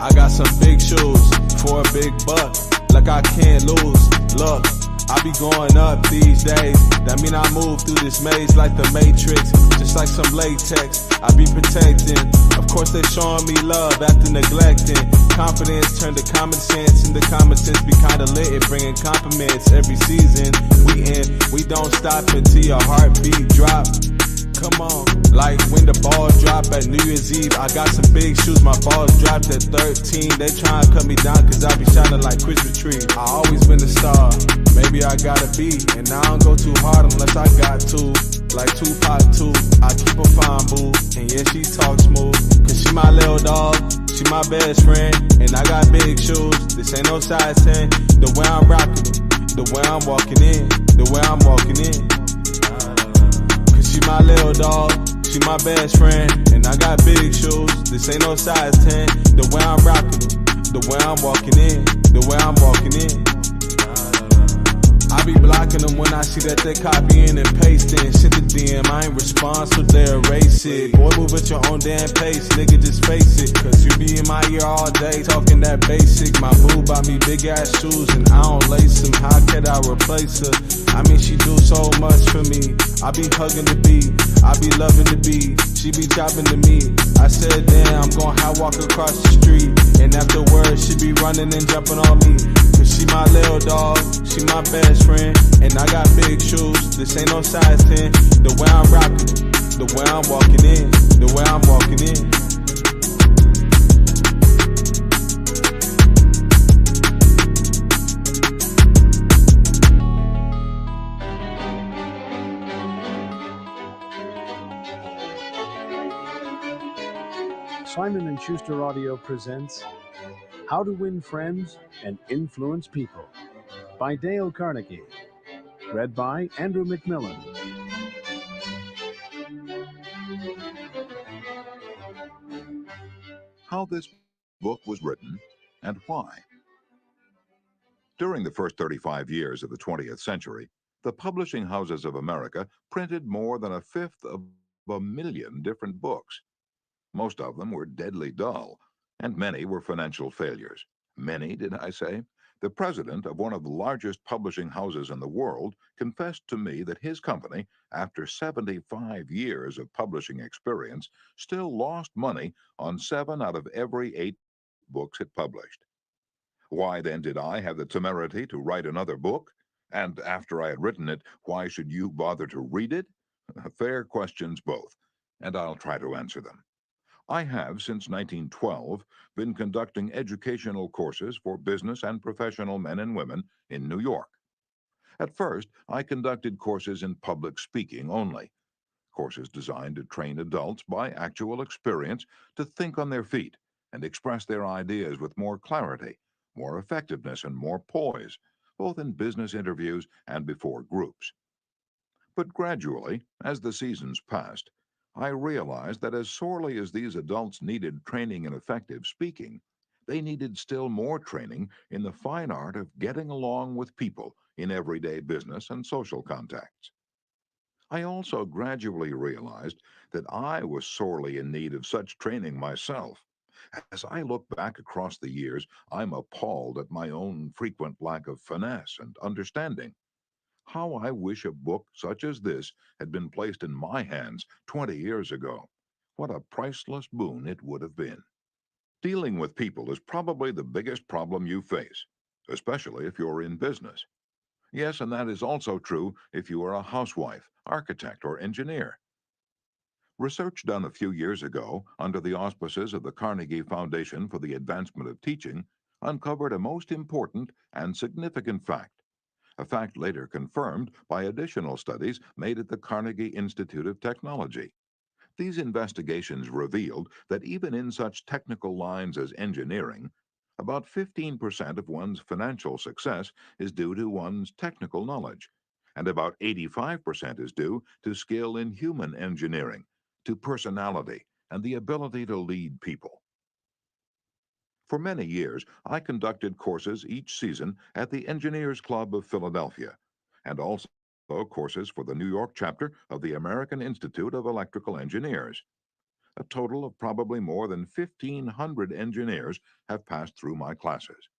I got some big shoes for a big buck. Look, I can't lose. Look, I be going up these days. That mean I move through this maze like the Matrix. Just like some latex, I be protecting. Of course they showing me love after neglecting. Confidence turned to common sense, and the common sense be kinda lit. It bringing compliments every season. We don't stop until your heartbeat drop. Come on, like when the balls drop at New Year's Eve. I got some big shoes, my balls dropped at 13. They tryna cut me down cause I be shining like Christmas tree. I always been a star, maybe I gotta be. And I don't go too hard unless I got to. Like Tupac too, I keep a fine boo. And yeah, she talk smooth, cause she my little dog, she my best friend. And I got big shoes, this ain't no size 10. The way I'm rocking them, the way I'm walking in, the way I'm walking in. She my little dog, she my best friend. And I got big shoes, this ain't no size 10. The way I'm rocking them, the way I'm walking in, the way I'm walking in. I be blocking them when I see that they copying and pasting. Shit the DM, I ain't respond, so they erase it. Boy, move at your own damn pace, nigga, just face it. Cause you be in my ear all day, talking that basic. My boo bought me big ass shoes and I don't lace them. How could I replace her? I mean, she do so much for me. I be hugging the beat, I be loving the beat. She be chopping the meat. I said, damn, I'm gon' high walk across the street. And afterwards, she be running and jumping on me. Cause she my little dog, she my best friend. And I got big shoes, this ain't no size 10. The way I'm rocking, the way I'm walking in, the way I'm walking in. Simon & Schuster Audio presents How to Win Friends and Influence People by Dale Carnegie. Read by Andrew McMillan. How this book was written and why. During the first 35 years of the 20th century, the publishing houses of America printed more than 1/5 of 1,000,000 different books. Most of them were deadly dull, and many were financial failures. Many, did I say? The president of one of the largest publishing houses in the world confessed to me that his company, after 75 years of publishing experience, still lost money on 7 out of every 8 books it published. Why then did I have the temerity to write another book? And after I had written it, why should you bother to read it? Fair questions both, and I'll try to answer them. I have, since 1912, been conducting educational courses for business and professional men and women in New York. At first, I conducted courses in public speaking only, courses designed to train adults by actual experience to think on their feet and express their ideas with more clarity, more effectiveness, and more poise, both in business interviews and before groups. But gradually, as the seasons passed, I realized that as sorely as these adults needed training in effective speaking, they needed still more training in the fine art of getting along with people in everyday business and social contacts. I also gradually realized that I was sorely in need of such training myself. As I look back across the years, I'm appalled at my own frequent lack of finesse and understanding. How I wish a book such as this had been placed in my hands 20 years ago. What a priceless boon it would have been. Dealing with people is probably the biggest problem you face, especially if you're in business. Yes, and that is also true if you are a housewife, architect, or engineer. Research done a few years ago under the auspices of the Carnegie Foundation for the Advancement of Teaching uncovered a most important and significant fact. A fact later confirmed by additional studies made at the Carnegie Institute of Technology. These investigations revealed that even in such technical lines as engineering, about 15% of one's financial success is due to one's technical knowledge, and about 85% is due to skill in human engineering, to personality, and the ability to lead people. For many years, I conducted courses each season at the Engineers Club of Philadelphia, and also courses for the New York chapter of the American Institute of Electrical Engineers. A total of probably more than 1,500 engineers have passed through my classes.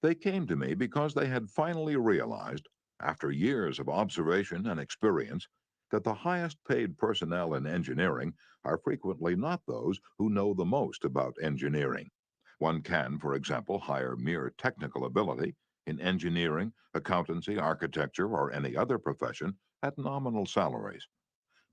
They came to me because they had finally realized, after years of observation and experience, that the highest paid personnel in engineering are frequently not those who know the most about engineering. One can, for example, hire mere technical ability in engineering, accountancy, architecture, or any other profession at nominal salaries.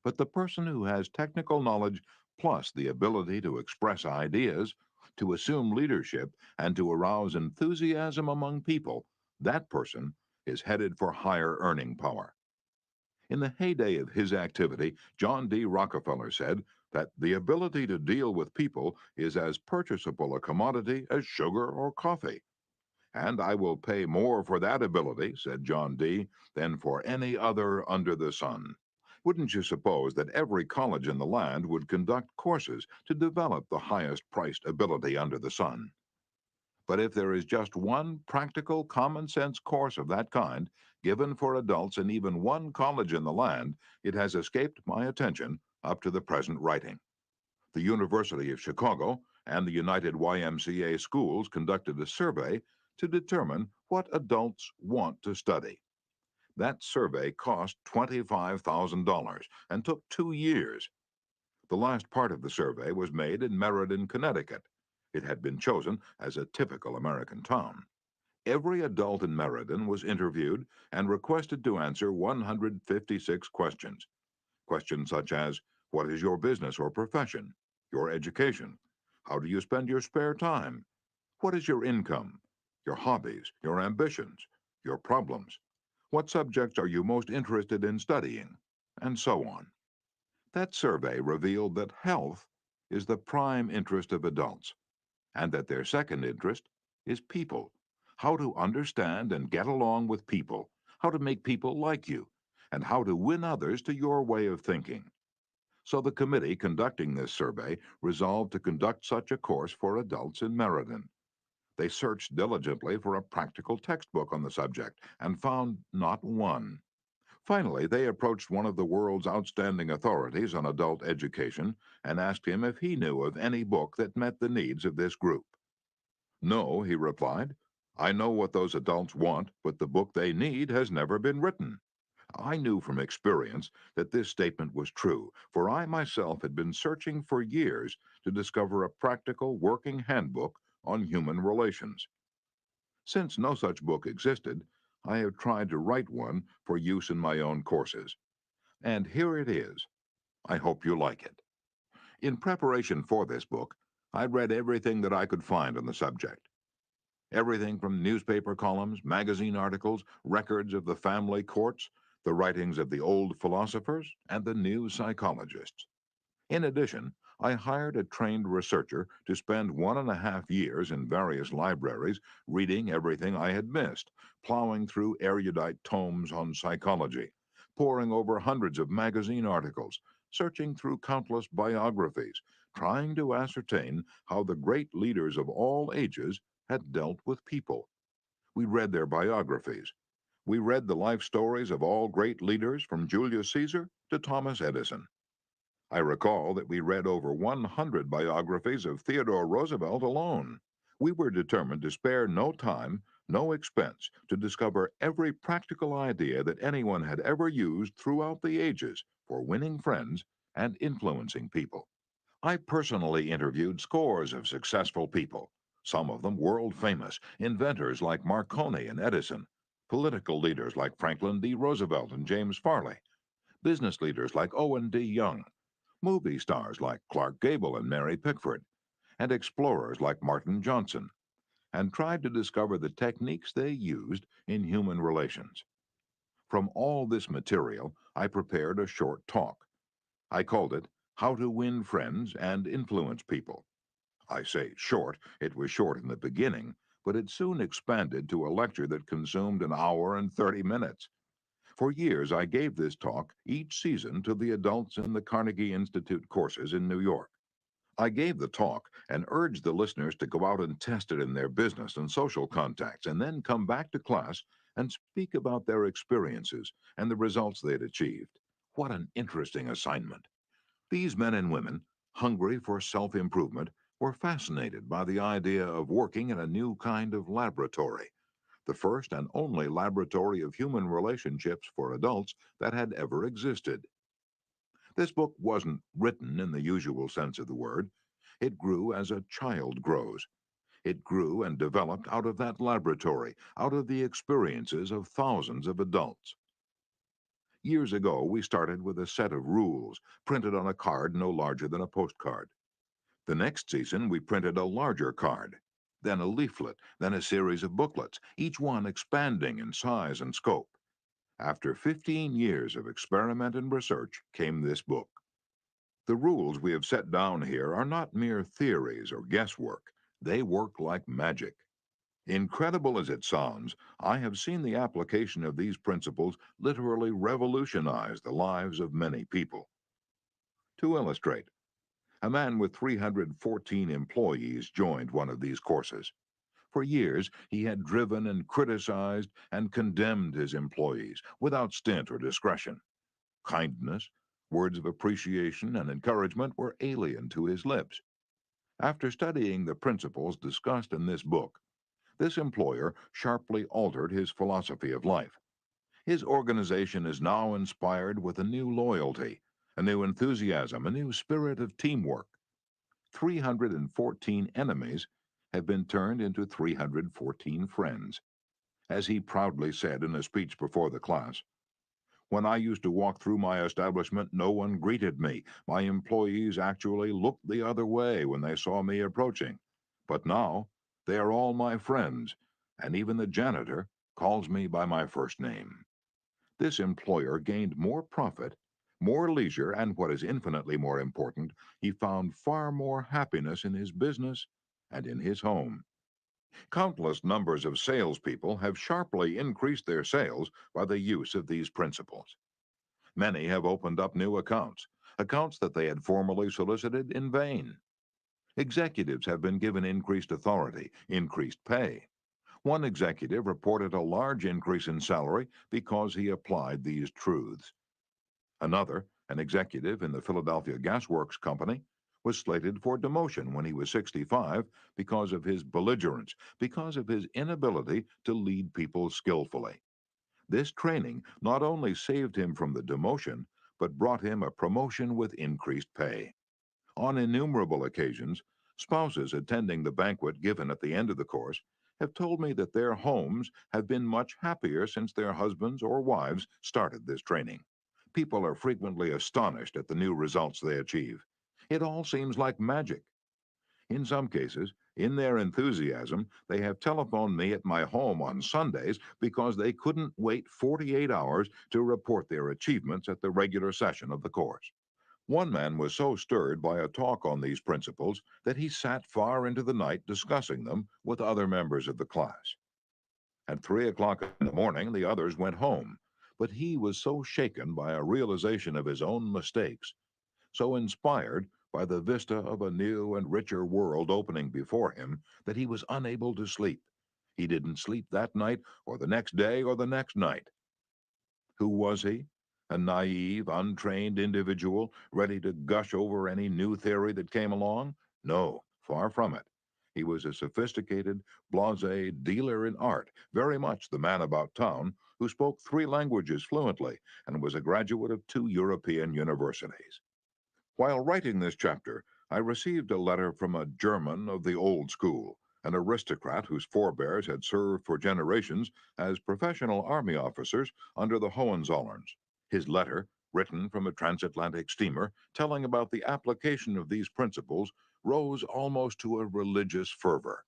But the person who has technical knowledge plus the ability to express ideas, to assume leadership, and to arouse enthusiasm among people, that person is headed for higher earning power. In the heyday of his activity, John D. Rockefeller said that the ability to deal with people is as purchasable a commodity as sugar or coffee. And I will pay more for that ability, said John D., than for any other under the sun. Wouldn't you suppose that every college in the land would conduct courses to develop the highest priced ability under the sun? But if there is just one practical, common sense course of that kind given for adults in even one college in the land, it has escaped my attention up to the present writing. The University of Chicago and the United YMCA schools conducted a survey to determine what adults want to study. That survey cost $25,000 and took 2 years. The last part of the survey was made in Meriden, Connecticut. It had been chosen as a typical American town. Every adult in Meriden was interviewed and requested to answer 156 questions. Questions such as, what is your business or profession? Your education? How do you spend your spare time? What is your income? Your hobbies? Your ambitions? Your problems? What subjects are you most interested in studying? And so on. That survey revealed that health is the prime interest of adults, and that their second interest is people. How to understand and get along with people, how to make people like you, and how to win others to your way of thinking. So the committee conducting this survey resolved to conduct such a course for adults in Meriden. They searched diligently for a practical textbook on the subject and found not one. Finally, they approached one of the world's outstanding authorities on adult education and asked him if he knew of any book that met the needs of this group. No, he replied. I know what those adults want, but the book they need has never been written. I knew from experience that this statement was true, for I myself had been searching for years to discover a practical working handbook on human relations. Since no such book existed, I have tried to write one for use in my own courses. And here it is. I hope you like it. In preparation for this book, I read everything that I could find on the subject. Everything from newspaper columns, magazine articles, records of the family courts, the writings of the old philosophers, and the new psychologists. In addition, I hired a trained researcher to spend 1.5 years in various libraries reading everything I had missed, plowing through erudite tomes on psychology, poring over hundreds of magazine articles, searching through countless biographies, trying to ascertain how the great leaders of all ages had dealt with people. We read their biographies. We read the life stories of all great leaders from Julius Caesar to Thomas Edison. I recall that we read over 100 biographies of Theodore Roosevelt alone. We were determined to spare no time, no expense to discover every practical idea that anyone had ever used throughout the ages for winning friends and influencing people. I personally interviewed scores of successful people, some of them world famous, inventors like Marconi and Edison, political leaders like Franklin D. Roosevelt and James Farley, business leaders like Owen D. Young, movie stars like Clark Gable and Mary Pickford, and explorers like Martin Johnson, and tried to discover the techniques they used in human relations. From all this material, I prepared a short talk. I called it How to Win Friends and Influence People. I say short, it was short in the beginning, but it soon expanded to a lecture that consumed an hour and 30 minutes. For years, I gave this talk each season to the adults in the Carnegie Institute courses in New York. I gave the talk and urged the listeners to go out and test it in their business and social contacts, and then come back to class and speak about their experiences and the results they'd achieved. What an interesting assignment. These men and women, hungry for self-improvement, were fascinated by the idea of working in a new kind of laboratory, the first and only laboratory of human relationships for adults that had ever existed. This book wasn't written in the usual sense of the word. It grew as a child grows. It grew and developed out of that laboratory, out of the experiences of thousands of adults. Years ago, we started with a set of rules printed on a card no larger than a postcard. The next season, we printed a larger card, then a leaflet, then a series of booklets, each one expanding in size and scope. After 15 years of experiment and research came this book. The rules we have set down here are not mere theories or guesswork. They work like magic. Incredible as it sounds, I have seen the application of these principles literally revolutionize the lives of many people. To illustrate, a man with 314 employees joined one of these courses. For years, he had driven and criticized and condemned his employees without stint or discretion. Kindness, words of appreciation, and encouragement were alien to his lips. After studying the principles discussed in this book, this employer sharply altered his philosophy of life. His organization is now inspired with a new loyalty, a new enthusiasm, a new spirit of teamwork. 314 enemies have been turned into 314 friends. As he proudly said in a speech before the class, "When I used to walk through my establishment, no one greeted me. My employees actually looked the other way when they saw me approaching. But now, they are all my friends, and even the janitor calls me by my first name." This employer gained more profit, more leisure, and what is infinitely more important, he found far more happiness in his business and in his home. Countless numbers of salespeople have sharply increased their sales by the use of these principles. Many have opened up new accounts, accounts that they had formerly solicited in vain. Executives have been given increased authority, increased pay. One executive reported a large increase in salary because he applied these truths. Another, an executive in the Philadelphia Gas Works Company, was slated for demotion when he was 65 because of his belligerence, because of his inability to lead people skillfully. This training not only saved him from the demotion, but brought him a promotion with increased pay. On innumerable occasions, spouses attending the banquet given at the end of the course have told me that their homes have been much happier since their husbands or wives started this training. People are frequently astonished at the new results they achieve. It all seems like magic. In some cases, in their enthusiasm, they have telephoned me at my home on Sundays because they couldn't wait 48 hours to report their achievements at the regular session of the course. One man was so stirred by a talk on these principles that he sat far into the night discussing them with other members of the class. At 3 o'clock in the morning, the others went home, but he was so shaken by a realization of his own mistakes, so inspired by the vista of a new and richer world opening before him, that he was unable to sleep. He didn't sleep that night, or the next day, or the next night. Who was he? A naive, untrained individual ready to gush over any new theory that came along? No, far from it. He was a sophisticated, blasé dealer in art, very much the man about town, who spoke 3 languages fluently and was a graduate of 2 European universities. While writing this chapter, I received a letter from a German of the old school, an aristocrat whose forebears had served for generations as professional army officers under the Hohenzollerns. His letter, written from a transatlantic steamer, telling about the application of these principles, rose almost to a religious fervor.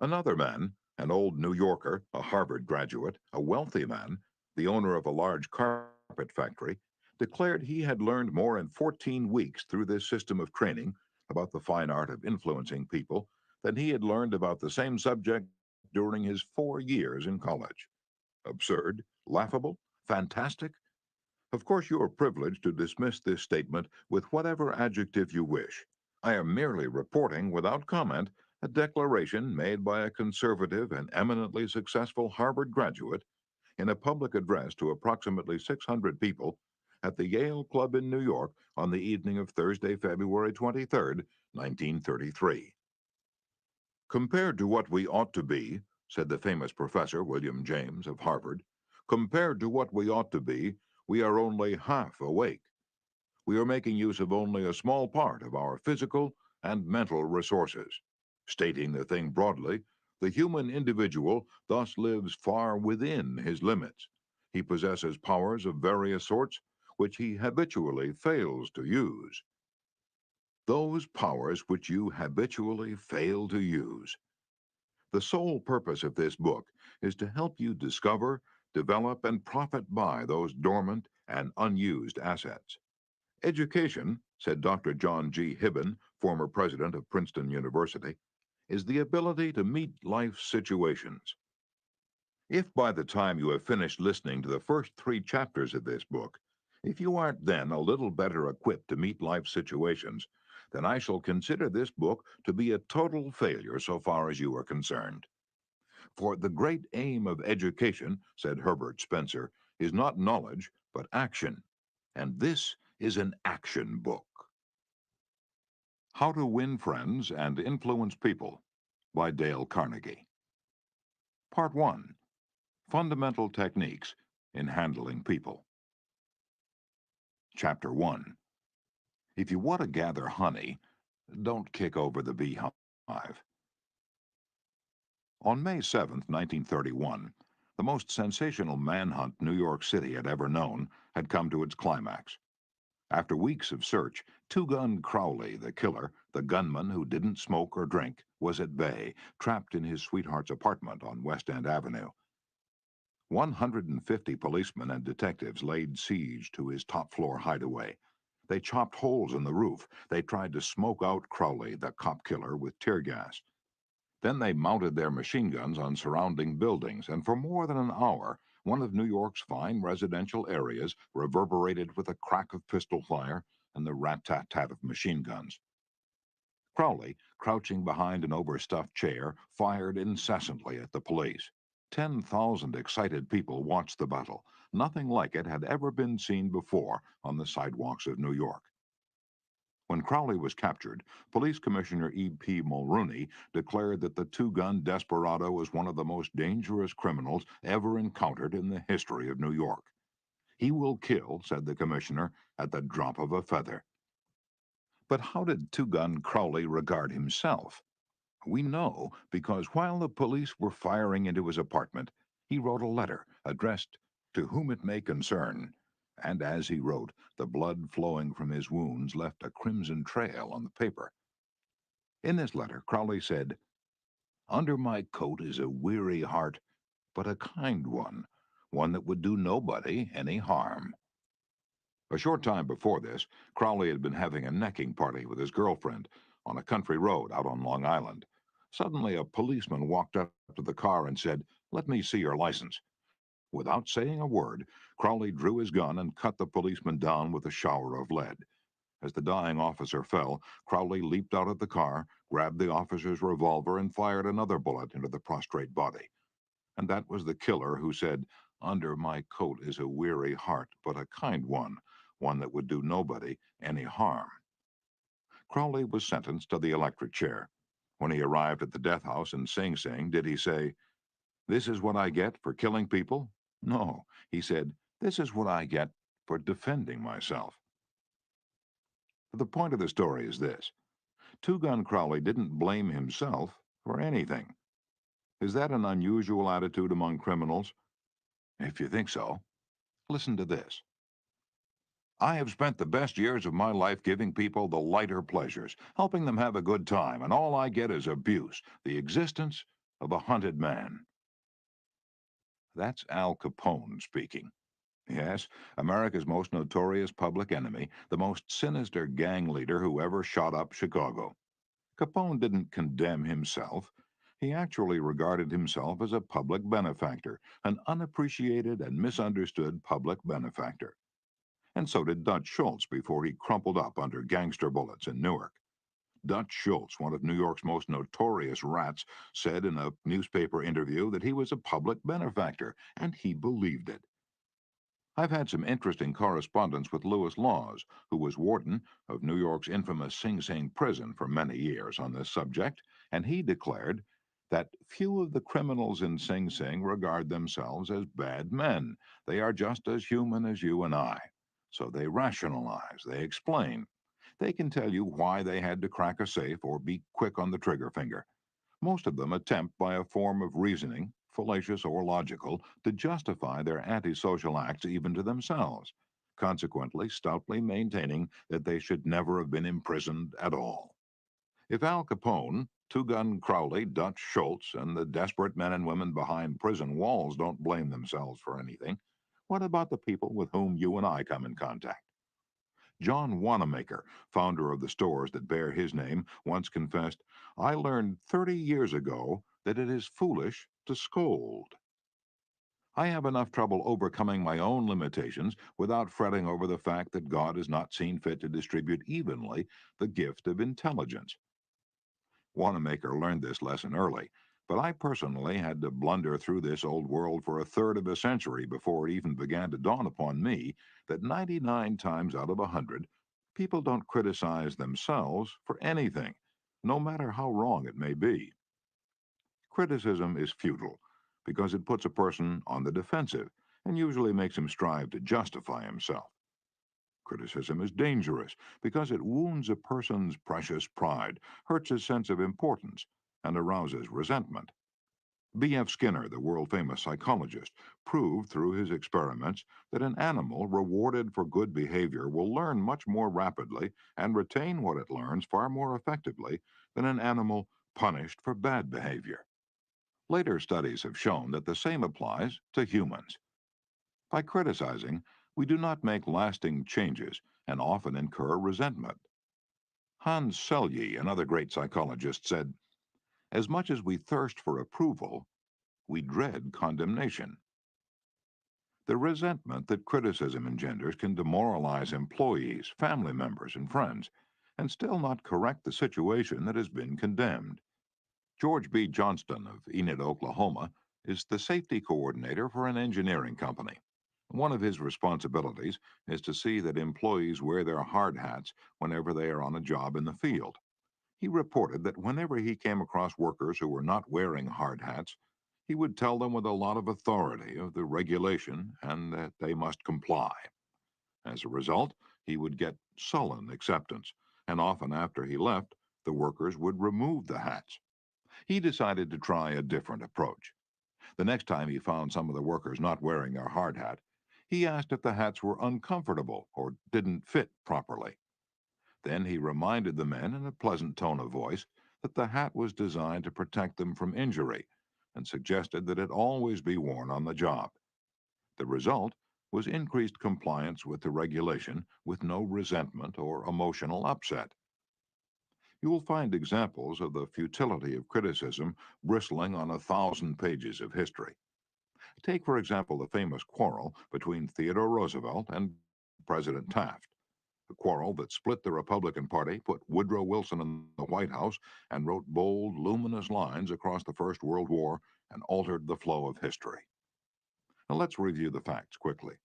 Another man, an old New Yorker, a Harvard graduate, a wealthy man, the owner of a large carpet factory, declared he had learned more in 14 weeks through this system of training about the fine art of influencing people than he had learned about the same subject during his 4 years in college. Absurd? Laughable? Fantastic? Of course, you are privileged to dismiss this statement with whatever adjective you wish. I am merely reporting without comment a declaration made by a conservative and eminently successful Harvard graduate in a public address to approximately 600 people at the Yale Club in New York on the evening of Thursday, February 23, 1933. Compared to what we ought to be, said the famous professor William James of Harvard, compared to what we ought to be, we are only half awake. We are making use of only a small part of our physical and mental resources. Stating the thing broadly, the human individual thus lives far within his limits. He possesses powers of various sorts which he habitually fails to use. Those powers which you habitually fail to use. The sole purpose of this book is to help you discover, develop, and profit by those dormant and unused assets. Education, said Dr. John G. Hibben, former president of Princeton University, is the ability to meet life's situations. If by the time you have finished listening to the first 3 chapters of this book, if you aren't then a little better equipped to meet life's situations, then I shall consider this book to be a total failure so far as you are concerned. For the great aim of education, said Herbert Spencer, is not knowledge, but action. And this is an action book. How to Win Friends and Influence People by Dale Carnegie. Part 1. Fundamental Techniques in Handling People. Chapter 1. If you want to gather honey, don't kick over the beehive. On May 7, 1931, the most sensational manhunt New York City had ever known had come to its climax. After weeks of search, Two-Gun Crowley, the killer, the gunman who didn't smoke or drink, was at bay, trapped in his sweetheart's apartment on West End Avenue. 150 policemen and detectives laid siege to his top-floor hideaway. They chopped holes in the roof. They tried to smoke out Crowley, the cop killer, with tear gas. Then they mounted their machine guns on surrounding buildings, and for more than an hour, one of New York's fine residential areas reverberated with the crack of pistol fire and the rat-tat-tat of machine guns. Crowley, crouching behind an overstuffed chair, fired incessantly at the police. 10,000 excited people watched the battle. Nothing like it had ever been seen before on the sidewalks of New York. When Crowley was captured, Police Commissioner E.P. Mulrooney declared that the two-gun desperado was one of the most dangerous criminals ever encountered in the history of New York. He will kill, said the commissioner, at the drop of a feather. But how did Two-Gun Crowley regard himself? We know because while the police were firing into his apartment, he wrote a letter addressed to whom it may concern. And as he wrote, the blood flowing from his wounds left a crimson trail on the paper. In this letter, Crowley said, "Under my coat is a weary heart, but a kind one that would do nobody any harm." A short time before this, Crowley had been having a necking party with his girlfriend on a country road out on Long Island. Suddenly, a policeman walked up to the car and said, "Let me see your license." Without saying a word, Crowley drew his gun and cut the policeman down with a shower of lead. As the dying officer fell, Crowley leaped out of the car, grabbed the officer's revolver, and fired another bullet into the prostrate body. And that was the killer who said, "Under my coat is a weary heart, but a kind one that would do nobody any harm." Crowley was sentenced to the electric chair. When he arrived at the death house in Sing Sing, did he say, "This is what I get for killing people"? No, he said, "This is what I get for defending myself." The point of the story is this. Two-Gun Crowley didn't blame himself for anything. Is that an unusual attitude among criminals? If you think so, listen to this. "I have spent the best years of my life giving people the lighter pleasures, helping them have a good time, and all I get is abuse, the existence of a hunted man." That's Al Capone speaking. Yes, America's most notorious public enemy, the most sinister gang leader who ever shot up Chicago. Capone didn't condemn himself. He actually regarded himself as a public benefactor, an unappreciated and misunderstood public benefactor. And so did Dutch Schultz before he crumpled up under gangster bullets in Newark. Dutch Schultz, one of New York's most notorious rats, said in a newspaper interview that he was a public benefactor, and he believed it. I've had some interesting correspondence with Lewis Laws, who was warden of New York's infamous Sing Sing prison for many years on this subject, and he declared that few of the criminals in Sing Sing regard themselves as bad men. They are just as human as you and I. So they rationalize, they explain. They can tell you why they had to crack a safe or be quick on the trigger finger. Most of them attempt by a form of reasoning, fallacious or logical, to justify their antisocial acts even to themselves, consequently stoutly maintaining that they should never have been imprisoned at all. If Al Capone, Two Gun Crowley, Dutch Schultz, and the desperate men and women behind prison walls don't blame themselves for anything, what about the people with whom you and I come in contact? John Wanamaker, founder of the stores that bear his name, once confessed, "I learned 30 years ago that it is foolish to scold." I have enough trouble overcoming my own limitations without fretting over the fact that God has not seen fit to distribute evenly the gift of intelligence. Wanamaker learned this lesson early, but I personally had to blunder through this old world for a third of a century before it even began to dawn upon me that 99 times out of 100, people don't criticize themselves for anything, no matter how wrong it may be. Criticism is futile because it puts a person on the defensive and usually makes him strive to justify himself. Criticism is dangerous because it wounds a person's precious pride, hurts his sense of importance, and arouses resentment. B.F. Skinner, the world-famous psychologist, proved through his experiments that an animal rewarded for good behavior will learn much more rapidly and retain what it learns far more effectively than an animal punished for bad behavior. Later studies have shown that the same applies to humans. By criticizing, we do not make lasting changes and often incur resentment. Hans Selye, another great psychologist, said, "As much as we thirst for approval, we dread condemnation." The resentment that criticism engenders can demoralize employees, family members, and friends, and still not correct the situation that has been condemned. George B. Johnston of Enid, Oklahoma, is the safety coordinator for an engineering company. One of his responsibilities is to see that employees wear their hard hats whenever they are on a job in the field. He reported that whenever he came across workers who were not wearing hard hats, he would tell them with a lot of authority of the regulation and that they must comply. As a result, he would get sullen acceptance, and often after he left, the workers would remove the hats. He decided to try a different approach. The next time he found some of the workers not wearing their hard hat, he asked if the hats were uncomfortable or didn't fit properly. Then he reminded the men in a pleasant tone of voice that the hat was designed to protect them from injury and suggested that it always be worn on the job. The result was increased compliance with the regulation with no resentment or emotional upset. You will find examples of the futility of criticism bristling on 1,000 pages of history. Take, for example, the famous quarrel between Theodore Roosevelt and President Taft, a quarrel that split the Republican Party, put Woodrow Wilson in the White House, and wrote bold, luminous lines across the First World War and altered the flow of history. Now let's review the facts quickly.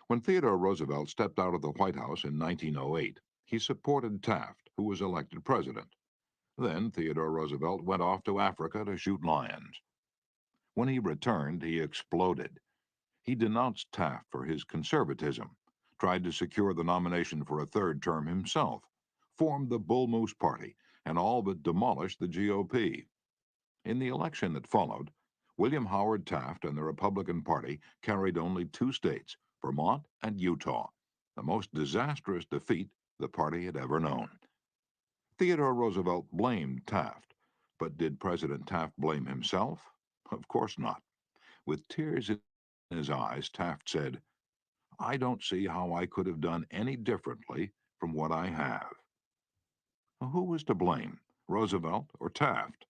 When Theodore Roosevelt stepped out of the White House in 1908, he supported Taft, who was elected president. Then Theodore Roosevelt went off to Africa to shoot lions. When he returned, he exploded. He denounced Taft for his conservatism, tried to secure the nomination for a third term himself, formed the Bull Moose Party, and all but demolished the GOP. In the election that followed, William Howard Taft and the Republican Party carried only 2 states, Vermont and Utah, the most disastrous defeat the party had ever known. Theodore Roosevelt blamed Taft, but did President Taft blame himself? Of course not. With tears in his eyes, Taft said, "I don't see how I could have done any differently from what I have." Who was to blame, Roosevelt or Taft?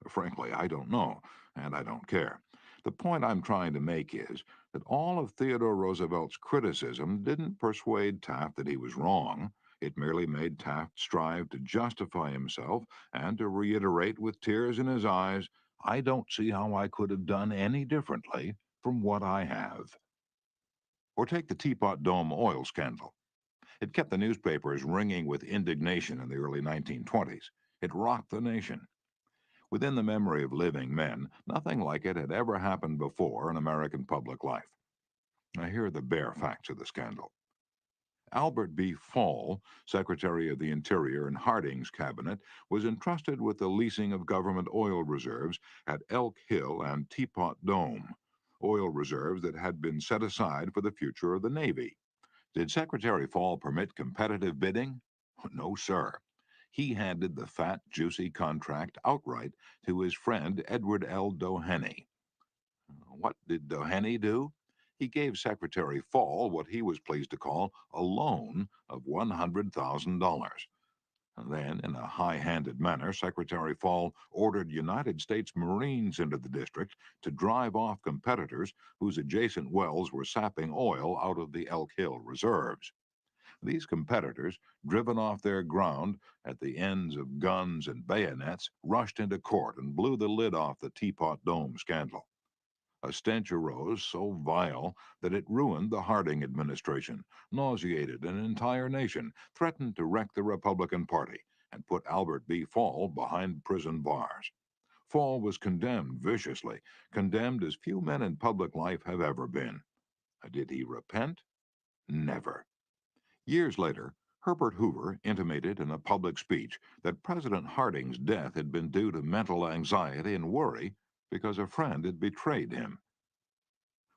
Frankly, I don't know, and I don't care. The point I'm trying to make is that all of Theodore Roosevelt's criticism didn't persuade Taft that he was wrong. It merely made Taft strive to justify himself and to reiterate with tears in his eyes, "I don't see how I could have done any differently from what I have." Or take the Teapot Dome oil scandal. It kept the newspapers ringing with indignation in the early 1920s. It rocked the nation. Within the memory of living men, nothing like it had ever happened before in American public life. Now, here are the bare facts of the scandal. Albert B. Fall, Secretary of the Interior in Harding's cabinet, was entrusted with the leasing of government oil reserves at Elk Hill and Teapot Dome, oil reserves that had been set aside for the future of the Navy. Did Secretary Fall permit competitive bidding? No, sir. He handed the fat, juicy contract outright to his friend Edward L. Doheny. What did Doheny do? He gave Secretary Fall what he was pleased to call a loan of $100,000. Then, in a high-handed manner, Secretary Fall ordered United States Marines into the district to drive off competitors whose adjacent wells were sapping oil out of the Elk Hill reserves. These competitors, driven off their ground at the ends of guns and bayonets, rushed into court and blew the lid off the Teapot Dome scandal. A stench arose so vile that it ruined the Harding administration, nauseated an entire nation, threatened to wreck the Republican Party, and put Albert B. Fall behind prison bars. Fall was condemned viciously, condemned as few men in public life have ever been. Did he repent? Never. Years later, Herbert Hoover intimated in a public speech that President Harding's death had been due to mental anxiety and worry because a friend had betrayed him.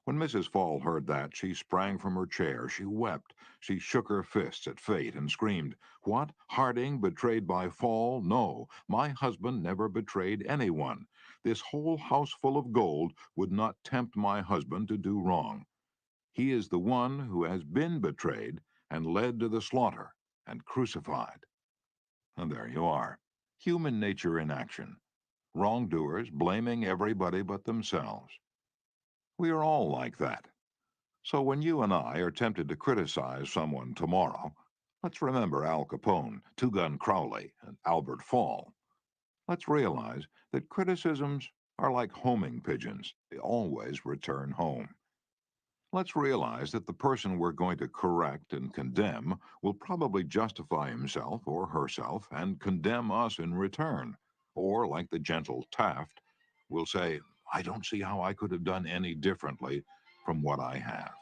When Mrs. Fall heard that, she sprang from her chair. She wept. She shook her fists at fate and screamed, "What? Harding betrayed by Fall? No, my husband never betrayed anyone. This whole house full of gold would not tempt my husband to do wrong. He is the one who has been betrayed and led to the slaughter and crucified." And there you are. Human nature in action. Wrongdoers blaming everybody but themselves. We are all like that. So when you and I are tempted to criticize someone tomorrow, let's remember Al Capone, Two Gun Crowley, and Albert Fall. Let's realize that criticisms are like homing pigeons. They always return home. Let's realize that the person we're going to correct and condemn will probably justify himself or herself and condemn us in return. Or, like the gentle Taft, will say, "I don't see how I could have done any differently from what I have."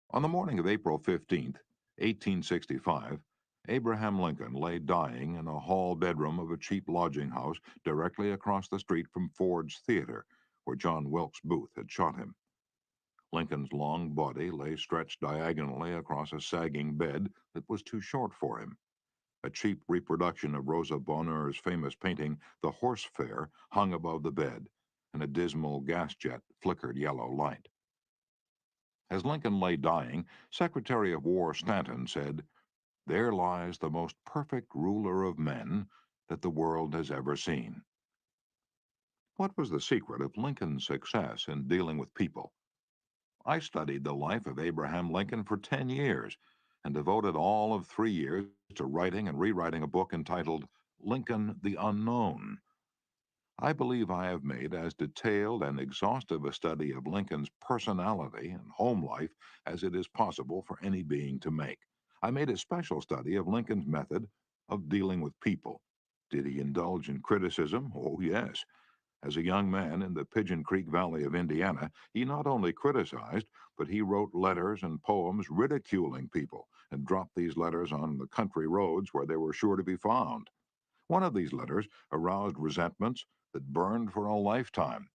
On the morning of April 15th, 1865, Abraham Lincoln lay dying in a hall bedroom of a cheap lodging house directly across the street from Ford's Theater, where John Wilkes Booth had shot him. Lincoln's long body lay stretched diagonally across a sagging bed that was too short for him. A cheap reproduction of Rosa Bonheur's famous painting, The Horse Fair, hung above the bed, and a dismal gas jet flickered yellow light. As Lincoln lay dying, Secretary of War Stanton said, "There lies the most perfect ruler of men that the world has ever seen." What was the secret of Lincoln's success in dealing with people? I studied the life of Abraham Lincoln for 10 years and devoted all of 3 years to writing and rewriting a book entitled Lincoln the Unknown. I believe I have made as detailed and exhaustive a study of Lincoln's personality and home life as it is possible for any being to make. I made a special study of Lincoln's method of dealing with people. Did he indulge in criticism? Oh, yes. As a young man in the Pigeon Creek Valley of Indiana, he not only criticized, but he wrote letters and poems ridiculing people and dropped these letters on the country roads where they were sure to be found. One of these letters aroused resentments that burned for a lifetime.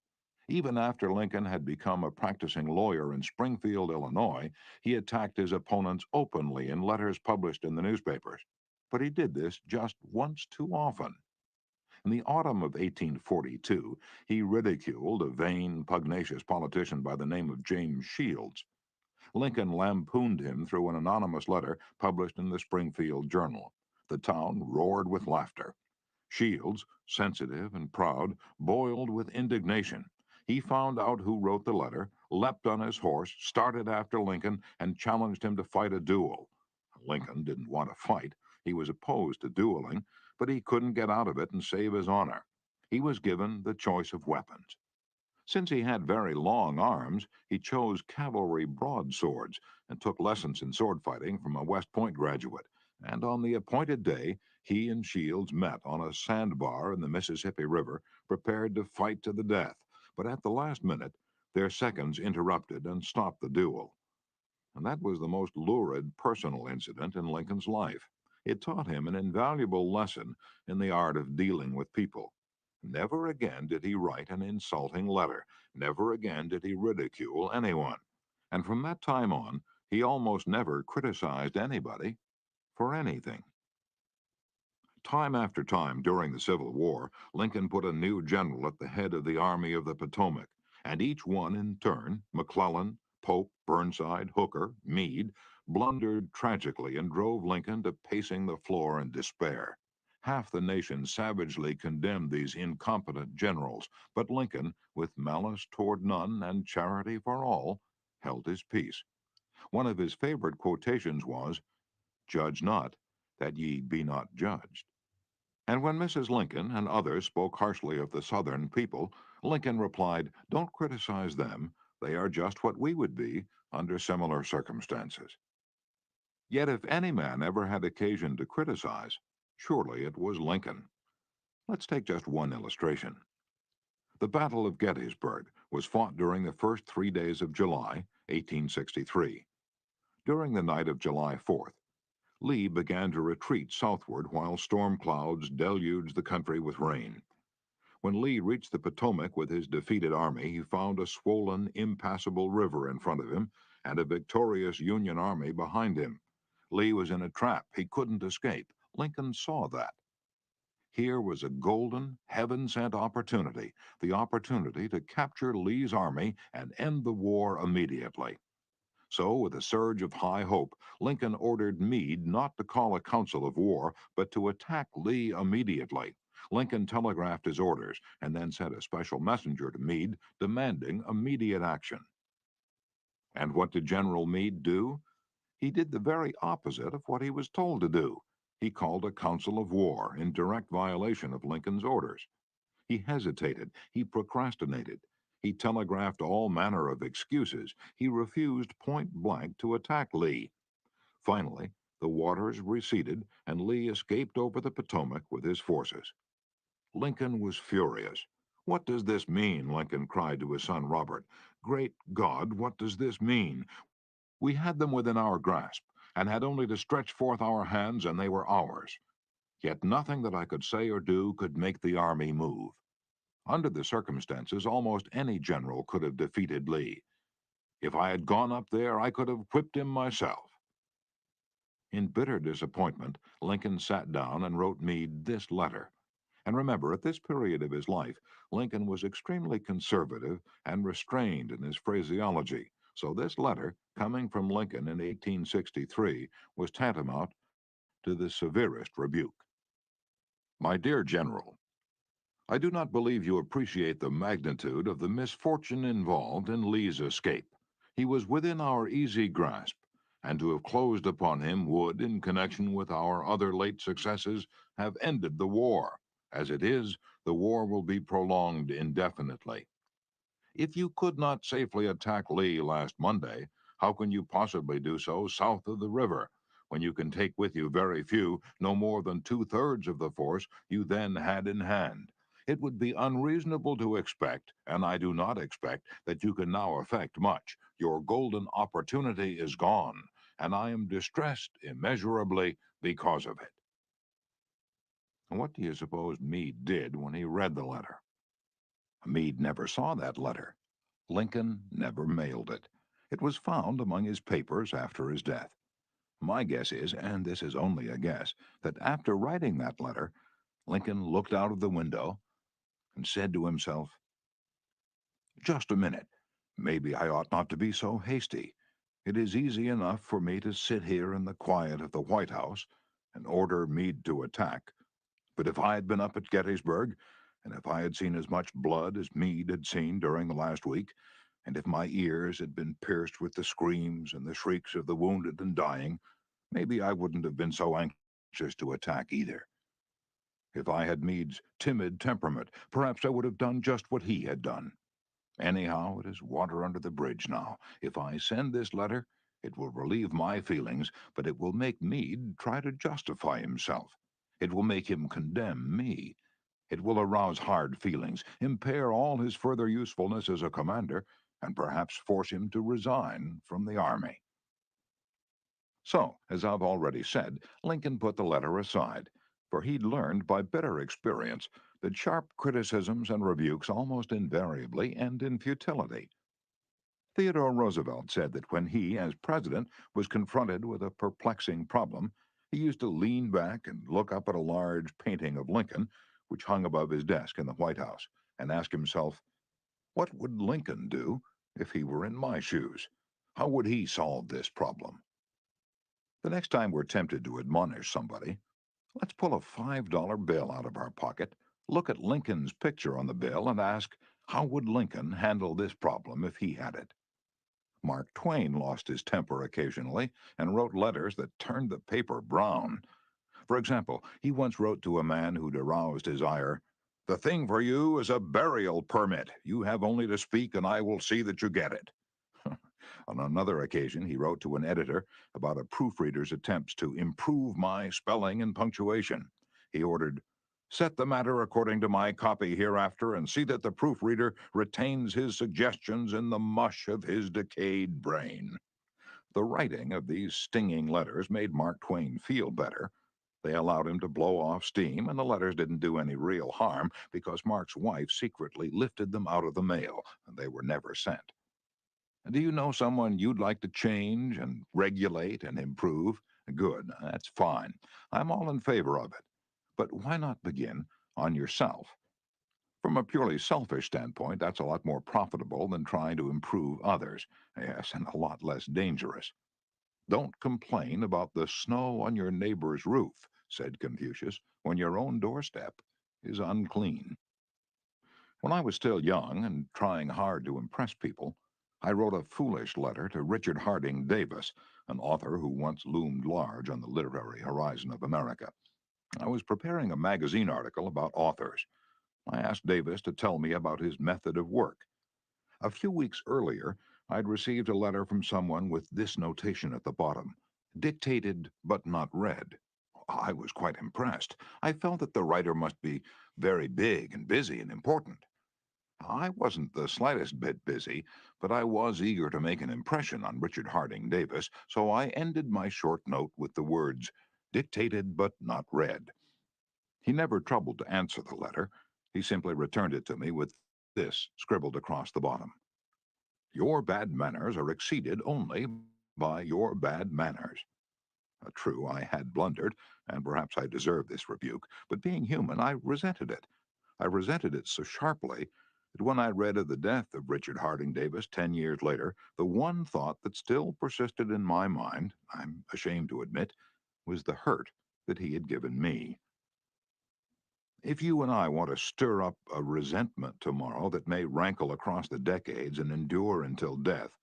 Even after Lincoln had become a practicing lawyer in Springfield, Illinois, he attacked his opponents openly in letters published in the newspapers. But he did this just once too often. In the autumn of 1842, he ridiculed a vain, pugnacious politician by the name of James Shields. Lincoln lampooned him through an anonymous letter published in the Springfield Journal. The town roared with laughter. Shields, sensitive and proud, boiled with indignation. He found out who wrote the letter, leapt on his horse, started after Lincoln, and challenged him to fight a duel. Lincoln didn't want to fight. He was opposed to dueling, but he couldn't get out of it and save his honor. He was given the choice of weapons. Since he had very long arms, he chose cavalry broadswords and took lessons in sword fighting from a West Point graduate. And on the appointed day, he and Shields met on a sandbar in the Mississippi River, prepared to fight to the death. But at the last minute, their seconds interrupted and stopped the duel. And that was the most lurid personal incident in Lincoln's life. It taught him an invaluable lesson in the art of dealing with people. Never again did he write an insulting letter. Never again did he ridicule anyone. And from that time on, he almost never criticized anybody for anything. Time after time during the Civil War, Lincoln put a new general at the head of the Army of the Potomac, and each one in turn, McClellan, Pope, Burnside, Hooker, Meade, blundered tragically and drove Lincoln to pacing the floor in despair. Half the nation savagely condemned these incompetent generals, but Lincoln, with malice toward none and charity for all, held his peace. One of his favorite quotations was, "Judge not, that ye be not judged." And when Mrs. Lincoln and others spoke harshly of the Southern people, Lincoln replied, "Don't criticize them. They are just what we would be under similar circumstances." Yet if any man ever had occasion to criticize, surely it was Lincoln. Let's take just one illustration. The Battle of Gettysburg was fought during the first 3 days of July, 1863. During the night of July 4th, Lee began to retreat southward while storm clouds deluged the country with rain. When Lee reached the Potomac with his defeated army, he found a swollen, impassable river in front of him and a victorious Union army behind him. Lee was in a trap. He couldn't escape. Lincoln saw that. Here was a golden, heaven-sent opportunity, the opportunity to capture Lee's army and end the war immediately. So, with a surge of high hope, Lincoln ordered Meade not to call a council of war, but to attack Lee immediately. Lincoln telegraphed his orders and then sent a special messenger to Meade demanding immediate action. And what did General Meade do? He did the very opposite of what he was told to do. He called a council of war in direct violation of Lincoln's orders. He hesitated. He procrastinated. He telegraphed all manner of excuses. He refused point blank to attack Lee. Finally, the waters receded and Lee escaped over the Potomac with his forces. Lincoln was furious. "What does this mean?" Lincoln cried to his son Robert. "Great God, what does this mean? We had them within our grasp and had only to stretch forth our hands and they were ours. Yet nothing that I could say or do could make the army move. Under the circumstances, almost any general could have defeated Lee. If I had gone up there, I could have whipped him myself." In bitter disappointment, Lincoln sat down and wrote Meade this letter. And remember, at this period of his life, Lincoln was extremely conservative and restrained in his phraseology. So this letter, coming from Lincoln in 1863, was tantamount to the severest rebuke. "My dear General, I do not believe you appreciate the magnitude of the misfortune involved in Lee's escape. He was within our easy grasp, and to have closed upon him would, in connection with our other late successes, have ended the war. As it is, the war will be prolonged indefinitely. If you could not safely attack Lee last Monday, how can you possibly do so south of the river, when you can take with you very few, no more than 2/3 of the force you then had in hand? It would be unreasonable to expect, and I do not expect, that you can now effect much. Your golden opportunity is gone, and I am distressed immeasurably because of it." And what do you suppose Meade did when he read the letter? Meade never saw that letter. Lincoln never mailed it. It was found among his papers after his death. My guess is, and this is only a guess, that after writing that letter, Lincoln looked out of the window and said to himself, "Just a minute. Maybe I ought not to be so hasty. It is easy enough for me to sit here in the quiet of the White House and order Meade to attack. But if I had been up at Gettysburg, and if I had seen as much blood as Meade had seen during the last week, and if my ears had been pierced with the screams and the shrieks of the wounded and dying, maybe I wouldn't have been so anxious anxious to attack either. If I had Meade's timid temperament, perhaps I would have done just what he had done. Anyhow, it is water under the bridge now. If I send this letter, it will relieve my feelings, but it will make Meade try to justify himself. It will make him condemn me. It will arouse hard feelings, impair all his further usefulness as a commander, and perhaps force him to resign from the army. So, as I've already said, Lincoln put the letter aside, for he'd learned by bitter experience that sharp criticisms and rebukes almost invariably end in futility. Theodore Roosevelt said that when he, as president, was confronted with a perplexing problem, he used to lean back and look up at a large painting of Lincoln, which hung above his desk in the White House, and ask himself, what would Lincoln do if he were in my shoes? How would he solve this problem? The next time we're tempted to admonish somebody, let's pull a $5 bill out of our pocket, look at Lincoln's picture on the bill, and ask, how would Lincoln handle this problem if he had it? Mark Twain lost his temper occasionally and wrote letters that turned the paper brown. For example, he once wrote to a man who'd aroused his ire, "The thing for you is a burial permit. You have only to speak and I will see that you get it." On another occasion, he wrote to an editor about a proofreader's attempts to improve my spelling and punctuation. He ordered, "Set the matter according to my copy hereafter and see that the proofreader retains his suggestions in the mush of his decayed brain." The writing of these stinging letters made Mark Twain feel better. They allowed him to blow off steam, and the letters didn't do any real harm because Mark's wife secretly lifted them out of the mail, and they were never sent. Do you know someone you'd like to change and regulate and improve? Good, that's fine. I'm all in favor of it. But why not begin on yourself? From a purely selfish standpoint, that's a lot more profitable than trying to improve others. Yes, and a lot less dangerous. Don't complain about the snow on your neighbor's roof, said Confucius, when your own doorstep is unclean. When I was still young and trying hard to impress people, I wrote a foolish letter to Richard Harding Davis, an author who once loomed large on the literary horizon of America. I was preparing a magazine article about authors. I asked Davis to tell me about his method of work. A few weeks earlier, I'd received a letter from someone with this notation at the bottom, "Dictated but not read." I was quite impressed. I felt that the writer must be very big and busy and important. I wasn't the slightest bit busy, but I was eager to make an impression on Richard Harding Davis, so I ended my short note with the words, "Dictated but not read." He never troubled to answer the letter. He simply returned it to me with this scribbled across the bottom: "Your bad manners are exceeded only by your bad manners." True, I had blundered, and perhaps I deserved this rebuke, but being human, I resented it. I resented it so sharply that when I read of the death of Richard Harding Davis 10 years later, the one thought that still persisted in my mind, I'm ashamed to admit, was the hurt that he had given me. If you and I want to stir up a resentment tomorrow that may rankle across the decades and endure until death,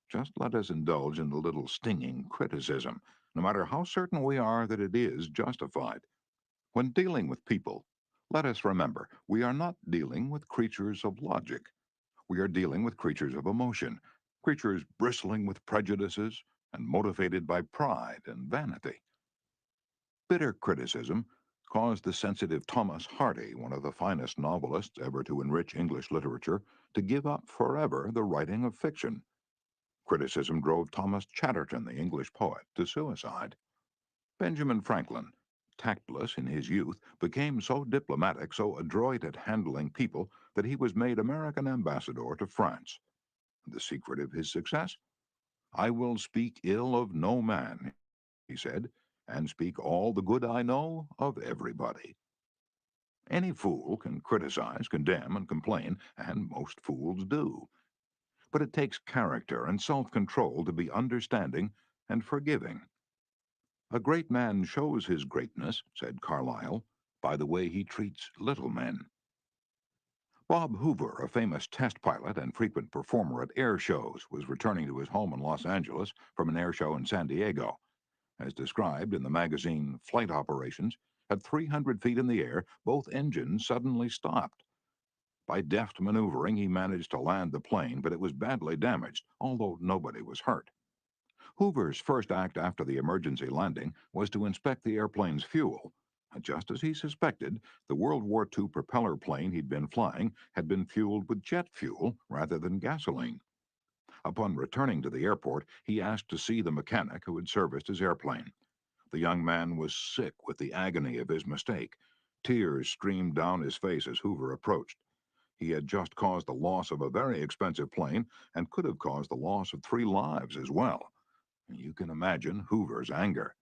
just let us indulge in a little stinging criticism, no matter how certain we are that it is justified. When dealing with people, let us remember we are not dealing with creatures of logic. We are dealing with creatures of emotion, creatures bristling with prejudices and motivated by pride and vanity. Bitter criticism caused the sensitive Thomas Hardy, one of the finest novelists ever to enrich English literature, to give up forever the writing of fiction. Criticism drove Thomas Chatterton, the English poet, to suicide. Benjamin Franklin, tactless in his youth, became so diplomatic, so adroit at handling people, that he was made American ambassador to France. The secret of his success? "I will speak ill of no man," he said, "and speak all the good I know of everybody." Any fool can criticize, condemn, and complain, and most fools do. But it takes character and self-control to be understanding and forgiving. "A great man shows his greatness," said Carlyle, "by the way he treats little men." Bob Hoover, a famous test pilot and frequent performer at air shows, was returning to his home in Los Angeles from an air show in San Diego. As described in the magazine Flight Operations, at 300 feet in the air, both engines suddenly stopped. By deft maneuvering, he managed to land the plane, but it was badly damaged, although nobody was hurt. Hoover's first act after the emergency landing was to inspect the airplane's fuel. Just as he suspected, the World War II propeller plane he'd been flying had been fueled with jet fuel rather than gasoline. Upon returning to the airport, he asked to see the mechanic who had serviced his airplane. The young man was sick with the agony of his mistake. Tears streamed down his face as Hoover approached. He had just caused the loss of a very expensive plane and could have caused the loss of 3 lives as well. You can imagine Hoover's anger.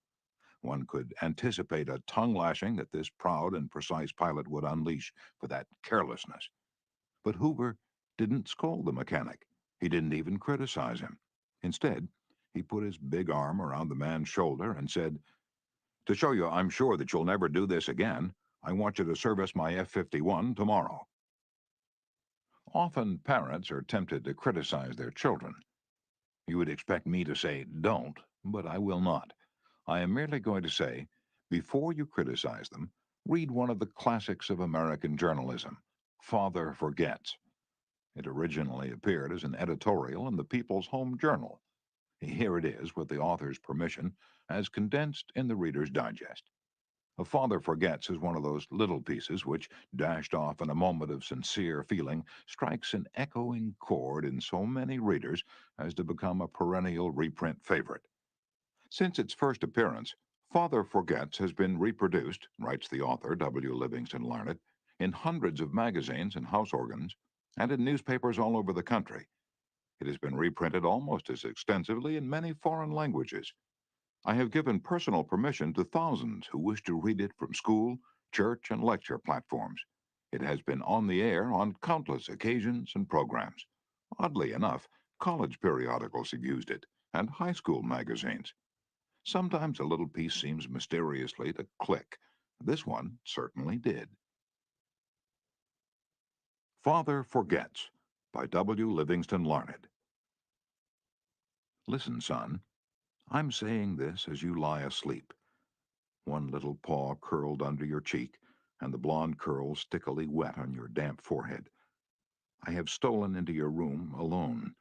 One could anticipate a tongue lashing that this proud and precise pilot would unleash for that carelessness. But Hoover didn't scold the mechanic. He didn't even criticize him. Instead, he put his big arm around the man's shoulder and said, "To show you I'm sure that you'll never do this again, I want you to service my F-51 tomorrow." Often parents are tempted to criticize their children. You would expect me to say, "Don't," but I will not. I am merely going to say, before you criticize them, read one of the classics of American journalism, Father Forgets. It originally appeared as an editorial in the People's Home Journal. Here it is, with the author's permission, as condensed in the Reader's Digest. A Father Forgets is one of those little pieces which, dashed off in a moment of sincere feeling, strikes an echoing chord in so many readers as to become a perennial reprint favorite. Since its first appearance, Father Forgets has been reproduced, writes the author, W. Livingston Larned, in hundreds of magazines and house organs, and in newspapers all over the country. It has been reprinted almost as extensively in many foreign languages. I have given personal permission to thousands who wish to read it from school, church, and lecture platforms. It has been on the air on countless occasions and programs. Oddly enough, college periodicals have used it, and high school magazines. Sometimes a little piece seems mysteriously to click. This one certainly did. Father Forgets by W. Livingston Larned. Listen, son. I'm saying this as you lie asleep. One little paw curled under your cheek, and the blonde curls stickily wet on your damp forehead. I have stolen into your room alone.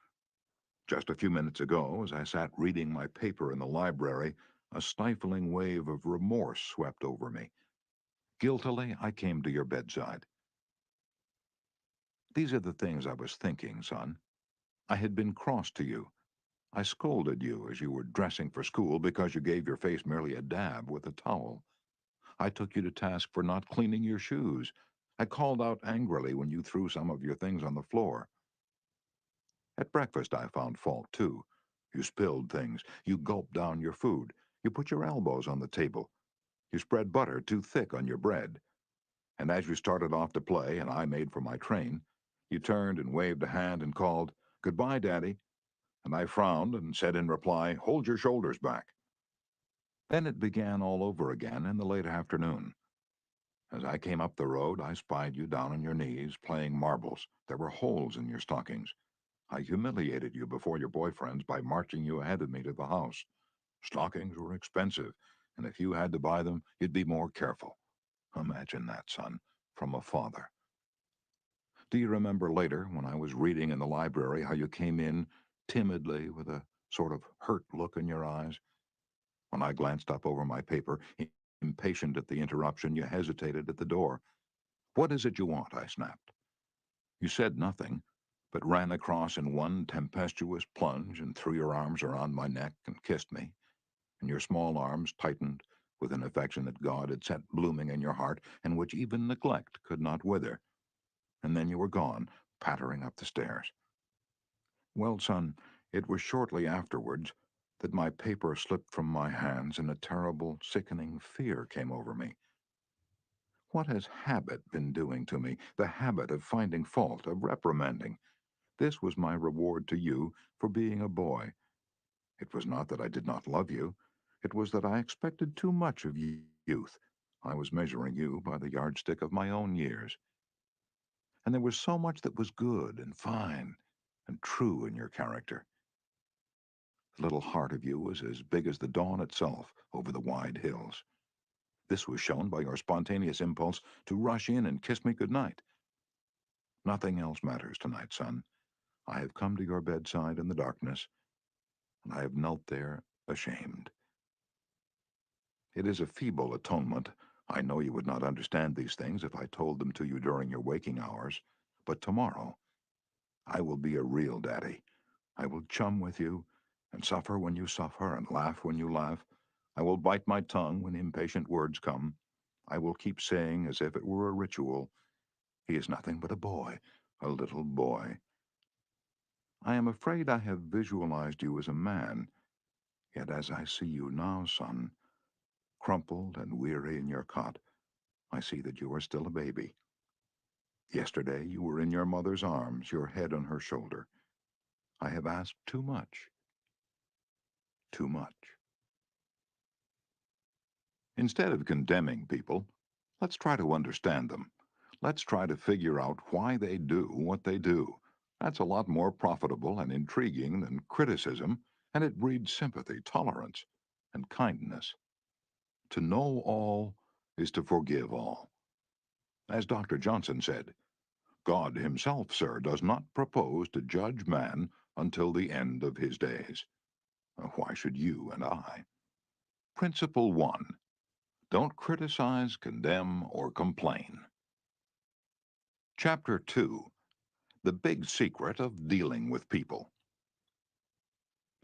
Just a few minutes ago, as I sat reading my paper in the library, a stifling wave of remorse swept over me. Guiltily, I came to your bedside. These are the things I was thinking, son. I had been cross to you. I scolded you as you were dressing for school because you gave your face merely a dab with a towel. I took you to task for not cleaning your shoes. I called out angrily when you threw some of your things on the floor. At breakfast, I found fault, too. You spilled things. You gulped down your food. You put your elbows on the table. You spread butter too thick on your bread. And as you started off to play and I made for my train, you turned and waved a hand and called, "Goodbye, Daddy." And I frowned and said in reply, "Hold your shoulders back." Then it began all over again in the late afternoon. As I came up the road, I spied you down on your knees, playing marbles. There were holes in your stockings. I humiliated you before your boyfriends by marching you ahead of me to the house. Stockings were expensive, and if you had to buy them, you'd be more careful. Imagine that, son, from a father. Do you remember later, when I was reading in the library, how you came in timidly with a sort of hurt look in your eyes? When I glanced up over my paper, impatient at the interruption, you hesitated at the door. "What is it you want?" I snapped. You said nothing, but ran across in one tempestuous plunge and threw your arms around my neck and kissed me, and your small arms tightened with an affection that God had set blooming in your heart and which even neglect could not wither. And then you were gone, pattering up the stairs. Well, son, it was shortly afterwards that my paper slipped from my hands and a terrible, sickening fear came over me. What has habit been doing to me? The habit of finding fault, of reprimanding. This was my reward to you for being a boy. It was not that I did not love you. It was that I expected too much of youth. I was measuring you by the yardstick of my own years. And there was so much that was good and fine and true in your character. The little heart of you was as big as the dawn itself over the wide hills. This was shown by your spontaneous impulse to rush in and kiss me good night. Nothing else matters tonight, son. I have come to your bedside in the darkness, and I have knelt there ashamed. It is a feeble atonement. I know you would not understand these things if I told them to you during your waking hours, but tomorrow I will be a real daddy. I will chum with you, and suffer when you suffer, and laugh when you laugh. I will bite my tongue when impatient words come. I will keep saying, as if it were a ritual, he is nothing but a boy, a little boy. I am afraid I have visualized you as a man, yet as I see you now, son, crumpled and weary in your cot, I see that you are still a baby. Yesterday you were in your mother's arms, your head on her shoulder. I have asked too much, too much. Instead of condemning people, let's try to understand them. Let's try to figure out why they do what they do. That's a lot more profitable and intriguing than criticism, and it breeds sympathy, tolerance, and kindness. To know all is to forgive all. As Dr. Johnson said, God himself, sir, does not propose to judge man until the end of his days. Why should you and I? Principle 1. Don't criticize, condemn, or complain. Chapter 2. The Big Secret of Dealing with People.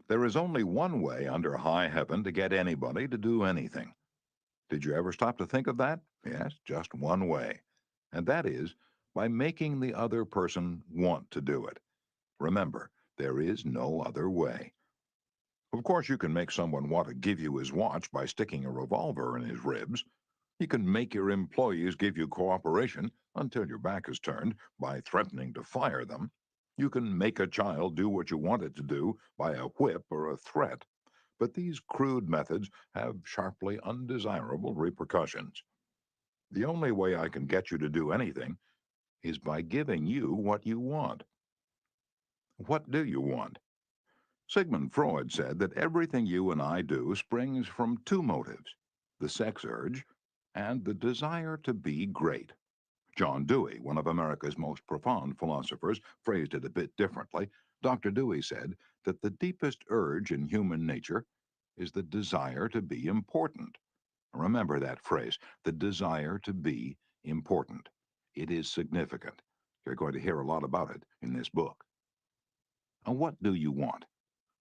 There is only one way under high heaven to get anybody to do anything. Did you ever stop to think of that? Yes, just one way. And that is by making the other person want to do it. Remember, there is no other way. Of course, you can make someone want to give you his watch by sticking a revolver in his ribs. You can make your employees give you cooperation until your back is turned by threatening to fire them. You can make a child do what you want it to do by a whip or a threat. But these crude methods have sharply undesirable repercussions. The only way I can get you to do anything is by giving you what you want. What do you want? Sigmund Freud said that everything you and I do springs from two motives: the sex urge and the desire to be great. John Dewey, one of America's most profound philosophers, phrased it a bit differently. Dr. Dewey said that the deepest urge in human nature is the desire to be important. Remember that phrase, the desire to be important. It is significant. You're going to hear a lot about it in this book. And what do you want?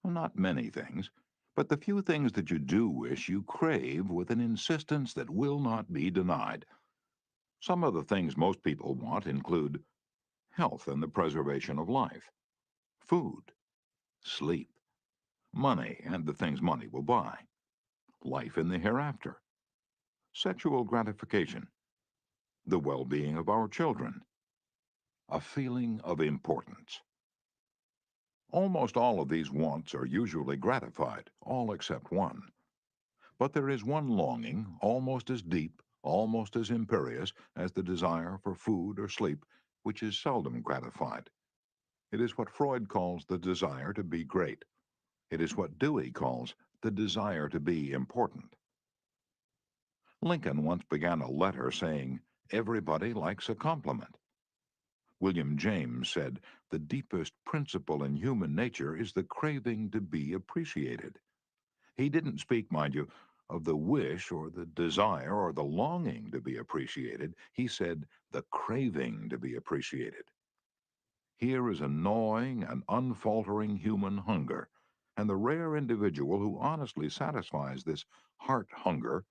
Well, not many things, but the few things that you do wish you crave with an insistence that will not be denied. Some of the things most people want include health and the preservation of life, food, sleep, money and the things money will buy, life in the hereafter, sexual gratification, the well-being of our children, a feeling of importance. Almost all of these wants are usually gratified, all except one. But there is one longing, almost as deep, almost as imperious as the desire for food or sleep, which is seldom gratified. It is what Freud calls the desire to be great. It is what Dewey calls the desire to be important. Lincoln once began a letter saying, "Everybody likes a compliment." William James said, "The deepest principle in human nature is the craving to be appreciated." He didn't speak, mind you, of the wish or the desire or the longing to be appreciated. He said the craving to be appreciated. Here is a gnawing and unfaltering human hunger, and the rare individual who honestly satisfies this heart hunger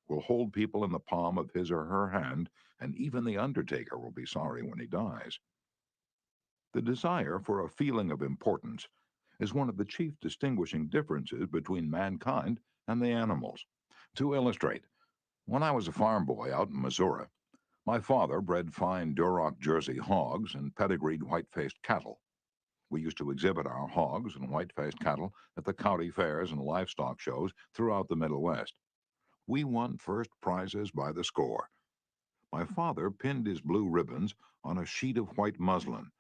will hold people in the palm of his or her hand, and even the undertaker will be sorry when he dies. The desire for a feeling of importance is one of the chief distinguishing differences between mankind and the animals. To illustrate, when I was a farm boy out in Missouri, my father bred fine Duroc Jersey hogs and pedigreed white-faced cattle. We used to exhibit our hogs and white-faced cattle at the county fairs and livestock shows throughout the Middle West. We won first prizes by the score. My father pinned his blue ribbons on a sheet of white muslin,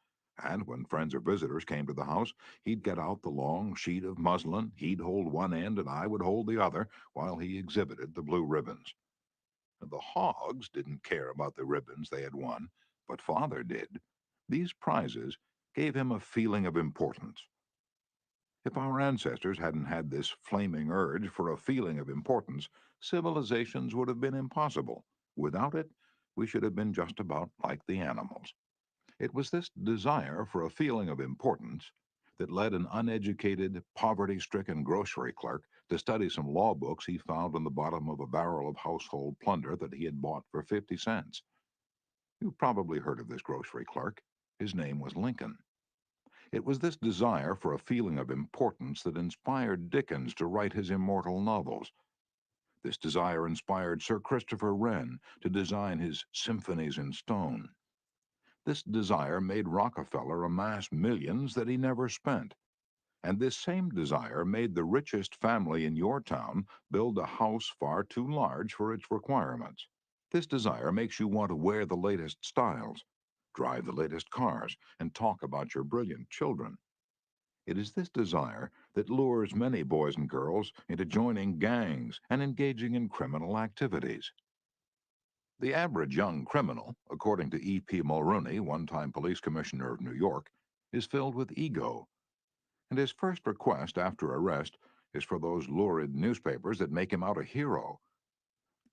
And when friends or visitors came to the house, he'd get out the long sheet of muslin, he'd hold one end and I would hold the other while he exhibited the blue ribbons. The hogs didn't care about the ribbons they had won, but Father did. These prizes gave him a feeling of importance. If our ancestors hadn't had this flaming urge for a feeling of importance, civilizations would have been impossible. Without it, we should have been just about like the animals. It was this desire for a feeling of importance that led an uneducated, poverty-stricken grocery clerk to study some law books he found on the bottom of a barrel of household plunder that he had bought for 50 cents. You've probably heard of this grocery clerk. His name was Lincoln. It was this desire for a feeling of importance that inspired Dickens to write his immortal novels. This desire inspired Sir Christopher Wren to design his symphonies in stone. This desire made Rockefeller amass millions that he never spent. And this same desire made the richest family in your town build a house far too large for its requirements. This desire makes you want to wear the latest styles, drive the latest cars, and talk about your brilliant children. It is this desire that lures many boys and girls into joining gangs and engaging in criminal activities. The average young criminal, according to E.P. Mulrooney, one-time police commissioner of New York, is filled with ego, and his first request after arrest is for those lurid newspapers that make him out a hero.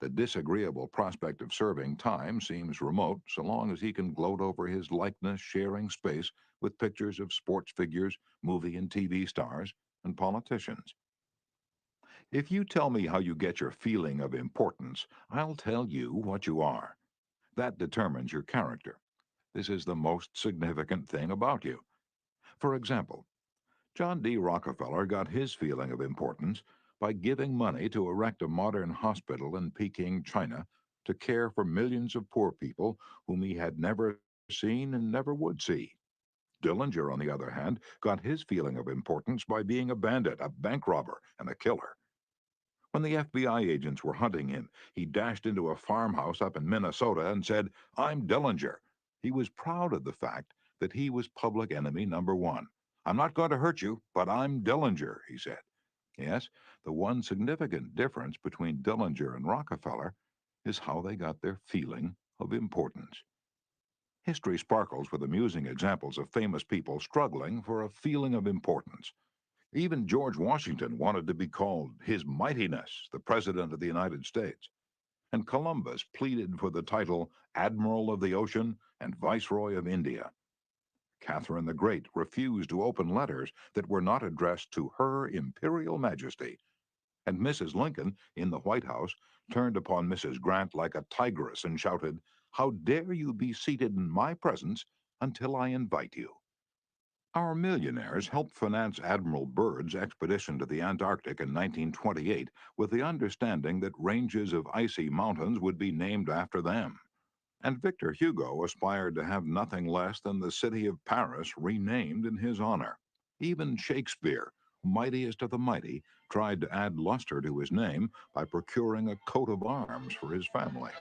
The disagreeable prospect of serving time seems remote so long as he can gloat over his likeness sharing space with pictures of sports figures, movie and TV stars, and politicians. If you tell me how you get your feeling of importance, I'll tell you what you are. That determines your character. This is the most significant thing about you. For example, John D. Rockefeller got his feeling of importance by giving money to erect a modern hospital in Peking, China, to care for millions of poor people whom he had never seen and never would see. Dillinger, on the other hand, got his feeling of importance by being a bandit, a bank robber, and a killer. When the FBI agents were hunting him, he dashed into a farmhouse up in Minnesota and said, "I'm Dillinger." He was proud of the fact that he was public enemy number one. "I'm not going to hurt you, but I'm Dillinger," he said. Yes, the one significant difference between Dillinger and Rockefeller is how they got their feeling of importance. History sparkles with amusing examples of famous people struggling for a feeling of importance. Even George Washington wanted to be called His Mightiness, the President of the United States. And Columbus pleaded for the title Admiral of the Ocean and Viceroy of India. Catherine the Great refused to open letters that were not addressed to Her Imperial Majesty. And Mrs. Lincoln, in the White House, turned upon Mrs. Grant like a tigress and shouted, "How dare you be seated in my presence until I invite you?" Our millionaires helped finance Admiral Byrd's expedition to the Antarctic in 1928 with the understanding that ranges of icy mountains would be named after them. And Victor Hugo aspired to have nothing less than the city of Paris renamed in his honor. Even Shakespeare, mightiest of the mighty, tried to add luster to his name by procuring a coat of arms for his family.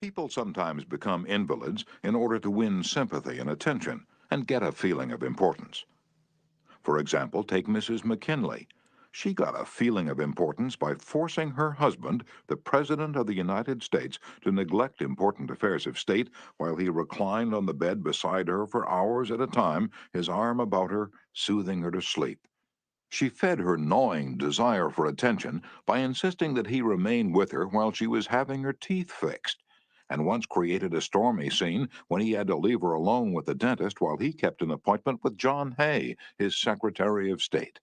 People sometimes become invalids in order to win sympathy and attention and get a feeling of importance. For example, take Mrs. McKinley. She got a feeling of importance by forcing her husband, the President of the United States, to neglect important affairs of state while he reclined on the bed beside her for hours at a time, his arm about her, soothing her to sleep. She fed her gnawing desire for attention by insisting that he remain with her while she was having her teeth fixed, and once created a stormy scene when he had to leave her alone with the dentist while he kept an appointment with John Hay, his Secretary of State.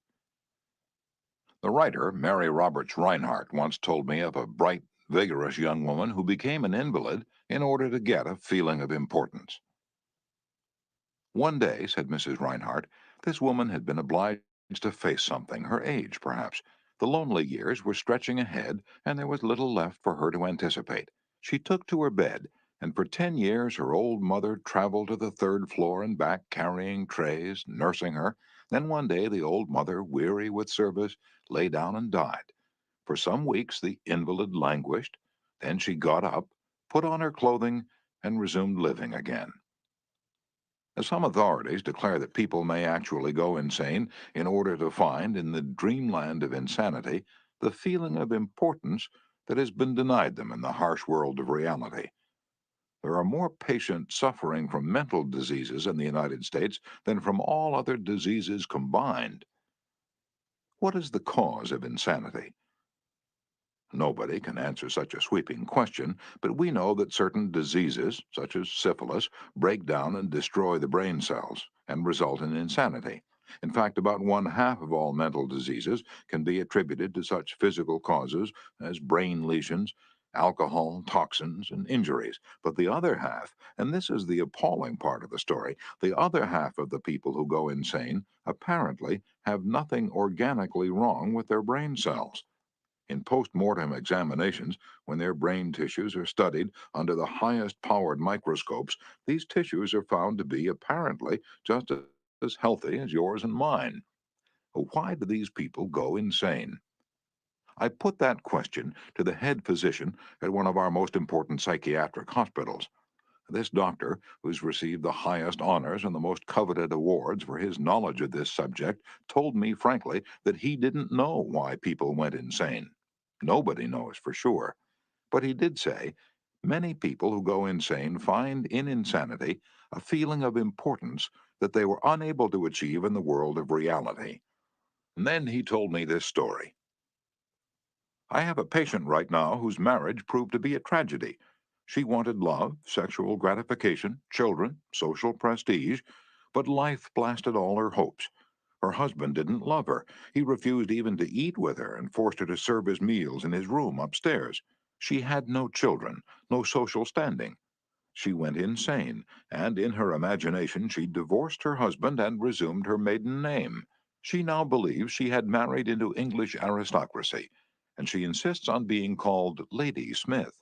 The writer, Mary Roberts Reinhardt, once told me of a bright, vigorous young woman who became an invalid in order to get a feeling of importance. One day, said Mrs. Reinhardt, this woman had been obliged to face something, her age perhaps. The lonely years were stretching ahead, and there was little left for her to anticipate. She took to her bed, and for 10 years her old mother traveled to the third floor and back carrying trays, nursing her. Then one day the old mother, weary with service, lay down and died. For some weeks the invalid languished. Then she got up, put on her clothing, and resumed living again. Some authorities declare that people may actually go insane in order to find, in the dreamland of insanity, the feeling of importance that has been denied them in the harsh world of reality. There are more patients suffering from mental diseases in the United States than from all other diseases combined. What is the cause of insanity? Nobody can answer such a sweeping question, but we know that certain diseases, such as syphilis, break down and destroy the brain cells and result in insanity. In fact, about one half of all mental diseases can be attributed to such physical causes as brain lesions, alcohol, toxins, and injuries. But the other half, and this is the appalling part of the story, the other half of the people who go insane apparently have nothing organically wrong with their brain cells. In post-mortem examinations, when their brain tissues are studied under the highest powered microscopes, these tissues are found to be apparently just as healthy as yours and mine. Why do these people go insane? I put that question to the head physician at one of our most important psychiatric hospitals. This doctor, who's received the highest honors and the most coveted awards for his knowledge of this subject, told me frankly that he didn't know why people went insane. Nobody knows for sure. But he did say many people who go insane find in insanity a feeling of importance that they were unable to achieve in the world of reality. And then he told me this story. I have a patient right now whose marriage proved to be a tragedy. She wanted love, sexual gratification, children, social prestige, but life blasted all her hopes. Her husband didn't love her. He refused even to eat with her and forced her to serve his meals in his room upstairs. She had no children, no social standing. She went insane, and in her imagination she divorced her husband and resumed her maiden name. She now believes she had married into English aristocracy, and she insists on being called Lady Smith.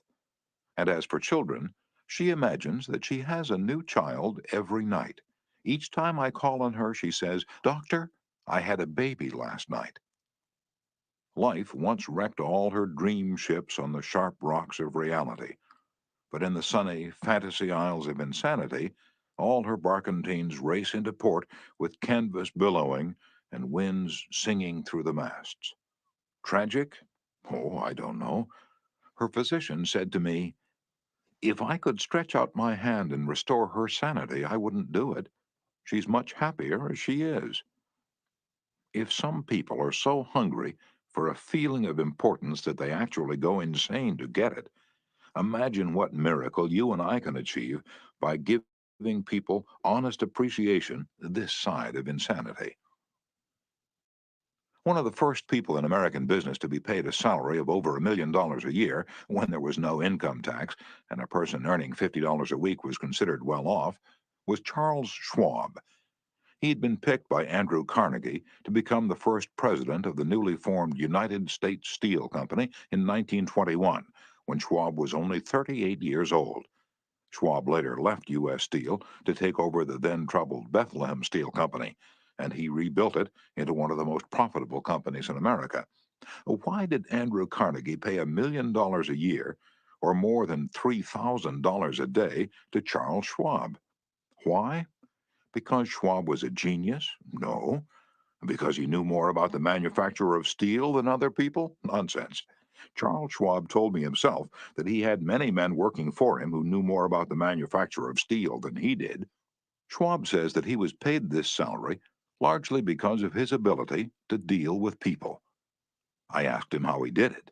And as for children, she imagines that she has a new child every night. Each time I call on her, she says, "Doctor, I had a baby last night." Life once wrecked all her dream ships on the sharp rocks of reality. But in the sunny fantasy isles of insanity, all her barkentines race into port with canvas billowing and winds singing through the masts. Tragic? Oh, I don't know. Her physician said to me, "If I could stretch out my hand and restore her sanity, I wouldn't do it. She's much happier as she is." If some people are so hungry for a feeling of importance that they actually go insane to get it, imagine what miracle you and I can achieve by giving people honest appreciation this side of insanity. One of the first people in American business to be paid a salary of over $1 million a year when there was no income tax and a person earning $50 a week was considered well off was Charles Schwab. He'd been picked by Andrew Carnegie to become the first president of the newly formed United States Steel Company in 1921, when Schwab was only 38 years old. Schwab later left U.S. Steel to take over the then troubled Bethlehem Steel Company, and he rebuilt it into one of the most profitable companies in America. Why did Andrew Carnegie pay $1 million a year, or more than $3,000 a day, to Charles Schwab? Why? Because Schwab was a genius? No. Because he knew more about the manufacture of steel than other people? Nonsense. Charles Schwab told me himself that he had many men working for him who knew more about the manufacture of steel than he did. Schwab says that he was paid this salary largely because of his ability to deal with people. I asked him how he did it.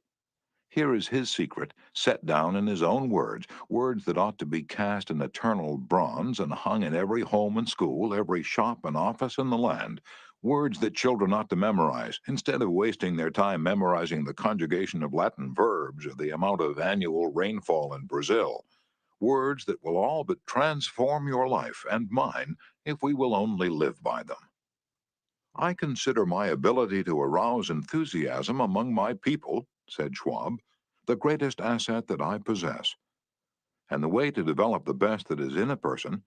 Here is his secret, set down in his own words, words that ought to be cast in eternal bronze and hung in every home and school, every shop and office in the land, words that children ought to memorize, instead of wasting their time memorizing the conjugation of Latin verbs or the amount of annual rainfall in Brazil. words that will all but transform your life and mine if we will only live by them. I consider my ability to arouse enthusiasm among my people, said Schwab, the greatest asset that I possess. And the way to develop the best that is in a person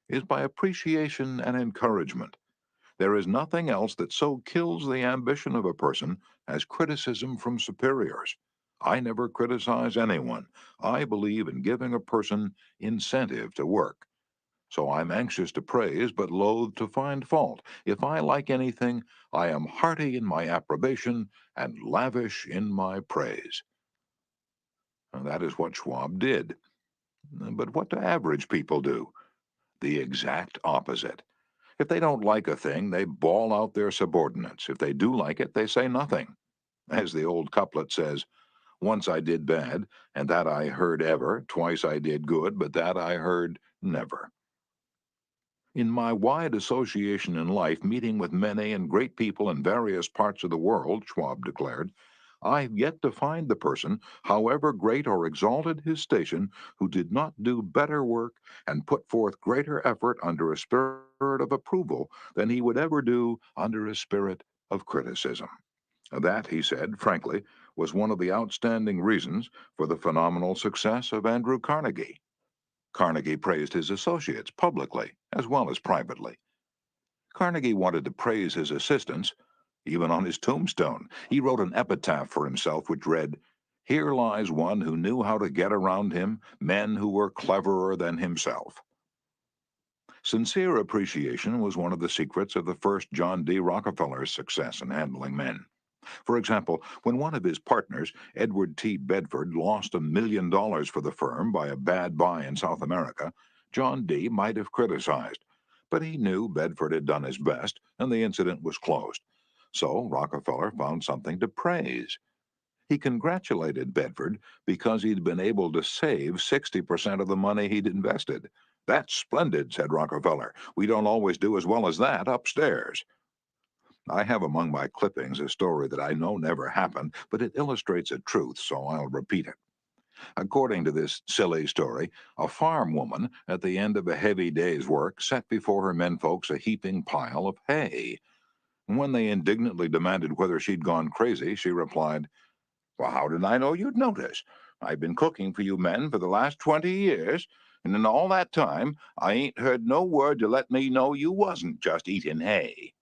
is by appreciation and encouragement. There is nothing else that so kills the ambition of a person as criticism from superiors. I never criticize anyone. I believe in giving a person incentive to work. So I'm anxious to praise, but loath to find fault. If I like anything, I am hearty in my approbation and lavish in my praise. And that is what Schwab did. But what do average people do? The exact opposite. If they don't like a thing, they bawl out their subordinates. If they do like it, they say nothing. As the old couplet says, once I did bad, and that I heard ever. Twice I did good, but that I heard never. In my wide association in life, meeting with many and great people in various parts of the world, Schwab declared, I've yet to find the person, however great or exalted his station, who did not do better work and put forth greater effort under a spirit of approval than he would ever do under a spirit of criticism. That, he said, frankly, was one of the outstanding reasons for the phenomenal success of Andrew Carnegie. Carnegie praised his associates publicly as well as privately. Carnegie wanted to praise his assistants, even on his tombstone. He wrote an epitaph for himself which read, Here lies one who knew how to get around him men who were cleverer than himself. Sincere appreciation was one of the secrets of the first John D. Rockefeller's success in handling men. For example, when one of his partners, Edward T. Bedford, lost $1 million for the firm by a bad buy in South America, John D. might have criticized. But he knew Bedford had done his best, and the incident was closed. So Rockefeller found something to praise. He congratulated Bedford because he'd been able to save 60% of the money he'd invested. That's splendid, said Rockefeller. We don't always do as well as that upstairs. I have among my clippings a story that I know never happened, but it illustrates a truth, so I'll repeat it. According to this silly story, a farm woman, at the end of a heavy day's work, set before her menfolks a heaping pile of hay. When they indignantly demanded whether she'd gone crazy, she replied, Well, how did I know you'd notice? I've been cooking for you men for the last 20 years, and in all that time, I ain't heard no word to let me know you wasn't just eating hay.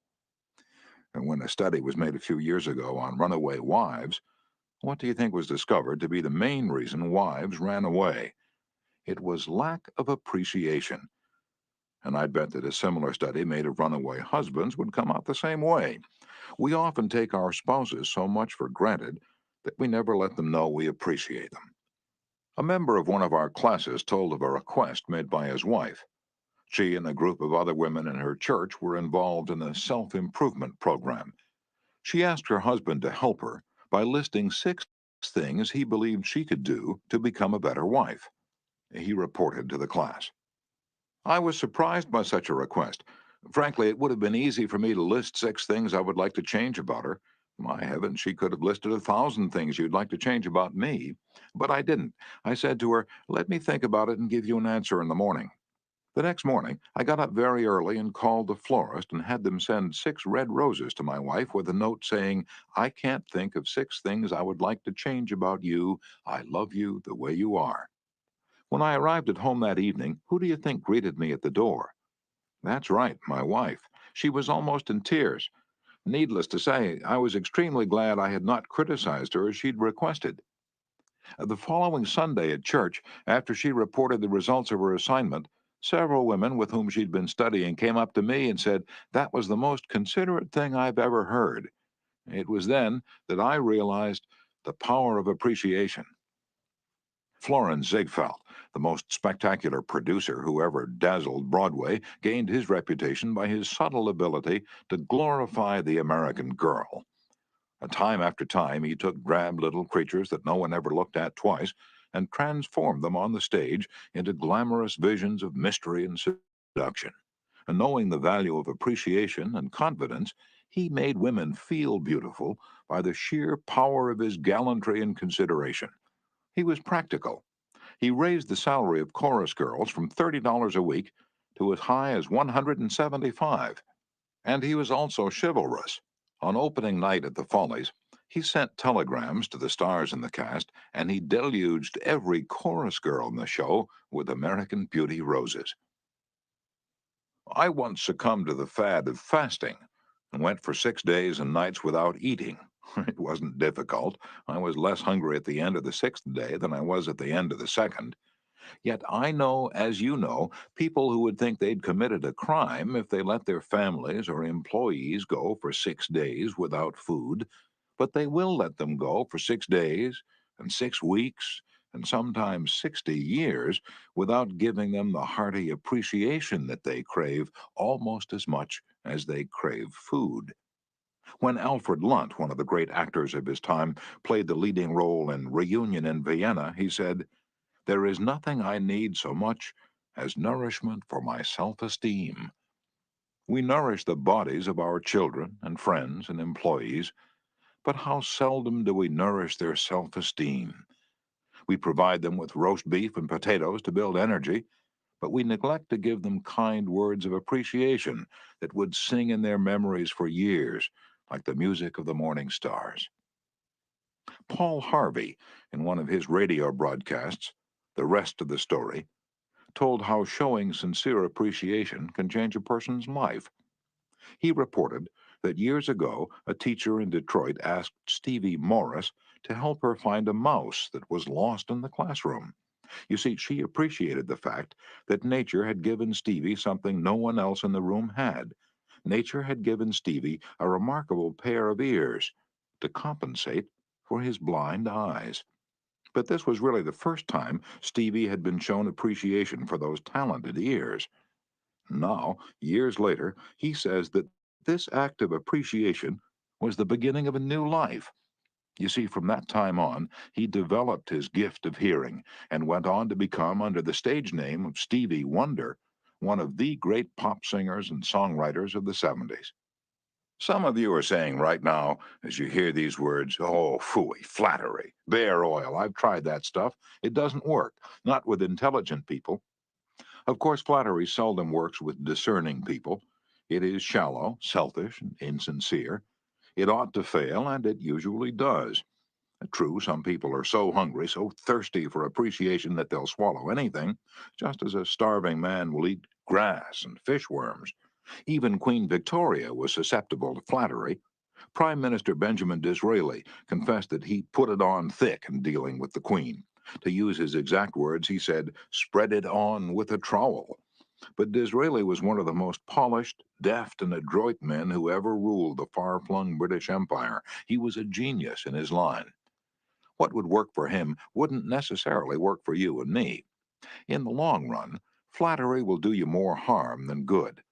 And when a study was made a few years ago on runaway wives, what do you think was discovered to be the main reason wives ran away? It was lack of appreciation. And I'd bet that a similar study made of runaway husbands would come out the same way. We often take our spouses so much for granted that we never let them know we appreciate them. A member of one of our classes told of a request made by his wife. She and a group of other women in her church were involved in a self-improvement program. She asked her husband to help her by listing 6 things he believed she could do to become a better wife. He reported to the class. I was surprised by such a request. Frankly, it would have been easy for me to list 6 things I would like to change about her. My heavens, she could have listed 1,000 things you'd like to change about me. But I didn't. I said to her, Let me think about it and give you an answer in the morning. The next morning, I got up very early and called the florist and had them send 6 red roses to my wife with a note saying, I can't think of 6 things I would like to change about you. I love you the way you are. When I arrived at home that evening, who do you think greeted me at the door? That's right, my wife. She was almost in tears. Needless to say, I was extremely glad I had not criticized her as she'd requested. The following Sunday at church, after she reported the results of her assignment, several women with whom she'd been studying came up to me and said, That was the most considerate thing I've ever heard. It was then that I realized the power of appreciation. Florenz Ziegfeld, the most spectacular producer who ever dazzled Broadway, gained his reputation by his subtle ability to glorify the American girl. Time after time, he took drab little creatures that no one ever looked at twice and transformed them on the stage into glamorous visions of mystery and seduction. And knowing the value of appreciation and confidence, he made women feel beautiful by the sheer power of his gallantry and consideration. He was practical. He raised the salary of chorus girls from $30 a week to as high as $175. And he was also chivalrous. On opening night at the Follies, he sent telegrams to the stars in the cast, and he deluged every chorus girl in the show with American Beauty roses. I once succumbed to the fad of fasting and went for 6 days and nights without eating. It wasn't difficult. I was less hungry at the end of the 6th day than I was at the end of the 2nd. Yet I know, as you know, people who would think they'd committed a crime if they let their families or employees go for 6 days without food, but they will let them go for 6 days and 6 weeks and sometimes 60 years without giving them the hearty appreciation that they crave almost as much as they crave food. When Alfred Lunt, one of the great actors of his time, played the leading role in Reunion in Vienna, he said, "There is nothing I need so much as nourishment for my self-esteem." We nourish the bodies of our children and friends and employees, but how seldom do we nourish their self-esteem? We provide them with roast beef and potatoes to build energy, but we neglect to give them kind words of appreciation that would sing in their memories for years, like the music of the morning stars. Paul Harvey, in one of his radio broadcasts, The Rest of the Story, told how showing sincere appreciation can change a person's life. He reported that years ago, a teacher in Detroit asked Stevie Morris to help her find a mouse that was lost in the classroom. You see, she appreciated the fact that nature had given Stevie something no one else in the room had. Nature had given Stevie a remarkable pair of ears to compensate for his blind eyes. But this was really the first time Stevie had been shown appreciation for those talented ears. Now, years later, he says that this act of appreciation was the beginning of a new life. You see, from that time on, he developed his gift of hearing and went on to become, under the stage name of Stevie Wonder, one of the great pop singers and songwriters of the 70s. Some of you are saying right now, as you hear these words, "Oh, phooey, flattery, bear oil. I've tried that stuff. It doesn't work, not with intelligent people." Of course, flattery seldom works with discerning people. It is shallow, selfish, and insincere. It ought to fail, and it usually does. True, some people are so hungry, so thirsty for appreciation that they'll swallow anything, just as a starving man will eat grass and fish worms. Even Queen Victoria was susceptible to flattery. Prime Minister Benjamin Disraeli confessed that he put it on thick in dealing with the Queen. To use his exact words, he said, "Spread it on with a trowel." But Disraeli was one of the most polished, deft, and adroit men who ever ruled the far-flung British Empire. He was a genius in his line. What would work for him wouldn't necessarily work for you and me. In the long run, flattery will do you more harm than good.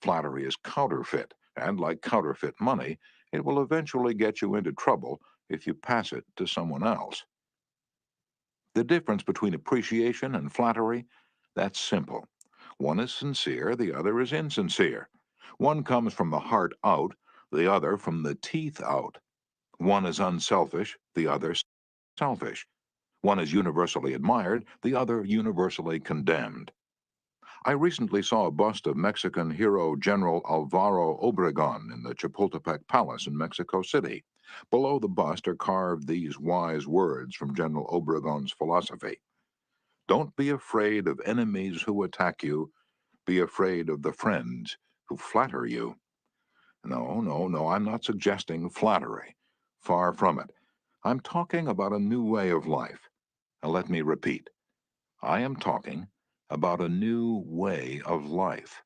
Flattery is counterfeit, and like counterfeit money, it will eventually get you into trouble if you pass it to someone else. The difference between appreciation and flattery, that's simple. One is sincere, the other is insincere. One comes from the heart out, the other from the teeth out. One is unselfish, the other selfish. One is universally admired, the other universally condemned. I recently saw a bust of Mexican hero General Alvaro Obregon in the Chapultepec Palace in Mexico City. Below the bust are carved these wise words from General Obregon's philosophy: "Don't be afraid of enemies who attack you, be afraid of the friends who flatter you." No, no, no, I'm not suggesting flattery. Far from it. I'm talking about a new way of life. Now let me repeat. I am talking about a new way of life.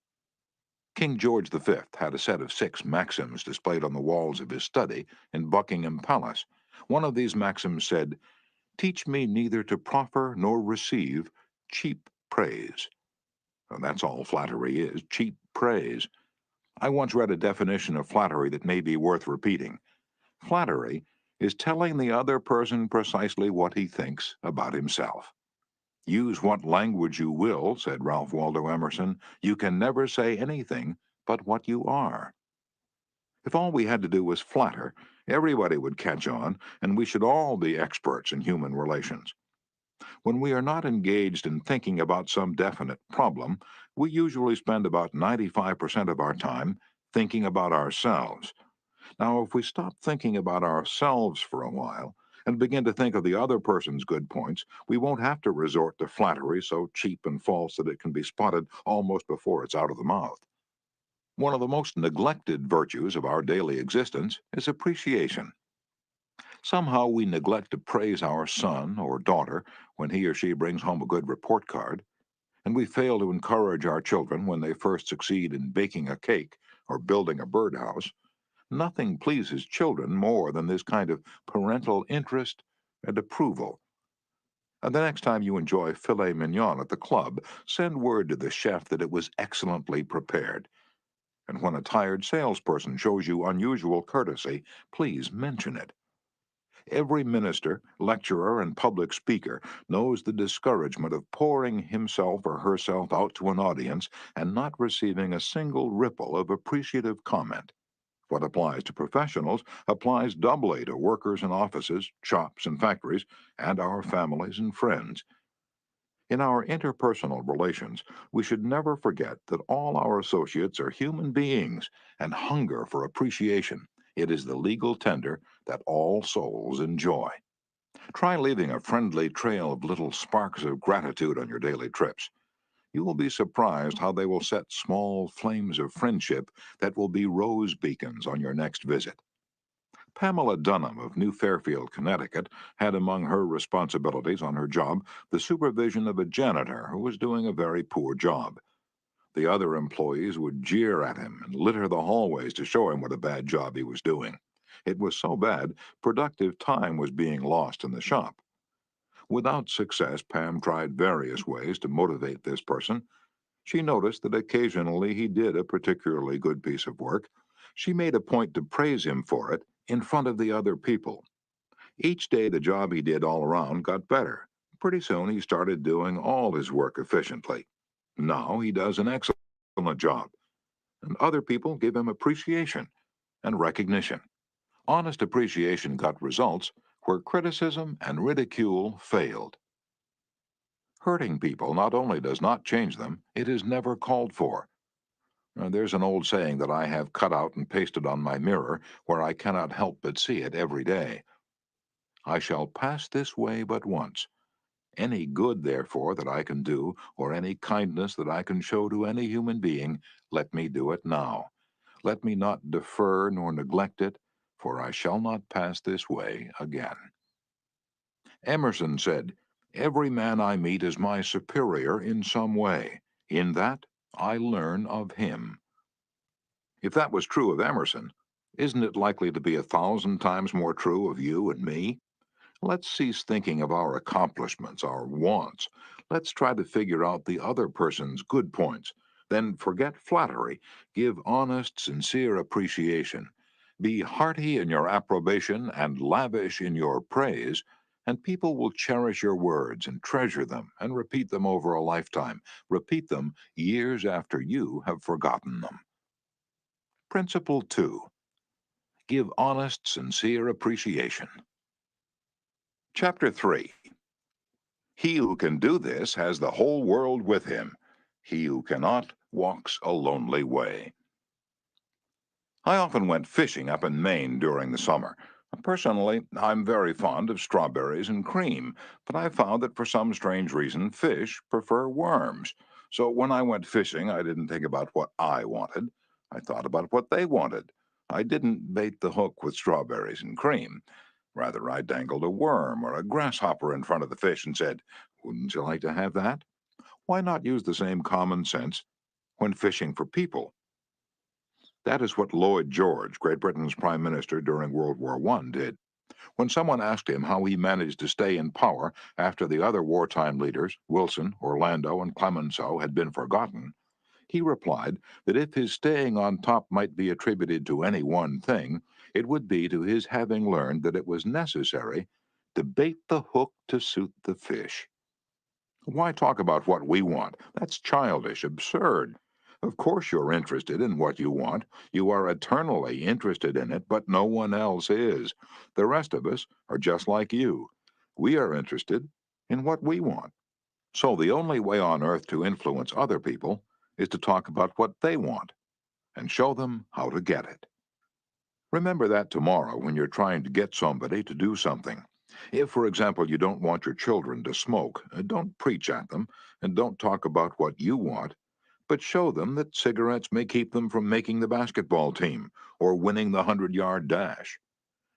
King George V had a set of 6 maxims displayed on the walls of his study in Buckingham Palace. One of these maxims said, "Teach me neither to proffer nor receive cheap praise." And that's all flattery is, cheap praise. I once read a definition of flattery that may be worth repeating. Flattery is telling the other person precisely what he thinks about himself. "Use what language you will," said Ralph Waldo Emerson, "you can never say anything but what you are." If all we had to do was flatter, everybody would catch on, and we should all be experts in human relations. When we are not engaged in thinking about some definite problem, we usually spend about 95% of our time thinking about ourselves. Now, if we stop thinking about ourselves for a while and begin to think of the other person's good points, we won't have to resort to flattery so cheap and false that it can be spotted almost before it's out of the mouth. One of the most neglected virtues of our daily existence is appreciation. Somehow we neglect to praise our son or daughter when he or she brings home a good report card, and we fail to encourage our children when they first succeed in baking a cake or building a birdhouse. Nothing pleases children more than this kind of parental interest and approval. And the next time you enjoy filet mignon at the club, send word to the chef that it was excellently prepared. And when a tired salesperson shows you unusual courtesy, please mention it. Every minister, lecturer, and public speaker knows the discouragement of pouring himself or herself out to an audience and not receiving a single ripple of appreciative comment. What applies to professionals applies doubly to workers in offices, shops, and factories, and our families and friends. In our interpersonal relations, we should never forget that all our associates are human beings and hunger for appreciation. It is the legal tender that all souls enjoy. Try leaving a friendly trail of little sparks of gratitude on your daily trips. You will be surprised how they will set small flames of friendship that will be rose beacons on your next visit. Pamela Dunham of New Fairfield, Connecticut, had among her responsibilities on her job the supervision of a janitor who was doing a very poor job. The other employees would jeer at him and litter the hallways to show him what a bad job he was doing. It was so bad, productive time was being lost in the shop. Without success, Pam tried various ways to motivate this person. She noticed that occasionally he did a particularly good piece of work. She made a point to praise him for it in front of the other people. Each day the job he did all around got better. Pretty soon he started doing all his work efficiently. Now he does an excellent job, and other people give him appreciation and recognition. Honest appreciation got results where criticism and ridicule failed. Hurting people not only does not change them, it is never called for. There's an old saying that I have cut out and pasted on my mirror where I cannot help but see it every day. I shall pass this way but once. Any good, therefore, that I can do, or any kindness that I can show to any human being, let me do it now. Let me not defer nor neglect it, for I shall not pass this way again. Emerson said, "Every man I meet is my superior in some way. In that I learn of him." If that was true of Emerson, isn't it likely to be 1,000 times more true of you and me? Let's cease thinking of our accomplishments, our wants. Let's try to figure out the other person's good points. Then forget flattery. Give honest, sincere appreciation. Be hearty in your approbation and lavish in your praise, and people will cherish your words and treasure them and repeat them over a lifetime. Repeat them years after you have forgotten them. Principle 2. Give honest, sincere appreciation. Chapter 3. He who can do this has the whole world with him. He who cannot walks a lonely way. I often went fishing up in Maine during the summer. Personally, I'm very fond of strawberries and cream, but I found that for some strange reason, fish prefer worms. So when I went fishing, I didn't think about what I wanted. I thought about what they wanted. I didn't bait the hook with strawberries and cream. Rather, I dangled a worm or a grasshopper in front of the fish and said, "Wouldn't you like to have that?" Why not use the same common sense when fishing for people? That is what Lloyd George, Great Britain's Prime Minister during World War I, did. When someone asked him how he managed to stay in power after the other wartime leaders, Wilson, Orlando, and Clemenceau, had been forgotten, he replied that if his staying on top might be attributed to any one thing, it would be to his having learned that it was necessary to bait the hook to suit the fish. Why talk about what we want? That's childish, absurd. Of course you're interested in what you want. You are eternally interested in it, but no one else is. The rest of us are just like you. We are interested in what we want. So the only way on earth to influence other people is to talk about what they want and show them how to get it. Remember that tomorrow when you're trying to get somebody to do something. If, for example, you don't want your children to smoke, don't preach at them and don't talk about what you want, but show them that cigarettes may keep them from making the basketball team or winning the 100-yard dash.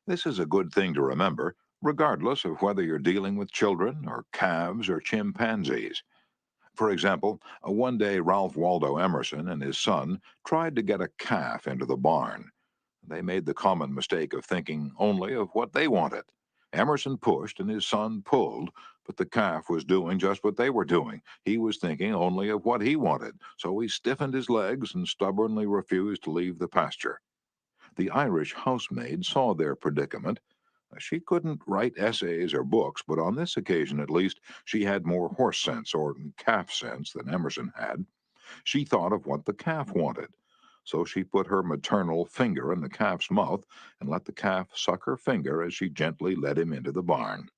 This is a good thing to remember, regardless of whether you're dealing with children or calves or chimpanzees. For example, one day Ralph Waldo Emerson and his son tried to get a calf into the barn. They made the common mistake of thinking only of what they wanted. Emerson pushed and his son pulled, but the calf was doing just what they were doing. He was thinking only of what he wanted, so he stiffened his legs and stubbornly refused to leave the pasture. The Irish housemaid saw their predicament. She couldn't write essays or books, but on this occasion at least, she had more horse sense or calf sense than Emerson had. She thought of what the calf wanted. So she put her maternal finger in the calf's mouth and let the calf suck her finger as she gently led him into the barn.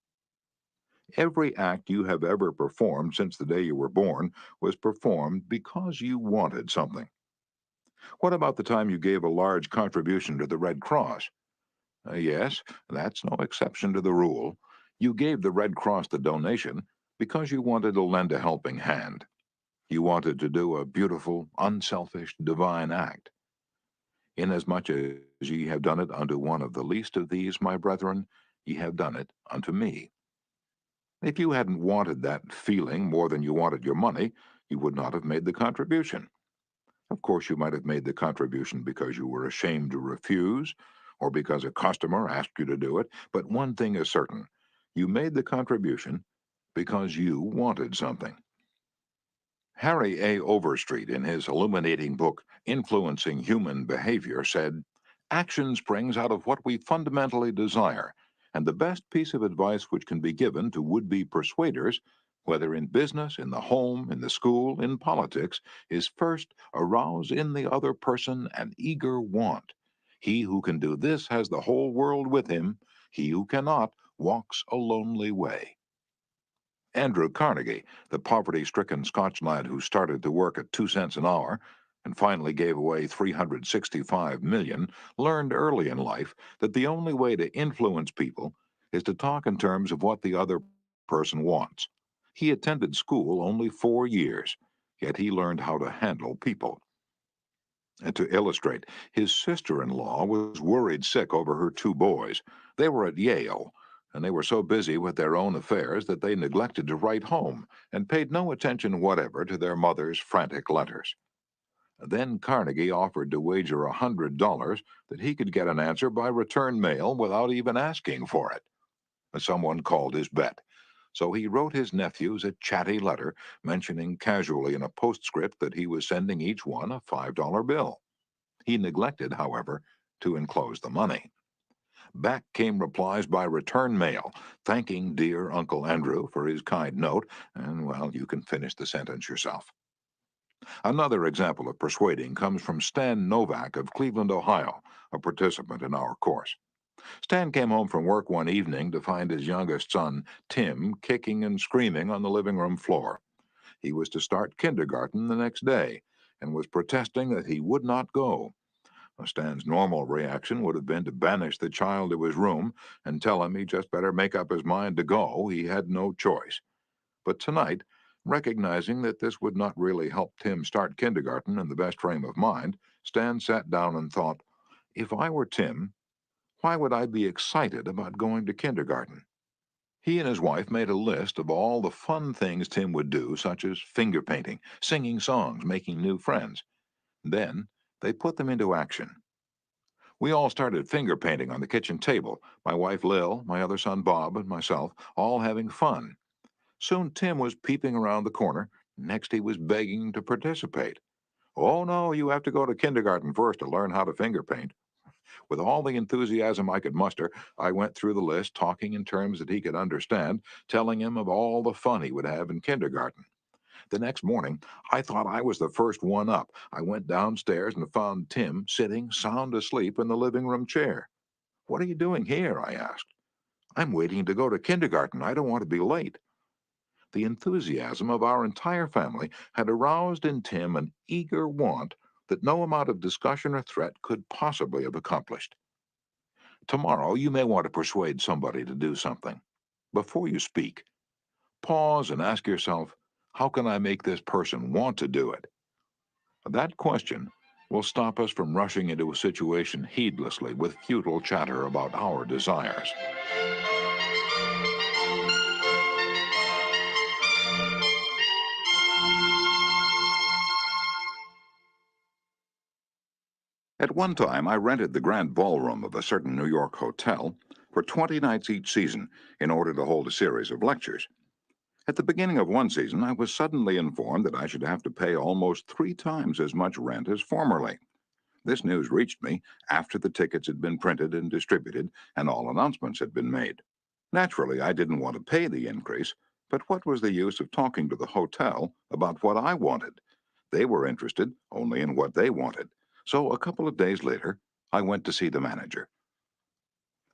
Every act you have ever performed since the day you were born was performed because you wanted something. What about the time you gave a large contribution to the Red Cross? Yes, that's no exception to the rule. You gave the Red Cross the donation because you wanted to lend a helping hand. You wanted to do a beautiful, unselfish, divine act. Inasmuch as ye have done it unto one of the least of these, my brethren, ye have done it unto me. If you hadn't wanted that feeling more than you wanted your money, you would not have made the contribution. Of course, you might have made the contribution because you were ashamed to refuse, or because a customer asked you to do it, but one thing is certain. You made the contribution because you wanted something. Harry A. Overstreet, in his illuminating book, Influencing Human Behavior, said, "Action springs out of what we fundamentally desire, and the best piece of advice which can be given to would-be persuaders, whether in business, in the home, in the school, in politics, is first arouse in the other person an eager want. He who can do this has the whole world with him. He who cannot walks a lonely way." Andrew Carnegie, the poverty-stricken Scotch lad who started to work at 2 cents an hour and finally gave away 365 million, learned early in life that the only way to influence people is to talk in terms of what the other person wants. He attended school only 4 years, yet he learned how to handle people. And to illustrate, his sister-in-law was worried sick over her two boys. They were at Yale, and they were so busy with their own affairs that they neglected to write home and paid no attention whatever to their mother's frantic letters. Then Carnegie offered to wager $100 that he could get an answer by return mail without even asking for it. Someone called his bet. So he wrote his nephews a chatty letter mentioning casually in a postscript that he was sending each one a $5 bill. He neglected, however, to enclose the money. Back came replies by return mail, thanking dear Uncle Andrew for his kind note, and, well, you can finish the sentence yourself. Another example of persuading comes from Stan Novak of Cleveland, Ohio, a participant in our course. Stan came home from work one evening to find his youngest son, Tim, kicking and screaming on the living room floor. He was to start kindergarten the next day and was protesting that he would not go. Stan's normal reaction would have been to banish the child to his room and tell him he just better make up his mind to go. He had no choice. But tonight, recognizing that this would not really help Tim start kindergarten in the best frame of mind, Stan sat down and thought, if I were Tim, why would I be excited about going to kindergarten? He and his wife made a list of all the fun things Tim would do, such as finger painting, singing songs, making new friends. Then they put them into action. We all started finger painting on the kitchen table, my wife Lil, my other son Bob, and myself, all having fun. Soon Tim was peeping around the corner. Next, he was begging to participate. Oh, no, you have to go to kindergarten first to learn how to finger paint. With all the enthusiasm I could muster, I went through the list, talking in terms that he could understand, telling him of all the fun he would have in kindergarten. The next morning, I thought I was the first one up. I went downstairs and found Tim sitting sound asleep in the living room chair. What are you doing here? I asked. I'm waiting to go to kindergarten. I don't want to be late. The enthusiasm of our entire family had aroused in Tim an eager want that no amount of discussion or threat could possibly have accomplished. Tomorrow, you may want to persuade somebody to do something. Before you speak, pause and ask yourself, how can I make this person want to do it? That question will stop us from rushing into a situation heedlessly with futile chatter about our desires. At one time, I rented the grand ballroom of a certain New York hotel for 20 nights each season in order to hold a series of lectures. At the beginning of one season, I was suddenly informed that I should have to pay almost 3 times as much rent as formerly. This news reached me after the tickets had been printed and distributed and all announcements had been made. Naturally, I didn't want to pay the increase, but what was the use of talking to the hotel about what I wanted? They were interested only in what they wanted. So a couple of days later, I went to see the manager.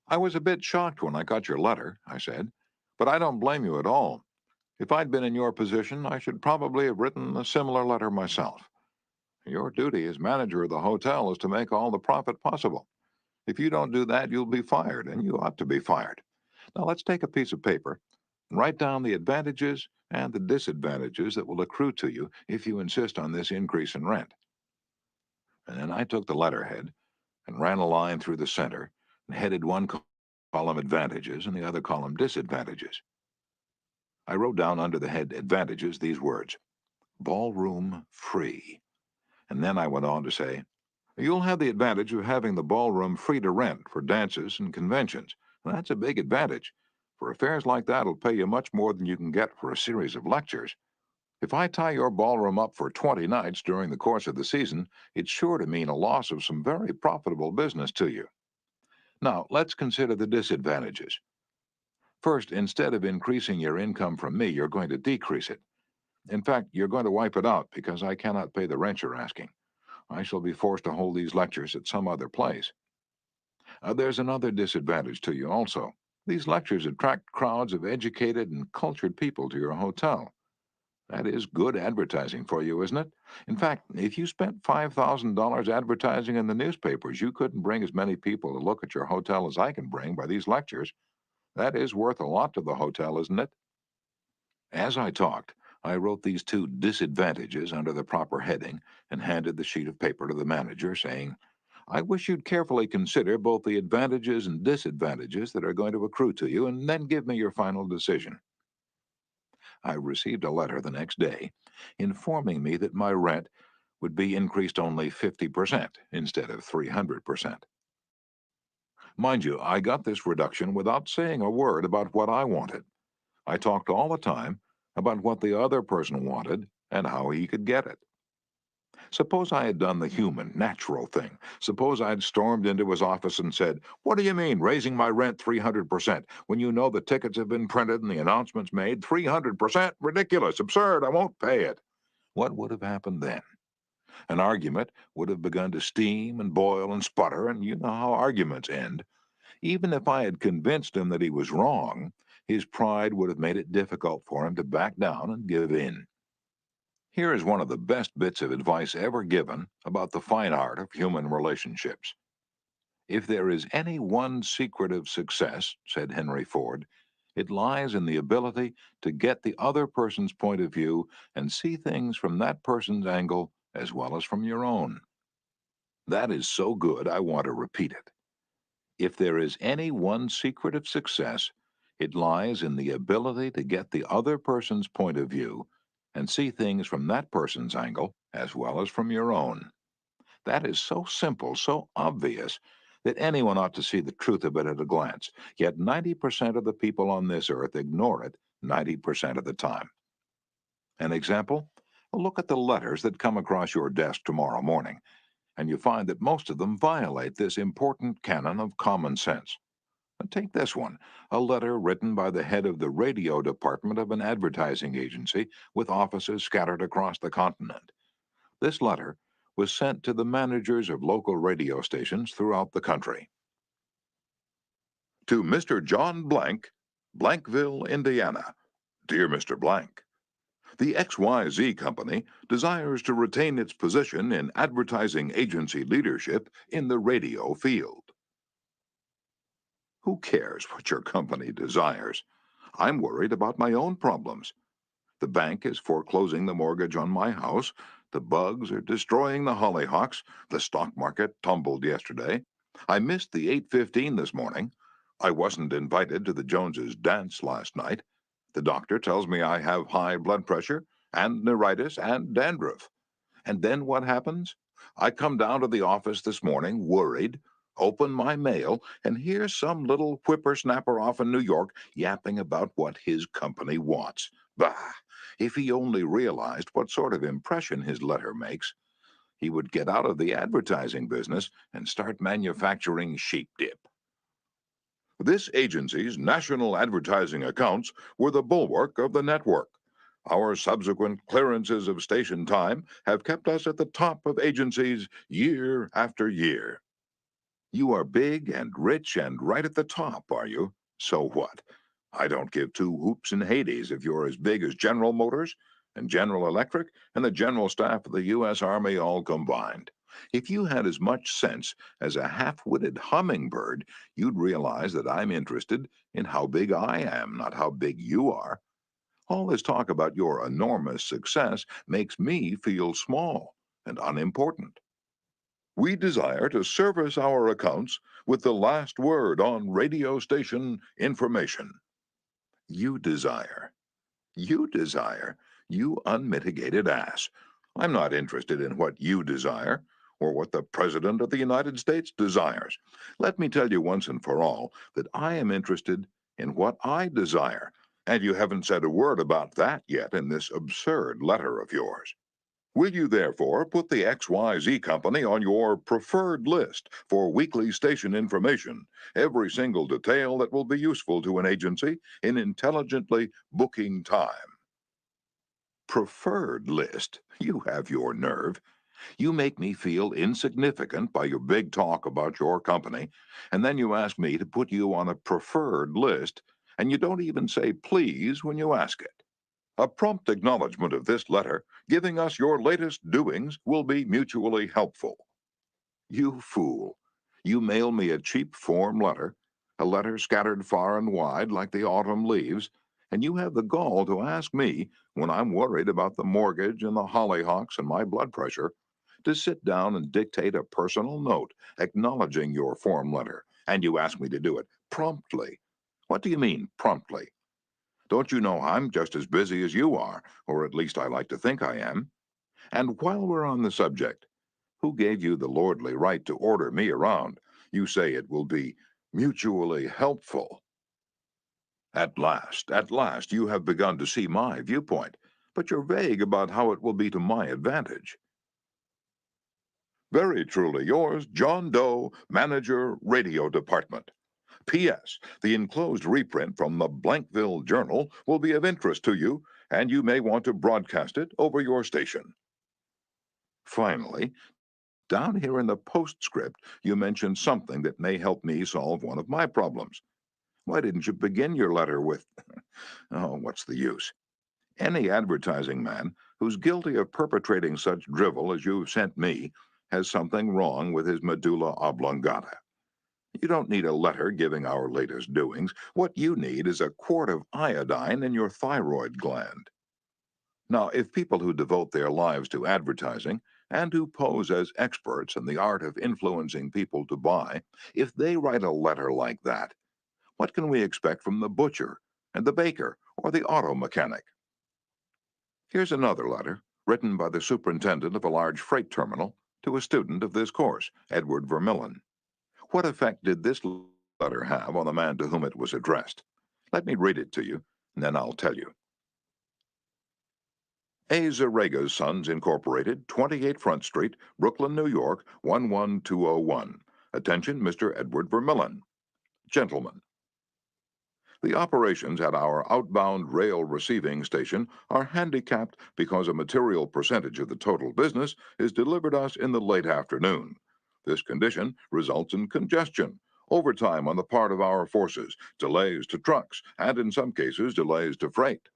I was a bit shocked when I got your letter, I said, but I don't blame you at all. If I'd been in your position, I should probably have written a similar letter myself. Your duty as manager of the hotel is to make all the profit possible. If you don't do that, you'll be fired, and you ought to be fired. Now let's take a piece of paper and write down the advantages and the disadvantages that will accrue to you if you insist on this increase in rent. And then I took the letterhead and ran a line through the center and headed one column advantages and the other column disadvantages. I wrote down under the head advantages these words, ballroom free. And then I went on to say, you'll have the advantage of having the ballroom free to rent for dances and conventions. That's a big advantage. For affairs like that, it'll pay you much more than you can get for a series of lectures. If I tie your ballroom up for 20 nights during the course of the season, it's sure to mean a loss of some very profitable business to you. Now, let's consider the disadvantages. First, instead of increasing your income from me, you're going to decrease it. In fact, you're going to wipe it out because I cannot pay the rent you're asking. I shall be forced to hold these lectures at some other place. There's another disadvantage to you also. These lectures attract crowds of educated and cultured people to your hotel. That is good advertising for you, isn't it? In fact, if you spent $5,000 advertising in the newspapers, you couldn't bring as many people to look at your hotel as I can bring by these lectures. That is worth a lot to the hotel, isn't it? As I talked, I wrote these 2 disadvantages under the proper heading and handed the sheet of paper to the manager, saying, I wish you'd carefully consider both the advantages and disadvantages that are going to accrue to you, and then give me your final decision. I received a letter the next day informing me that my rent would be increased only 50% instead of 300%. Mind you, I got this reduction without saying a word about what I wanted. I talked all the time about what the other person wanted and how he could get it. Suppose I had done the human, natural thing. Suppose I'd stormed into his office and said, what do you mean, raising my rent 300%, when you know the tickets have been printed and the announcements made? 300%? Ridiculous, absurd, I won't pay it. What would have happened then? An argument would have begun to steam and boil and sputter, and you know how arguments end. Even if I had convinced him that he was wrong, his pride would have made it difficult for him to back down and give in. Here is one of the best bits of advice ever given about the fine art of human relationships. If there is any one secret of success, said Henry Ford, it lies in the ability to get the other person's point of view and see things from that person's angle as well as from your own. That is so good, I want to repeat it. If there is any one secret of success, it lies in the ability to get the other person's point of view and see things from that person's angle as well as from your own. That is so simple, so obvious, that anyone ought to see the truth of it at a glance. Yet 90% of the people on this earth ignore it 90% of the time. An example? Look at the letters that come across your desk tomorrow morning, and you find that most of them violate this important canon of common sense. Take this one, a letter written by the head of the radio department of an advertising agency with offices scattered across the continent. This letter was sent to the managers of local radio stations throughout the country. To Mr. John Blank, Blankville, Indiana. Dear Mr. Blank, the XYZ Company desires to retain its position in advertising agency leadership in the radio field. Who cares what your company desires? I'm worried about my own problems. The bank is foreclosing the mortgage on my house. The bugs are destroying the hollyhocks. The stock market tumbled yesterday. I missed the 8:15 this morning. I wasn't invited to the Joneses' dance last night. The doctor tells me I have high blood pressure and neuritis and dandruff. And then what happens? I come down to the office this morning, worried, open my mail, and hear some little whippersnapper off in New York yapping about what his company wants. Bah! If he only realized what sort of impression his letter makes, he would get out of the advertising business and start manufacturing sheep dip. This agency's national advertising accounts were the bulwark of the network. Our subsequent clearances of station time have kept us at the top of agencies year after year. You are big and rich and right at the top, are you? So what? I don't give two hoops in Hades if you're as big as General Motors and General Electric and the General Staff of the U.S. Army all combined. If you had as much sense as a half-witted hummingbird, you'd realize that I'm interested in how big I am, not how big you are. All this talk about your enormous success makes me feel small and unimportant. We desire to service our accounts with the last word on radio station information. You desire. You desire. You unmitigated ass. I'm not interested in what you desire or what the President of the United States desires. Let me tell you once and for all that I am interested in what I desire, and you haven't said a word about that yet in this absurd letter of yours. Will you therefore put the XYZ Company on your preferred list for weekly station information, every single detail that will be useful to an agency in intelligently booking time? Preferred list? You have your nerve. You make me feel insignificant by your big talk about your company, and then you ask me to put you on a preferred list, and you don't even say please when you ask it. A prompt acknowledgement of this letter, giving us your latest doings, will be mutually helpful. You fool. You mail me a cheap form letter, a letter scattered far and wide like the autumn leaves, and you have the gall to ask me, when I'm worried about the mortgage and the hollyhocks and my blood pressure, to sit down and dictate a personal note acknowledging your form letter, and you ask me to do it promptly. What do you mean, promptly? Don't you know I'm just as busy as you are, or at least I like to think I am? And while we're on the subject, who gave you the lordly right to order me around? You say it will be mutually helpful. At last, you have begun to see my viewpoint, but you're vague about how it will be to my advantage. Very truly yours, John Doe, Manager, Radio Department. P.S. The enclosed reprint from the Blankville Journal will be of interest to you, and you may want to broadcast it over your station. Finally, down here in the postscript, you mentioned something that may help me solve one of my problems. Why didn't you begin your letter with, oh, what's the use? Any advertising man who's guilty of perpetrating such drivel as you've sent me has something wrong with his medulla oblongata. You don't need a letter giving our latest doings. What you need is a quart of iodine in your thyroid gland. Now, if people who devote their lives to advertising and who pose as experts in the art of influencing people to buy, if they write a letter like that, what can we expect from the butcher and the baker or the auto mechanic? Here's another letter written by the superintendent of a large freight terminal to a student of this course, Edward Vermillion. What effect did this letter have on the man to whom it was addressed? Let me read it to you, and then I'll tell you. A. Zarega's Sons, Incorporated, 28 Front Street, Brooklyn, New York, 11201. Attention, Mr. Edward Vermillion. Gentlemen, the operations at our outbound rail receiving station are handicapped because a material percentage of the total business is delivered us in the late afternoon. This condition results in congestion, overtime on the part of our forces, delays to trucks, and in some cases, delays to freight.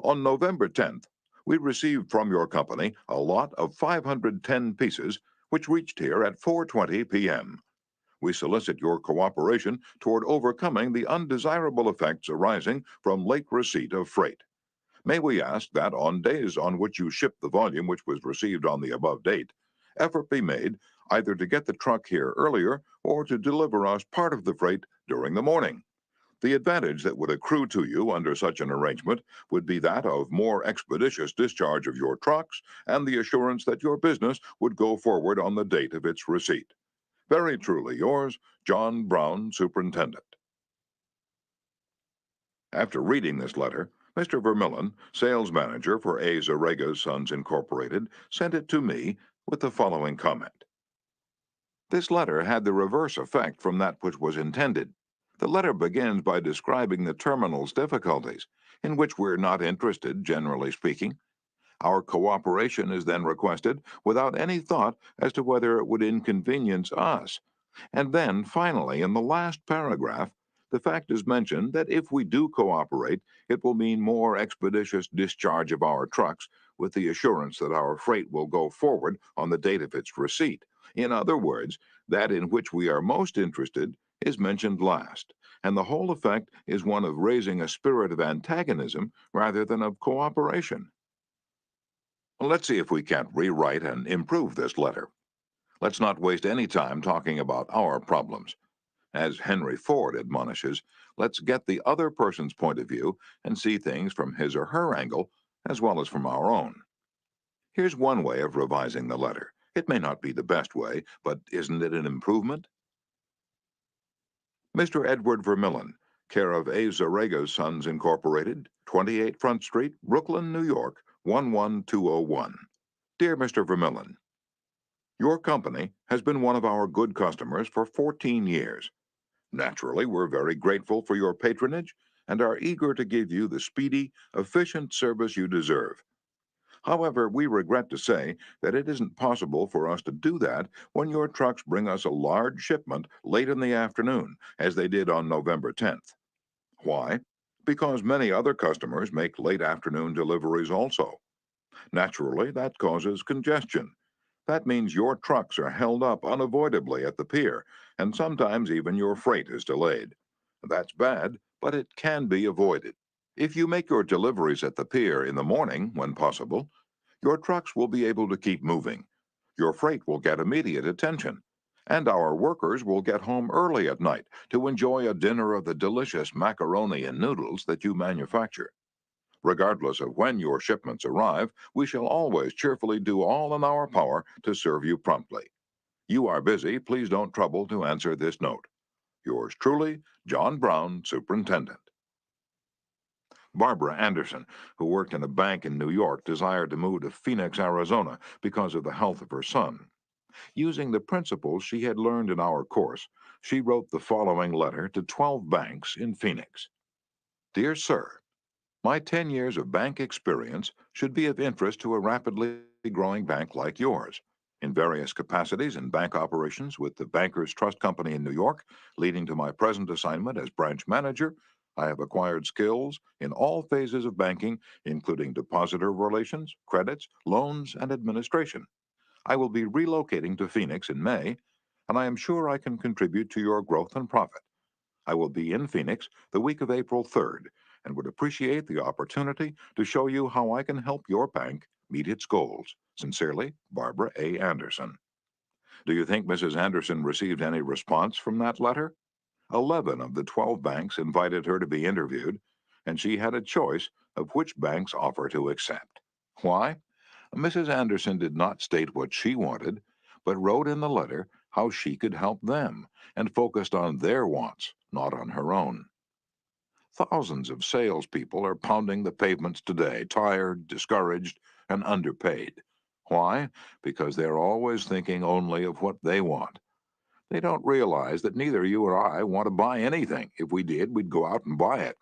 On November 10th, we received from your company a lot of 510 pieces, which reached here at 4:20 p.m. We solicit your cooperation toward overcoming the undesirable effects arising from late receipt of freight. May we ask that on days on which you ship the volume which was received on the above date, effort be made either to get the truck here earlier or to deliver us part of the freight during the morning. The advantage that would accrue to you under such an arrangement would be that of more expeditious discharge of your trucks and the assurance that your business would go forward on the date of its receipt. Very truly yours, John Brown, Superintendent. After reading this letter, Mr. Vermillen, sales manager for A. Zarega Sons Incorporated, sent it to me with the following comment. This letter had the reverse effect from that which was intended. The letter begins by describing the terminal's difficulties, in which we're not interested, generally speaking. Our cooperation is then requested without any thought as to whether it would inconvenience us. And then, finally, in the last paragraph, the fact is mentioned that if we do cooperate, it will mean more expeditious discharge of our trucks with the assurance that our freight will go forward on the date of its receipt. In other words, that in which we are most interested is mentioned last, and the whole effect is one of raising a spirit of antagonism rather than of cooperation. Let's see if we can't rewrite and improve this letter. Let's not waste any time talking about our problems. As Henry Ford admonishes, let's get the other person's point of view and see things from his or her angle as well as from our own. Here's one way of revising the letter. It may not be the best way, but isn't it an improvement? Mr. Edward Vermillen, care of A. Zarega Sons Incorporated, 28 Front Street, Brooklyn, New York, 11201. Dear Mr. Vermillen, your company has been one of our good customers for 14 years. Naturally, we're very grateful for your patronage and are eager to give you the speedy, efficient service you deserve. However, we regret to say that it isn't possible for us to do that when your trucks bring us a large shipment late in the afternoon, as they did on November 10th. Why? Because many other customers make late afternoon deliveries also. Naturally, that causes congestion. That means your trucks are held up unavoidably at the pier, and sometimes even your freight is delayed. That's bad, but it can be avoided. If you make your deliveries at the pier in the morning, when possible, your trucks will be able to keep moving. Your freight will get immediate attention, and our workers will get home early at night to enjoy a dinner of the delicious macaroni and noodles that you manufacture. Regardless of when your shipments arrive, we shall always cheerfully do all in our power to serve you promptly. You are busy, please don't trouble to answer this note. Yours truly, John Brown, Superintendent. Barbara Anderson, who worked in a bank in New York, desired to move to Phoenix, Arizona because of the health of her son. Using the principles she had learned in our course, she wrote the following letter to 12 banks in Phoenix. Dear Sir, my 10 years of bank experience should be of interest to a rapidly growing bank like yours. In various capacities in bank operations with the Bankers Trust Company in New York, leading to my present assignment as branch manager, I have acquired skills in all phases of banking, including depositor relations, credits, loans, and administration. I will be relocating to Phoenix in May, and I am sure I can contribute to your growth and profit. I will be in Phoenix the week of April 3rd and would appreciate the opportunity to show you how I can help your bank meet its goals. Sincerely, Barbara A. Anderson. Do you think Mrs. Anderson received any response from that letter? 11 of the 12 banks invited her to be interviewed, and she had a choice of which bank's offer to accept. Why? Mrs. Anderson did not state what she wanted, but wrote in the letter how she could help them and focused on their wants, not on her own. Thousands of salespeople are pounding the pavements today, tired, discouraged, and underpaid. Why? Because they're always thinking only of what they want. They don't realize that neither you or I want to buy anything. If we did, we'd go out and buy it.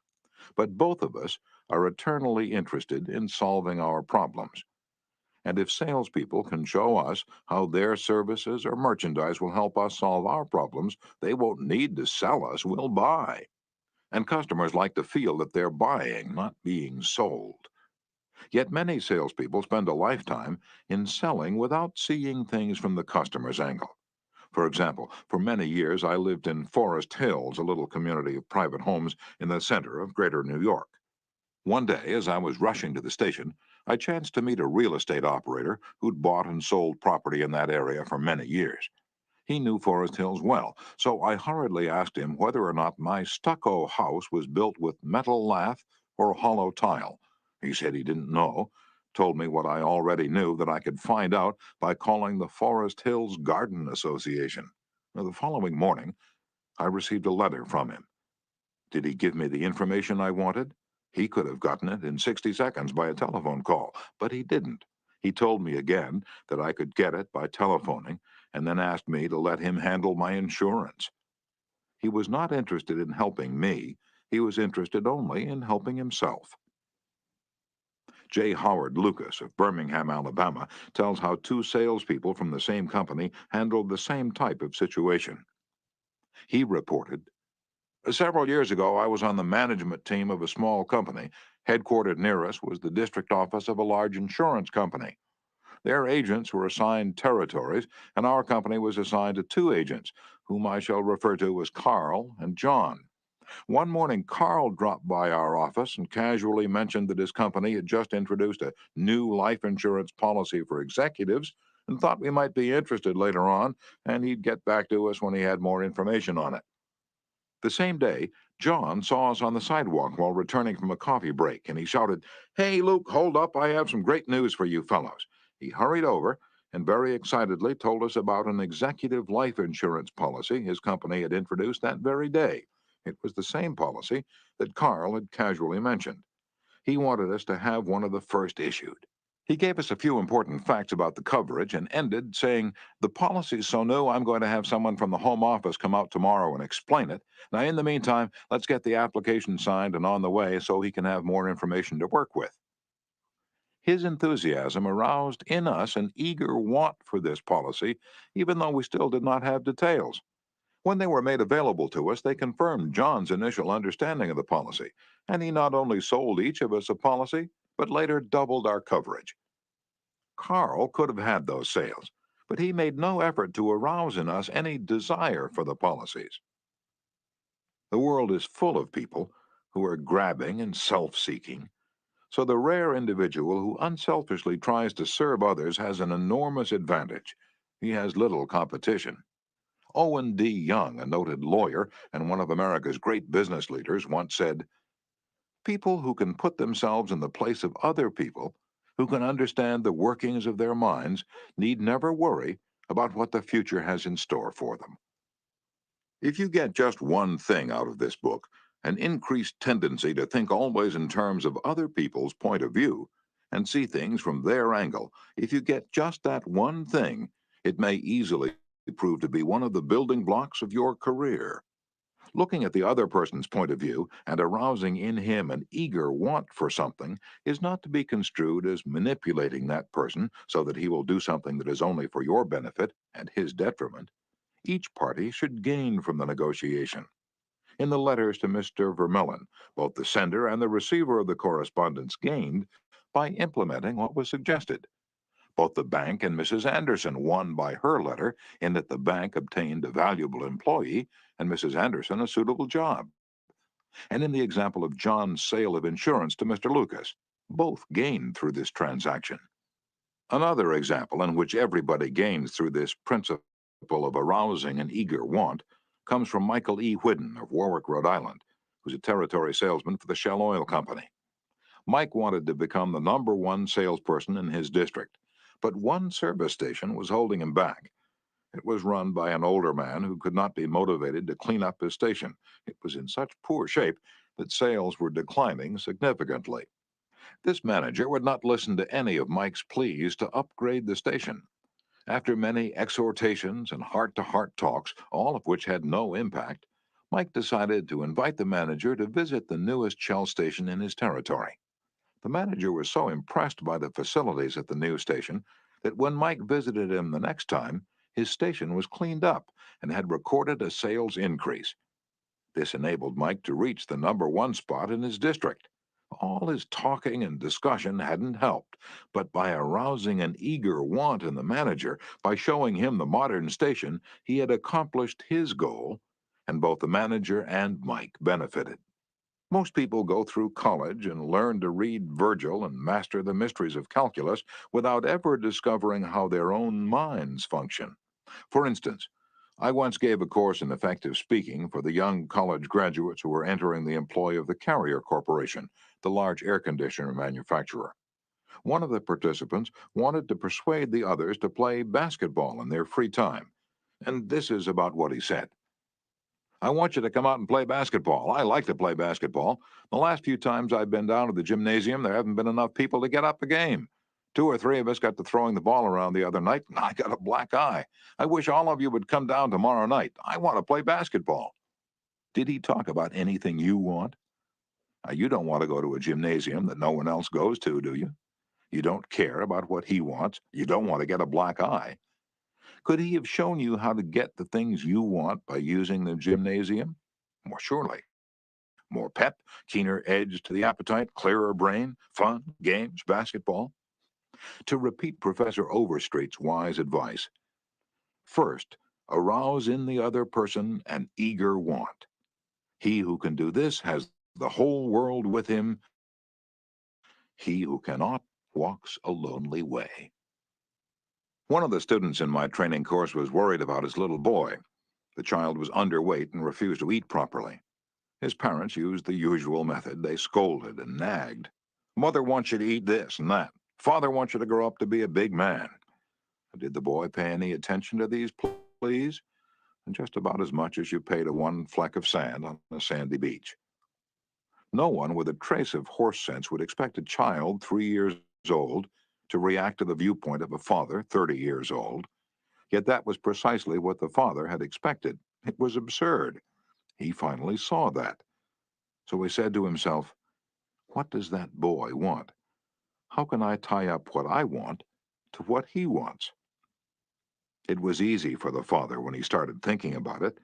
But both of us are eternally interested in solving our problems. And if salespeople can show us how their services or merchandise will help us solve our problems, they won't need to sell us, we'll buy. And customers like to feel that they're buying, not being sold. Yet many salespeople spend a lifetime in selling without seeing things from the customer's angle. For example, for many years I lived in Forest Hills, a little community of private homes in the center of greater New York. One day, as I was rushing to the station, I chanced to meet a real estate operator who'd bought and sold property in that area for many years. He knew Forest Hills well, so I hurriedly asked him whether or not my stucco house was built with metal lath or hollow tile. He said he didn't know, told me what I already knew, that I could find out by calling the Forest Hills Garden Association. Now, the following morning, I received a letter from him. Did he give me the information I wanted? He could have gotten it in 60 seconds by a telephone call, but he didn't. He told me again that I could get it by telephoning and then asked me to let him handle my insurance. He was not interested in helping me. He was interested only in helping himself. J. Howard Lucas of Birmingham, Alabama, tells how two salespeople from the same company handled the same type of situation. He reported, "Several years ago, I was on the management team of a small company. Headquartered near us was the district office of a large insurance company. Their agents were assigned territories, and our company was assigned to two agents, whom I shall refer to as Carl and John. One morning, Carl dropped by our office and casually mentioned that his company had just introduced a new life insurance policy for executives and thought we might be interested later on, and he'd get back to us when he had more information on it. The same day, John saw us on the sidewalk while returning from a coffee break, and he shouted, 'Hey, Luke, hold up, I have some great news for you fellows.' He hurried over and very excitedly told us about an executive life insurance policy his company had introduced that very day. It was the same policy that Carl had casually mentioned. He wanted us to have one of the first issued. He gave us a few important facts about the coverage and ended saying, 'The policy's so new, I'm going to have someone from the home office come out tomorrow and explain it. Now, in the meantime, let's get the application signed and on the way so he can have more information to work with.' His enthusiasm aroused in us an eager want for this policy, even though we still did not have details. When they were made available to us, they confirmed John's initial understanding of the policy, and he not only sold each of us a policy, but later doubled our coverage. Carl could have had those sales, but he made no effort to arouse in us any desire for the policies. The world is full of people who are grabbing and self-seeking, so the rare individual who unselfishly tries to serve others has an enormous advantage. He has little competition. Owen D. Young, a noted lawyer and one of America's great business leaders, once said, "People who can put themselves in the place of other people, who can understand the workings of their minds, need never worry about what the future has in store for them." If you get just one thing out of this book, an increased tendency to think always in terms of other people's point of view and see things from their angle, if you get just that one thing, it may easily prove to be one of the building blocks of your career. Looking at the other person's point of view and arousing in him an eager want for something is not to be construed as manipulating that person so that he will do something that is only for your benefit and his detriment. Each party should gain from the negotiation. In the letters to Mr. Vermillion, both the sender and the receiver of the correspondence gained by implementing what was suggested. Both the bank and Mrs. Anderson won by her letter in that the bank obtained a valuable employee and Mrs. Anderson a suitable job. And in the example of John's sale of insurance to Mr. Lucas, both gained through this transaction. Another example in which everybody gains through this principle of arousing an eager want comes from Michael E. Whidden of Warwick, Rhode Island, who's a territory salesman for the Shell Oil Company. Mike wanted to become the #1 salesperson in his district, but one service station was holding him back. It was run by an older man who could not be motivated to clean up his station. It was in such poor shape that sales were declining significantly. This manager would not listen to any of Mike's pleas to upgrade the station. After many exhortations and heart-to-heart talks, all of which had no impact, Mike decided to invite the manager to visit the newest Shell station in his territory. The manager was so impressed by the facilities at the new station that when Mike visited him the next time, his station was cleaned up and had recorded a sales increase. This enabled Mike to reach the #1 spot in his district. All his talking and discussion hadn't helped, but by arousing an eager want in the manager, by showing him the modern station, he had accomplished his goal, and both the manager and Mike benefited. Most people go through college and learn to read Virgil and master the mysteries of calculus without ever discovering how their own minds function. For instance, I once gave a course in effective speaking for the young college graduates who were entering the employ of the Carrier Corporation, the large air conditioner manufacturer. One of the participants wanted to persuade the others to play basketball in their free time. And this is about what he said. I want you to come out and play basketball. I like to play basketball. The last few times I've been down to the gymnasium, there haven't been enough people to get up a game. 2 or 3 of us got to throwing the ball around the other night, and I got a black eye. I wish all of you would come down tomorrow night. I want to play basketball. Did he talk about anything you want? You don't want to go to a gymnasium that no one else goes to, do you? You don't care about what he wants. You don't want to get a black eye. Could he have shown you how to get the things you want by using the gymnasium? More surely. More pep, keener edge to the appetite, clearer brain, fun, games, basketball. To repeat Professor Overstreet's wise advice, first, arouse in the other person an eager want. He who can do this has the whole world with him. He who cannot walks a lonely way. One of the students in my training course was worried about his little boy. The child was underweight and refused to eat properly. His parents used the usual method. They scolded and nagged. Mother wants you to eat this and that. Father wants you to grow up to be a big man. Did the boy pay any attention to these pleas? Just about as much as you pay to one fleck of sand on a sandy beach. No one with a trace of horse sense would expect a child 3 years old to react to the viewpoint of a father 30 years old. Yet that was precisely what the father had expected. It was absurd. He finally saw that. So he said to himself, what does that boy want? How can I tie up what I want to what he wants? It was easy for the father when he started thinking about it.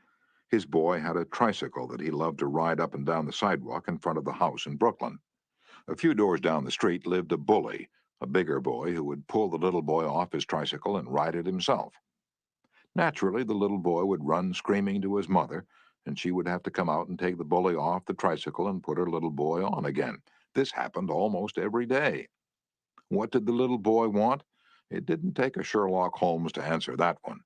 His boy had a tricycle that he loved to ride up and down the sidewalk in front of the house in Brooklyn. A few doors down the street lived a bully, a bigger boy who would pull the little boy off his tricycle and ride it himself. Naturally, the little boy would run screaming to his mother, and she would have to come out and take the bully off the tricycle and put her little boy on again. This happened almost every day. What did the little boy want? It didn't take a Sherlock Holmes to answer that one.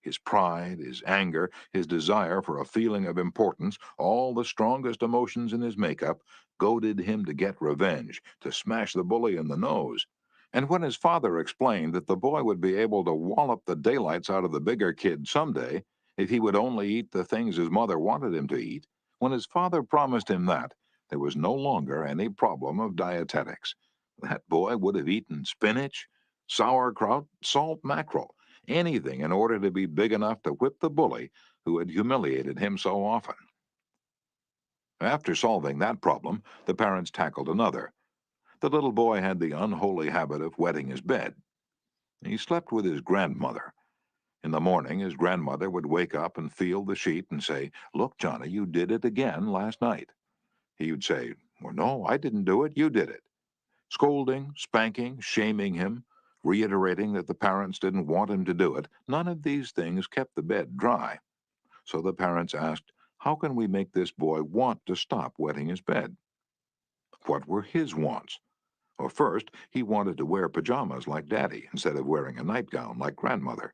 His pride, his anger, his desire for a feeling of importance, all the strongest emotions in his makeup, goaded him to get revenge, to smash the bully in the nose. And when his father explained that the boy would be able to wallop the daylights out of the bigger kid someday if he would only eat the things his mother wanted him to eat, when his father promised him that, there was no longer any problem of dietetics. That boy would have eaten spinach, sauerkraut, salt mackerel, anything in order to be big enough to whip the bully who had humiliated him so often. After solving that problem, the parents tackled another. The little boy had the unholy habit of wetting his bed. He slept with his grandmother. In the morning, his grandmother would wake up and feel the sheet and say, "Look, Johnny, you did it again last night." He would say, "Well, no, I didn't do it. You did it." Scolding, spanking, shaming him, reiterating that the parents didn't want him to do it, none of these things kept the bed dry. So the parents asked, how can we make this boy want to stop wetting his bed? What were his wants? Well, first, he wanted to wear pajamas like Daddy instead of wearing a nightgown like Grandmother.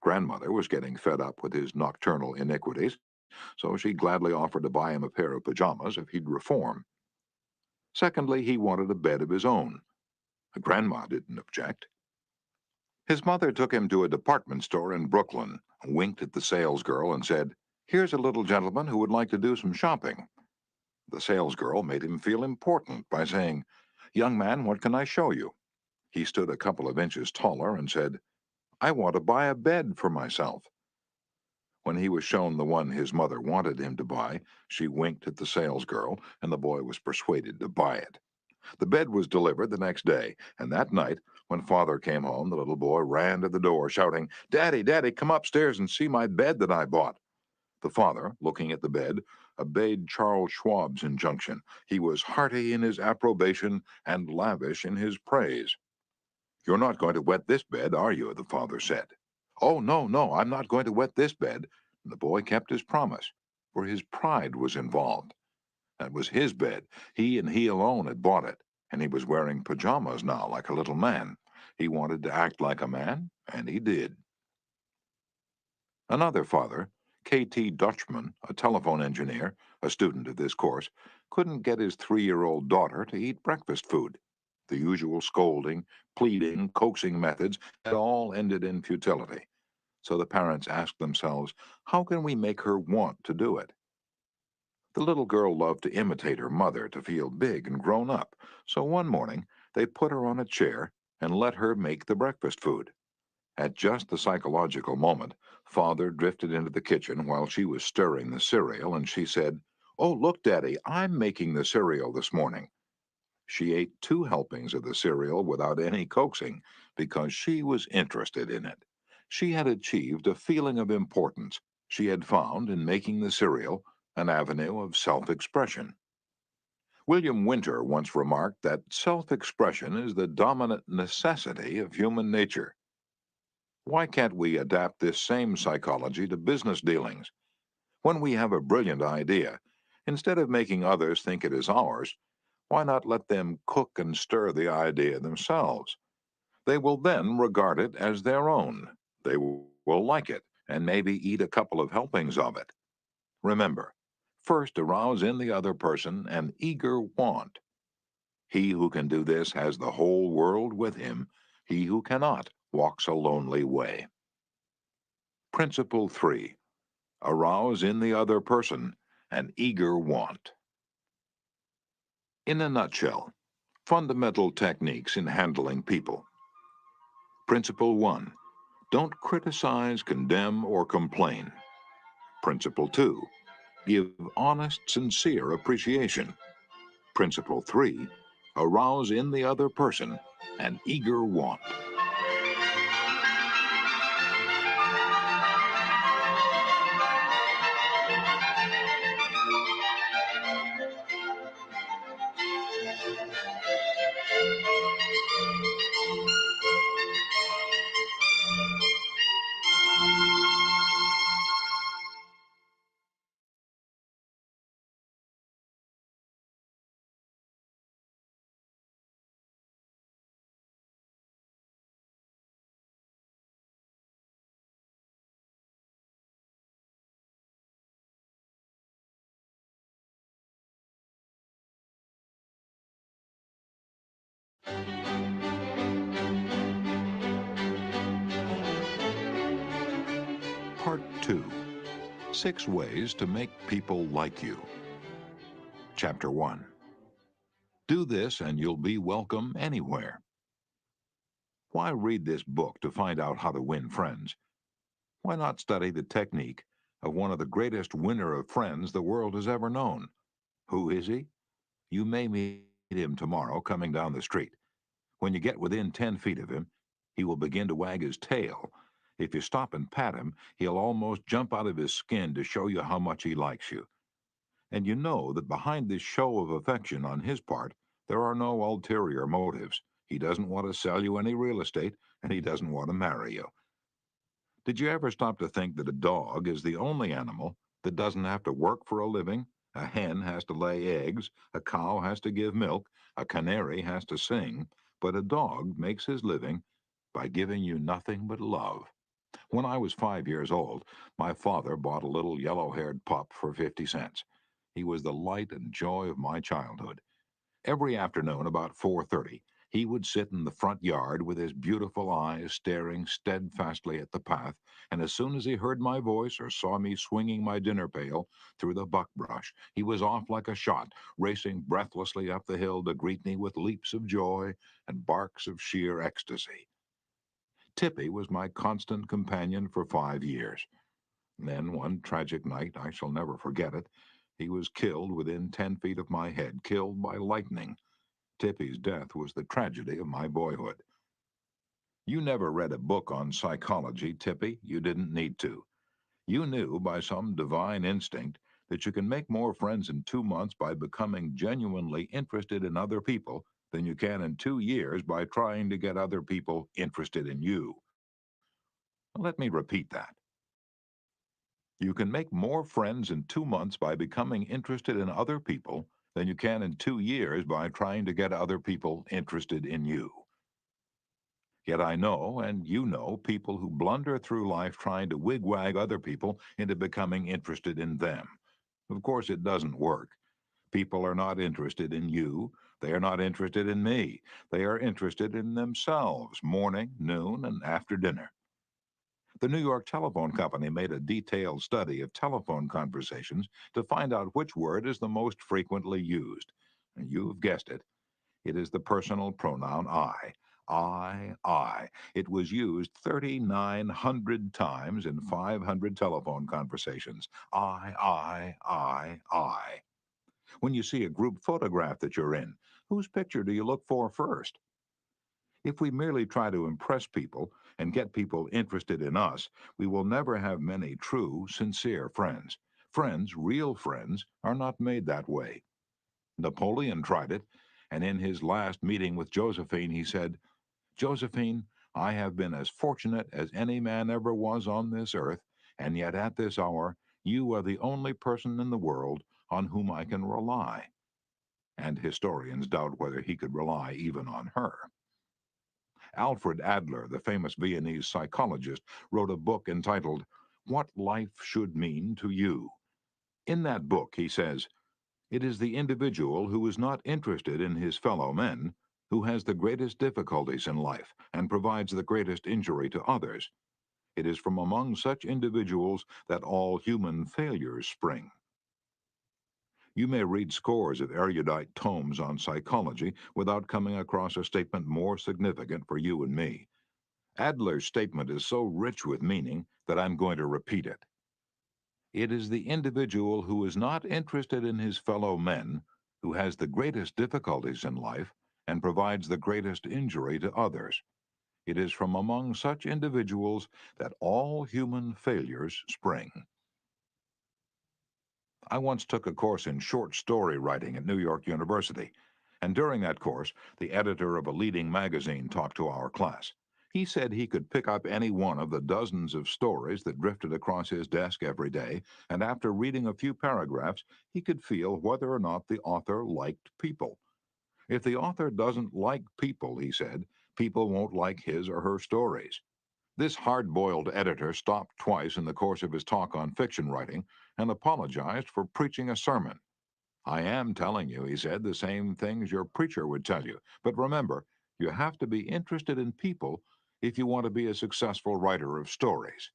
Grandmother was getting fed up with his nocturnal iniquities, so she gladly offered to buy him a pair of pajamas if he'd reform. Secondly, he wanted a bed of his own. Grandma didn't object. His mother took him to a department store in Brooklyn, winked at the salesgirl, and said, "Here's a little gentleman who would like to do some shopping." The salesgirl made him feel important by saying, "Young man, what can I show you?" He stood a couple of inches taller and said, "I want to buy a bed for myself." When he was shown the one his mother wanted him to buy, she winked at the salesgirl, and the boy was persuaded to buy it. The bed was delivered the next day, and that night, when father came home, the little boy ran to the door, shouting, "Daddy, Daddy, come upstairs and see my bed that I bought." The father, looking at the bed, obeyed Charles Schwab's injunction. He was hearty in his approbation and lavish in his praise. "You're not going to wet this bed, are you?" the father said. "Oh, no, no, I'm not going to wet this bed." And the boy kept his promise, for his pride was involved. That was his bed. He and he alone had bought it, and he was wearing pajamas now like a little man. He wanted to act like a man, and he did. Another father, K.T. Dutchman, a telephone engineer, a student of this course, couldn't get his 3-year-old daughter to eat breakfast food. The usual scolding, pleading, coaxing methods had all ended in futility. So the parents asked themselves, how can we make her want to do it? The little girl loved to imitate her mother to feel big and grown up, so one morning they put her on a chair and let her make the breakfast food. At just the psychological moment, Father drifted into the kitchen while she was stirring the cereal, and she said, "Oh, look, Daddy, I'm making the cereal this morning." She ate 2 helpings of the cereal without any coaxing because she was interested in it. She had achieved a feeling of importance. She had found in making the cereal an avenue of self-expression. William Winter once remarked that self-expression is the dominant necessity of human nature. Why can't we adapt this same psychology to business dealings? When we have a brilliant idea, instead of making others think it is ours, why not let them cook and stir the idea themselves? They will then regard it as their own. They will like it and maybe eat a couple of helpings of it. Remember, first arouse in the other person an eager want. He who can do this has the whole world with him. He who cannot walks a lonely way. Principle 3. Arouse in the other person an eager want. In a nutshell, fundamental techniques in handling people. Principle 1. Don't criticize, condemn, or complain. Principle 2. Give honest, sincere appreciation. Principle 3. Arouse in the other person an eager want. Part 2. 6 ways to make people like you. Chapter 1. Do this and you'll be welcome anywhere. Why read this book to find out how to win friends? Why not study the technique of one of the greatest winner of friends the world has ever known? Who is he? You may meet him tomorrow coming down the street. When you get within 10 feet of him, he will begin to wag his tail. If you stop and pat him, he'll almost jump out of his skin to show you how much he likes you. And you know that behind this show of affection on his part, there are no ulterior motives. He doesn't want to sell you any real estate, and he doesn't want to marry you. Did you ever stop to think that a dog is the only animal that doesn't have to work for a living? A hen has to lay eggs, a cow has to give milk, a canary has to sing, but a dog makes his living by giving you nothing but love. When I was 5 years old, my father bought a little yellow-haired pup for 50 cents. He was the light and joy of my childhood. Every afternoon about 4:30, he would sit in the front yard with his beautiful eyes staring steadfastly at the path, and as soon as he heard my voice or saw me swinging my dinner pail through the buckbrush, he was off like a shot, racing breathlessly up the hill to greet me with leaps of joy and barks of sheer ecstasy. Tippy was my constant companion for 5 years. Then, one tragic night, I shall never forget it, he was killed within 10 feet of my head, killed by lightning. Tippy's death was the tragedy of my boyhood. You never read a book on psychology, Tippy. You didn't need to. You knew by some divine instinct that you can make more friends in 2 months by becoming genuinely interested in other people than you can in 2 years by trying to get other people interested in you. Let me repeat that. You can make more friends in 2 months by becoming interested in other people than you can in 2 years by trying to get other people interested in you. Yet I know, and you know, people who blunder through life trying to wigwag other people into becoming interested in them. Of course, it doesn't work. People are not interested in you. They are not interested in me. They are interested in themselves, morning, noon, and after dinner. The New York Telephone Company made a detailed study of telephone conversations to find out which word is the most frequently used. And you've guessed it. It is the personal pronoun I. I. It was used 3,900 times in 500 telephone conversations. I. When you see a group photograph that you're in, whose picture do you look for first? If we merely try to impress people and get people interested in us, we will never have many true, sincere friends. Friends, real friends, are not made that way. Napoleon tried it, and in his last meeting with Josephine, he said, "Josephine, I have been as fortunate as any man ever was on this earth, and yet at this hour you are the only person in the world on whom I can rely." And historians doubt whether he could rely even on her. Alfred Adler, the famous Viennese psychologist, wrote a book entitled What Life Should Mean to You. In that book, he says, "It is the individual who is not interested in his fellow men who has the greatest difficulties in life and provides the greatest injury to others. It is from among such individuals that all human failures spring." You may read scores of erudite tomes on psychology without coming across a statement more significant for you and me. Adler's statement is so rich with meaning that I'm going to repeat it. It is the individual who is not interested in his fellow men who has the greatest difficulties in life and provides the greatest injury to others. It is from among such individuals that all human failures spring. I once took a course in short story writing at New York University, and during that course, the editor of a leading magazine talked to our class. He said he could pick up any one of the dozens of stories that drifted across his desk every day, and after reading a few paragraphs, he could feel whether or not the author liked people. If the author doesn't like people, he said, people won't like his or her stories. This hard-boiled editor stopped twice in the course of his talk on fiction writing and apologized for preaching a sermon. "I am telling you," he said, "the same things your preacher would tell you. But remember, you have to be interested in people if you want to be a successful writer of stories."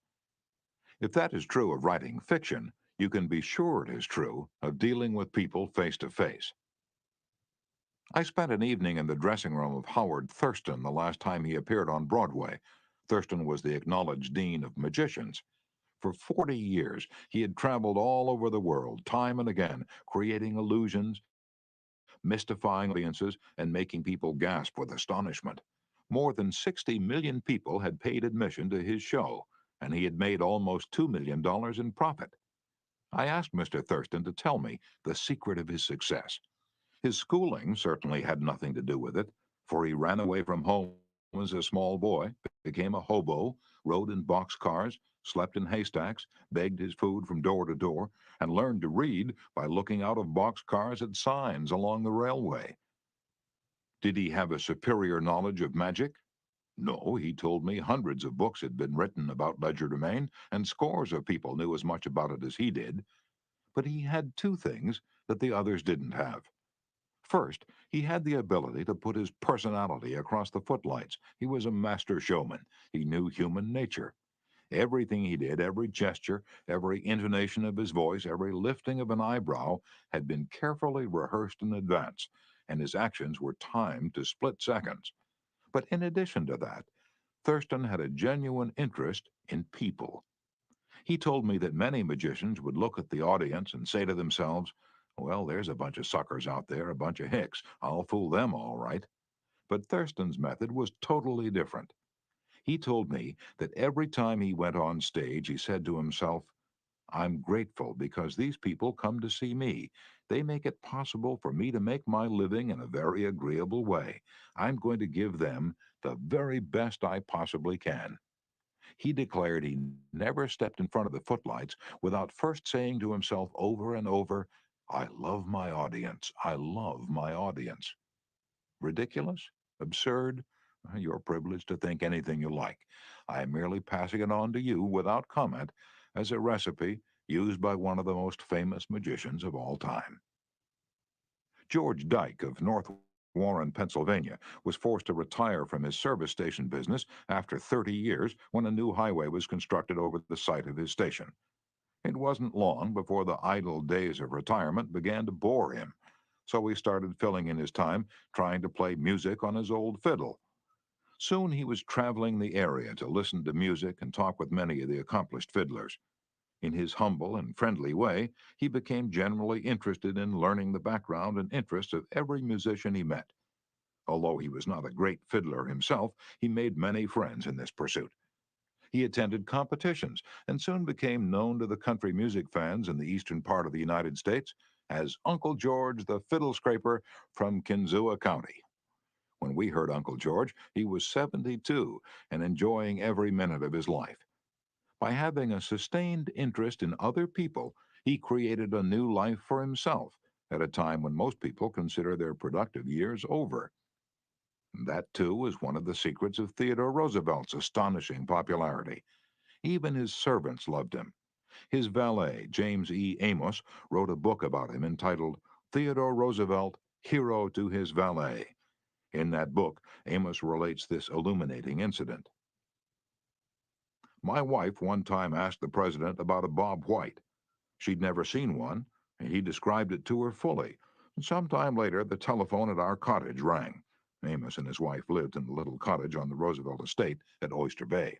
If that is true of writing fiction, you can be sure it is true of dealing with people face to face. I spent an evening in the dressing room of Howard Thurston the last time he appeared on Broadway. Thurston was the acknowledged dean of magicians. For 40 years, he had traveled all over the world, time and again, creating illusions, mystifying audiences, and making people gasp with astonishment. More than 60 million people had paid admission to his show, and he had made almost $2 million in profit. I asked Mr. Thurston to tell me the secret of his success. His schooling certainly had nothing to do with it, for he ran away from home as a small boy, became a hobo, rode in boxcars, slept in haystacks, begged his food from door to door, and learned to read by looking out of boxcars at signs along the railway. Did he have a superior knowledge of magic? No, he told me hundreds of books had been written about legerdemain, and scores of people knew as much about it as he did. But he had two things that the others didn't have. First, he had the ability to put his personality across the footlights. He was a master showman. He knew human nature. Everything he did, every gesture, every intonation of his voice, every lifting of an eyebrow had been carefully rehearsed in advance, and his actions were timed to split seconds. But in addition to that, Thurston had a genuine interest in people. He told me that many magicians would look at the audience and say to themselves, "Well, there's a bunch of suckers out there, a bunch of hicks. I'll fool them all right." But Thurston's method was totally different. He told me that every time he went on stage, he said to himself, I'm grateful because these people come to see me. They make it possible for me to make my living in a very agreeable way. I'm going to give them the very best I possibly can. He declared he never stepped in front of the footlights without first saying to himself over and over, I love my audience. I love my audience. Ridiculous? Absurd? You're privileged to think anything you like. I am merely passing it on to you without comment as a recipe used by one of the most famous magicians of all time. George Dyke of North Warren, Pennsylvania, was forced to retire from his service station business after 30 years when a new highway was constructed over the site of his station. It wasn't long before the idle days of retirement began to bore him, so he started filling in his time trying to play music on his old fiddle. Soon he was traveling the area to listen to music and talk with many of the accomplished fiddlers. In his humble and friendly way, he became generally interested in learning the background and interests of every musician he met. Although he was not a great fiddler himself, he made many friends in this pursuit. He attended competitions and soon became known to the country music fans in the eastern part of the United States as Uncle George the Fiddle Scraper from Kinzua County. When we heard Uncle George, he was 72 and enjoying every minute of his life. By having a sustained interest in other people, he created a new life for himself at a time when most people consider their productive years over. That, too, was one of the secrets of Theodore Roosevelt's astonishing popularity. Even his servants loved him. His valet, James E. Amos, wrote a book about him entitled Theodore Roosevelt, Hero to His Valet. In that book, Amos relates this illuminating incident. My wife one time asked the president about a Bob White. She'd never seen one, and he described it to her fully. And sometime later, the telephone at our cottage rang. Amos and his wife lived in the little cottage on the Roosevelt estate at Oyster Bay.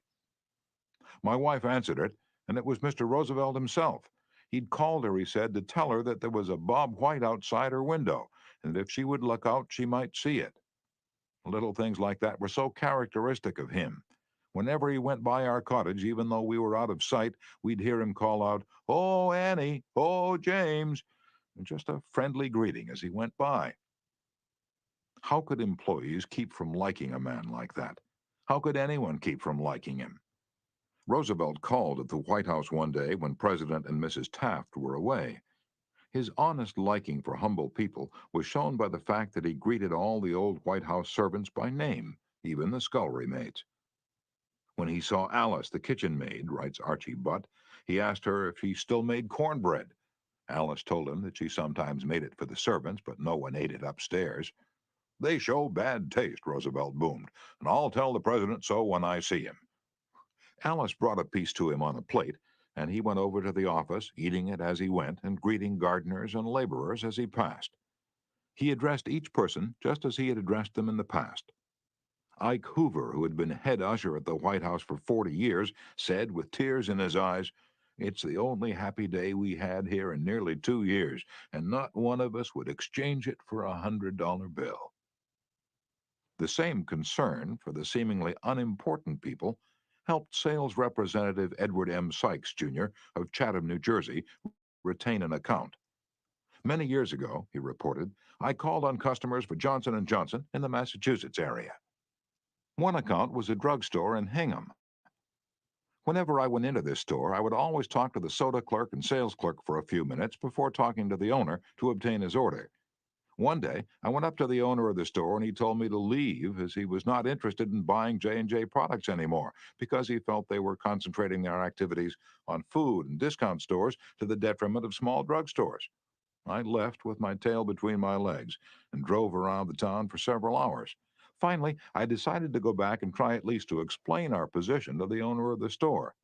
My wife answered it, and it was Mr. Roosevelt himself. He'd called her, he said, to tell her that there was a Bob White outside her window, and if she would look out, she might see it. Little things like that were so characteristic of him. Whenever he went by our cottage, even though we were out of sight, we'd hear him call out, "Oh, Annie! Oh, James!" And just a friendly greeting as he went by. How could employees keep from liking a man like that? How could anyone keep from liking him? Roosevelt called at the White House one day when President and Mrs. Taft were away. His honest liking for humble people was shown by the fact that he greeted all the old White House servants by name, even the scullery maids. When he saw Alice, the kitchen maid, writes Archie Butt, he asked her if she still made cornbread. Alice told him that she sometimes made it for the servants, but no one ate it upstairs. They show bad taste, Roosevelt boomed, and I'll tell the president so when I see him. Alice brought a piece to him on a plate, and he went over to the office, eating it as he went and greeting gardeners and laborers as he passed. He addressed each person just as he had addressed them in the past. Ike Hoover, who had been head usher at the White House for 40 years, said with tears in his eyes, "It's the only happy day we had here in nearly 2 years, and not one of us would exchange it for a $100 bill." The same concern for the seemingly unimportant people helped sales representative Edward M. Sykes, Jr. of Chatham, New Jersey, retain an account. Many years ago, he reported, I called on customers for Johnson & Johnson in the Massachusetts area. One account was a drugstore in Hingham. Whenever I went into this store, I would always talk to the soda clerk and sales clerk for a few minutes before talking to the owner to obtain his order. One day, I went up to the owner of the store and he told me to leave as he was not interested in buying J&J products anymore because he felt they were concentrating their activities on food and discount stores to the detriment of small drugstores. I left with my tail between my legs and drove around the town for several hours. Finally, I decided to go back and try at least to explain our position to the owner of the store.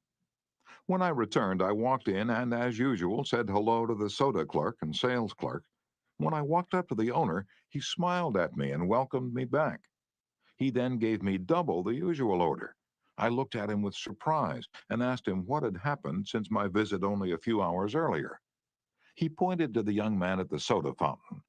When I returned, I walked in and, as usual, said hello to the soda clerk and sales clerk. When I walked up to the owner, he smiled at me and welcomed me back. He then gave me double the usual order. I looked at him with surprise and asked him what had happened since my visit only a few hours earlier. He pointed to the young man at the soda fountain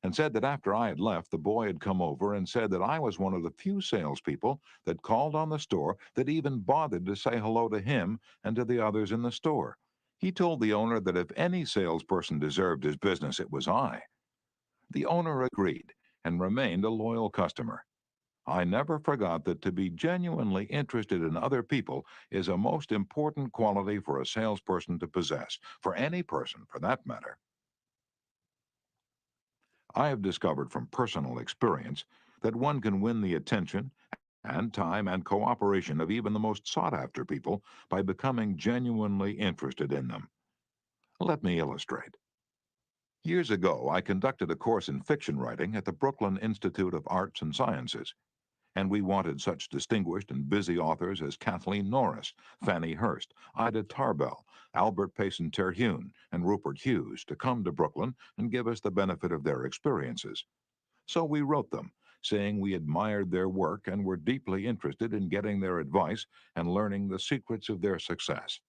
and said that after I had left, the boy had come over and said that I was one of the few salespeople that called on the store that even bothered to say hello to him and to the others in the store. He told the owner that if any salesperson deserved his business, it was I. The owner agreed and remained a loyal customer. I never forgot that to be genuinely interested in other people is a most important quality for a salesperson to possess, for any person for that matter. I have discovered from personal experience that one can win the attention and time and cooperation of even the most sought-after people by becoming genuinely interested in them. Let me illustrate. Years ago, I conducted a course in fiction writing at the Brooklyn Institute of Arts and Sciences, and we wanted such distinguished and busy authors as Kathleen Norris, Fannie Hurst, Ida Tarbell, Albert Payson Terhune, and Rupert Hughes to come to Brooklyn and give us the benefit of their experiences. So we wrote them, saying we admired their work and were deeply interested in getting their advice and learning the secrets of their success.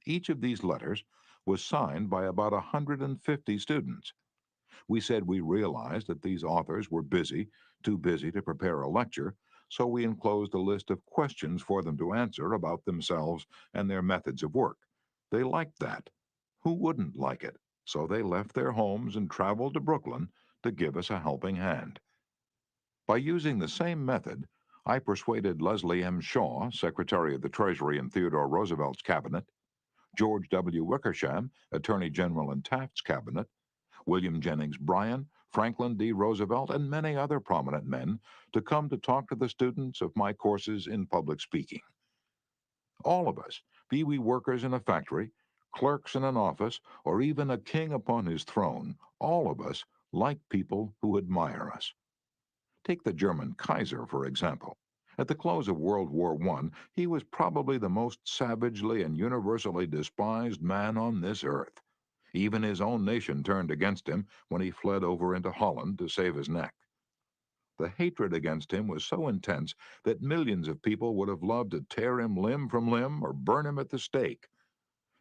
Each of these letters was signed by about 150 students. We said we realized that these authors were busy, too busy to prepare a lecture, so we enclosed a list of questions for them to answer about themselves and their methods of work. They liked that. Who wouldn't like it? So they left their homes and traveled to Brooklyn to give us a helping hand. By using the same method, I persuaded Leslie M. Shaw, Secretary of the Treasury in Theodore Roosevelt's cabinet, George W. Wickersham, Attorney General in Taft's cabinet, William Jennings Bryan, Franklin D. Roosevelt, and many other prominent men to come to talk to the students of my courses in public speaking. All of us, be we workers in a factory, clerks in an office, or even a king upon his throne, all of us like people who admire us. Take the German Kaiser, for example. At the close of World War I, he was probably the most savagely and universally despised man on this earth. Even his own nation turned against him when he fled over into Holland to save his neck. The hatred against him was so intense that millions of people would have loved to tear him limb from limb or burn him at the stake.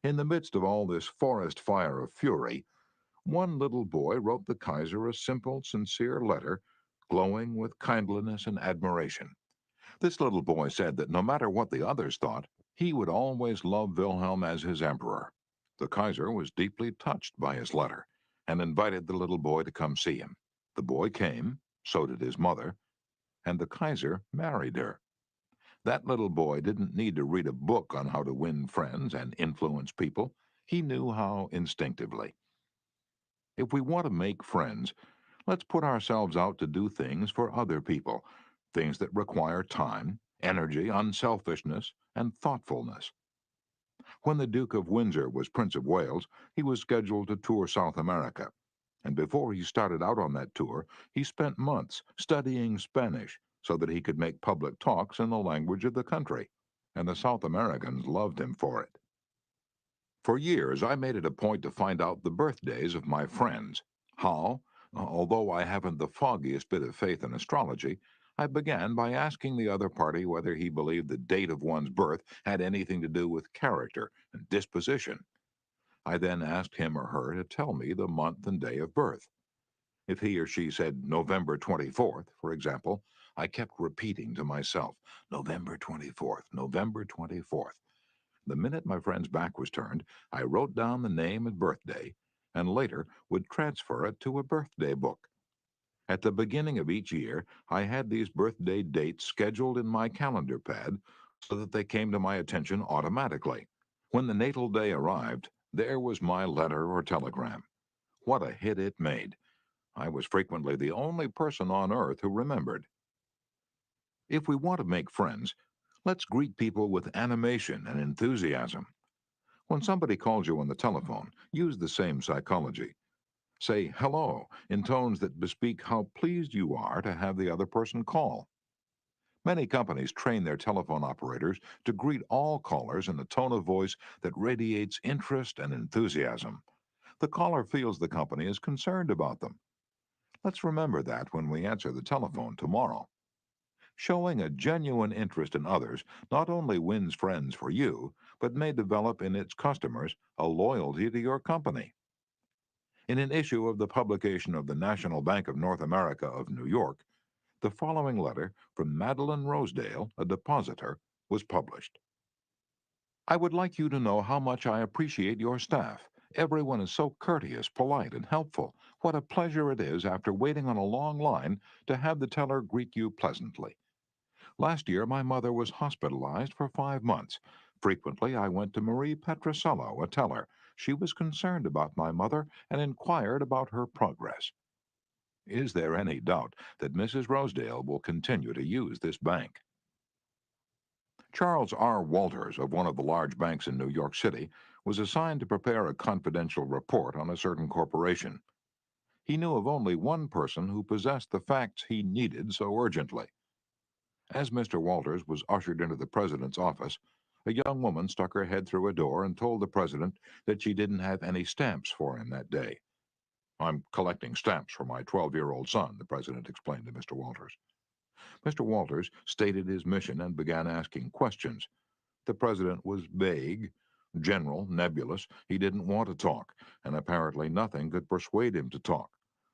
In the midst of all this forest fire of fury, one little boy wrote the Kaiser a simple, sincere letter, glowing with kindliness and admiration. This little boy said that no matter what the others thought, he would always love Wilhelm as his emperor. The Kaiser was deeply touched by his letter and invited the little boy to come see him. The boy came, so did his mother, and the Kaiser married her. That little boy didn't need to read a book on how to win friends and influence people. He knew how instinctively. If we want to make friends, let's put ourselves out to do things for other people, things that require time, energy, unselfishness, and thoughtfulness. When the Duke of Windsor was Prince of Wales, he was scheduled to tour South America. And before he started out on that tour, he spent months studying Spanish so that he could make public talks in the language of the country. And the South Americans loved him for it. For years, I made it a point to find out the birthdays of my friends. How? Although I haven't the foggiest bit of faith in astrology, I began by asking the other party whether he believed the date of one's birth had anything to do with character and disposition. I then asked him or her to tell me the month and day of birth. If he or she said November 24th, for example, I kept repeating to myself, November 24th, November 24th. The minute my friend's back was turned, I wrote down the name and birthday, and later would transfer it to a birthday book. At the beginning of each year, I had these birthday dates scheduled in my calendar pad so that they came to my attention automatically. When the natal day arrived, there was my letter or telegram. What a hit it made. I was frequently the only person on earth who remembered. If we want to make friends, let's greet people with animation and enthusiasm. When somebody calls you on the telephone, use the same psychology. Say hello in tones that bespeak how pleased you are to have the other person call. Many companies train their telephone operators to greet all callers in a tone of voice that radiates interest and enthusiasm. The caller feels the company is concerned about them. Let's remember that when we answer the telephone tomorrow. Showing a genuine interest in others not only wins friends for you, but may develop in its customers a loyalty to your company. In an issue of the publication of the National Bank of North America of New York, the following letter from Madeline Rosedale, a depositor, was published. I would like you to know how much I appreciate your staff. Everyone is so courteous, polite, and helpful. What a pleasure it is, after waiting on a long line, to have the teller greet you pleasantly. Last year, my mother was hospitalized for 5 months. Frequently, I went to Marie Petrosello, a teller. She was concerned about my mother and inquired about her progress. Is there any doubt that Mrs. Rosedale will continue to use this bank? Charles R. Walters, of one of the large banks in New York City, was assigned to prepare a confidential report on a certain corporation. He knew of only one person who possessed the facts he needed so urgently. As Mr. Walters was ushered into the president's office, a young woman stuck her head through a door and told the president that she didn't have any stamps for him that day. "I'm collecting stamps for my 12-year-old son," the president explained to Mr. Walters. Mr. Walters stated his mission and began asking questions. The president was vague, general, nebulous. He didn't want to talk, and apparently nothing could persuade him to talk.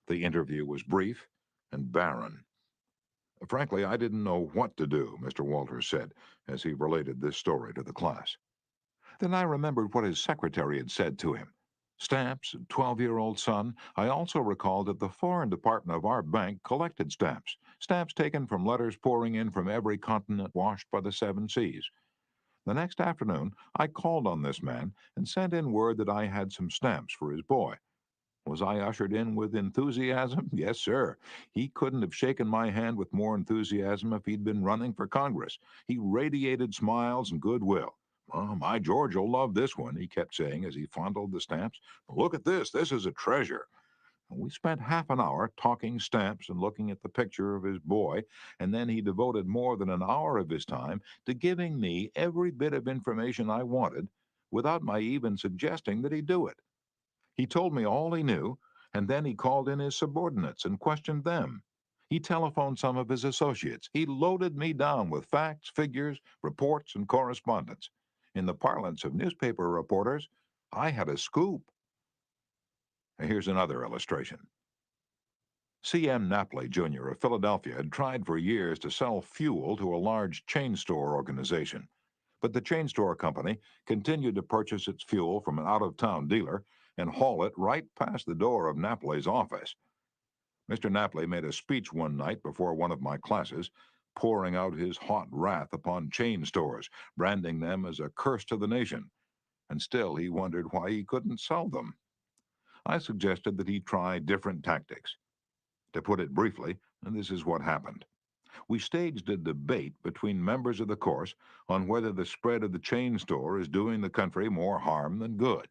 The interview was brief and barren. "Frankly, I didn't know what to do," Mr. Walters said as he related this story to the class. Then I remembered what his secretary had said to him. Stamps, and 12-year-old son. I also recalled that the foreign department of our bank collected stamps, stamps taken from letters pouring in from every continent washed by the 7 seas. The next afternoon, I called on this man and sent in word that I had some stamps for his boy. Was I ushered in with enthusiasm? Yes, sir. He couldn't have shaken my hand with more enthusiasm if he'd been running for Congress. He radiated smiles and goodwill. "Oh, my George will love this one," he kept saying as he fondled the stamps. "Look at this. This is a treasure." We spent half an hour talking stamps and looking at the picture of his boy, and then he devoted more than an hour of his time to giving me every bit of information I wanted without my even suggesting that he do it. He told me all he knew, and then he called in his subordinates and questioned them. He telephoned some of his associates. He loaded me down with facts, figures, reports, and correspondence. In the parlance of newspaper reporters, I had a scoop. Here's another illustration. C.M. Napoli, Jr. of Philadelphia had tried for years to sell fuel to a large chain store organization. But the chain store company continued to purchase its fuel from an out-of-town dealer and haul it right past the door of Napoli's office. Mr. Napoli made a speech one night before one of my classes, pouring out his hot wrath upon chain stores, branding them as a curse to the nation. And still he wondered why he couldn't sell them. I suggested that he try different tactics. To put it briefly, this is what happened. We staged a debate between members of the course on whether the spread of the chain store is doing the country more harm than good.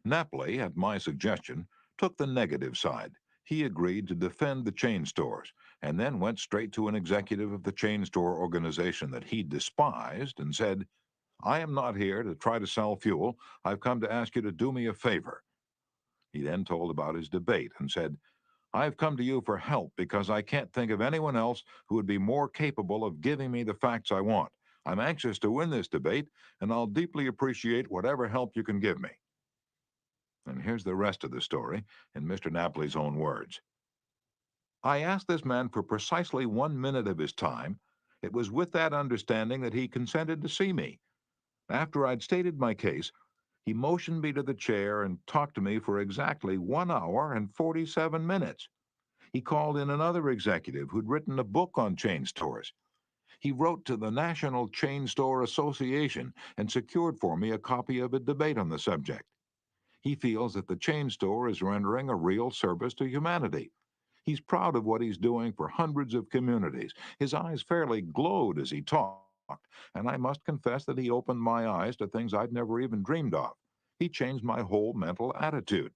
Napoli, at my suggestion, took the negative side. He agreed to defend the chain stores and then went straight to an executive of the chain store organization that he despised and said, "I am not here to try to sell fuel. I've come to ask you to do me a favor." He then told about his debate and said, "I've come to you for help because I can't think of anyone else who would be more capable of giving me the facts I want. I'm anxious to win this debate, and I'll deeply appreciate whatever help you can give me." And here's the rest of the story in Mr. Napoli's own words. "I asked this man for precisely 1 minute of his time. It was with that understanding that he consented to see me. After I'd stated my case, he motioned me to the chair and talked to me for exactly 1 hour and 47 minutes. He called in another executive who'd written a book on chain stores. He wrote to the National Chain Store Association and secured for me a copy of a debate on the subject. He feels that the chain store is rendering a real service to humanity. He's proud of what he's doing for hundreds of communities. His eyes fairly glowed as he talked, and I must confess that he opened my eyes to things I'd never even dreamed of. He changed my whole mental attitude.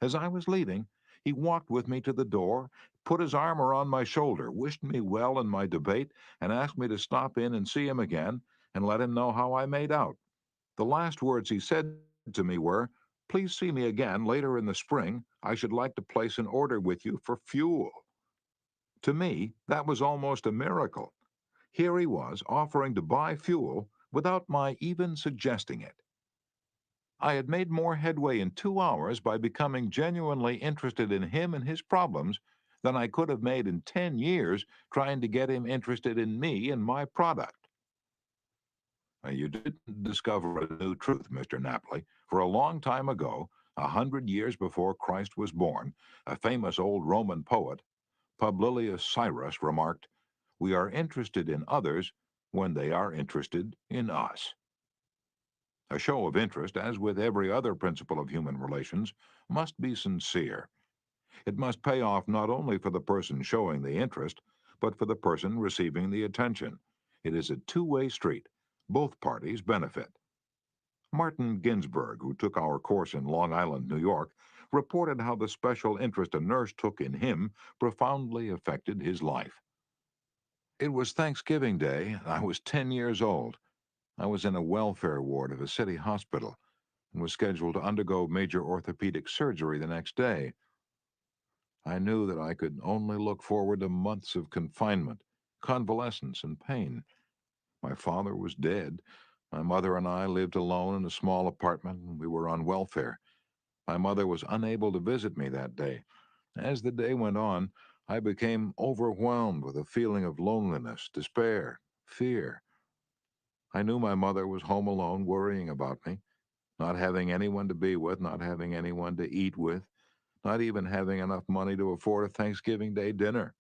As I was leaving, he walked with me to the door, put his arm around my shoulder, wished me well in my debate, and asked me to stop in and see him again and let him know how I made out. The last words he said to me were, 'Please see me again later in the spring. I should like to place an order with you for fuel.' To me, that was almost a miracle. Here he was offering to buy fuel without my even suggesting it. I had made more headway in 2 hours by becoming genuinely interested in him and his problems than I could have made in 10 years trying to get him interested in me and my product." You didn't discover a new truth, Mr. Napoli. For a long time ago, 100 years before Christ was born, a famous old Roman poet, Publilius Cyrus, remarked, "We are interested in others when they are interested in us." A show of interest, as with every other principle of human relations, must be sincere. It must pay off not only for the person showing the interest, but for the person receiving the attention. It is a two-way street. Both parties benefit. Martin Ginsburg, who took our course in Long Island, New York, reported how the special interest a nurse took in him profoundly affected his life. It was Thanksgiving Day, and I was 10 years old. I was in a welfare ward of a city hospital and was scheduled to undergo major orthopedic surgery the next day. I knew that I could only look forward to months of confinement, convalescence, and pain. My father was dead. My mother and I lived alone in a small apartment, and we were on welfare. My mother was unable to visit me that day. As the day went on, I became overwhelmed with a feeling of loneliness, despair, fear. I knew my mother was home alone, worrying about me, not having anyone to be with, not having anyone to eat with, not even having enough money to afford a Thanksgiving Day dinner.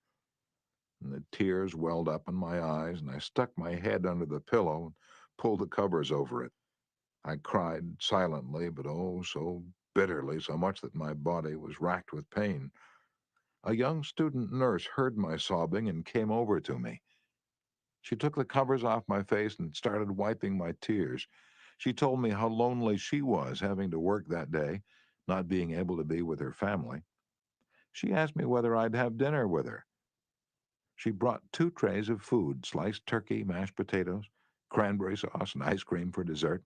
And the tears welled up in my eyes, and I stuck my head under the pillow and pulled the covers over it. I cried silently, but oh, so bitterly, so much that my body was racked with pain. A young student nurse heard my sobbing and came over to me. She took the covers off my face and started wiping my tears. She told me how lonely she was having to work that day, not being able to be with her family. She asked me whether I'd have dinner with her. She brought 2 trays of food, sliced turkey, mashed potatoes, cranberry sauce, and ice cream for dessert.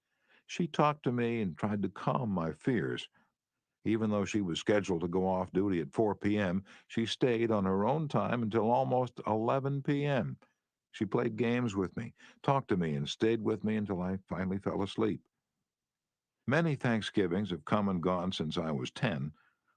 She talked to me and tried to calm my fears. Even though she was scheduled to go off duty at 4 p.m., she stayed on her own time until almost 11 p.m. She played games with me, talked to me, and stayed with me until I finally fell asleep. Many Thanksgivings have come and gone since I was 10,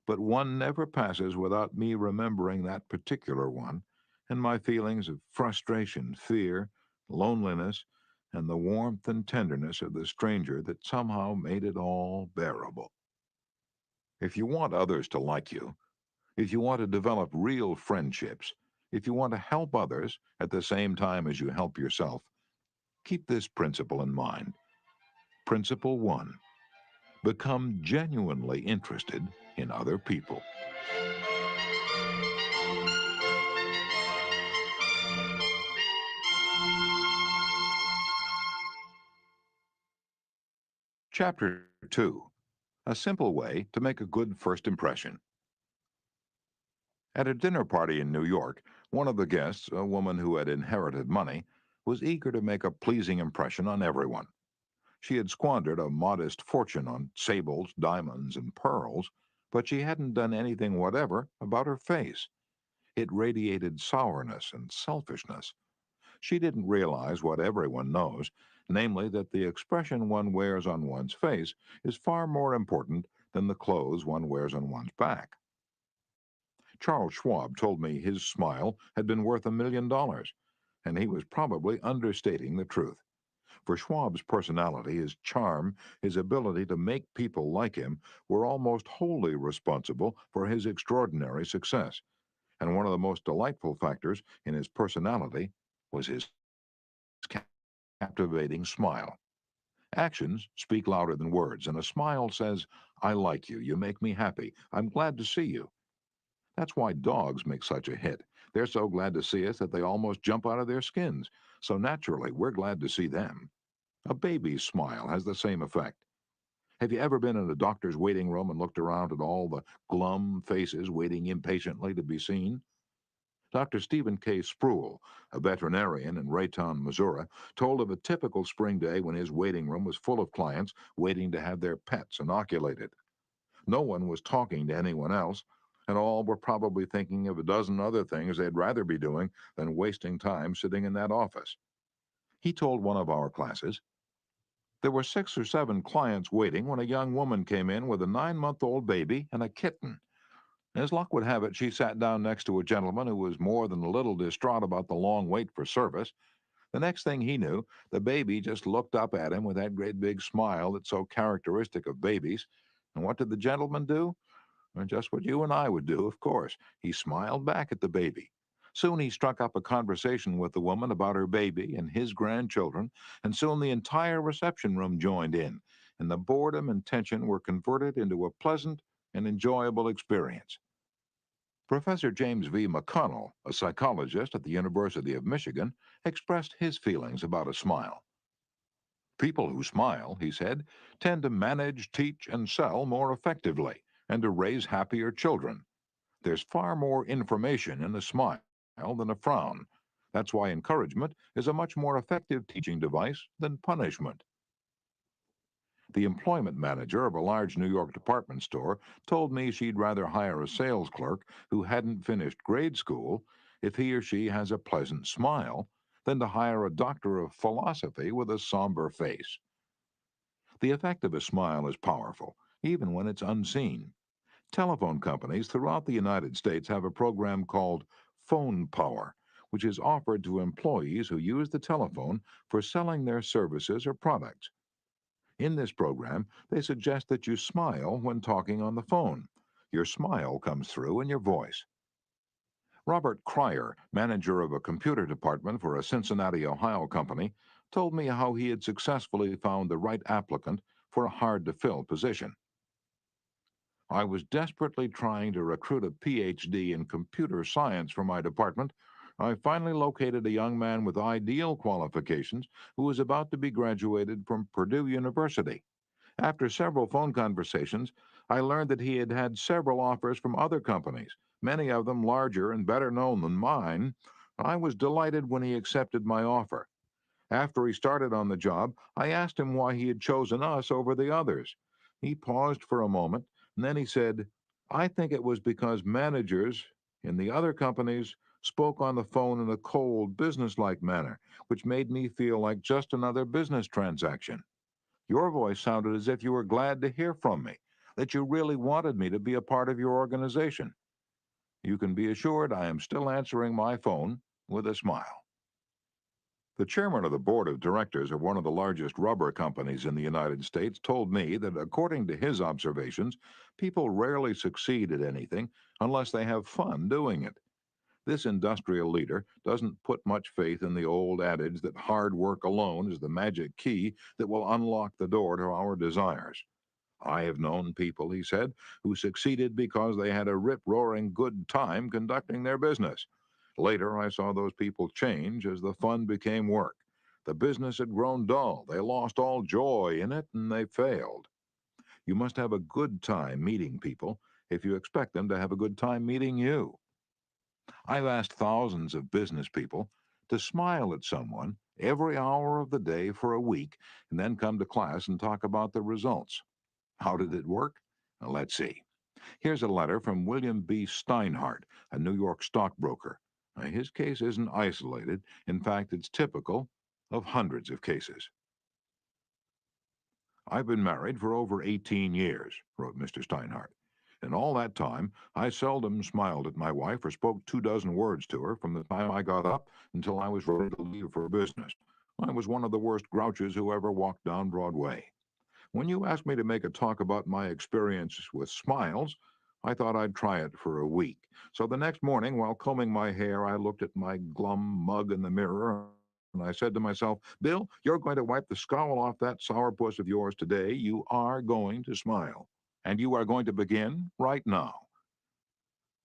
but one never passes without me remembering that particular one and my feelings of frustration, fear, loneliness, and the warmth and tenderness of the stranger that somehow made it all bearable. If you want others to like you, if you want to develop real friendships, if you want to help others at the same time as you help yourself, keep this principle in mind. Principle 1. Become genuinely interested in other people. Chapter 2. A simple way to make a good first impression. At a dinner party in New York, one of the guests, a woman who had inherited money, was eager to make a pleasing impression on everyone. She had squandered a modest fortune on sables, diamonds, and pearls, but she hadn't done anything whatever about her face. It radiated sourness and selfishness. She didn't realize what everyone knows, namely that the expression one wears on one's face is far more important than the clothes one wears on one's back. Charles Schwab told me his smile had been worth $1 million, and he was probably understating the truth. For Schwab's personality, his charm, his ability to make people like him were almost wholly responsible for his extraordinary success. And one of the most delightful factors in his personality was his captivating smile. Actions speak louder than words, and a smile says, "I like you, you make me happy, I'm glad to see you." That's why dogs make such a hit. They're so glad to see us that they almost jump out of their skins. So naturally, we're glad to see them. A baby's smile has the same effect. Have you ever been in a doctor's waiting room and looked around at all the glum faces waiting impatiently to be seen? Dr. Stephen K. Spruill, a veterinarian in Raytown, Missouri, told of a typical spring day when his waiting room was full of clients waiting to have their pets inoculated. No one was talking to anyone else, and all were probably thinking of a dozen other things they'd rather be doing than wasting time sitting in that office. He told one of our classes, "There were 6 or 7 clients waiting when a young woman came in with a 9-month-old baby and a kitten. As luck would have it, she sat down next to a gentleman who was more than a little distraught about the long wait for service. The next thing he knew, the baby just looked up at him with that great big smile that's so characteristic of babies. And what did the gentleman do? Well, just what you and I would do, of course. He smiled back at the baby. Soon he struck up a conversation with the woman about her baby and his grandchildren, and soon the entire reception room joined in, and the boredom and tension were converted into a pleasant and enjoyable experience. Professor James V. McConnell, a psychologist at the University of Michigan, expressed his feelings about a smile. People who smile, he said, tend to manage, teach, and sell more effectively and to raise happier children. There's far more information in a smile than a frown. That's why encouragement is a much more effective teaching device than punishment. The employment manager of a large New York department store told me she'd rather hire a sales clerk who hadn't finished grade school if he or she has a pleasant smile than to hire a doctor of philosophy with a somber face. The effect of a smile is powerful, even when it's unseen. Telephone companies throughout the United States have a program called Phone Power, which is offered to employees who use the telephone for selling their services or products. In this program, they suggest that you smile when talking on the phone. Your smile comes through in your voice. Robert Cryer, manager of a computer department for a Cincinnati, Ohio company, told me how he had successfully found the right applicant for a hard-to-fill position. I was desperately trying to recruit a PhD in computer science for my department. I finally located a young man with ideal qualifications who was about to be graduated from Purdue University. After several phone conversations, I learned that he had had several offers from other companies, many of them larger and better known than mine. I was delighted when he accepted my offer. After he started on the job, I asked him why he had chosen us over the others. He paused for a moment, and then he said, I think it was because managers in the other companies spoke on the phone in a cold, businesslike manner, which made me feel like just another business transaction. Your voice sounded as if you were glad to hear from me, that you really wanted me to be a part of your organization. You can be assured I am still answering my phone with a smile. The chairman of the board of directors of one of the largest rubber companies in the United States told me that, according to his observations, people rarely succeed at anything unless they have fun doing it. This industrial leader doesn't put much faith in the old adage that hard work alone is the magic key that will unlock the door to our desires. I have known people, he said, who succeeded because they had a rip-roaring good time conducting their business. Later, I saw those people change as the fun became work. The business had grown dull, they lost all joy in it, and they failed. You must have a good time meeting people if you expect them to have a good time meeting you. I've asked thousands of business people to smile at someone every hour of the day for a week and then come to class and talk about the results. How did it work? Well, let's see. Here's a letter from William B. Steinhardt, a New York stockbroker. His case isn't isolated. In fact, it's typical of hundreds of cases. I've been married for over 18 years, wrote Mr. Steinhardt. In all that time, I seldom smiled at my wife or spoke 24 words to her from the time I got up until I was ready to leave for business. I was one of the worst grouches who ever walked down Broadway. When you asked me to make a talk about my experience with smiles, I thought I'd try it for a week. So the next morning, while combing my hair, I looked at my glum mug in the mirror and I said to myself, Bill, you're going to wipe the scowl off that sourpuss of yours today. You are going to smile. And you are going to begin right now.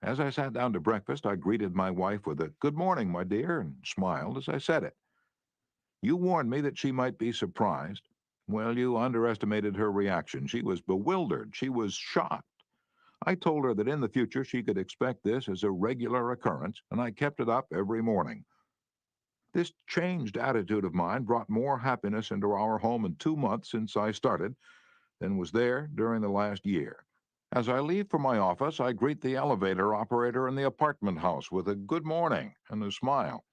As I sat down to breakfast, I greeted my wife with a good morning, my dear, and smiled as I said it. You warned me that she might be surprised. Well, you underestimated her reaction. She was bewildered. She was shocked. I told her that in the future she could expect this as a regular occurrence, and I kept it up every morning. This changed attitude of mine brought more happiness into our home in 2 months since I started than was there during the last year. As I leave for my office, I greet the elevator operator in the apartment house with a good morning and a smile.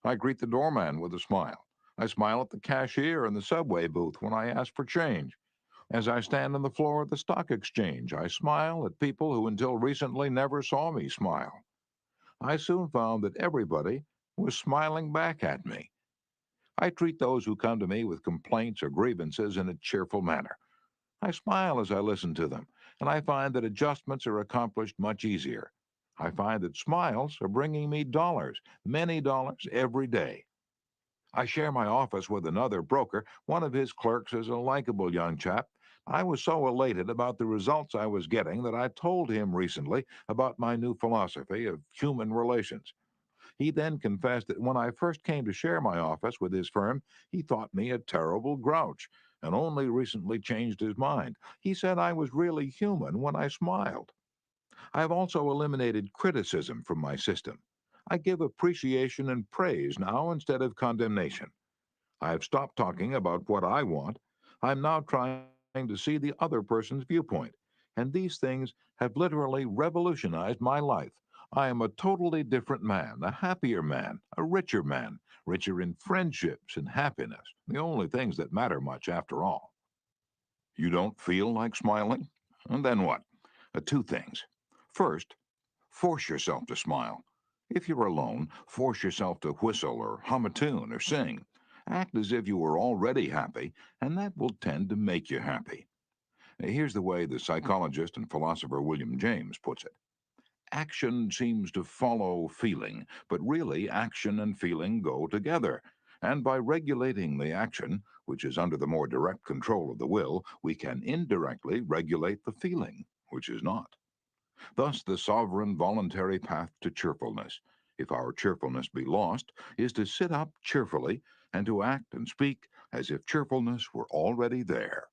I greet the doorman with a smile. I smile at the cashier in the subway booth when I ask for change. As I stand on the floor of the stock exchange, I smile at people who until recently never saw me smile. I soon found that everybody was smiling back at me. I treat those who come to me with complaints or grievances in a cheerful manner. I smile as I listen to them, and I find that adjustments are accomplished much easier. I find that smiles are bringing me dollars, many dollars every day. I share my office with another broker. One of his clerks is a likable young chap. I was so elated about the results I was getting that I told him recently about my new philosophy of human relations. He then confessed that when I first came to share my office with his firm, he thought me a terrible grouch and only recently changed his mind. He said I was really human when I smiled. I have also eliminated criticism from my system. I give appreciation and praise now instead of condemnation. I have stopped talking about what I want. I'm now trying to see the other person's viewpoint. And these things have literally revolutionized my life. I am a totally different man, a happier man, a richer man, richer in friendships and happiness, the only things that matter much after all. You don't feel like smiling? And then what? Two things. First, force yourself to smile. If you're alone, force yourself to whistle or hum a tune or sing. Act as if you were already happy, and that will tend to make you happy. Here's the way the psychologist and philosopher William James puts it. Action seems to follow feeling, but really action and feeling go together. And by regulating the action, which is under the more direct control of the will, we can indirectly regulate the feeling, which is not. Thus, the sovereign voluntary path to cheerfulness, if our cheerfulness be lost, is to sit up cheerfully and to act and speak as if cheerfulness were already there.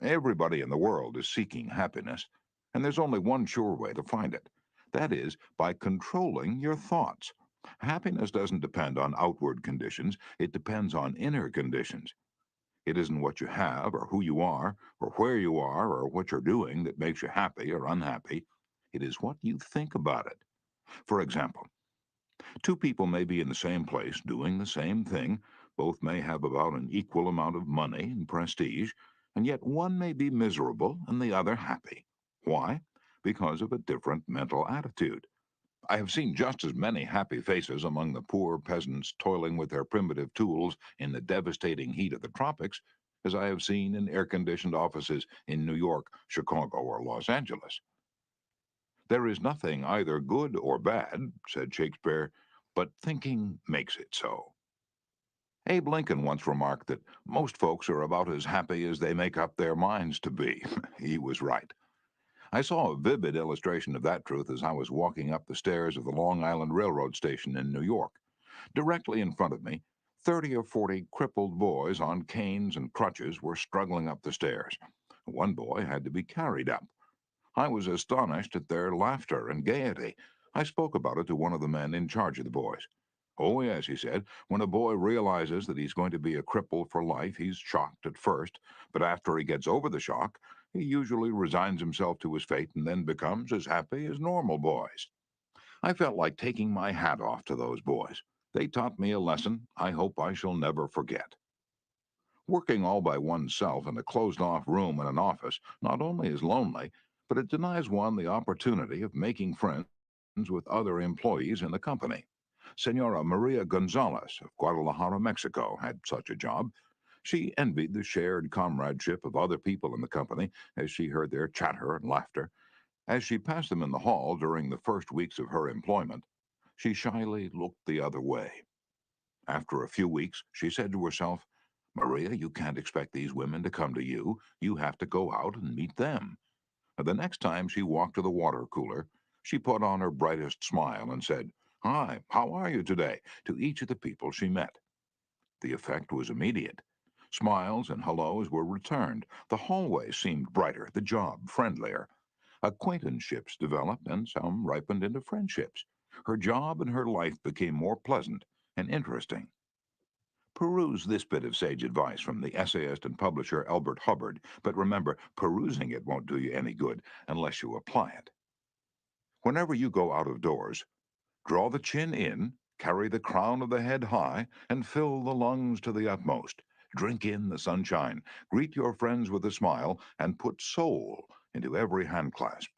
Everybody in the world is seeking happiness, and there's only one sure way to find it. That is, by controlling your thoughts. Happiness doesn't depend on outward conditions, it depends on inner conditions. It isn't what you have, or who you are, or where you are, or what you're doing that makes you happy or unhappy. It is what you think about it. For example, two people may be in the same place doing the same thing. Both may have about an equal amount of money and prestige, and yet one may be miserable and the other happy. Why? Because of a different mental attitude. I have seen just as many happy faces among the poor peasants toiling with their primitive tools in the devastating heat of the tropics as I have seen in air conditioned offices in New York, Chicago, or Los Angeles. There is nothing either good or bad, said Shakespeare, but thinking makes it so. Abe Lincoln once remarked that most folks are about as happy as they make up their minds to be. He was right. I saw a vivid illustration of that truth as I was walking up the stairs of the Long Island Railroad station in New York. Directly in front of me, 30 or 40 crippled boys on canes and crutches were struggling up the stairs. One boy had to be carried up. I was astonished at their laughter and gaiety. I spoke about it to one of the men in charge of the boys. Oh, yes, he said, when a boy realizes that he's going to be a cripple for life, he's shocked at first, but after he gets over the shock, he usually resigns himself to his fate and then becomes as happy as normal boys. I felt like taking my hat off to those boys. They taught me a lesson I hope I shall never forget. Working all by oneself in a closed-off room in an office not only is lonely, but it denies one the opportunity of making friends with other employees in the company. Senora Maria Gonzalez of Guadalajara, Mexico, had such a job. She envied the shared comradeship of other people in the company as she heard their chatter and laughter. As she passed them in the hall during the first weeks of her employment, she shyly looked the other way. After a few weeks, she said to herself, Maria, you can't expect these women to come to you. You have to go out and meet them. The next time she walked to the water cooler, she put on her brightest smile and said, Hi, how are you today? To each of the people she met. The effect was immediate. Smiles and hellos were returned. The hallway seemed brighter, the job friendlier. Acquaintanceships developed, and some ripened into friendships. Her job and her life became more pleasant and interesting. Peruse this bit of sage advice from the essayist and publisher Elbert Hubbard, but remember, perusing it won't do you any good unless you apply it. Whenever you go out of doors, draw the chin in, carry the crown of the head high, and fill the lungs to the utmost. Drink in the sunshine, greet your friends with a smile, and put soul into every handclasp.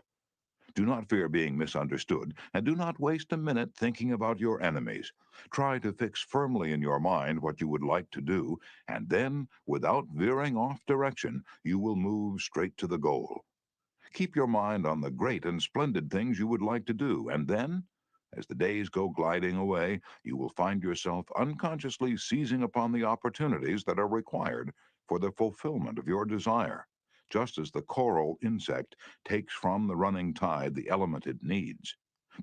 Do not fear being misunderstood, and do not waste a minute thinking about your enemies. Try to fix firmly in your mind what you would like to do, and then, without veering off direction, you will move straight to the goal. Keep your mind on the great and splendid things you would like to do, and then, as the days go gliding away, you will find yourself unconsciously seizing upon the opportunities that are required for the fulfillment of your desire, just as the coral insect takes from the running tide the element it needs.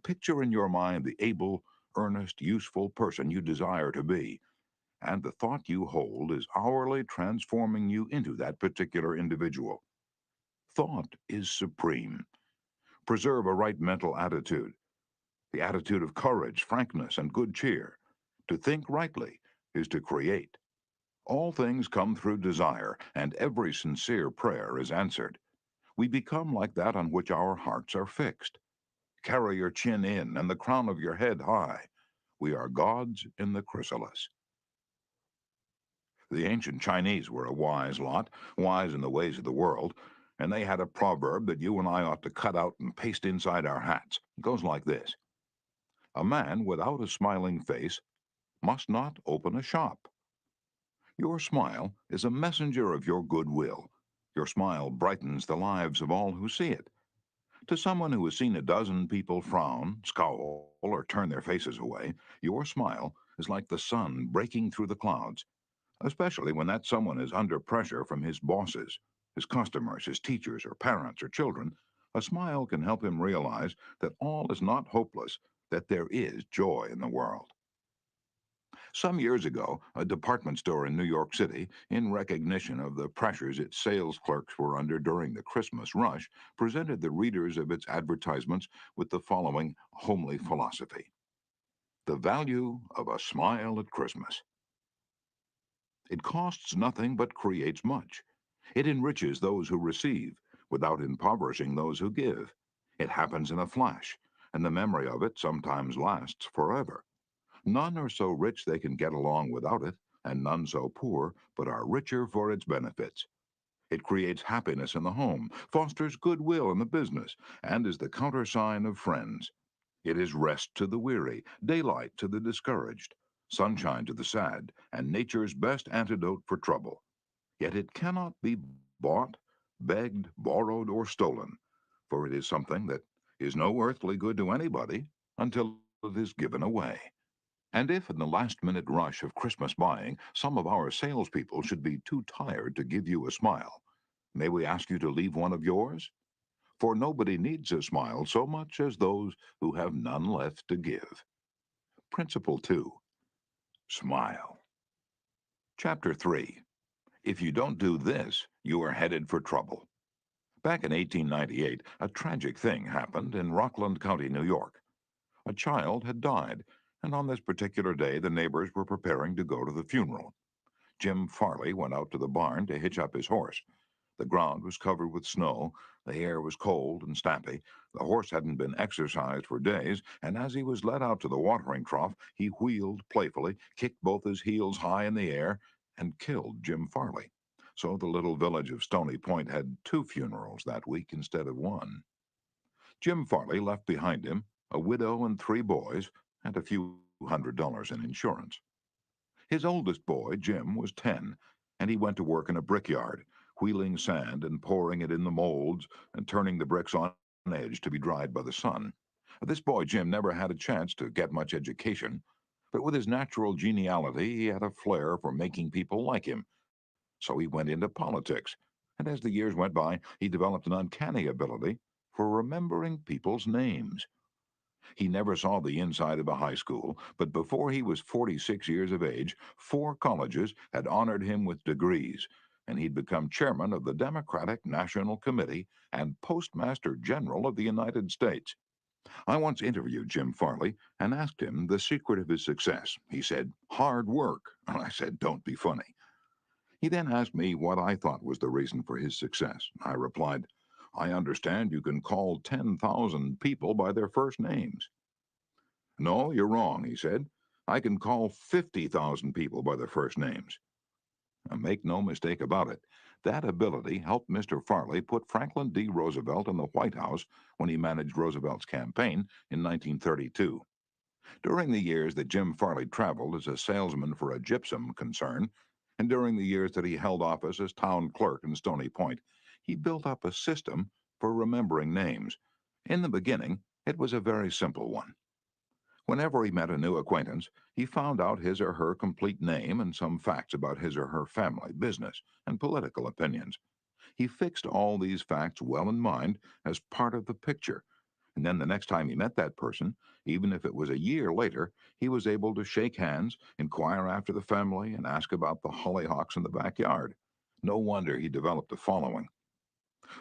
Picture in your mind the able, earnest, useful person you desire to be, and the thought you hold is hourly transforming you into that particular individual. Thought is supreme. Preserve a right mental attitude, the attitude of courage, frankness, and good cheer. To think rightly is to create. All things come through desire, and every sincere prayer is answered. We become like that on which our hearts are fixed. Carry your chin in and the crown of your head high. We are gods in the chrysalis. The ancient Chinese were a wise lot, wise in the ways of the world, and they had a proverb that you and I ought to cut out and paste inside our hats. It goes like this: a man without a smiling face must not open a shop. Your smile is a messenger of your goodwill. Your smile brightens the lives of all who see it. To someone who has seen a dozen people frown, scowl, or turn their faces away, your smile is like the sun breaking through the clouds, especially when that someone is under pressure from his bosses, his customers, his teachers, or parents, or children. A smile can help him realize that all is not hopeless, that there is joy in the world. Some years ago, a department store in New York City, in recognition of the pressures its sales clerks were under during the Christmas rush, presented the readers of its advertisements with the following homely philosophy: the value of a smile at Christmas. It costs nothing but creates much. It enriches those who receive without impoverishing those who give. It happens in a flash, and the memory of it sometimes lasts forever. None are so rich they can get along without it, and none so poor but are richer for its benefits. It creates happiness in the home, fosters goodwill in the business, and is the countersign of friends. It is rest to the weary, daylight to the discouraged, sunshine to the sad, and nature's best antidote for trouble. Yet it cannot be bought, begged, borrowed, or stolen, for it is something that is no earthly good to anybody until it is given away. And if in the last-minute rush of Christmas buying, some of our salespeople should be too tired to give you a smile, may we ask you to leave one of yours? For nobody needs a smile so much as those who have none left to give. Principle 2. Smile. Chapter 3. If you don't do this, you are headed for trouble. Back in 1898, a tragic thing happened in Rockland County, New York. A child had died, and on this particular day the neighbors were preparing to go to the funeral. Jim Farley went out to the barn to hitch up his horse. The ground was covered with snow, the air was cold and stampy, the horse hadn't been exercised for days, and as he was led out to the watering trough, he wheeled playfully, kicked both his heels high in the air, and killed Jim Farley. So the little village of Stony Point had 2 funerals that week instead of 1. Jim Farley left behind him a widow and 3 boys, and a few $100s in insurance. His oldest boy, Jim, was 10, and he went to work in a brickyard, wheeling sand and pouring it in the molds and turning the bricks on edge to be dried by the sun. This boy, Jim, never had a chance to get much education, but with his natural geniality, he had a flair for making people like him. So he went into politics, and as the years went by, he developed an uncanny ability for remembering people's names. He never saw the inside of a high school, but before he was 46 years of age, 4 colleges had honored him with degrees, and he'd become chairman of the Democratic National Committee and Postmaster General of the United States. I once interviewed Jim Farley and asked him the secret of his success. He said, "Hard work." And I said, "Don't be funny." He then asked me what I thought was the reason for his success. I replied, "I understand you can call 10,000 people by their first names." "No, you're wrong," he said. "I can call 50,000 people by their first names." Now, make no mistake about it, That ability helped Mr. Farley put Franklin D. Roosevelt in the White House when he managed Roosevelt's campaign in 1932. During the years that Jim Farley traveled as a salesman for a gypsum concern, and during the years that he held office as town clerk in Stony Point, he built up a system for remembering names. In the beginning, it was a very simple one. Whenever he met a new acquaintance, he found out his or her complete name and some facts about his or her family, business, and political opinions. He fixed all these facts well in mind as part of the picture, and then the next time he met that person, even if it was a year later, he was able to shake hands, inquire after the family, and ask about the hollyhocks in the backyard. No wonder he developed a following.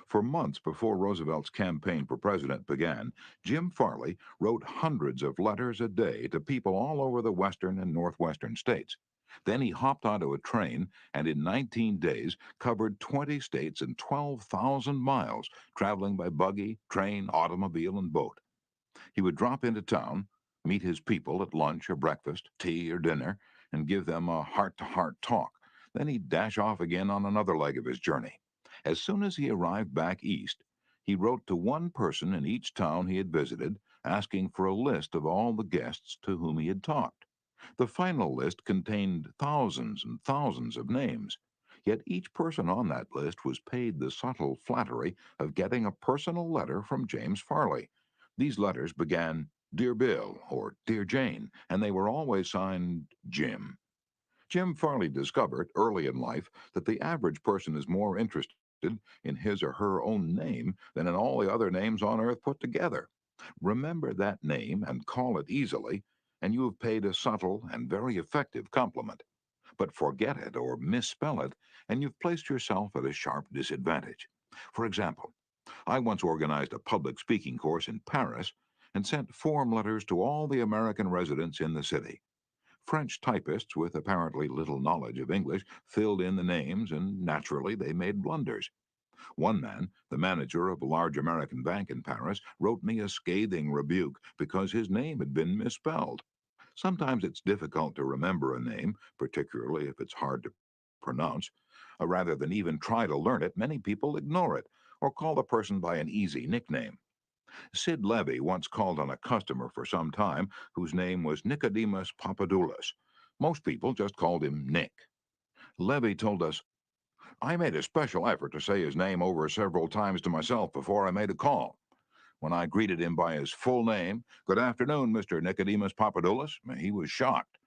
For months before Roosevelt's campaign for president began, Jim Farley wrote hundreds of letters a day to people all over the western and northwestern states. Then he hopped onto a train and in 19 days covered 20 states and 12,000 miles, traveling by buggy, train, automobile, and boat. He would drop into town, meet his people at lunch or breakfast, tea or dinner, and give them a heart-to-heart talk. Then he'd dash off again on another leg of his journey. As soon as he arrived back east, he wrote to one person in each town he had visited, asking for a list of all the guests to whom he had talked. The final list contained thousands and thousands of names. Yet each person on that list was paid the subtle flattery of getting a personal letter from James Farley. These letters began, Dear Bill or Dear Jane, and they were always signed Jim. Jim Farley discovered early in life that the average person is more interested in his or her own name than in all the other names on earth put together. Remember that name and call it easily, and you have paid a subtle and very effective compliment. But forget it or misspell it, and you've placed yourself at a sharp disadvantage. For example, I once organized a public speaking course in Paris and sent form letters to all the American residents in the city. French typists with apparently little knowledge of English filled in the names, and naturally they made blunders. One man, the manager of a large American bank in Paris, wrote me a scathing rebuke because his name had been misspelled. Sometimes it's difficult to remember a name, particularly if it's hard to pronounce. Rather than even try to learn it, many people ignore it or call the person by an easy nickname. Sid Levy once called on a customer for some time whose name was Nicodemus Papadoulis. Most people just called him Nick. Levy told us, I made a special effort to say his name over several times to myself before I made a call. When I greeted him by his full name, Good afternoon, Mr. Nicodemus Papadoulis, he was shocked.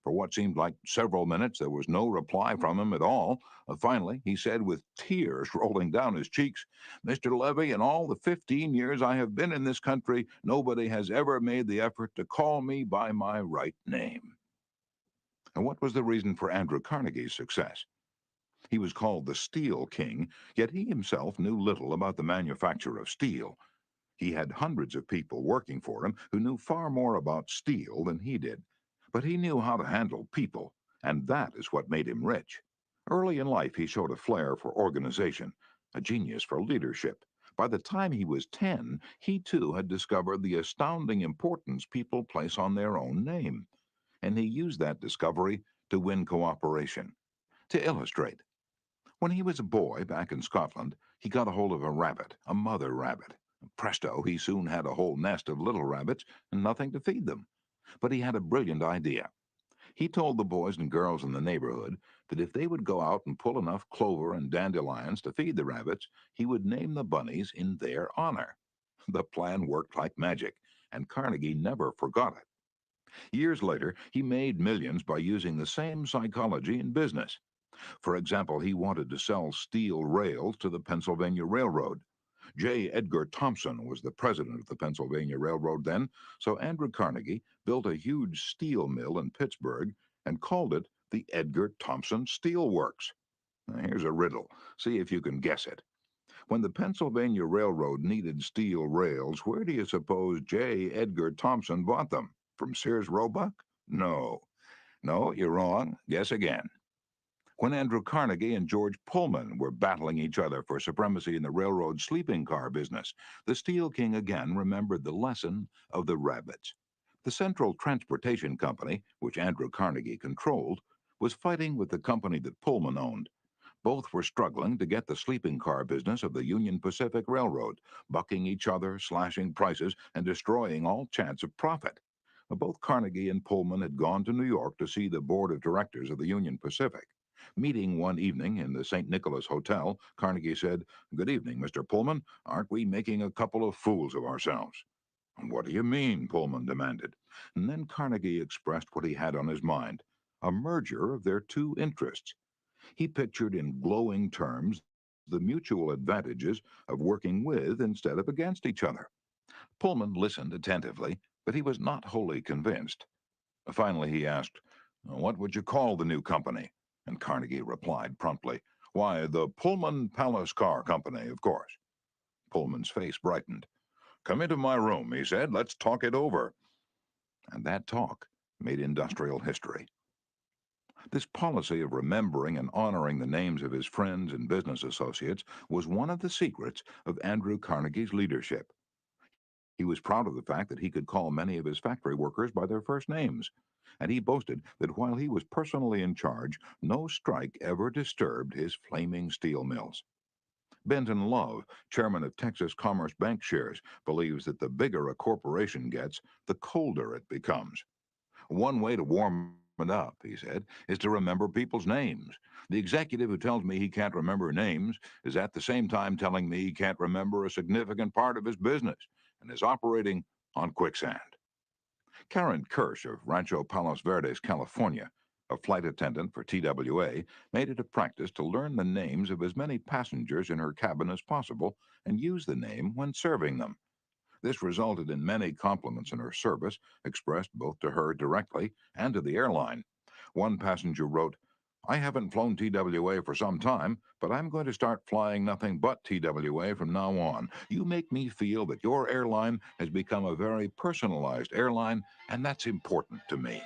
For what seemed like several minutes, there was no reply from him at all. Finally, he said with tears rolling down his cheeks, Mr. Levy, in all the 15 years I have been in this country, nobody has ever made the effort to call me by my right name. And what was the reason for Andrew Carnegie's success? He was called the Steel King, yet he himself knew little about the manufacture of steel. He had hundreds of people working for him who knew far more about steel than he did. But he knew how to handle people, and that is what made him rich. Early in life, he showed a flair for organization, a genius for leadership. By the time he was 10, he too had discovered the astounding importance people place on their own name, and he used that discovery to win cooperation. To illustrate, when he was a boy back in Scotland, he got a hold of a rabbit, a mother rabbit. Presto, he soon had a whole nest of little rabbits and nothing to feed them. But he had a brilliant idea. He told the boys and girls in the neighborhood that if they would go out and pull enough clover and dandelions to feed the rabbits, he would name the bunnies in their honor. The plan worked like magic, and Carnegie never forgot it. Years later, he made millions by using the same psychology in business. For example, he wanted to sell steel rails to the Pennsylvania Railroad. J. Edgar Thompson was the president of the Pennsylvania Railroad then, so Andrew Carnegie built a huge steel mill in Pittsburgh and called it the Edgar Thompson Steel Works. Now, here's a riddle. See if you can guess it. When the Pennsylvania Railroad needed steel rails, where do you suppose J. Edgar Thompson bought them? From Sears Roebuck? No. No, you're wrong. Guess again. When Andrew Carnegie and George Pullman were battling each other for supremacy in the railroad sleeping car business, the Steel King again remembered the lesson of the rabbits. The Central Transportation Company, which Andrew Carnegie controlled, was fighting with the company that Pullman owned. Both were struggling to get the sleeping car business of the Union Pacific Railroad, bucking each other, slashing prices, and destroying all chance of profit. Both Carnegie and Pullman had gone to New York to see the board of directors of the Union Pacific. Meeting one evening in the St. Nicholas Hotel, Carnegie said, "Good evening, Mr. Pullman. Aren't we making a couple of fools of ourselves?" "What do you mean?" Pullman demanded. And then Carnegie expressed what he had on his mind, a merger of their two interests. He pictured in glowing terms the mutual advantages of working with instead of against each other. Pullman listened attentively, but he was not wholly convinced. Finally, he asked, "What would you call the new company?" And Carnegie replied promptly, "Why, the Pullman Palace Car Company, of course." Pullman's face brightened. "Come into my room," he said. "Let's talk it over." And that talk made industrial history. This policy of remembering and honoring the names of his friends and business associates was one of the secrets of Andrew Carnegie's leadership. He was proud of the fact that he could call many of his factory workers by their first names, and he boasted that while he was personally in charge, no strike ever disturbed his flaming steel mills. Benton Love, chairman of Texas Commerce Bank Shares, believes that the bigger a corporation gets, the colder it becomes. "One way to warm it up," he said, "is to remember people's names. The executive who tells me he can't remember names is at the same time telling me he can't remember a significant part of his business and is operating on quicksand." Karen Kirsch of Rancho Palos Verdes, California, a flight attendant for TWA, made it a practice to learn the names of as many passengers in her cabin as possible and use the name when serving them. This resulted in many compliments in her service, expressed both to her directly and to the airline. One passenger wrote, "I haven't flown TWA for some time, but I'm going to start flying nothing but TWA from now on. You make me feel that your airline has become a very personalized airline, and that's important to me."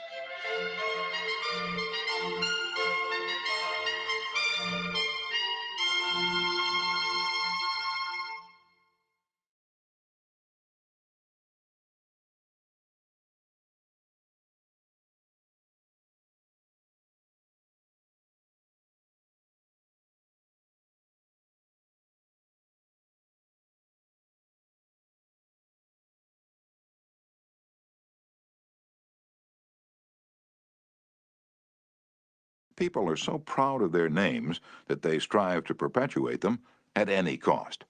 People are so proud of their names that they strive to perpetuate them at any cost.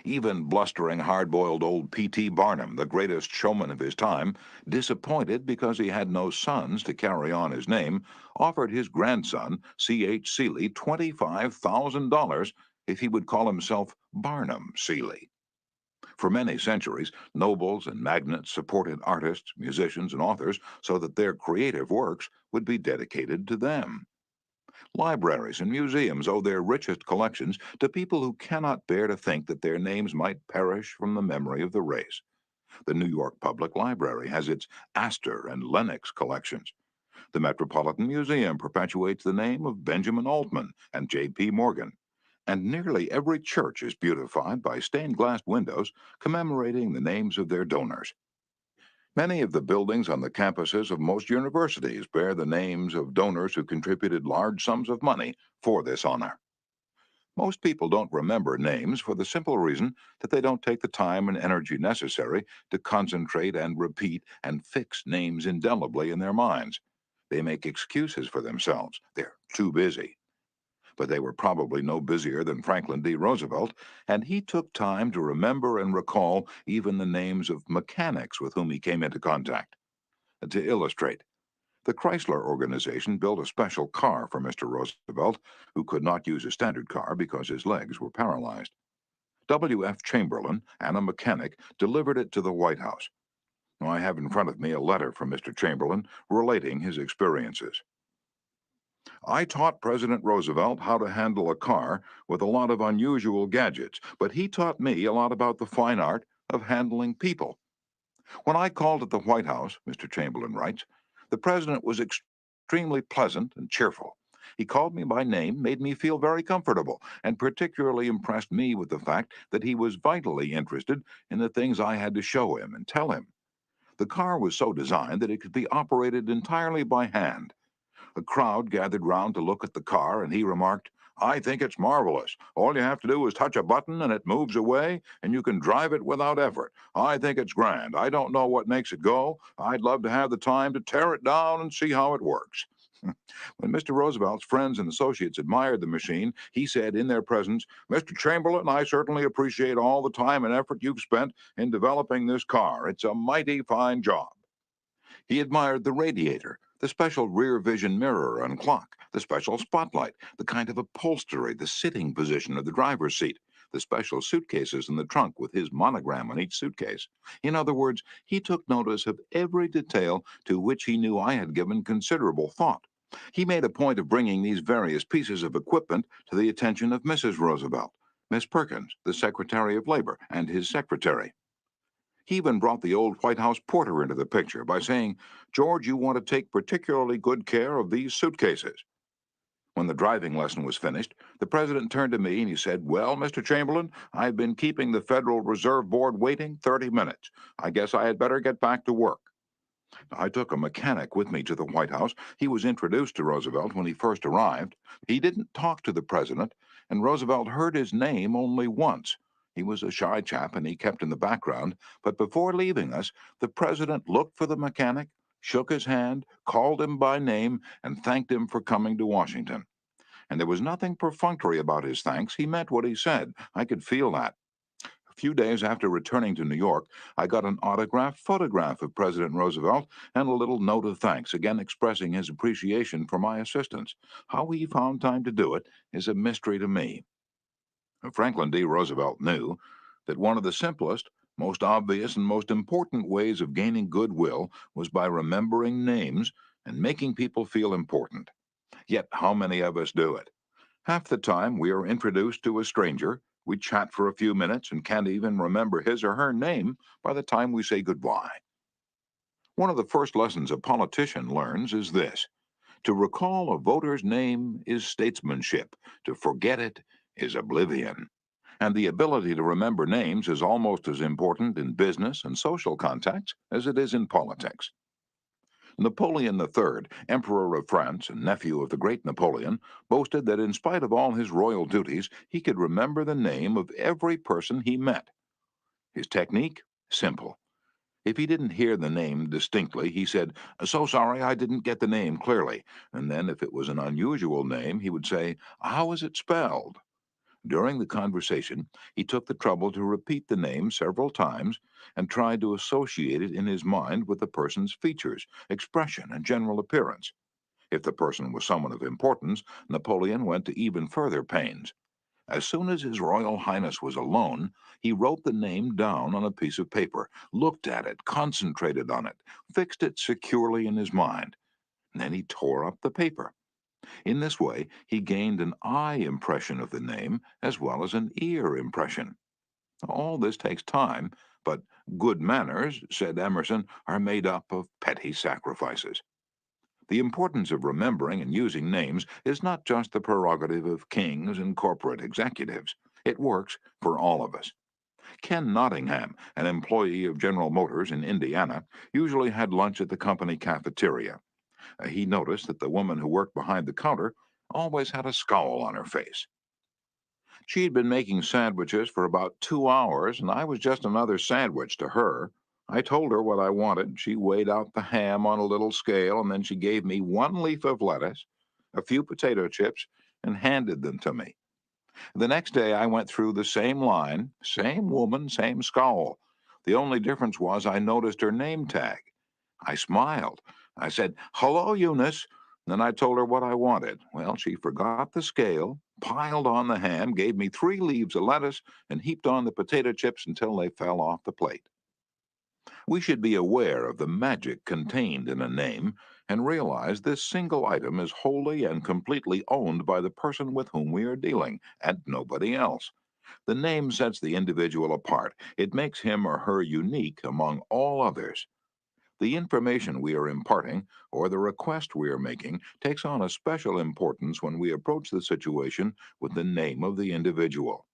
Even blustering, hard-boiled old P.T. Barnum, the greatest showman of his time, disappointed because he had no sons to carry on his name, offered his grandson, C.H. Seeley, $25,000 if he would call himself Barnum Seeley. For many centuries, nobles and magnates supported artists, musicians, and authors so that their creative works would be dedicated to them. Libraries and museums owe their richest collections to people who cannot bear to think that their names might perish from the memory of the race. The New York Public Library has its Astor and Lenox collections. The Metropolitan Museum perpetuates the name of Benjamin Altman and J.P. Morgan. And nearly every church is beautified by stained glass windows commemorating the names of their donors. Many of the buildings on the campuses of most universities bear the names of donors who contributed large sums of money for this honor. Most people don't remember names for the simple reason that they don't take the time and energy necessary to concentrate and repeat and fix names indelibly in their minds. They make excuses for themselves. They're too busy. But they were probably no busier than Franklin D. Roosevelt, and he took time to remember and recall even the names of mechanics with whom he came into contact. To illustrate, the Chrysler organization built a special car for Mr. Roosevelt, who could not use a standard car because his legs were paralyzed. W.F. Chamberlain and a mechanic delivered it to the White House. I have in front of me a letter from Mr. Chamberlain relating his experiences. "I taught President Roosevelt how to handle a car with a lot of unusual gadgets, but he taught me a lot about the fine art of handling people. When I called at the White House," Mr. Chamberlain writes, "the president was extremely pleasant and cheerful. He called me by name, made me feel very comfortable, and particularly impressed me with the fact that he was vitally interested in the things I had to show him and tell him. The car was so designed that it could be operated entirely by hand. A crowd gathered round to look at the car, and he remarked, I think it's marvelous. All you have to do is touch a button and it moves away, and you can drive it without effort. I think it's grand. I don't know what makes it go. I'd love to have the time to tear it down and see how it works. When Mr. Roosevelt's friends and associates admired the machine, he said in their presence, "Mr. Chamberlain, I certainly appreciate all the time and effort you've spent in developing this car. It's a mighty fine job." He admired the radiator, the special rear vision mirror and clock, the special spotlight, the kind of upholstery, the sitting position of the driver's seat, the special suitcases in the trunk with his monogram on each suitcase. In other words, he took notice of every detail to which he knew I had given considerable thought. He made a point of bringing these various pieces of equipment to the attention of Mrs. Roosevelt, Miss Perkins, the Secretary of Labor, and his secretary. He even brought the old White House porter into the picture by saying, "George, you want to take particularly good care of these suitcases." When the driving lesson was finished, the president turned to me and he said, "Well, Mr. Chamberlain, I've been keeping the Federal Reserve Board waiting 30 minutes. I guess I had better get back to work." I took a mechanic with me to the White House. He was introduced to Roosevelt when he first arrived. He didn't talk to the president, and Roosevelt heard his name only once. He was a shy chap and he kept in the background, but before leaving us, the president looked for the mechanic, shook his hand, called him by name, and thanked him for coming to Washington. And there was nothing perfunctory about his thanks. He meant what he said. I could feel that. A few days after returning to New York, I got an autographed photograph of President Roosevelt and a little note of thanks, again expressing his appreciation for my assistance. How he found time to do it is a mystery to me. Franklin D. Roosevelt knew that one of the simplest, most obvious, and most important ways of gaining goodwill was by remembering names and making people feel important. Yet, how many of us do it? Half the time we are introduced to a stranger, we chat for a few minutes and can't even remember his or her name by the time we say goodbye. One of the first lessons a politician learns is this: to recall a voter's name is statesmanship, to forget it is oblivion. And the ability to remember names is almost as important in business and social contexts as it is in politics. Napoleon III, Emperor of France and nephew of the great Napoleon, boasted that in spite of all his royal duties, he could remember the name of every person he met. His technique? Simple. If he didn't hear the name distinctly, he said, "So sorry, I didn't get the name clearly." And then, if it was an unusual name, he would say, "How is it spelled?" During the conversation, he took the trouble to repeat the name several times and tried to associate it in his mind with the person's features, expression, and general appearance. If the person was someone of importance, Napoleon went to even further pains. As soon as His Royal Highness was alone, he wrote the name down on a piece of paper, looked at it, concentrated on it, fixed it securely in his mind. Then he tore up the paper. In this way, he gained an eye impression of the name as well as an ear impression. All this takes time, but good manners, said Emerson, are made up of petty sacrifices. The importance of remembering and using names is not just the prerogative of kings and corporate executives. It works for all of us. Ken Nottingham, an employee of General Motors in Indiana, usually had lunch at the company cafeteria. He noticed that the woman who worked behind the counter always had a scowl on her face. She had been making sandwiches for about 2 hours, and I was just another sandwich to her. I told her what I wanted. She weighed out the ham on a little scale, and then she gave me one leaf of lettuce, a few potato chips, and handed them to me. The next day I went through the same line, same woman, same scowl. The only difference was I noticed her name tag. I smiled. I said, "Hello, Eunice." Then I told her what I wanted. Well, she forgot the scale, piled on the ham, gave me 3 leaves of lettuce, and heaped on the potato chips until they fell off the plate. We should be aware of the magic contained in a name and realize this single item is wholly and completely owned by the person with whom we are dealing, and nobody else. The name sets the individual apart. It makes him or her unique among all others. The information we are imparting or the request we are making takes on a special importance when we approach the situation with the name of the individual.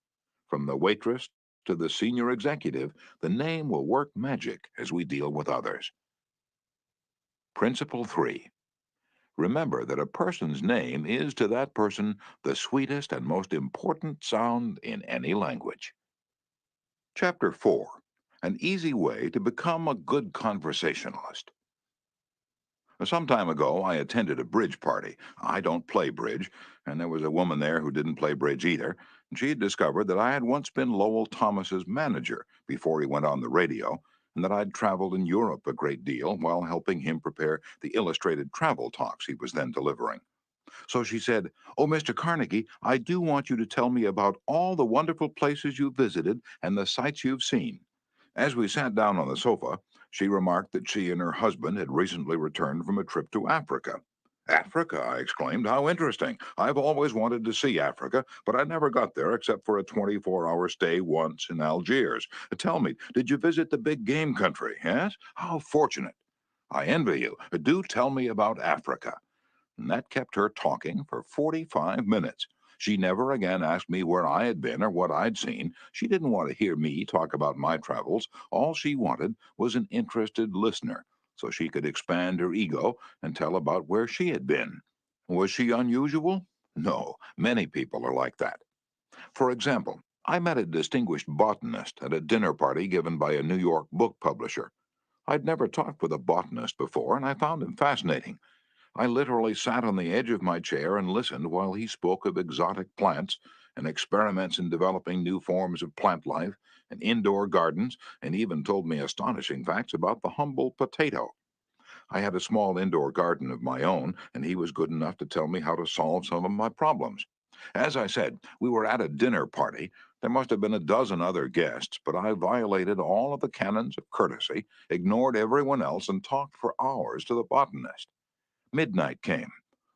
From the waitress to the senior executive, the name will work magic as we deal with others. Principle 3. Remember that a person's name is to that person the sweetest and most important sound in any language. Chapter 4: An Easy Way to Become a Good Conversationalist. Some time ago, I attended a bridge party. I don't play bridge, and there was a woman there who didn't play bridge either. And she had discovered that I had once been Lowell Thomas's manager before he went on the radio, and that I'd traveled in Europe a great deal while helping him prepare the illustrated travel talks he was then delivering. So she said, "Oh, Mr. Carnegie, I do want you to tell me about all the wonderful places you visited and the sights you've seen." As we sat down on the sofa, she remarked that she and her husband had recently returned from a trip to Africa. "Africa?" I exclaimed. "How interesting. I've always wanted to see Africa, but I never got there except for a 24-hour stay once in Algiers. Tell me, did you visit the big game country? Yes? How fortunate. I envy you. Do tell me about Africa." And that kept her talking for 45 minutes. She never again asked me where I had been or what I'd seen. She didn't want to hear me talk about my travels. All she wanted was an interested listener, so she could expand her ego and tell about where she had been. Was she unusual? No, many people are like that. For example, I met a distinguished botanist at a dinner party given by a New York book publisher. I'd never talked with a botanist before, and I found him fascinating. I literally sat on the edge of my chair and listened while he spoke of exotic plants and experiments in developing new forms of plant life and indoor gardens, and even told me astonishing facts about the humble potato. I had a small indoor garden of my own, and he was good enough to tell me how to solve some of my problems. As I said, we were at a dinner party. There must have been a dozen other guests, but I violated all of the canons of courtesy, ignored everyone else, and talked for hours to the botanist. Midnight came.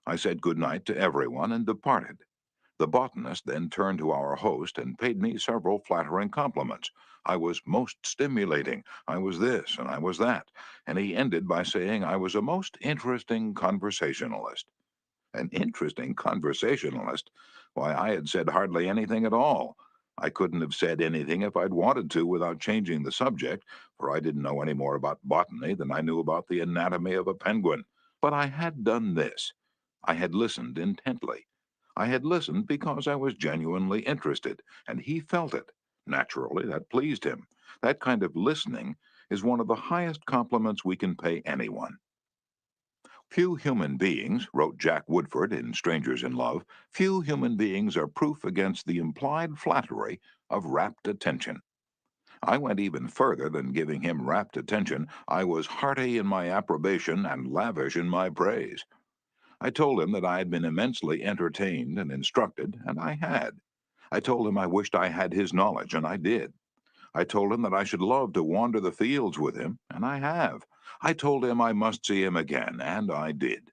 I said good night to everyone and departed. The botanist then turned to our host and paid me several flattering compliments. I was most stimulating, I was this, and I was that, and he ended by saying I was a most interesting conversationalist. An interesting conversationalist? Why, I had said hardly anything at all. I couldn't have said anything if I'd wanted to without changing the subject, for I didn't know any more about botany than I knew about the anatomy of a penguin. But I had done this. I had listened intently. I had listened because I was genuinely interested, and he felt it. Naturally, that pleased him. That kind of listening is one of the highest compliments we can pay anyone. "Few human beings," wrote Jack Woodford in Strangers in Love, "few human beings are proof against the implied flattery of rapt attention." I went even further than giving him rapt attention. I was hearty in my approbation and lavish in my praise. I told him that I had been immensely entertained and instructed, and I had. I told him I wished I had his knowledge, and I did. I told him that I should love to wander the fields with him, and I have. I told him I must see him again, and I did.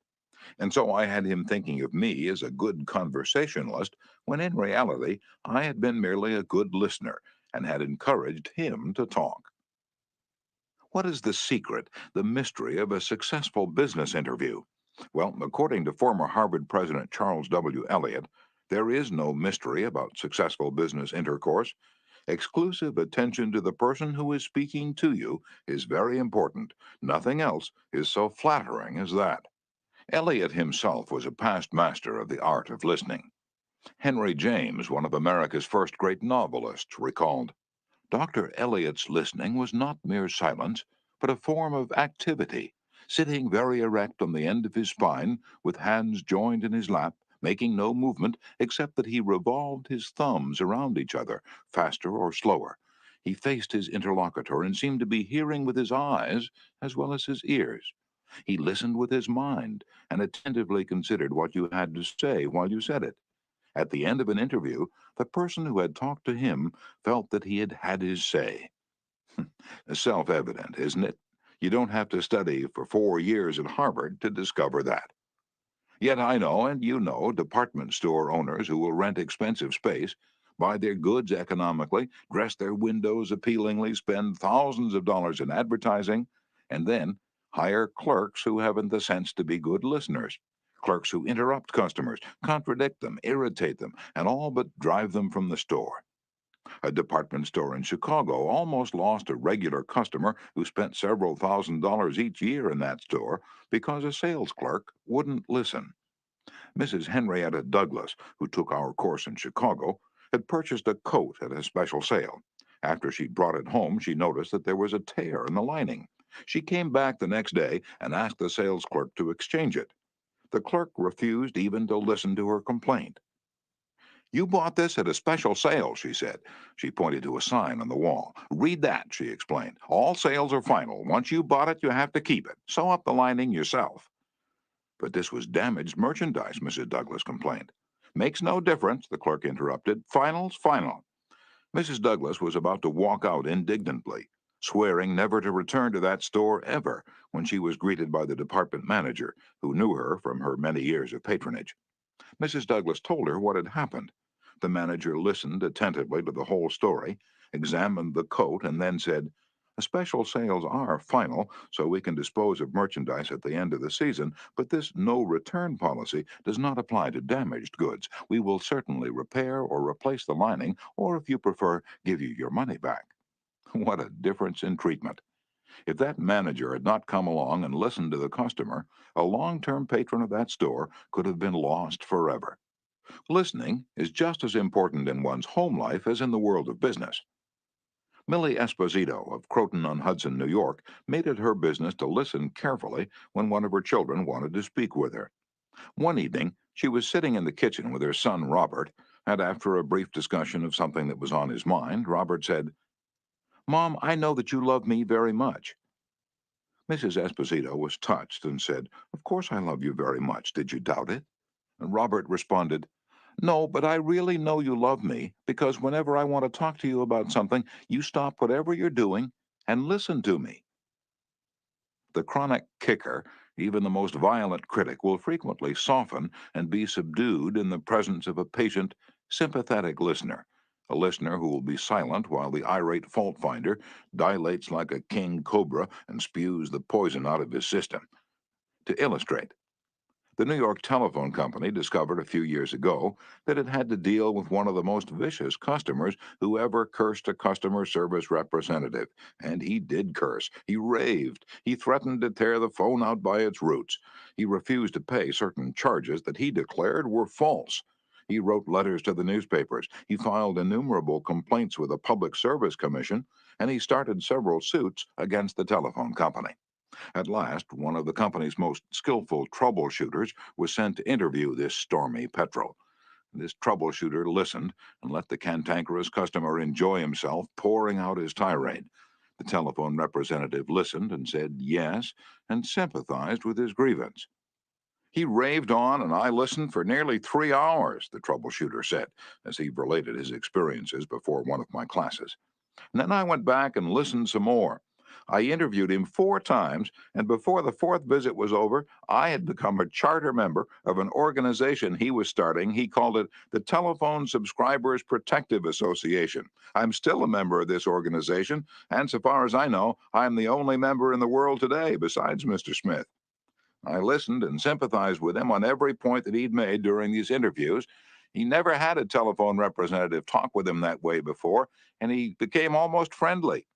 And so I had him thinking of me as a good conversationalist, when in reality I had been merely a good listener and had encouraged him to talk. What is the secret, the mystery of a successful business interview? Well, according to former Harvard President Charles W. Eliot, there is no mystery about successful business intercourse. Exclusive attention to the person who is speaking to you is very important. Nothing else is so flattering as that. Eliot himself was a past master of the art of listening. Henry James, one of America's first great novelists, recalled, "Dr. Eliot's listening was not mere silence, but a form of activity, sitting very erect on the end of his spine, with hands joined in his lap, making no movement except that he revolved his thumbs around each other, faster or slower. He faced his interlocutor and seemed to be hearing with his eyes as well as his ears. He listened with his mind and attentively considered what you had to say while you said it. At the end of an interview, the person who had talked to him felt that he had had his say." Self evident, isn't it? You don't have to study for 4 years at Harvard to discover that. Yet I know, and you know, department store owners who will rent expensive space, buy their goods economically, dress their windows appealingly, spend thousands of dollars in advertising, and then hire clerks who haven't the sense to be good listeners. Clerks who interrupt customers, contradict them, irritate them, and all but drive them from the store. A department store in Chicago almost lost a regular customer who spent several $1,000s each year in that store because a sales clerk wouldn't listen. Mrs. Henrietta Douglas, who took our course in Chicago, had purchased a coat at a special sale. After she brought it home, she noticed that there was a tear in the lining. She came back the next day and asked the sales clerk to exchange it. The clerk refused even to listen to her complaint. "You bought this at a special sale," she said. She pointed to a sign on the wall. "Read that," she explained. "All sales are final. Once you bought it, you have to keep it. Sew up the lining yourself." "But this was damaged merchandise," Mrs. Douglas complained. "Makes no difference," the clerk interrupted. "Final's final." Mrs. Douglas was about to walk out indignantly, swearing never to return to that store ever, when she was greeted by the department manager, who knew her from her many years of patronage. Mrs. Douglas told her what had happened. The manager listened attentively to the whole story, examined the coat, and then said, "Special sales are final, so we can dispose of merchandise at the end of the season, but this no return policy does not apply to damaged goods. We will certainly repair or replace the lining, or if you prefer, give you your money back." What a difference in treatment. If that manager had not come along and listened to the customer, a long-term patron of that store could have been lost forever. Listening is just as important in one's home life as in the world of business. Millie Esposito of Croton-on-Hudson, New York, made it her business to listen carefully when one of her children wanted to speak with her. One evening, she was sitting in the kitchen with her son Robert, and after a brief discussion of something that was on his mind, Robert said, "Mom, I know that you love me very much." Mrs. Esposito was touched and said, "Of course I love you very much. Did you doubt it?" And Robert responded, "No, but I really know you love me because whenever I want to talk to you about something, you stop whatever you're doing and listen to me." The chronic kicker, even the most violent critic, will frequently soften and be subdued in the presence of a patient, sympathetic listener, a listener who will be silent while the irate fault finder dilates like a king cobra and spews the poison out of his system. To illustrate, the New York Telephone Company discovered a few years ago that it had to deal with one of the most vicious customers who ever cursed a customer service representative. And he did curse. He raved. He threatened to tear the phone out by its roots. He refused to pay certain charges that he declared were false. He wrote letters to the newspapers. He filed innumerable complaints with the Public Service Commission, and he started several suits against the telephone company. At last, one of the company's most skillful troubleshooters was sent to interview this stormy petrel. This troubleshooter listened and let the cantankerous customer enjoy himself, pouring out his tirade. The telephone representative listened and said yes, and sympathized with his grievance. "He raved on, and I listened for nearly 3 hours," the troubleshooter said, as he related his experiences before one of my classes. "And then I went back and listened some more. I interviewed him 4 times, and before the fourth visit was over, I had become a charter member of an organization he was starting. He called it the Telephone Subscribers Protective Association. I'm still a member of this organization, and so far as I know, I'm the only member in the world today besides Mr. Smith. I listened and sympathized with him on every point that he'd made during these interviews. He never had a telephone representative talk with him that way before, and he became almost friendly.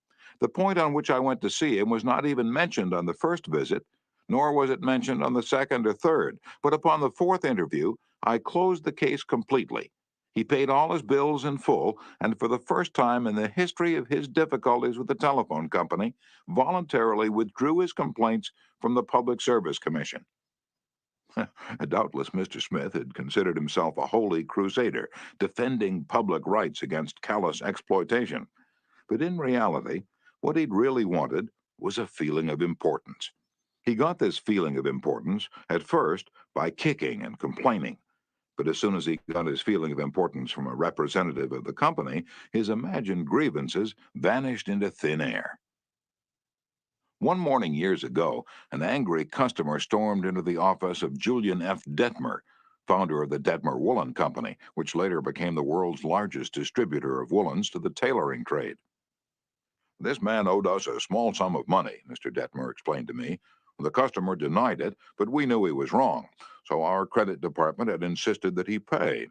The point on which I went to see him was not even mentioned on the first visit, nor was it mentioned on the second or third. But upon the fourth interview, I closed the case completely. He paid all his bills in full, and for the first time in the history of his difficulties with the telephone company, voluntarily withdrew his complaints from the Public Service Commission." Doubtless Mr. Smith had considered himself a holy crusader, defending public rights against callous exploitation. But in reality, what he'd really wanted was a feeling of importance. He got this feeling of importance, at first, by kicking and complaining. But as soon as he got his feeling of importance from a representative of the company, his imagined grievances vanished into thin air. One morning years ago, an angry customer stormed into the office of Julian F. Detmer, founder of the Detmer Woolen Company, which later became the world's largest distributor of woolens to the tailoring trade. "This man owed us a small sum of money," Mr. Detmer explained to me. "The customer denied it, but we knew he was wrong, so our credit department had insisted that he pay.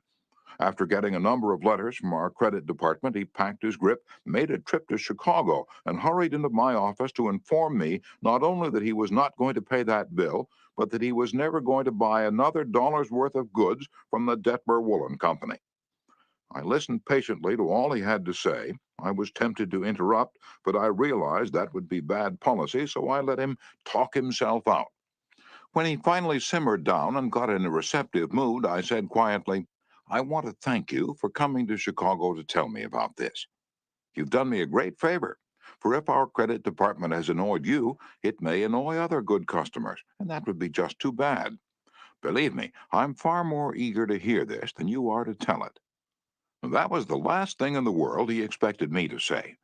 After getting a number of letters from our credit department, he packed his grip, made a trip to Chicago, and hurried into my office to inform me not only that he was not going to pay that bill, but that he was never going to buy another dollar's worth of goods from the Detmer Woolen Company. I listened patiently to all he had to say. I was tempted to interrupt, but I realized that would be bad policy, so I let him talk himself out. When he finally simmered down and got in a receptive mood, I said quietly, "I want to thank you for coming to Chicago to tell me about this. You've done me a great favor, for if our credit department has annoyed you, it may annoy other good customers, and that would be just too bad. Believe me, I'm far more eager to hear this than you are to tell it." That was the last thing in the world he expected me to say.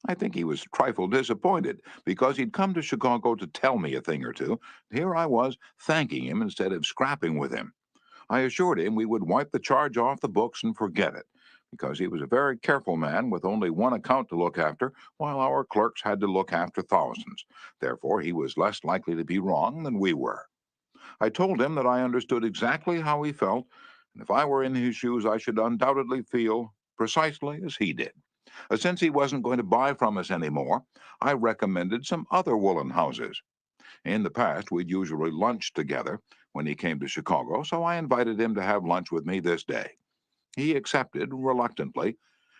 I think he was a trifle disappointed because he'd come to Chicago to tell me a thing or two. Here I was thanking him instead of scrapping with him. I assured him we would wipe the charge off the books and forget it, because he was a very careful man with only one account to look after, while our clerks had to look after thousands. Therefore, he was less likely to be wrong than we were. I told him that I understood exactly how he felt, and if I were in his shoes, I should undoubtedly feel precisely as he did. Since he wasn't going to buy from us anymore, I recommended some other woolen houses. In the past, we'd usually lunch together when he came to Chicago, so I invited him to have lunch with me this day. He accepted reluctantly,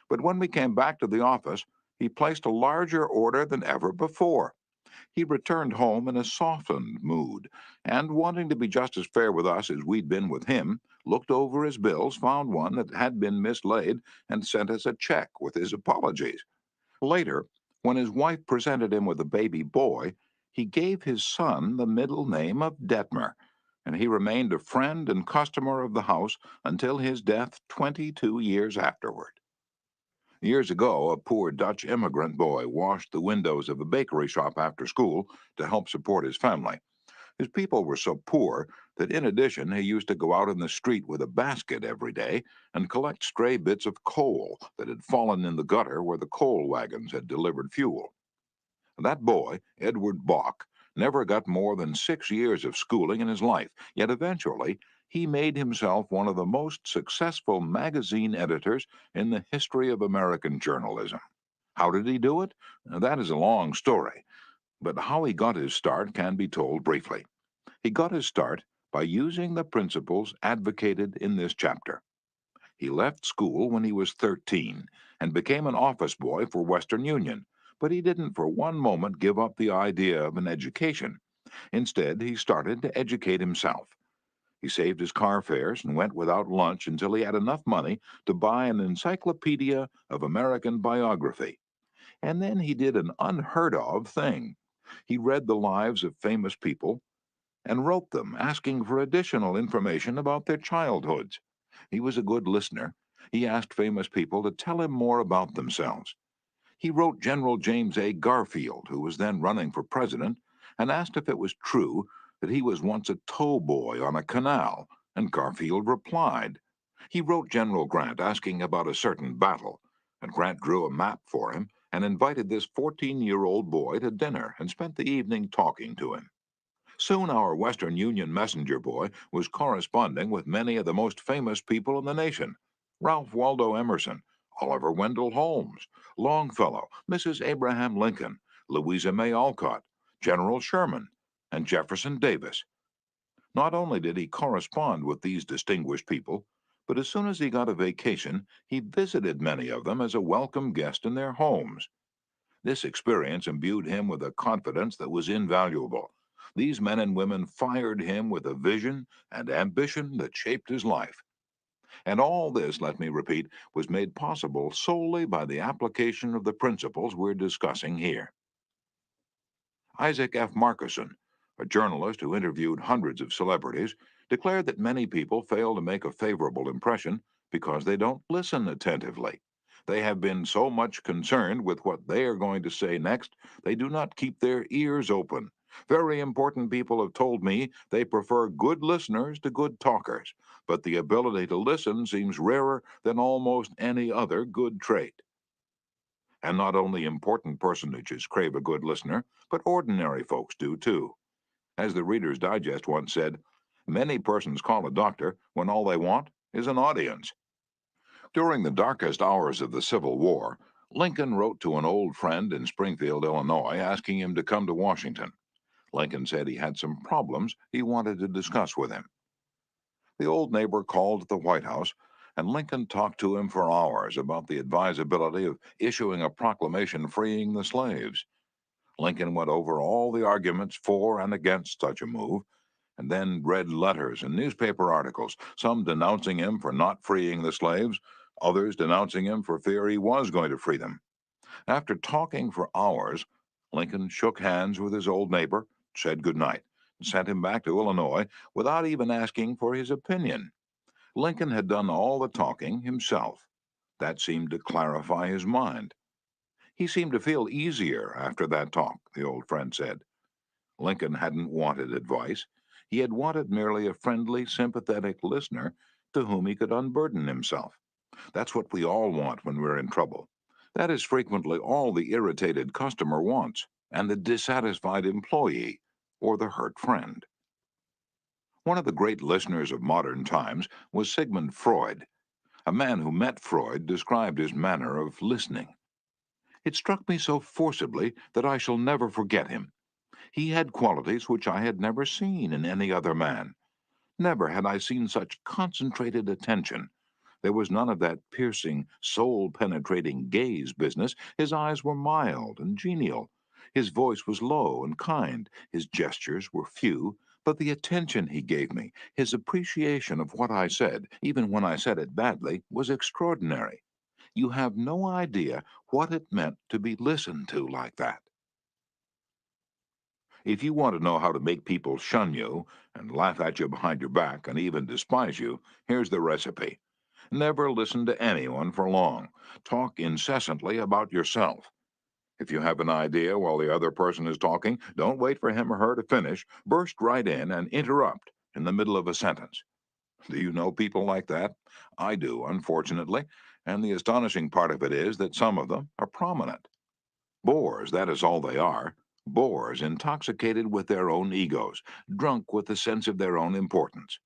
but when we came back to the office, he placed a larger order than ever before. He returned home in a softened mood, and wanting to be just as fair with us as we'd been with him, looked over his bills, found one that had been mislaid, and sent us a check with his apologies. Later, when his wife presented him with a baby boy, he gave his son the middle name of Detmer, and he remained a friend and customer of the house until his death 22 years afterward. Years ago, a poor Dutch immigrant boy washed the windows of a bakery shop after school to help support his family. His people were so poor that in addition, he used to go out in the street with a basket every day and collect stray bits of coal that had fallen in the gutter where the coal wagons had delivered fuel. That boy, Edward Bach, never got more than 6 years of schooling in his life, yet eventually he made himself one of the most successful magazine editors in the history of American journalism. How did he do it? That is a long story, but how he got his start can be told briefly. He got his start by using the principles advocated in this chapter. He left school when he was 13 and became an office boy for Western Union, but he didn't for one moment give up the idea of an education. Instead, he started to educate himself. He saved his car fares and went without lunch until he had enough money to buy an encyclopedia of American biography. And then he did an unheard of thing. He read the lives of famous people and wrote them, asking for additional information about their childhoods. He was a good listener. He asked famous people to tell him more about themselves. He wrote General James A. Garfield, who was then running for president, and asked if it was true that he was once a tow boy on a canal, and Garfield replied. He wrote General Grant asking about a certain battle, and Grant drew a map for him and invited this 14-year-old boy to dinner and spent the evening talking to him. Soon our Western Union messenger boy was corresponding with many of the most famous people in the nation: Ralph Waldo Emerson, Oliver Wendell Holmes, Longfellow, Mrs. Abraham Lincoln, Louisa May Alcott, General Sherman, and Jefferson Davis. Not only did he correspond with these distinguished people, but as soon as he got a vacation, he visited many of them as a welcome guest in their homes. This experience imbued him with a confidence that was invaluable. These men and women fired him with a vision and ambition that shaped his life. And all this, let me repeat, was made possible solely by the application of the principles we're discussing here. Isaac F. Marcusson, a journalist who interviewed hundreds of celebrities, declared that many people fail to make a favorable impression because they don't listen attentively. They have been so much concerned with what they are going to say next, they do not keep their ears open. Very important people have told me they prefer good listeners to good talkers, but the ability to listen seems rarer than almost any other good trait. And not only important personages crave a good listener, but ordinary folks do too. As the Reader's Digest once said, many persons call a doctor when all they want is an audience. During the darkest hours of the Civil War, Lincoln wrote to an old friend in Springfield, Illinois, asking him to come to Washington. Lincoln said he had some problems he wanted to discuss with him. The old neighbor called at the White House, and Lincoln talked to him for hours about the advisability of issuing a proclamation freeing the slaves. Lincoln went over all the arguments for and against such a move, and then read letters and newspaper articles, some denouncing him for not freeing the slaves, others denouncing him for fear he was going to free them. After talking for hours, Lincoln shook hands with his old neighbor, said goodnight, and sent him back to Illinois without even asking for his opinion. Lincoln had done all the talking himself. That seemed to clarify his mind. He seemed to feel easier after that talk, the old friend said. Lincoln hadn't wanted advice. He had wanted merely a friendly, sympathetic listener to whom he could unburden himself. That's what we all want when we're in trouble. That is frequently all the irritated customer wants, and the dissatisfied employee, or the hurt friend. One of the great listeners of modern times was Sigmund Freud. A man who met Freud described his manner of listening. It struck me so forcibly that I shall never forget him. He had qualities which I had never seen in any other man. Never had I seen such concentrated attention. There was none of that piercing, soul-penetrating gaze business. His eyes were mild and genial. His voice was low and kind. His gestures were few, but the attention he gave me, his appreciation of what I said, even when I said it badly, was extraordinary. You have no idea what it meant to be listened to like that. If you want to know how to make people shun you and laugh at you behind your back and even despise you, here's the recipe. Never listen to anyone for long. Talk incessantly about yourself. If you have an idea while the other person is talking, don't wait for him or her to finish. Burst right in and interrupt in the middle of a sentence. Do you know people like that? I do, unfortunately, and the astonishing part of it is that some of them are prominent. Bores, that is all they are. Bores, intoxicated with their own egos, drunk with the sense of their own importance.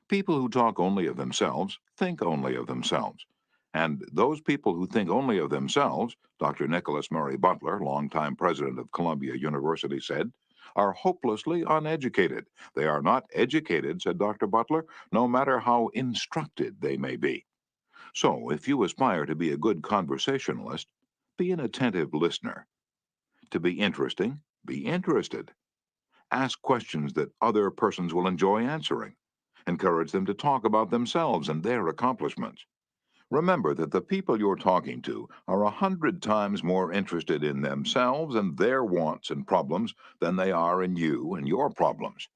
People who talk only of themselves think only of themselves. And those people who think only of themselves, Dr. Nicholas Murray Butler, longtime president of Columbia University, said, are hopelessly uneducated. They are not educated, said Dr. Butler, no matter how instructed they may be. So, if you aspire to be a good conversationalist, be an attentive listener. To be interesting, be interested. Ask questions that other persons will enjoy answering. Encourage them to talk about themselves and their accomplishments. Remember that the people you're talking to are 100 times more interested in themselves and their wants and problems than they are in you and your problems.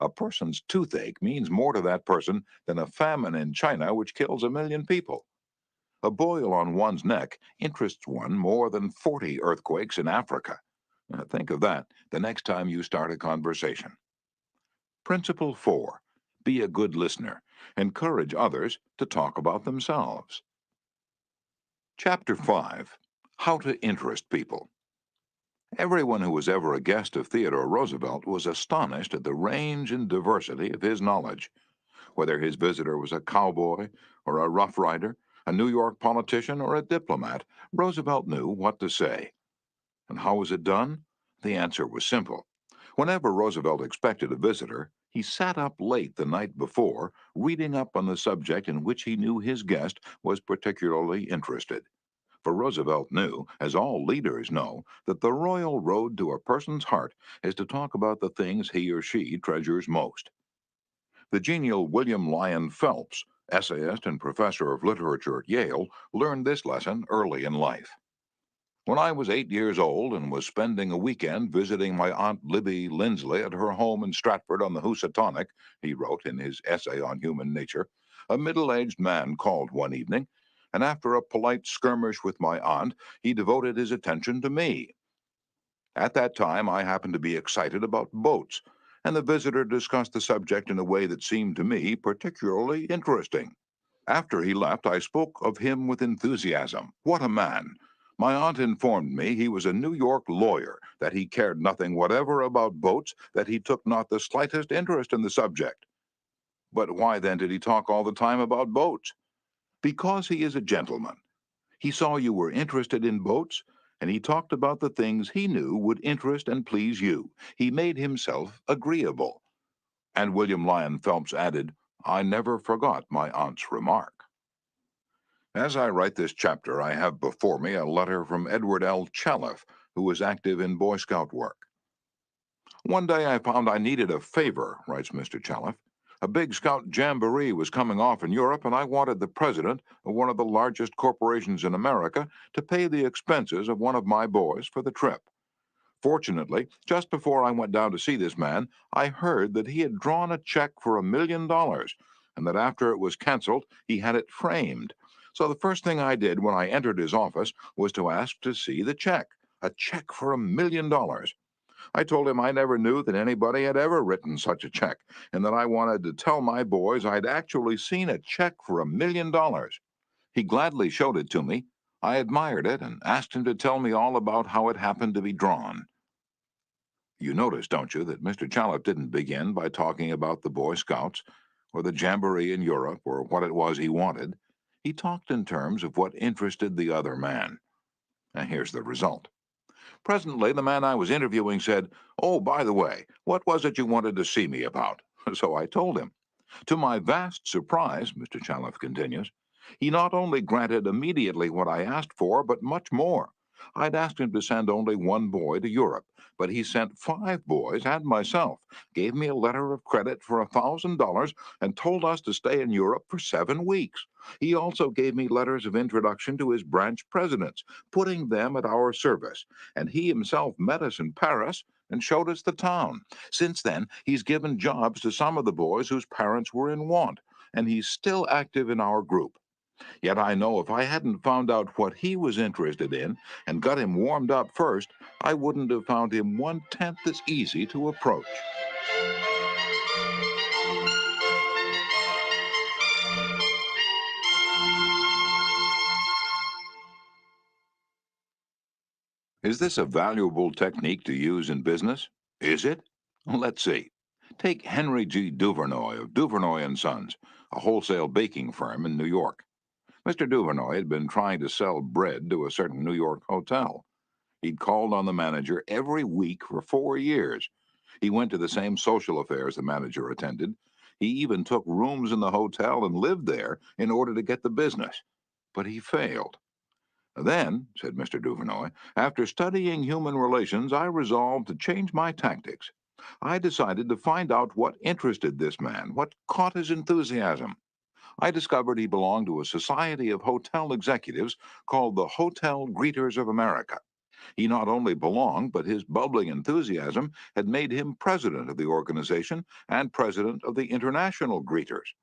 A person's toothache means more to that person than a famine in China which kills 1 million people. A boil on one's neck interests one more than 40 earthquakes in Africa. Now, think of that the next time you start a conversation. Principle 4. Be a good listener. Encourage others to talk about themselves. Chapter 5. How to Interest People. Everyone who was ever a guest of Theodore Roosevelt was astonished at the range and diversity of his knowledge. Whether his visitor was a cowboy or a rough rider, a New York politician or a diplomat, Roosevelt knew what to say. And how was it done? The answer was simple. Whenever Roosevelt expected a visitor, he sat up late the night before, reading up on the subject in which he knew his guest was particularly interested. For Roosevelt knew, as all leaders know, that the royal road to a person's heart is to talk about the things he or she treasures most. The genial William Lyon Phelps, essayist and professor of literature at Yale, learned this lesson early in life. When I was 8 years old and was spending a weekend visiting my Aunt Libby Lindsley at her home in Stratford on the Housatonic, he wrote in his essay on human nature, a middle-aged man called one evening, and after a polite skirmish with my aunt, he devoted his attention to me. At that time, I happened to be excited about boats, and the visitor discussed the subject in a way that seemed to me particularly interesting. After he left, I spoke of him with enthusiasm. What a man! My aunt informed me he was a New York lawyer, that he cared nothing whatever about boats, that he took not the slightest interest in the subject. But why then did he talk all the time about boats? Because he is a gentleman. He saw you were interested in boats, and he talked about the things he knew would interest and please you. He made himself agreeable." And William Lyon Phelps added, "I never forgot my aunt's remark." As I write this chapter, I have before me a letter from Edward L. Challiff, who was active in Boy Scout work. "One day I found I needed a favor," writes Mr. Challiff. "A big Scout jamboree was coming off in Europe, and I wanted the president of one of the largest corporations in America to pay the expenses of one of my boys for the trip. Fortunately, just before I went down to see this man, I heard that he had drawn a check for $1 million, and that after it was canceled, he had it framed. So the first thing I did when I entered his office was to ask to see the check. A check for $1 million. I told him I never knew that anybody had ever written such a check, and that I wanted to tell my boys I'd actually seen a check for $1 million. He gladly showed it to me. I admired it and asked him to tell me all about how it happened to be drawn." You notice, don't you, that Mr. Challiff didn't begin by talking about the Boy Scouts, or the jamboree in Europe, or what it was he wanted. He talked in terms of what interested the other man. And here's the result. Presently, the man I was interviewing said, "Oh, by the way, what was it you wanted to see me about?" So I told him. To my vast surprise, Mr. Challiff continues, he not only granted immediately what I asked for, but much more. I'd asked him to send only one boy to Europe, but he sent 5 boys and myself, gave me a letter of credit for $1,000, and told us to stay in Europe for 7 weeks. He also gave me letters of introduction to his branch presidents, putting them at our service, and he himself met us in Paris and showed us the town. Since then, he's given jobs to some of the boys whose parents were in want, and he's still active in our group. Yet I know if I hadn't found out what he was interested in and got him warmed up first, I wouldn't have found him 1/10 as easy to approach." Is this a valuable technique to use in business? Is it? Let's see. Take Henry G. Duvernoy of Duvernoy and Sons, a wholesale baking firm in New York. Mr. Duvernoy had been trying to sell bread to a certain New York hotel. He'd called on the manager every week for 4 years. He went to the same social affairs the manager attended. He even took rooms in the hotel and lived there in order to get the business. But he failed. "Then," said Mr. Duvernoy, "after studying human relations, I resolved to change my tactics. I decided to find out what interested this man, what caught his enthusiasm. I discovered he belonged to a society of hotel executives called the Hotel Greeters of America. He not only belonged, but his bubbling enthusiasm had made him president of the organization and president of the International Greeters.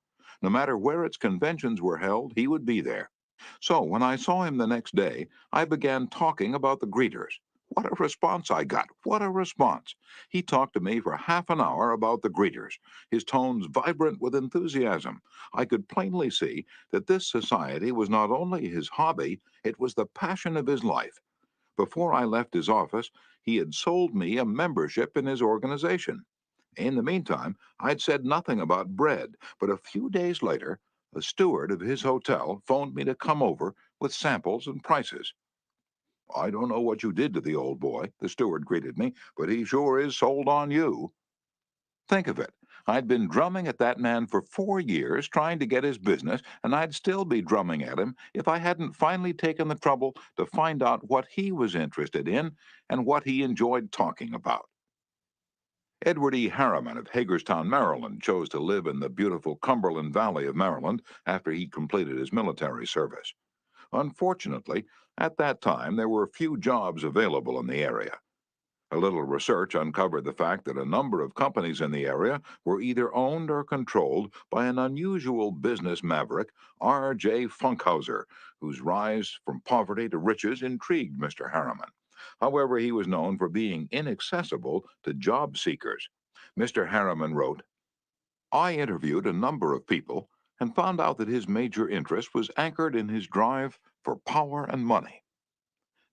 No matter where its conventions were held, he would be there. So when I saw him the next day, I began talking about the greeters. What a response I got! What a response! He talked to me for half an hour about the greeters, his tones vibrant with enthusiasm. I could plainly see that this society was not only his hobby, it was the passion of his life. Before I left his office, he had sold me a membership in his organization. In the meantime, I'd said nothing about bread, but a few days later, a steward of his hotel phoned me to come over with samples and prices. "I don't know what you did to the old boy," the steward greeted me, "but he sure is sold on you." Think of it. I'd been drumming at that man for 4 years, trying to get his business, and I'd still be drumming at him if I hadn't finally taken the trouble to find out what he was interested in and what he enjoyed talking about. Edward E. Harriman of Hagerstown, Maryland, chose to live in the beautiful Cumberland Valley of Maryland after he completed his military service. Unfortunately, at that time, there were few jobs available in the area. A little research uncovered the fact that a number of companies in the area were either owned or controlled by an unusual business maverick, R.J. Funkhauser, whose rise from poverty to riches intrigued Mr. Harriman. However, he was known for being inaccessible to job seekers. Mr. Harriman wrote, "I interviewed a number of people and found out that his major interest was anchored in his drive for power and money.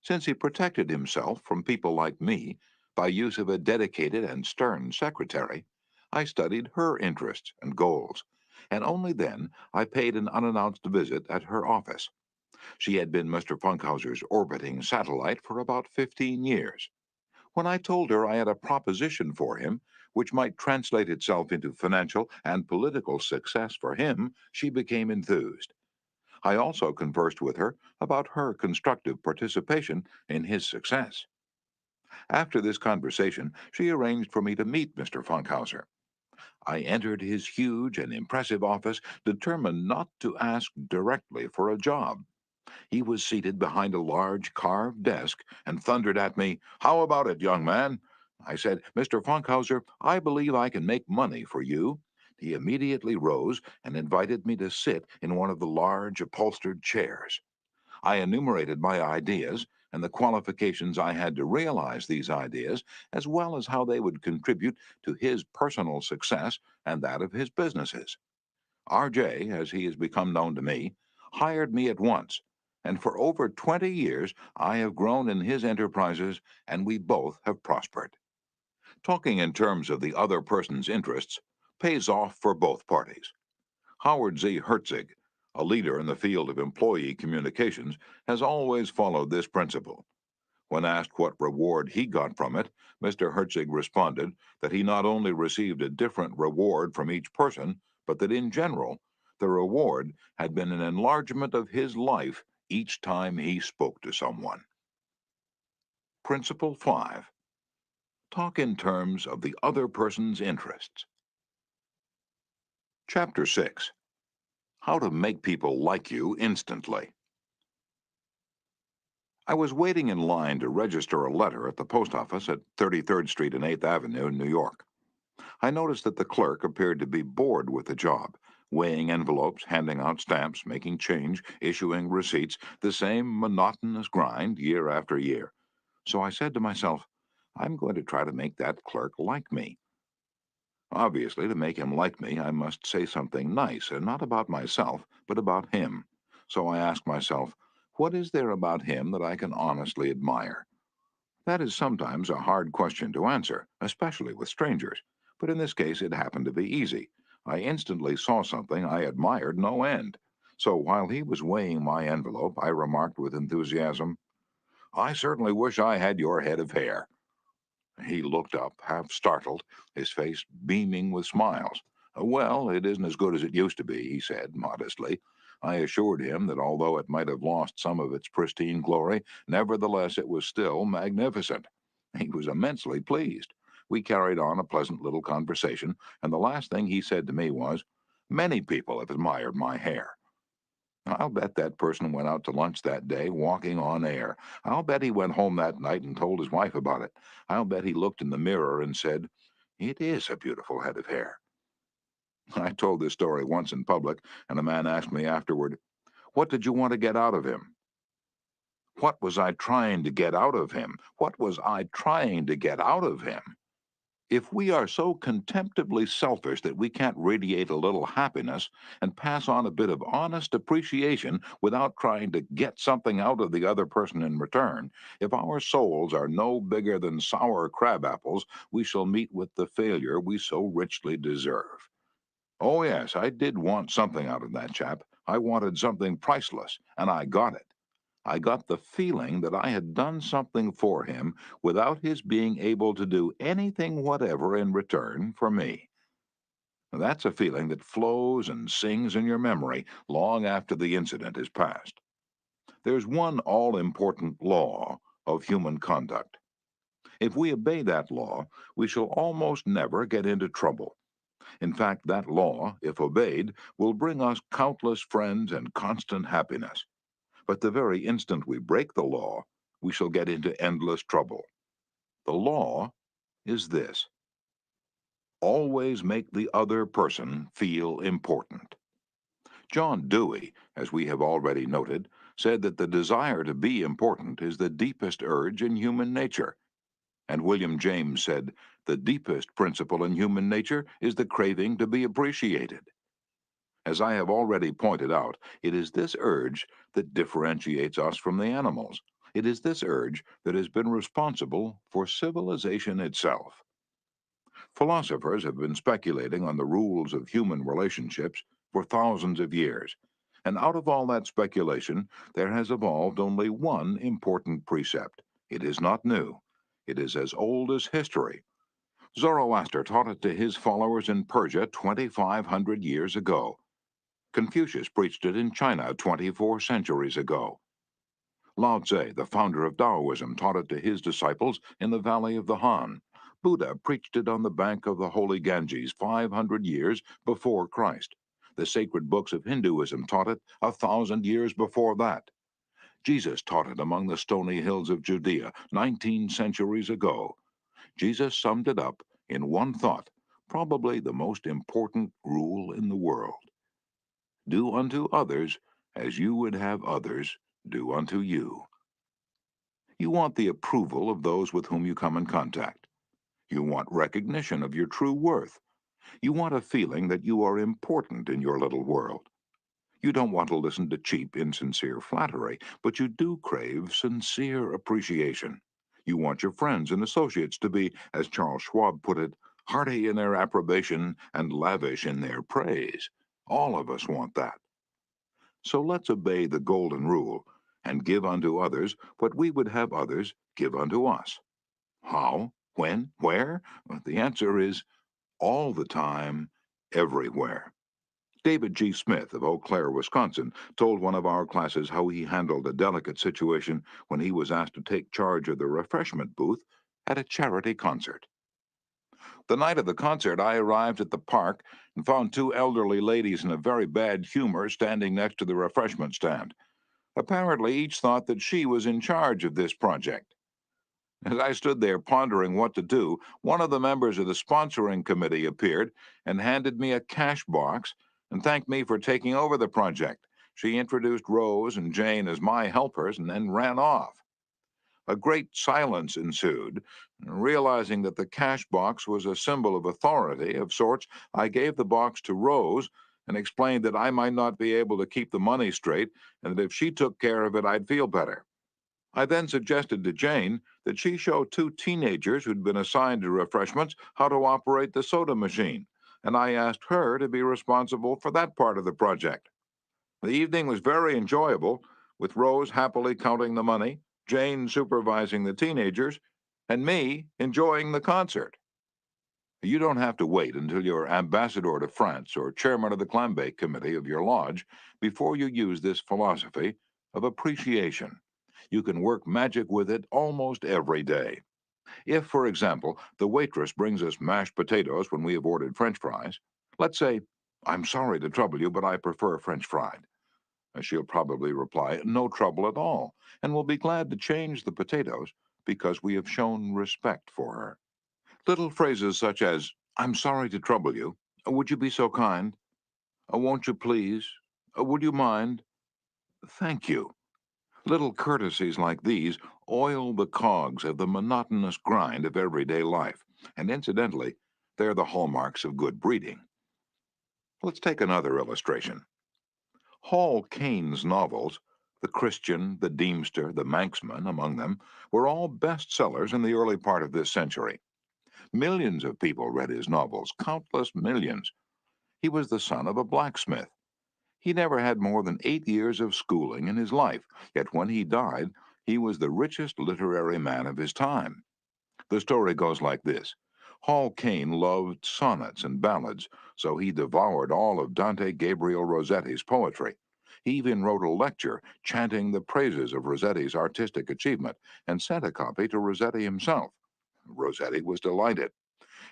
Since he protected himself from people like me by use of a dedicated and stern secretary, I studied her interests and goals. and only then I paid an unannounced visit at her office. She had been Mr. Funkhauser's orbiting satellite for about 15 years. When I told her I had a proposition for him, which might translate itself into financial and political success for him, she became enthused. I also conversed with her about her constructive participation in his success. After this conversation, she arranged for me to meet Mr. Funkhauser. I entered his huge and impressive office, determined not to ask directly for a job. He was seated behind a large carved desk and thundered at me, "How about it, young man?" I said, "Mr. Funkhauser, I believe I can make money for you." He immediately rose and invited me to sit in one of the large upholstered chairs. I enumerated my ideas and the qualifications I had to realize these ideas, as well as how they would contribute to his personal success and that of his businesses. RJ, as he has become known to me, hired me at once, and for over 20 years I have grown in his enterprises and we both have prospered. Talking in terms of the other person's interests pays off for both parties. Howard Z. Herzig, a leader in the field of employee communications, has always followed this principle. When asked what reward he got from it, Mr. Herzig responded that he not only received a different reward from each person, but that in general, the reward had been an enlargement of his life each time he spoke to someone. Principle 5. Talk in terms of the other person's interests. Chapter 6. How to make people like you instantly. I was waiting in line to register a letter at the post office at 33rd Street and 8th Avenue in New York. I noticed that the clerk appeared to be bored with the job, weighing envelopes, handing out stamps, making change, issuing receipts, the same monotonous grind year after year. So I said to myself, I'm going to try to make that clerk like me. Obviously, to make him like me, I must say something nice, and not about myself, but about him. So I asked myself, what is there about him that I can honestly admire? That is sometimes a hard question to answer, especially with strangers, but in this case it happened to be easy. I instantly saw something I admired no end. So while he was weighing my envelope, I remarked with enthusiasm, "I certainly wish I had your head of hair." He looked up, half startled, his face beaming with smiles. "Well, it isn't as good as it used to be," he said modestly. I assured him that although it might have lost some of its pristine glory, nevertheless it was still magnificent. He was immensely pleased. We carried on a pleasant little conversation, and the last thing he said to me was, "Many people have admired my hair." I'll bet that person went out to lunch that day walking on air. I'll bet he went home that night and told his wife about it. I'll bet he looked in the mirror and said, "It is a beautiful head of hair." I told this story once in public, and a man asked me afterward, "What did you want to get out of him?" What was I trying to get out of him? What was I trying to get out of him? If we are so contemptibly selfish that we can't radiate a little happiness and pass on a bit of honest appreciation without trying to get something out of the other person in return, if our souls are no bigger than sour crab apples, we shall meet with the failure we so richly deserve. Oh, yes, I did want something out of that chap. I wanted something priceless, and I got it. I got the feeling that I had done something for him without his being able to do anything whatever in return for me. That's a feeling that flows and sings in your memory long after the incident is past. There's one all-important law of human conduct. If we obey that law, we shall almost never get into trouble. In fact, that law, if obeyed, will bring us countless friends and constant happiness. But the very instant we break the law, we shall get into endless trouble. The law is this: always make the other person feel important. John Dewey, as we have already noted, said that the desire to be important is the deepest urge in human nature. And William James said, the deepest principle in human nature is the craving to be appreciated. As I have already pointed out, it is this urge that differentiates us from the animals. It is this urge that has been responsible for civilization itself. Philosophers have been speculating on the rules of human relationships for thousands of years. And out of all that speculation, there has evolved only one important precept. It is not new. It is as old as history. Zoroaster taught it to his followers in Persia 2,500 years ago. Confucius preached it in China 24 centuries ago. Lao Tse, the founder of Taoism, taught it to his disciples in the valley of the Han. Buddha preached it on the bank of the holy Ganges 500 years before Christ. The sacred books of Hinduism taught it 1,000 years before that. Jesus taught it among the stony hills of Judea 19 centuries ago. Jesus summed it up in one thought, probably the most important rule in the world. Do unto others as you would have others do unto you. You want the approval of those with whom you come in contact. You want recognition of your true worth. You want a feeling that you are important in your little world. You don't want to listen to cheap, insincere flattery, but you do crave sincere appreciation. You want your friends and associates to be, as Charles Schwab put it, hearty in their approbation and lavish in their praise. All of us want that. So let's obey the golden rule and give unto others what we would have others give unto us. How? When? Where? Well, the answer is all the time, everywhere. David G. Smith of Eau Claire, Wisconsin, told one of our classes how he handled a delicate situation when he was asked to take charge of the refreshment booth at a charity concert. The night of the concert, I arrived at the park and found two elderly ladies in a very bad humor standing next to the refreshment stand. Apparently, each thought that she was in charge of this project. As I stood there pondering what to do, one of the members of the sponsoring committee appeared and handed me a cash box and thanked me for taking over the project. She introduced Rose and Jane as my helpers and then ran off. A great silence ensued. Realizing that the cash box was a symbol of authority of sorts, I gave the box to Rose and explained that I might not be able to keep the money straight and that if she took care of it, I'd feel better. I then suggested to Jane that she show two teenagers who'd been assigned to refreshments how to operate the soda machine, and I asked her to be responsible for that part of the project. The evening was very enjoyable, with Rose happily counting the money, Jane supervising the teenagers, and me enjoying the concert. You don't have to wait until you're ambassador to France or chairman of the Clambake Committee of your lodge before you use this philosophy of appreciation. You can work magic with it almost every day. If, for example, the waitress brings us mashed potatoes when we have ordered French fries, let's say, "I'm sorry to trouble you, but I prefer French fried." She'll probably reply, "No trouble at all," and will be glad to change the potatoes because we have shown respect for her. Little phrases such as, "I'm sorry to trouble you," "Would you be so kind?" "Won't you please?" "Would you mind?" "Thank you." Little courtesies like these oil the cogs of the monotonous grind of everyday life, and incidentally, they're the hallmarks of good breeding. Let's take another illustration. Hall Caine's novels, The Christian, The Deemster, The Manxman, among them, were all bestsellers in the early part of this century. Millions of people read his novels, countless millions. He was the son of a blacksmith. He never had more than 8 years of schooling in his life, yet when he died, he was the richest literary man of his time. The story goes like this. Hall Caine loved sonnets and ballads, so he devoured all of Dante Gabriel Rossetti's poetry. He even wrote a lecture chanting the praises of Rossetti's artistic achievement and sent a copy to Rossetti himself. Rossetti was delighted.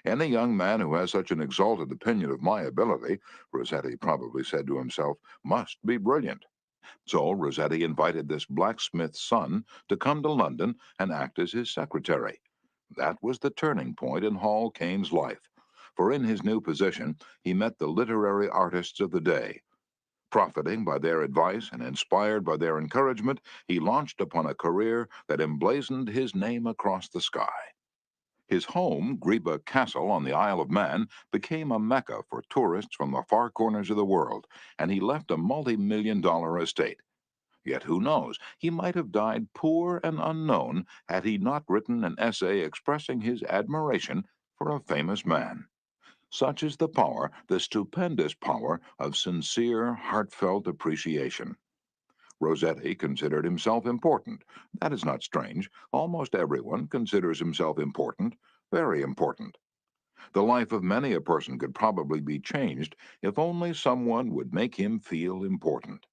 Any young man who has such an exalted opinion of my ability, Rossetti probably said to himself, must be brilliant. So Rossetti invited this blacksmith's son to come to London and act as his secretary. That was the turning point in Hall Caine's life, for in his new position he met the literary artists of the day. Profiting by their advice and inspired by their encouragement, he launched upon a career that emblazoned his name across the sky. His home, Greba Castle on the Isle of Man, became a mecca for tourists from the far corners of the world, and he left a multi-million-dollar estate. Yet who knows, he might have died poor and unknown had he not written an essay expressing his admiration for a famous man. Such is the power, the stupendous power of sincere, heartfelt appreciation. Rossetti considered himself important. That is not strange. Almost everyone considers himself important, very important. The life of many a person could probably be changed if only someone would make him feel important.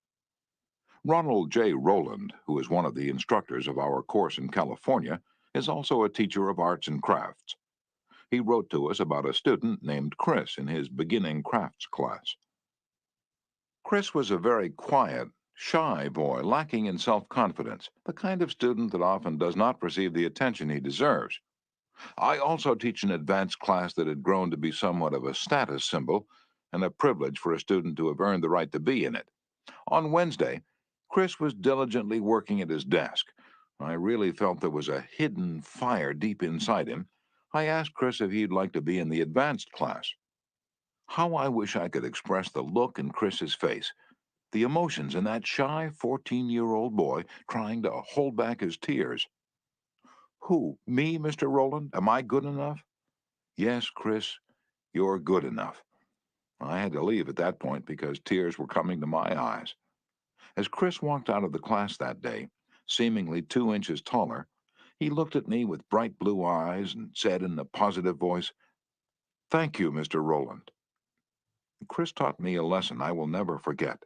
Ronald J. Rowland, who is one of the instructors of our course in California, is also a teacher of arts and crafts. He wrote to us about a student named Chris in his beginning crafts class. Chris was a very quiet, shy boy, lacking in self-confidence, the kind of student that often does not receive the attention he deserves. I also teach an advanced class that had grown to be somewhat of a status symbol and a privilege for a student to have earned the right to be in it. On Wednesday, Chris was diligently working at his desk. I really felt there was a hidden fire deep inside him. I asked Chris if he'd like to be in the advanced class. How I wish I could express the look in Chris's face, the emotions in that shy 14-year-old boy trying to hold back his tears. Who, me, Mr. Rowland? Am I good enough? Yes, Chris, you're good enough. I had to leave at that point because tears were coming to my eyes. As Chris walked out of the class that day, seemingly 2 inches taller, he looked at me with bright blue eyes and said in a positive voice, "Thank you, Mr. Rowland." Chris taught me a lesson I will never forget.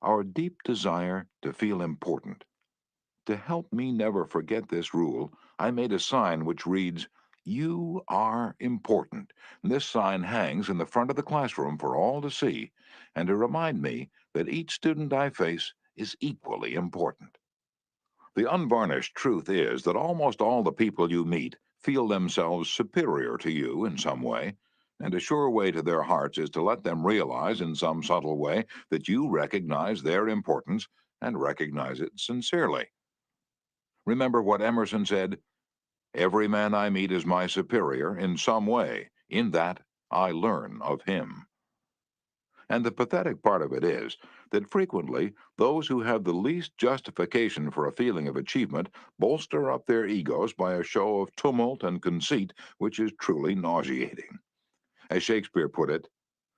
Our deep desire to feel important. To help me never forget this rule, I made a sign which reads, "You are important." This sign hangs in the front of the classroom for all to see and to remind me that each student I face is equally important. The unvarnished truth is that almost all the people you meet feel themselves superior to you in some way, and a sure way to their hearts is to let them realize in some subtle way that you recognize their importance and recognize it sincerely. Remember what Emerson said, "Every man I meet is my superior in some way. In that I learn of him." And the pathetic part of it is that frequently those who have the least justification for a feeling of achievement bolster up their egos by a show of tumult and conceit which is truly nauseating. As Shakespeare put it,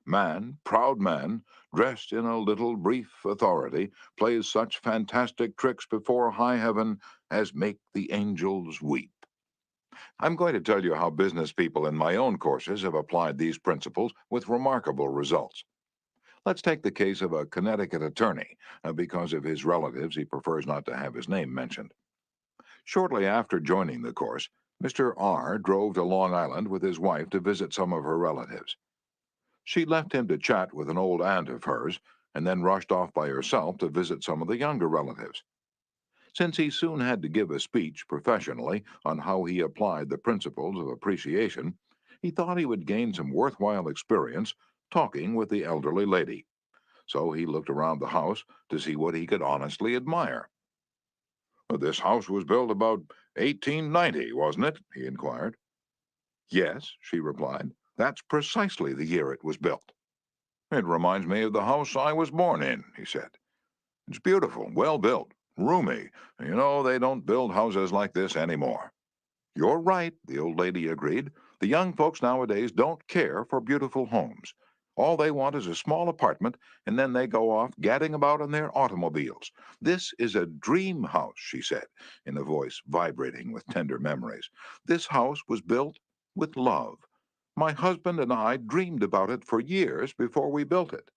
man, proud man, dressed in a little brief authority, plays such fantastic tricks before high heaven as make the angels weep. I'm going to tell you how business people in my own courses have applied these principles with remarkable results. Let's take the case of a Connecticut attorney. Because of his relatives, he prefers not to have his name mentioned. Shortly after joining the course, Mr. R drove to Long Island with his wife to visit some of her relatives. She left him to chat with an old aunt of hers and then rushed off by herself to visit some of the younger relatives. Since he soon had to give a speech professionally on how he applied the principles of appreciation, he thought he would gain some worthwhile experience talking with the elderly lady. So he looked around the house to see what he could honestly admire. "This house was built about 1890, wasn't it?" he inquired. "Yes," she replied. "That's precisely the year it was built." "It reminds me of the house I was born in," he said. "It's beautiful, well built, roomy. They don't build houses like this anymore." "You're right," the old lady agreed. "The young folks nowadays don't care for beautiful homes. All they want is a small apartment, and then they go off gadding about in their automobiles. This is a dream house," she said, in a voice vibrating with tender memories. "This house was built with love. My husband and I dreamed about it for years before we built it.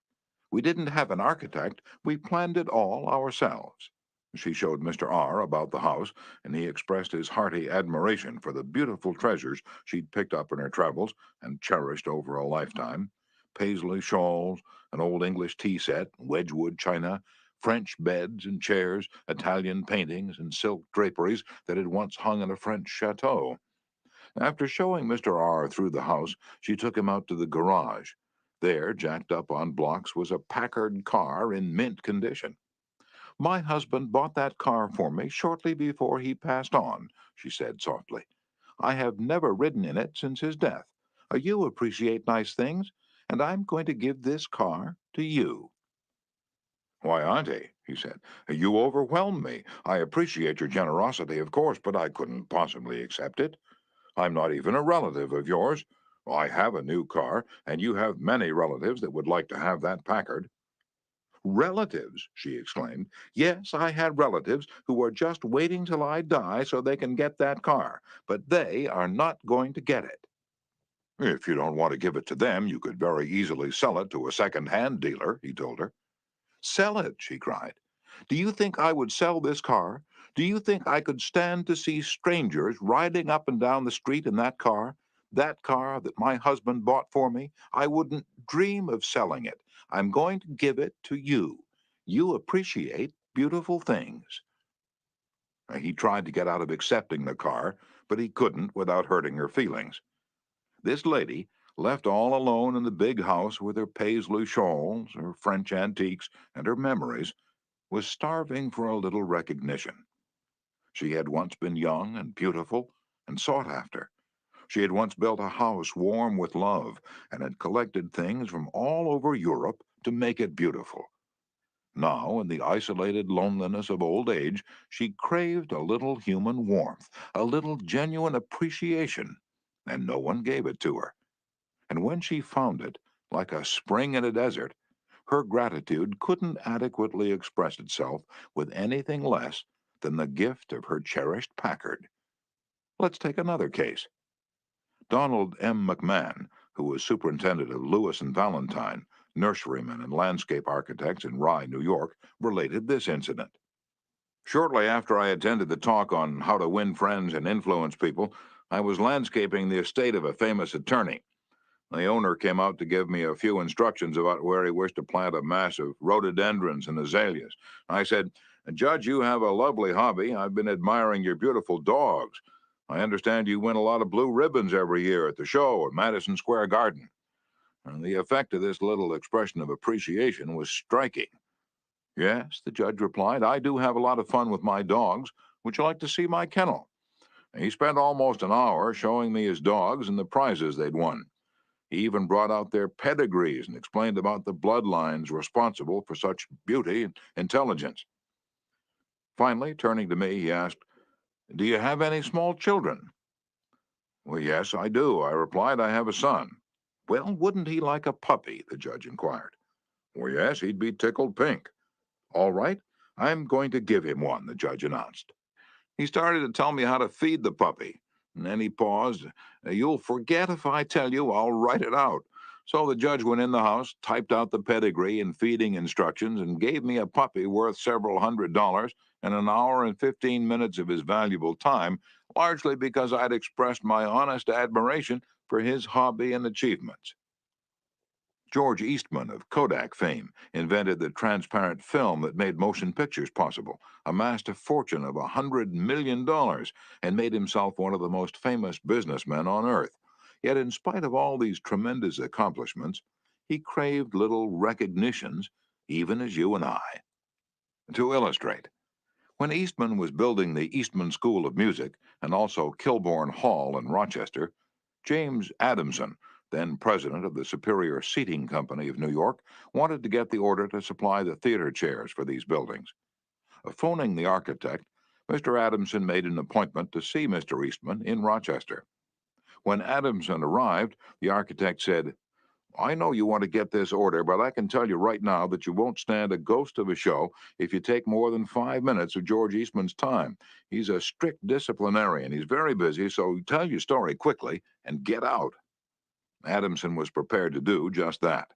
We didn't have an architect. We planned it all ourselves." She showed Mr. R about the house, and he expressed his hearty admiration for the beautiful treasures she'd picked up in her travels and cherished over a lifetime. Paisley shawls, an old English tea set, Wedgwood china, French beds and chairs, Italian paintings, and silk draperies that had once hung in a French chateau. After showing Mr. R through the house, she took him out to the garage. There, jacked up on blocks, was a Packard car in mint condition. "My husband bought that car for me shortly before he passed on," she said softly. "I have never ridden in it since his death. You appreciate nice things, and I'm going to give this car to you." "Why, Auntie," he said, "you overwhelm me. I appreciate your generosity, of course, but I couldn't possibly accept it. I'm not even a relative of yours. I have a new car, and you have many relatives that would like to have that Packard. Relatives, she exclaimed. Yes, I had relatives who are just waiting till I die so they can get that car, but they are not going to get it. If you don't want to give it to them, you could very easily sell it to a second-hand dealer, he told her. Sell it, she cried. Do you think I would sell this car? Do you think I could stand to see strangers riding up and down the street in that car? That car that my husband bought for me? I wouldn't dream of selling it. I'm going to give it to you. You appreciate beautiful things. He tried to get out of accepting the car, but he couldn't without hurting her feelings. This lady, left all alone in the big house with her paisley shawls, her French antiques, and her memories, was starving for a little recognition. She had once been young and beautiful and sought after. She had once built a house warm with love and had collected things from all over Europe to make it beautiful. Now, in the isolated loneliness of old age, she craved a little human warmth, a little genuine appreciation, and no one gave it to her. And when she found it, like a spring in a desert, her gratitude couldn't adequately express itself with anything less than the gift of her cherished Packard. Let's take another case. Donald M. McMahon, who was superintendent of Lewis and Valentine, nurserymen and landscape architects in Rye, New York, related this incident. Shortly after I attended the talk on how to win friends and influence people, I was landscaping the estate of a famous attorney. The owner came out to give me a few instructions about where he wished to plant a mass of rhododendrons and azaleas. I said, Judge, you have a lovely hobby. I've been admiring your beautiful dogs. I understand you win a lot of blue ribbons every year at the show at Madison Square Garden. And the effect of this little expression of appreciation was striking. Yes, the judge replied, I do have a lot of fun with my dogs. Would you like to see my kennel? He spent almost an hour showing me his dogs and the prizes they'd won. He even brought out their pedigrees and explained about the bloodlines responsible for such beauty and intelligence. Finally, turning to me, he asked, Do you have any small children? Well, yes, I do, I replied. I have a son. Well, wouldn't he like a puppy? The judge inquired. Well, yes, he'd be tickled pink. All right, I'm going to give him one, the judge announced. He started to tell me how to feed the puppy, and then he paused. You'll forget if I tell you, I'll write it out. So the judge went in the house, typed out the pedigree and feeding instructions, and gave me a puppy worth several $100 and an hour and 15 minutes of his valuable time, largely because I'd expressed my honest admiration for his hobby and achievements. George Eastman of Kodak fame invented the transparent film that made motion pictures possible, amassed a fortune of $100 million, and made himself one of the most famous businessmen on earth. Yet, in spite of all these tremendous accomplishments, he craved little recognitions, even as you and I. To illustrate, when Eastman was building the Eastman School of Music and also Kilbourne Hall in Rochester, James Adamson, then president of the Superior Seating Company of New York, wanted to get the order to supply the theater chairs for these buildings. Phoning the architect, Mr. Adamson made an appointment to see Mr. Eastman in Rochester. When Adamson arrived, the architect said, I know you want to get this order, but I can tell you right now that you won't stand a ghost of a show if you take more than 5 minutes of George Eastman's time. He's a strict disciplinarian. He's very busy, so tell your story quickly and get out. Adamson was prepared to do just that.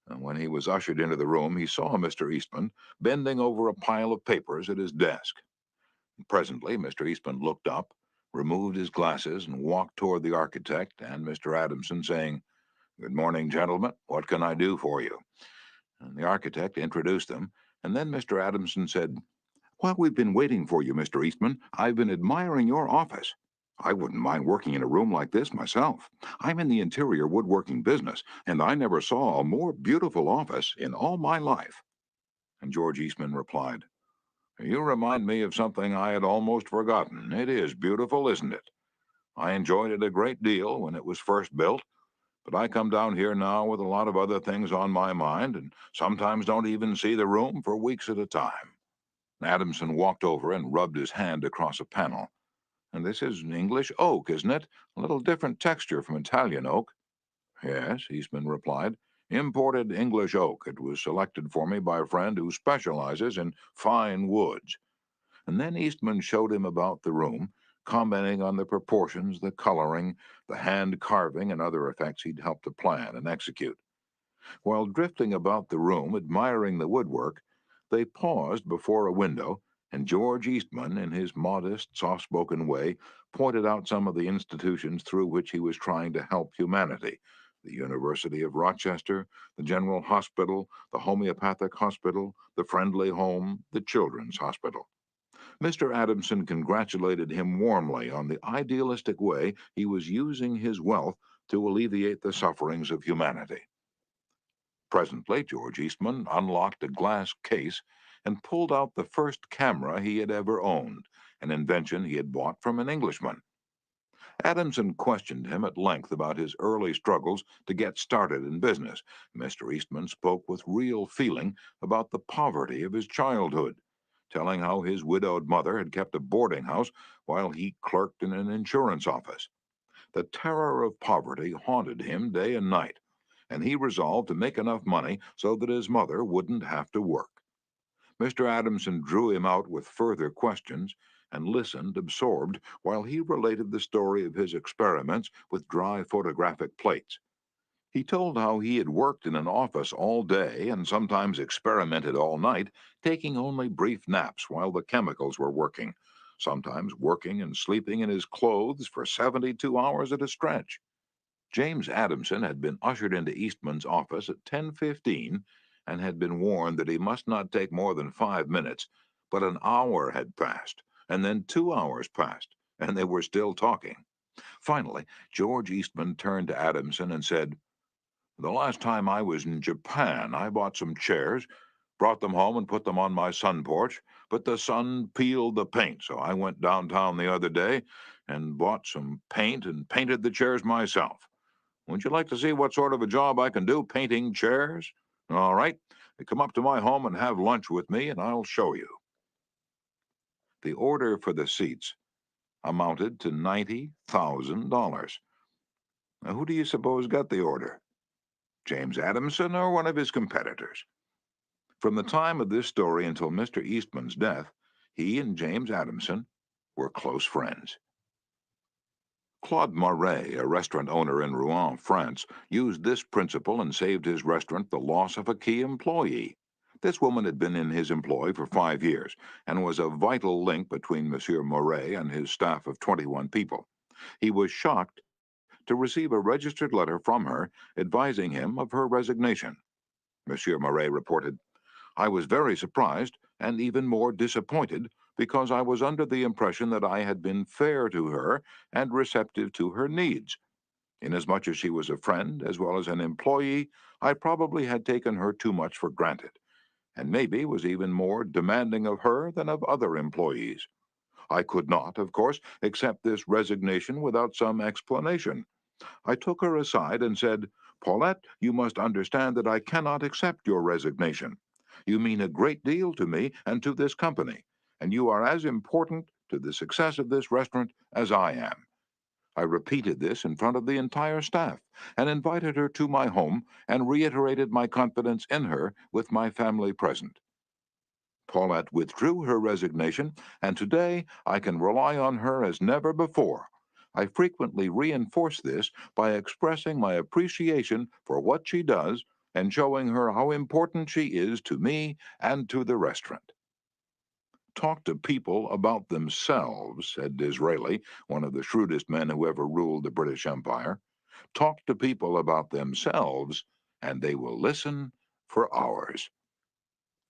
And when he was ushered into the room, he saw Mr. Eastman bending over a pile of papers at his desk. Presently, Mr. Eastman looked up, removed his glasses, and walked toward the architect and Mr. Adamson, saying, Good morning, gentlemen. What can I do for you? And the architect introduced them, and then Mr. Adamson said, While we've been waiting for you, Mr. Eastman, I've been admiring your office. I wouldn't mind working in a room like this myself. I'm in the interior woodworking business, and I never saw a more beautiful office in all my life. And George Eastman replied, You remind me of something I had almost forgotten. It is beautiful, isn't it? I enjoyed it a great deal when it was first built, but I come down here now with a lot of other things on my mind and sometimes don't even see the room for weeks at a time. Adamson walked over and rubbed his hand across a panel. And this is English oak, isn't it? A little different texture from Italian oak. Yes, Eastman replied. Imported English oak. It was selected for me by a friend who specializes in fine woods. And then Eastman showed him about the room, commenting on the proportions, the coloring, the hand carving, and other effects he'd helped to plan and execute. While drifting about the room, admiring the woodwork, they paused before a window, and George Eastman, in his modest, soft-spoken way, pointed out some of the institutions through which he was trying to help humanity: the University of Rochester, the General Hospital, the Homeopathic Hospital, the Friendly Home, the Children's Hospital. Mr. Adamson congratulated him warmly on the idealistic way he was using his wealth to alleviate the sufferings of humanity. Presently, George Eastman unlocked a glass case and pulled out the first camera he had ever owned, an invention he had bought from an Englishman. Adamson questioned him at length about his early struggles to get started in business. Mr. Eastman spoke with real feeling about the poverty of his childhood, telling how his widowed mother had kept a boarding house while he clerked in an insurance office. The terror of poverty haunted him day and night, and he resolved to make enough money so that his mother wouldn't have to work. Mr. Adamson drew him out with further questions and listened absorbed while he related the story of his experiments with dry photographic plates. He told how he had worked in an office all day and sometimes experimented all night, taking only brief naps while the chemicals were working, sometimes working and sleeping in his clothes for 72 hours at a stretch. James Adamson had been ushered into Eastman's office at 10:15 and had been warned that he must not take more than 5 minutes, but an hour had passed, and then 2 hours passed, and they were still talking. Finally, George Eastman turned to Adamson and said, "The last time I was in Japan, I bought some chairs, brought them home and put them on my sun porch, but the sun peeled the paint, so I went downtown the other day and bought some paint and painted the chairs myself. Would you like to see what sort of a job I can do painting chairs? All right, come up to my home and have lunch with me, and I'll show you." The order for the seats amounted to $90,000. Now, who do you suppose got the order? James Adamson or one of his competitors? From the time of this story until Mr. Eastman's death, he and James Adamson were close friends. Claude Marais, a restaurant owner in Rouen, France, used this principle and saved his restaurant the loss of a key employee. This woman had been in his employ for 5 years and was a vital link between Monsieur Marais and his staff of 21 people. He was shocked to receive a registered letter from her advising him of her resignation. Monsieur Marais reported, "I was very surprised and even more disappointed because I was under the impression that I had been fair to her and receptive to her needs. Inasmuch as she was a friend as well as an employee, I probably had taken her too much for granted, and maybe was even more demanding of her than of other employees. I could not, of course, accept this resignation without some explanation. I took her aside and said, 'Paulette, you must understand that I cannot accept your resignation. You mean a great deal to me and to this company, and you are as important to the success of this restaurant as I am.' I repeated this in front of the entire staff and invited her to my home and reiterated my confidence in her with my family present. Paulette withdrew her resignation, and today I can rely on her as never before. I frequently reinforce this by expressing my appreciation for what she does and showing her how important she is to me and to the restaurant." "Talk to people about themselves," said Disraeli, one of the shrewdest men who ever ruled the British Empire. "Talk to people about themselves, and they will listen for hours."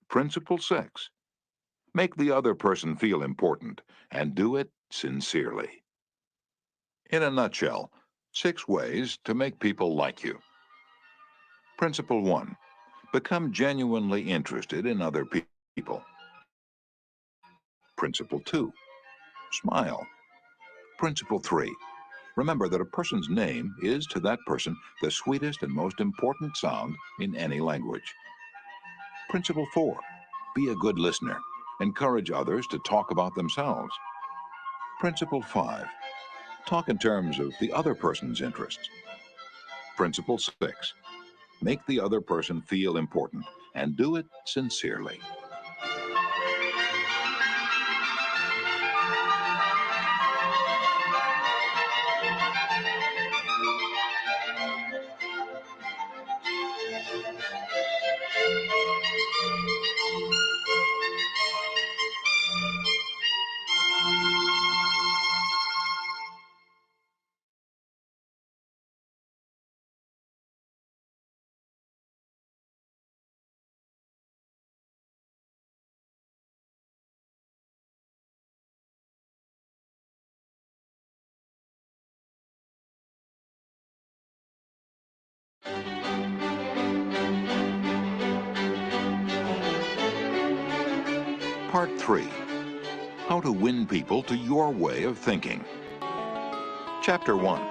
Principle 6. Make the other person feel important, and do it sincerely. In a nutshell, 6 ways to make people like you. Principle 1. Become genuinely interested in other people. Principle 2. Smile. Principle 3. Remember that a person's name is to that person the sweetest and most important sound in any language. Principle 4. Be a good listener. Encourage others to talk about themselves. Principle 5. Talk in terms of the other person's interests. Principle 6. Make the other person feel important and do it sincerely. Part 3. How to win people to your way of thinking. Chapter 1.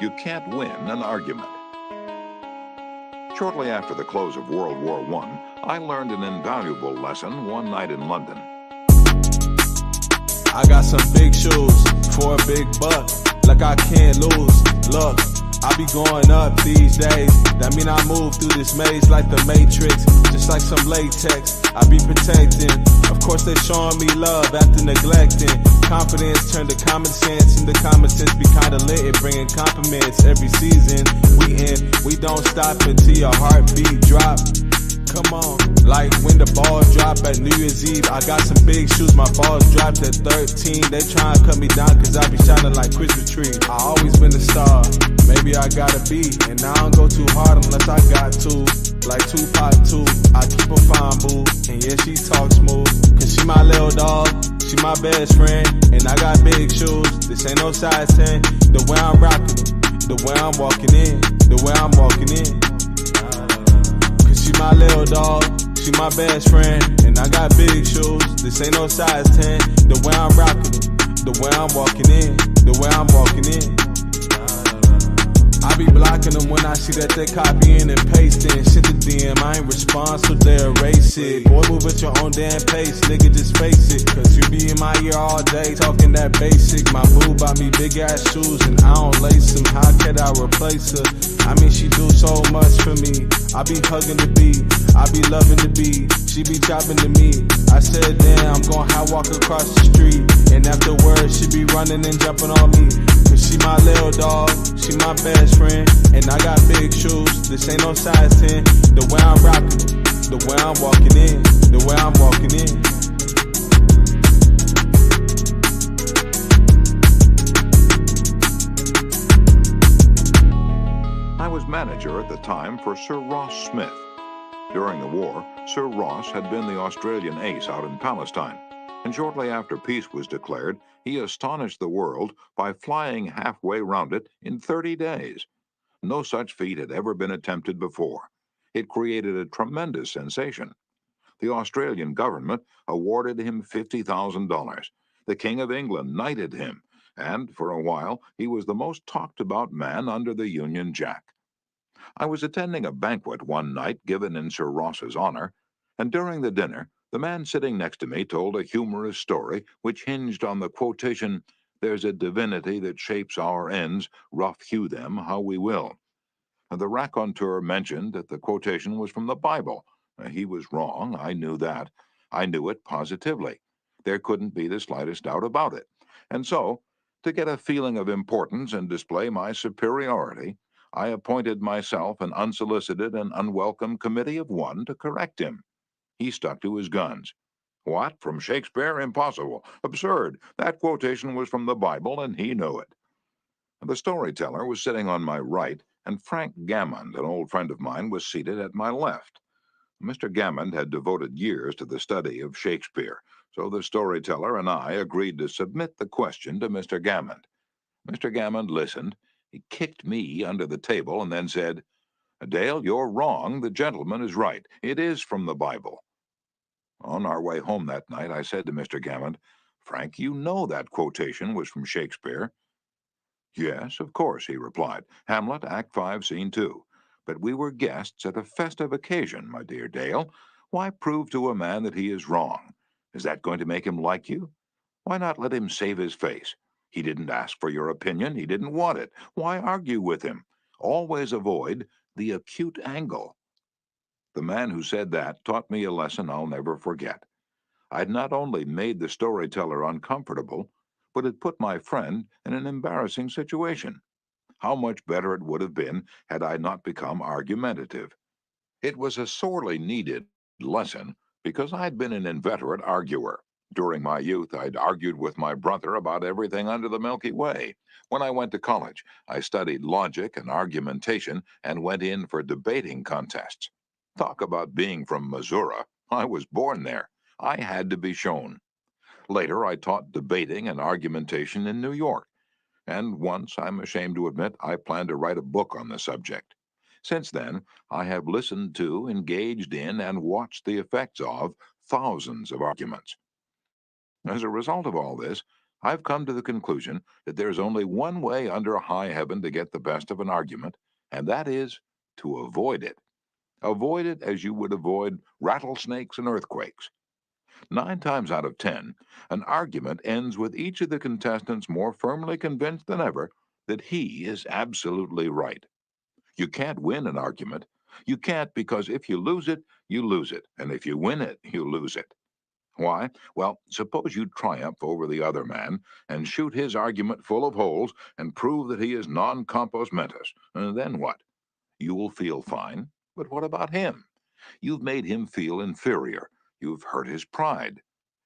You can't win an argument. Shortly after the close of World War I learned an invaluable lesson one night in London. I got some big shoes for a big buck, like I can't lose. Look, I be going up these days. That mean I move through this maze like the Matrix, just like some latex. I be protecting. Of course they showing me love after neglecting. Confidence turned to common sense, and the common sense be kinda lit, bringing compliments every season. We don't stop until your heartbeat drop. Come on, like when the balls drop at New Year's Eve. I got some big shoes, my balls dropped at 13. They try and cut me down cause I be shining like Christmas tree. I always been a star, maybe I gotta be. And I don't go too hard unless I got to. Like Tupac too, I keep a fine boo. And yeah, she talk smooth, cause she my little dog, she my best friend. And I got big shoes, this ain't no size 10. The way I'm rocking them, the way I'm walking in, the way I'm walking in. She my little dog, she my best friend. And I got big shoes, this ain't no size 10. The way I'm rocking them, the way I'm walking in, the way I'm walking in. I be blocking them when I see that they copying and pasting. Shit the DM, I ain't respond, so they erase it. Boy, move at your own damn pace, nigga, just face it. Cause you be in my ear all day, talking that basic. My boo bought me big ass shoes and I don't lace them. How could I replace her? I mean, she do so much for me. I be hugging the beat, I be loving the beat. She be chopping the meat. I said, damn, I'm gon' high walk across the street. And afterwards, she be running and jumping on me. Cause she my little dog, she my best friend. And I got big shoes, this ain't no size 10. The way I'm rocking them, the way I'm walking in, the way I'm walking in. I was manager at the time for Sir Ross Smith. During the war, Sir Ross had been the Australian ace out in Palestine, and shortly after peace was declared, he astonished the world by flying halfway round it in 30 days. No such feat had ever been attempted before. It created a tremendous sensation. The Australian government awarded him $50,000. The King of England knighted him, and for a while he was the most talked about man under the Union Jack. I was attending a banquet one night given in Sir Ross's honor, and during the dinner, the man sitting next to me told a humorous story which hinged on the quotation, "There's a divinity that shapes our ends, rough hew them how we will." And the raconteur mentioned that the quotation was from the Bible. He was wrong, I knew that. I knew it positively. There couldn't be the slightest doubt about it. And so, to get a feeling of importance and display my superiority, I appointed myself an unsolicited and unwelcome committee of one to correct him. He stuck to his guns. What? From Shakespeare? Impossible. Absurd. That quotation was from the Bible, and he knew it. The storyteller was sitting on my right, and Frank Gammond, an old friend of mine, was seated at my left. Mr. Gammond had devoted years to the study of Shakespeare, so the storyteller and I agreed to submit the question to Mr. Gammond. Mr. Gammond listened. He kicked me under the table and then said, "Dale, you're wrong. The gentleman is right. It is from the Bible." On our way home that night, I said to Mr. Gammond, "Frank, you know that quotation was from Shakespeare." "Yes, of course," he replied. "Hamlet, Act 5, Scene 2. But we were guests at a festive occasion, my dear Dale. Why prove to a man that he is wrong? Is that going to make him like you? Why not let him save his face? He didn't ask for your opinion. He didn't want it. Why argue with him? Always avoid the acute angle. The man who said that taught me a lesson I'll never forget. I'd not only made the storyteller uncomfortable, but had put my friend in an embarrassing situation. How much better it would have been had I not become argumentative. It was a sorely needed lesson because I'd been an inveterate arguer. During my youth, I'd argued with my brother about everything under the Milky Way. When I went to college, I studied logic and argumentation and went in for debating contests. Talk about being from Missouri. I was born there. I had to be shown. Later, I taught debating and argumentation in New York, and once, I'm ashamed to admit, I plan to write a book on the subject. Since then, I have listened to, engaged in, and watched the effects of thousands of arguments. As a result of all this, I've come to the conclusion that there's only one way under a high heaven to get the best of an argument, and that is to avoid it. Avoid it as you would avoid rattlesnakes and earthquakes. 9 times out of 10, an argument ends with each of the contestants more firmly convinced than ever that he is absolutely right. You can't win an argument. You can't because if you lose it, you lose it. And if you win it, you lose it. Why? Well, suppose you triumph over the other man and shoot his argument full of holes and prove that he is non compos mentis. And then what? You will feel fine. But what about him? You've made him feel inferior. You've hurt his pride.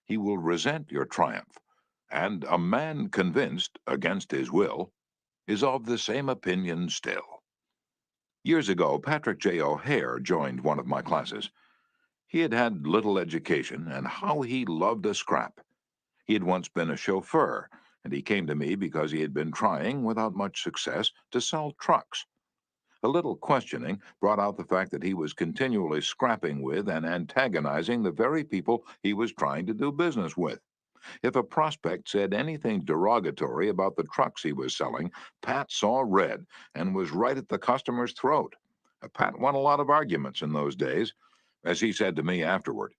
He will resent your triumph. And a man convinced, against his will, is of the same opinion still. Years ago, Patrick J. O'Hare joined one of my classes. He had had little education, and how he loved a scrap. He had once been a chauffeur, and he came to me because he had been trying, without much success, to sell trucks. A little questioning brought out the fact that he was continually scrapping with and antagonizing the very people he was trying to do business with. If a prospect said anything derogatory about the trucks he was selling, Pat saw red and was right at the customer's throat. Pat won a lot of arguments in those days. As he said to me afterward,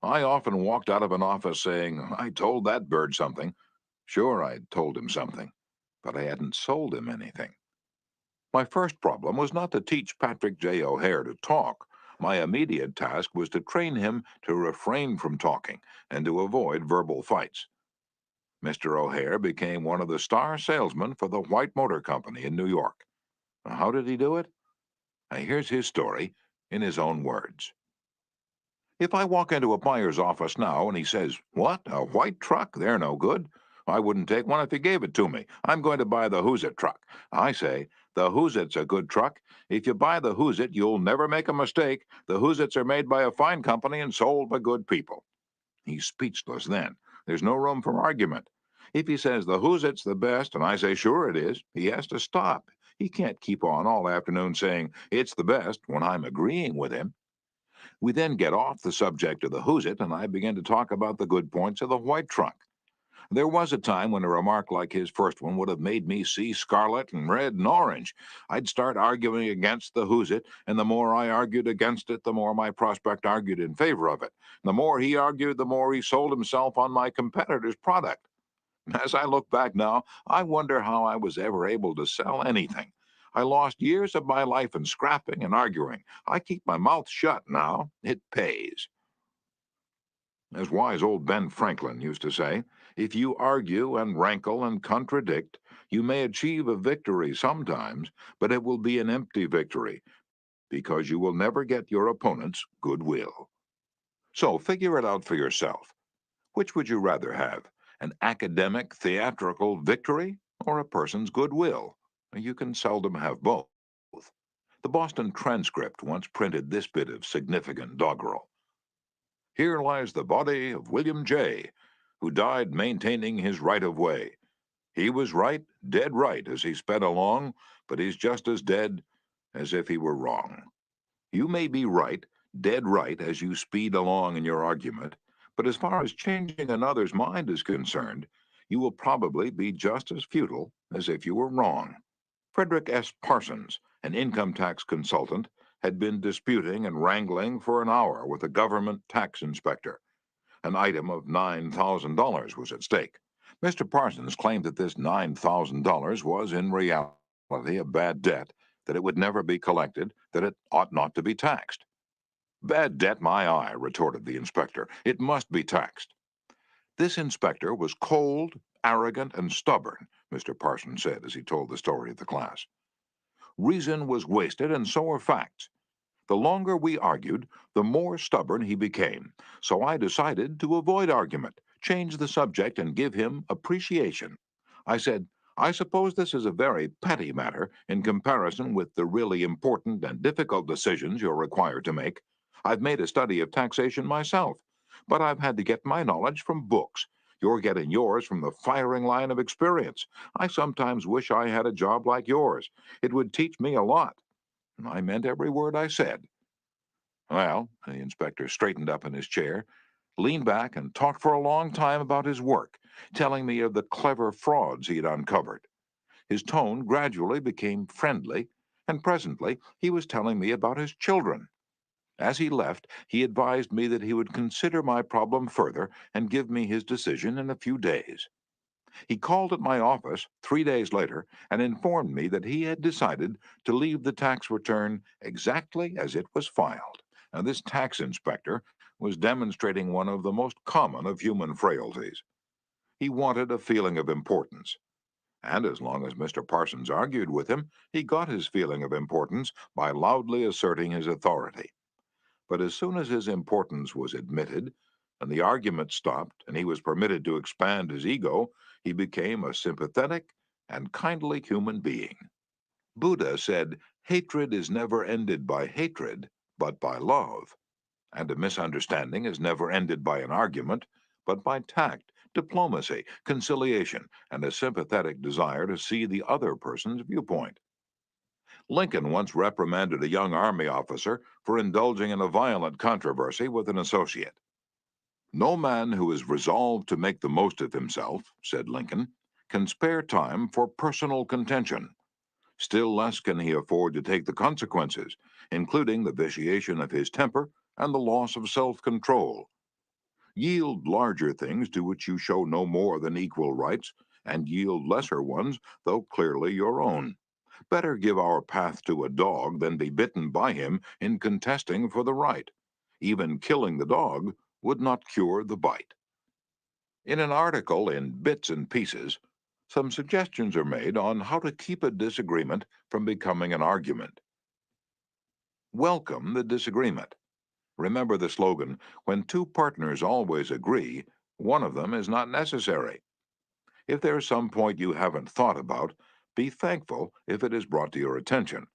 I often walked out of an office saying, I told that bird something. Sure, I told him something, but I hadn't sold him anything. My first problem was not to teach Patrick J. O'Hare to talk. My immediate task was to train him to refrain from talking and to avoid verbal fights. Mr. O'Hare became one of the star salesmen for the White Motor Company in New York. How did he do it? Here's his story in his own words. If I walk into a buyer's office now and he says, What, a white truck? They're no good. I wouldn't take one if he gave it to me. I'm going to buy the Who's It truck. I say, the Who's It's a good truck. If you buy the Who's It, you'll never make a mistake. The Who's It's are made by a fine company and sold by good people. He's speechless then. There's no room for argument. If he says the Who's It's the best, and I say, Sure it is, he has to stop. He can't keep on all afternoon saying, It's the best when I'm agreeing with him. We then get off the subject of the Who's It, and I begin to talk about the good points of the white truck. There was a time when a remark like his first one would have made me see scarlet and red and orange. I'd start arguing against the Who's It, and the more I argued against it, the more my prospect argued in favor of it. The more he argued, the more he sold himself on my competitor's product. As I look back now, I wonder how I was ever able to sell anything. I lost years of my life in scrapping and arguing. I keep my mouth shut now. It pays. As wise old Ben Franklin used to say, if you argue and rankle and contradict, you may achieve a victory sometimes, but it will be an empty victory because you will never get your opponent's goodwill. So figure it out for yourself. Which would you rather have? An academic, theatrical victory or a person's goodwill? You can seldom have both. The Boston Transcript once printed this bit of significant doggerel. Here lies the body of William J., who died maintaining his right of way. He was right, dead right, as he sped along, but he's just as dead as if he were wrong. You may be right, dead right, as you speed along in your argument, but as far as changing another's mind is concerned, you will probably be just as futile as if you were wrong. Frederick S. Parsons, an income tax consultant, had been disputing and wrangling for an hour with a government tax inspector. An item of $9,000 was at stake. Mr. Parsons claimed that this $9,000 was in reality a bad debt, that it would never be collected, that it ought not to be taxed. Bad debt, my eye, retorted the inspector. It must be taxed. This inspector was cold, arrogant, and stubborn, Mr. Parsons said as he told the story to the class. Reason was wasted, and so were facts. The longer we argued, the more stubborn he became, so I decided to avoid argument, change the subject, and give him appreciation. I said, I suppose this is a very petty matter in comparison with the really important and difficult decisions you're required to make. I've made a study of taxation myself, but I've had to get my knowledge from books. You're getting yours from the firing line of experience. I sometimes wish I had a job like yours. It would teach me a lot. And I meant every word I said. Well, the inspector straightened up in his chair, leaned back, and talked for a long time about his work, telling me of the clever frauds he had uncovered. His tone gradually became friendly, and presently he was telling me about his children. As he left, he advised me that he would consider my problem further and give me his decision in a few days. He called at my office 3 days later and informed me that he had decided to leave the tax return exactly as it was filed. Now, this tax inspector was demonstrating one of the most common of human frailties. He wanted a feeling of importance. And as long as Mr. Parsons argued with him, he got his feeling of importance by loudly asserting his authority. But as soon as his importance was admitted, and the argument stopped, and he was permitted to expand his ego, he became a sympathetic and kindly human being. Buddha said, hatred is never ended by hatred, but by love. And a misunderstanding is never ended by an argument, but by tact, diplomacy, conciliation, and a sympathetic desire to see the other person's viewpoint. Lincoln once reprimanded a young Army officer for indulging in a violent controversy with an associate. No man who is resolved to make the most of himself, said Lincoln, can spare time for personal contention. Still less can he afford to take the consequences, including the vitiation of his temper and the loss of self-control. Yield larger things to which you show no more than equal rights, and yield lesser ones, though clearly your own. Better give our path to a dog than be bitten by him in contesting for the right. Even killing the dog would not cure the bite. In an article in Bits and Pieces, some suggestions are made on how to keep a disagreement from becoming an argument. Welcome the disagreement. Remember the slogan, when two partners always agree, one of them is not necessary. If there's some point you haven't thought about, be thankful if it is brought to your attention.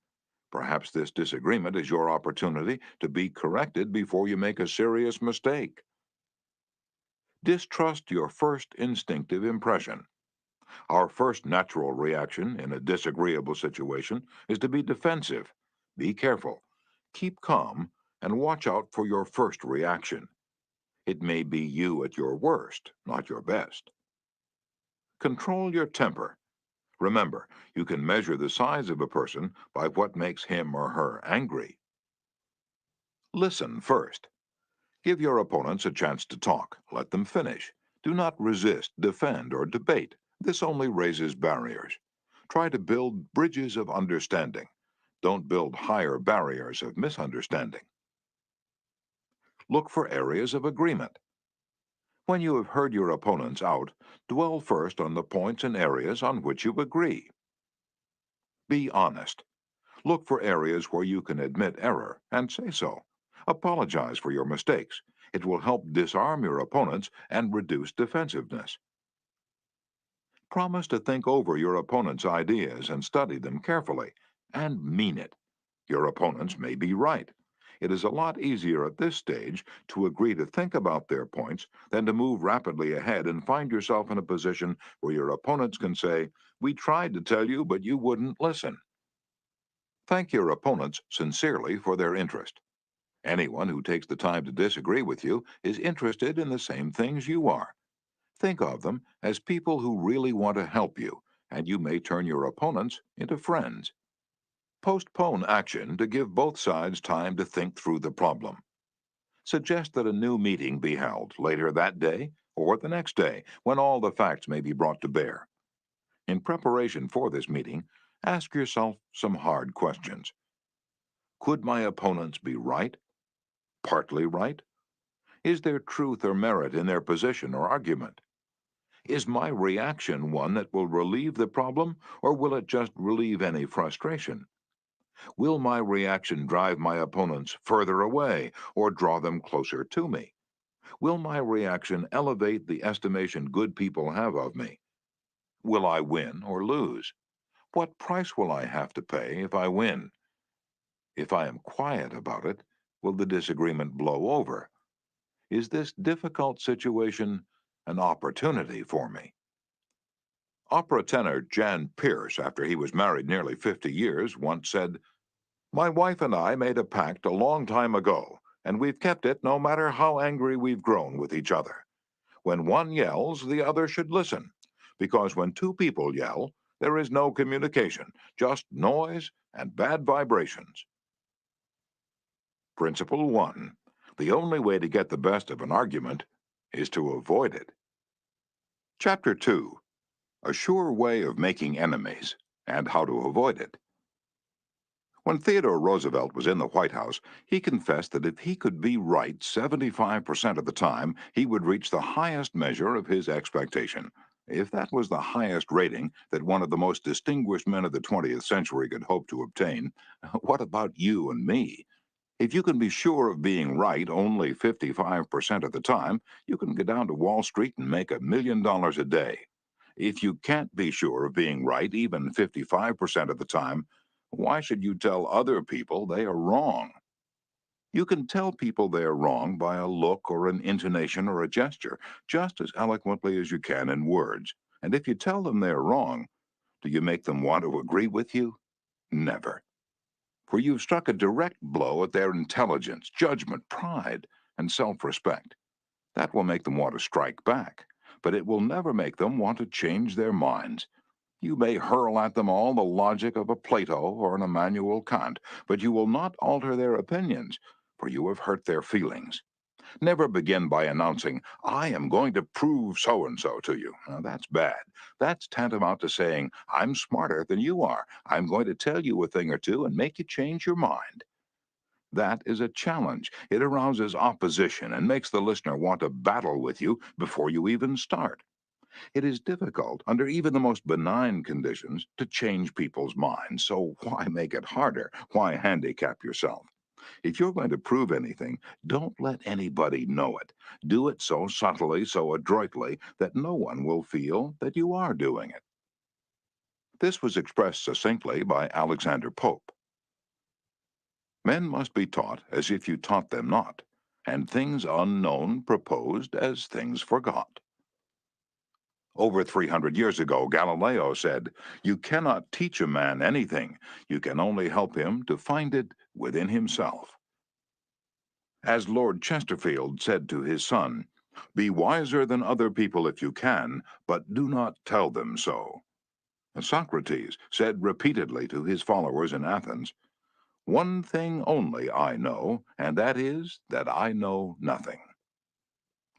Perhaps this disagreement is your opportunity to be corrected before you make a serious mistake. Distrust your first instinctive impression. Our first natural reaction in a disagreeable situation is to be defensive. Be careful. Keep calm and watch out for your first reaction. It may be you at your worst, not your best. Control your temper. Remember, you can measure the size of a person by what makes him or her angry. Listen first. Give your opponents a chance to talk. Let them finish. Do not resist, defend, or debate. This only raises barriers. Try to build bridges of understanding. Don't build higher barriers of misunderstanding. Look for areas of agreement. When you have heard your opponents out, dwell first on the points and areas on which you agree. Be honest. Look for areas where you can admit error and say so. Apologize for your mistakes. It will help disarm your opponents and reduce defensiveness. Promise to think over your opponent's ideas and study them carefully, and mean it. Your opponents may be right. It is a lot easier at this stage to agree to think about their points than to move rapidly ahead and find yourself in a position where your opponents can say, "We tried to tell you, but you wouldn't listen." Thank your opponents sincerely for their interest. Anyone who takes the time to disagree with you is interested in the same things you are. Think of them as people who really want to help you, and you may turn your opponents into friends. Postpone action to give both sides time to think through the problem. Suggest that a new meeting be held later that day or the next day when all the facts may be brought to bear. In preparation for this meeting, Ask yourself some hard questions. Could my opponents be right? Partly right? Is there truth or merit in their position or argument? Is my reaction one that will relieve the problem, or will it just relieve any frustration? Will my reaction drive my opponents further away or draw them closer to me? Will my reaction elevate the estimation good people have of me? Will I win or lose? What price will I have to pay if I win? If I am quiet about it, will the disagreement blow over? Is this difficult situation an opportunity for me? Opera tenor Jan Pierce, after he was married nearly 50 years, once said, "My wife and I made a pact a long time ago, and we've kept it no matter how angry we've grown with each other. When one yells, the other should listen, because when two people yell, there is no communication, just noise and bad vibrations." Principle 1. The only way to get the best of an argument is to avoid it. Chapter 2. A sure way of making enemies and how to avoid it. When Theodore Roosevelt was in the White House, he confessed that if he could be right 75% of the time, he would reach the highest measure of his expectation. If that was the highest rating that one of the most distinguished men of the 20th century could hope to obtain, what about you and me? If you can be sure of being right only 55% of the time, you can go down to Wall Street and make $1 million a day. If you can't be sure of being right even 55% of the time, why should you tell other people they are wrong? You can tell people they are wrong by a look or an intonation or a gesture, just as eloquently as you can in words. And if you tell them they are wrong, do you make them want to agree with you? Never. For you've struck a direct blow at their intelligence, judgment, pride, and self-respect. That will make them want to strike back, but it will never make them want to change their minds. You may hurl at them all the logic of a Plato or an Immanuel Kant, but you will not alter their opinions, for you have hurt their feelings. Never begin by announcing, "I am going to prove so-and-so to you." Now, that's bad. That's tantamount to saying, "I'm smarter than you are. I'm going to tell you a thing or two and make you change your mind." That is a challenge. It arouses opposition and makes the listener want to battle with you before you even start. It is difficult, under even the most benign conditions, to change people's minds, so why make it harder? Why handicap yourself? If you're going to prove anything, don't let anybody know it. Do it so subtly, so adroitly, that no one will feel that you are doing it. This was expressed succinctly by Alexander Pope. Men must be taught as if you taught them not, and things unknown proposed as things forgot. Over 300 years ago, Galileo said, "You cannot teach a man anything. You can only help him to find it within himself." As Lord Chesterfield said to his son, "Be wiser than other people if you can, but do not tell them so." Socrates said repeatedly to his followers in Athens, "One thing only I know, and that is that I know nothing."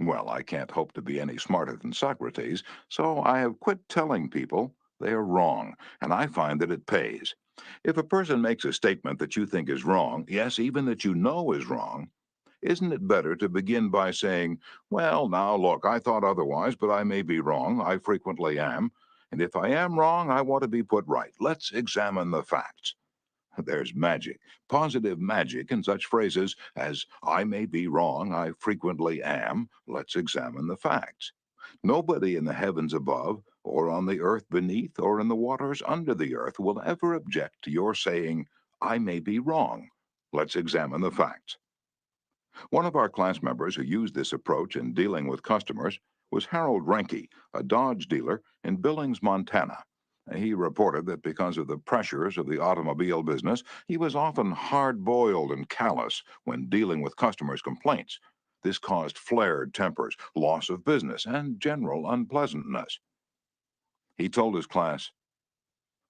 Well, I can't hope to be any smarter than Socrates, so I have quit telling people they are wrong, and I find that it pays. If a person makes a statement that you think is wrong, yes, even that you know is wrong, isn't it better to begin by saying, "Well, now look, I thought otherwise, but I may be wrong. I frequently am. And if I am wrong, I want to be put right. Let's examine the facts." There's magic, positive magic in such phrases as, "I may be wrong, I frequently am. Let's examine the facts." Nobody in the heavens above, or on the earth beneath, or in the waters under the earth will ever object to your saying, "I may be wrong. Let's examine the facts." One of our class members who used this approach in dealing with customers was Harold Renke, a Dodge dealer in Billings, Montana. He reported that because of the pressures of the automobile business, he was often hard-boiled and callous when dealing with customers' complaints. This caused flared tempers, loss of business, and general unpleasantness. He told his class,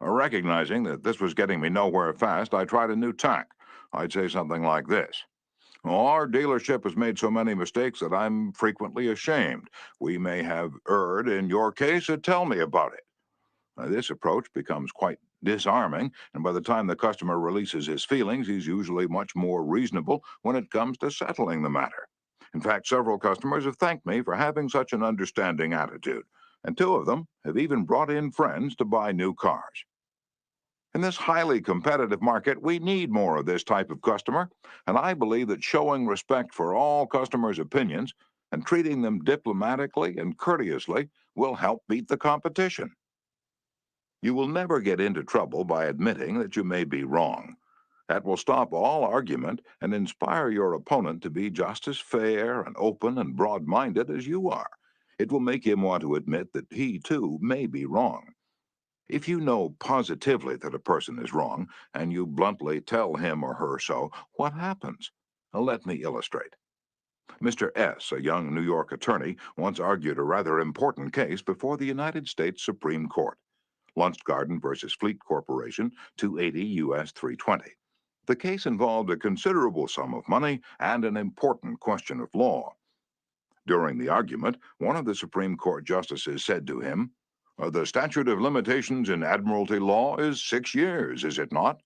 "Recognizing that this was getting me nowhere fast, I tried a new tack. I'd say something like this: Our dealership has made so many mistakes that I'm frequently ashamed. We may have erred in your case, so tell me about it." This approach becomes quite disarming, and by the time the customer releases his feelings, he's usually much more reasonable when it comes to settling the matter. In fact, several customers have thanked me for having such an understanding attitude, and two of them have even brought in friends to buy new cars. In this highly competitive market, we need more of this type of customer, and I believe that showing respect for all customers' opinions and treating them diplomatically and courteously will help beat the competition. You will never get into trouble by admitting that you may be wrong. That will stop all argument and inspire your opponent to be just as fair and open and broad-minded as you are. It will make him want to admit that he, too, may be wrong. If you know positively that a person is wrong, and you bluntly tell him or her so, what happens? Let me illustrate. Mr. S., a young New York attorney, once argued a rather important case before the United States Supreme Court. Lustgarten versus Fleet Corporation, 280 U.S. 320. The case involved a considerable sum of money and an important question of law. During the argument, one of the Supreme Court justices said to him, "The statute of limitations in admiralty law is 6 years, is it not?"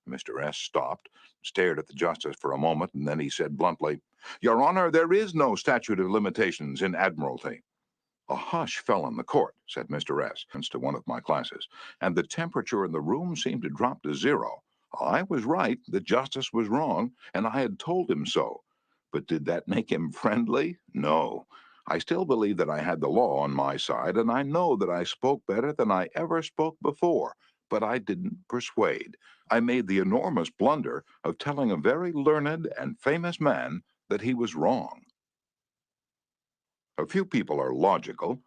Mr. S. stopped, stared at the justice for a moment, and then he said bluntly, "Your Honor, there is no statute of limitations in admiralty." A hush fell on the court, said Mr. S. to one of my classes, and the temperature in the room seemed to drop to zero. I was right, the justice was wrong, and I had told him so. But did that make him friendly? No. I still believe that I had the law on my side, and I know that I spoke better than I ever spoke before, but I didn't persuade. I made the enormous blunder of telling a very learned and famous man that he was wrong. A few people are logical.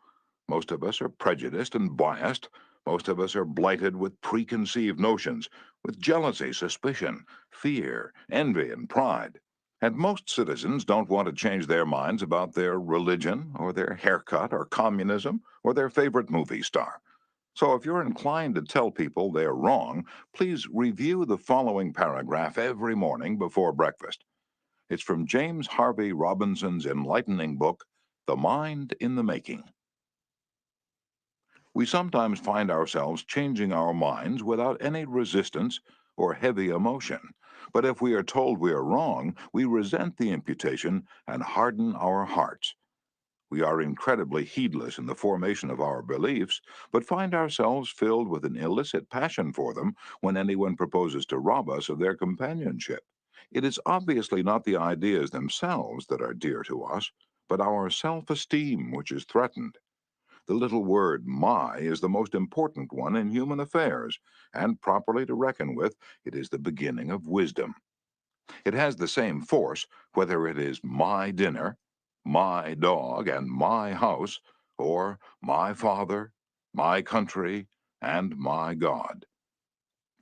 Most of us are prejudiced and biased. Most of us are blighted with preconceived notions, with jealousy, suspicion, fear, envy, and pride. And most citizens don't want to change their minds about their religion, or their haircut, or communism, or their favorite movie star. So if you're inclined to tell people they're wrong, please review the following paragraph every morning before breakfast. It's from James Harvey Robinson's enlightening book, The Mind in the Making. We sometimes find ourselves changing our minds without any resistance or heavy emotion. But if we are told we are wrong, we resent the imputation and harden our hearts. We are incredibly heedless in the formation of our beliefs, but find ourselves filled with an illicit passion for them when anyone proposes to rob us of their companionship. It is obviously not the ideas themselves that are dear to us, but our self-esteem which is threatened. The little word my is the most important one in human affairs, and properly to reckon with, it is the beginning of wisdom. It has the same force whether it is my dinner, my dog, and my house, or my father, my country, and my God.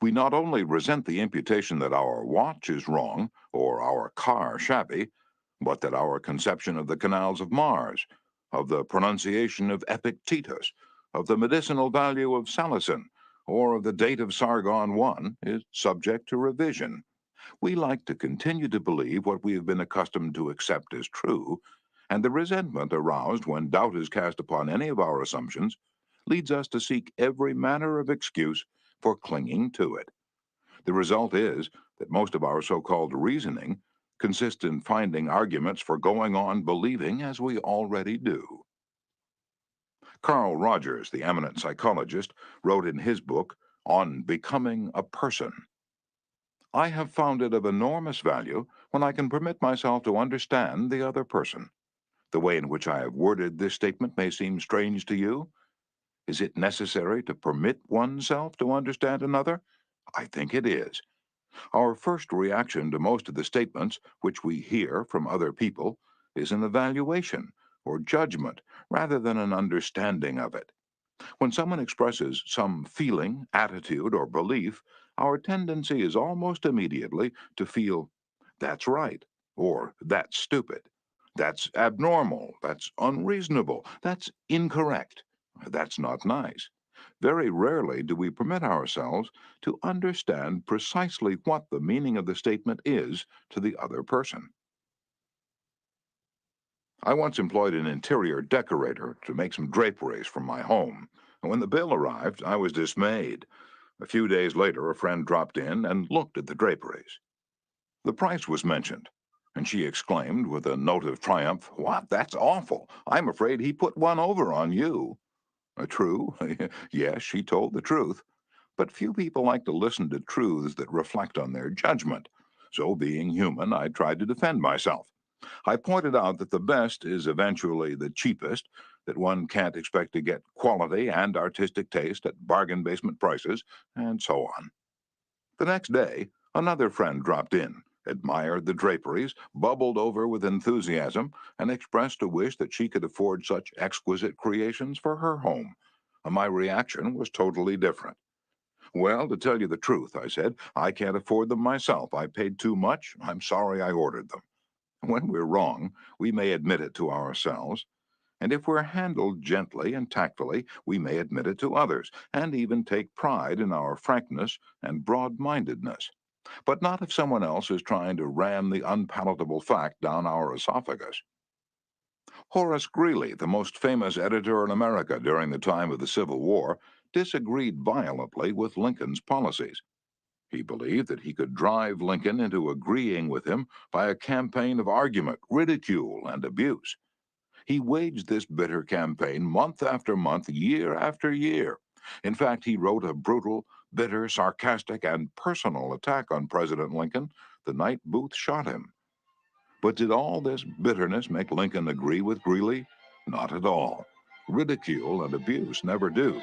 We not only resent the imputation that our watch is wrong or our car shabby, but that our conception of the canals of Mars, of the pronunciation of Epictetus, of the medicinal value of salicin, or of the date of Sargon I is subject to revision. We like to continue to believe what we have been accustomed to accept as true, and the resentment aroused when doubt is cast upon any of our assumptions leads us to seek every manner of excuse for clinging to it. The result is that most of our so-called reasoning consists in finding arguments for going on believing as we already do. Carl Rogers, the eminent psychologist, wrote in his book, On Becoming a Person, "I have found it of enormous value when I can permit myself to understand the other person. The way in which I have worded this statement may seem strange to you. Is it necessary to permit oneself to understand another? I think it is. Our first reaction to most of the statements which we hear from other people is an evaluation or judgment rather than an understanding of it. When someone expresses some feeling, attitude, or belief, our tendency is almost immediately to feel, that's right, or that's stupid, that's abnormal, that's unreasonable, that's incorrect, that's not nice. Very rarely do we permit ourselves to understand precisely what the meaning of the statement is to the other person. I once employed an interior decorator to make some draperies for my home, and when the bill arrived, I was dismayed. A few days later, a friend dropped in and looked at the draperies. The price was mentioned, and she exclaimed with a note of triumph, "What? That's awful. I'm afraid he put one over on you." True. Yes, she told the truth. But few people like to listen to truths that reflect on their judgment. So, being human, I tried to defend myself. I pointed out that the best is eventually the cheapest, that one can't expect to get quality and artistic taste at bargain basement prices, and so on. The next day, another friend dropped in, admired the draperies, bubbled over with enthusiasm, and expressed a wish that she could afford such exquisite creations for her home. My reaction was totally different. "Well, to tell you the truth," I said, "I can't afford them myself. I paid too much. I'm sorry I ordered them." When we're wrong, we may admit it to ourselves, and if we're handled gently and tactfully, we may admit it to others, and even take pride in our frankness and broad-mindedness. But not if someone else is trying to ram the unpalatable fact down our esophagus. Horace Greeley, the most famous editor in America during the time of the Civil War, disagreed violently with Lincoln's policies. He believed that he could drive Lincoln into agreeing with him by a campaign of argument, ridicule, and abuse. He waged this bitter campaign month after month, year after year. In fact, he wrote a brutal, bitter, sarcastic, and personal attack on President Lincoln the night Booth shot him. But did all this bitterness make Lincoln agree with Greeley? Not at all. Ridicule and abuse never do.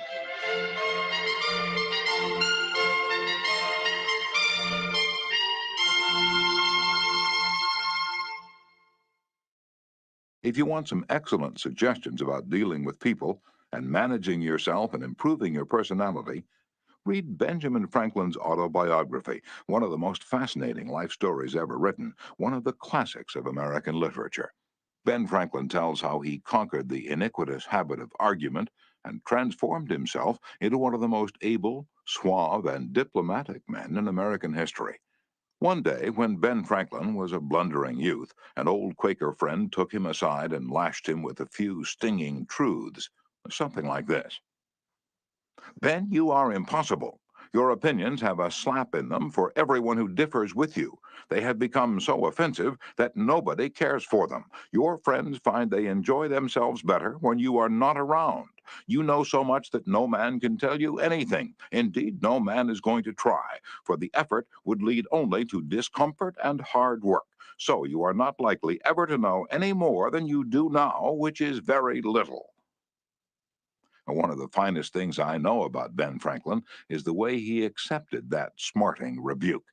If you want some excellent suggestions about dealing with people and managing yourself and improving your personality, read Benjamin Franklin's autobiography, one of the most fascinating life stories ever written, one of the classics of American literature. Ben Franklin tells how he conquered the iniquitous habit of argument and transformed himself into one of the most able, suave, and diplomatic men in American history. One day, when Ben Franklin was a blundering youth, an old Quaker friend took him aside and lashed him with a few stinging truths, something like this: "Ben, you are impossible. Your opinions have a slap in them for everyone who differs with you. They have become so offensive that nobody cares for them. Your friends find they enjoy themselves better when you are not around. You know so much that no man can tell you anything. Indeed, no man is going to try, for the effort would lead only to discomfort and hard work. So you are not likely ever to know any more than you do now, which is very little." One of the finest things I know about Ben Franklin is the way he accepted that smarting rebuke.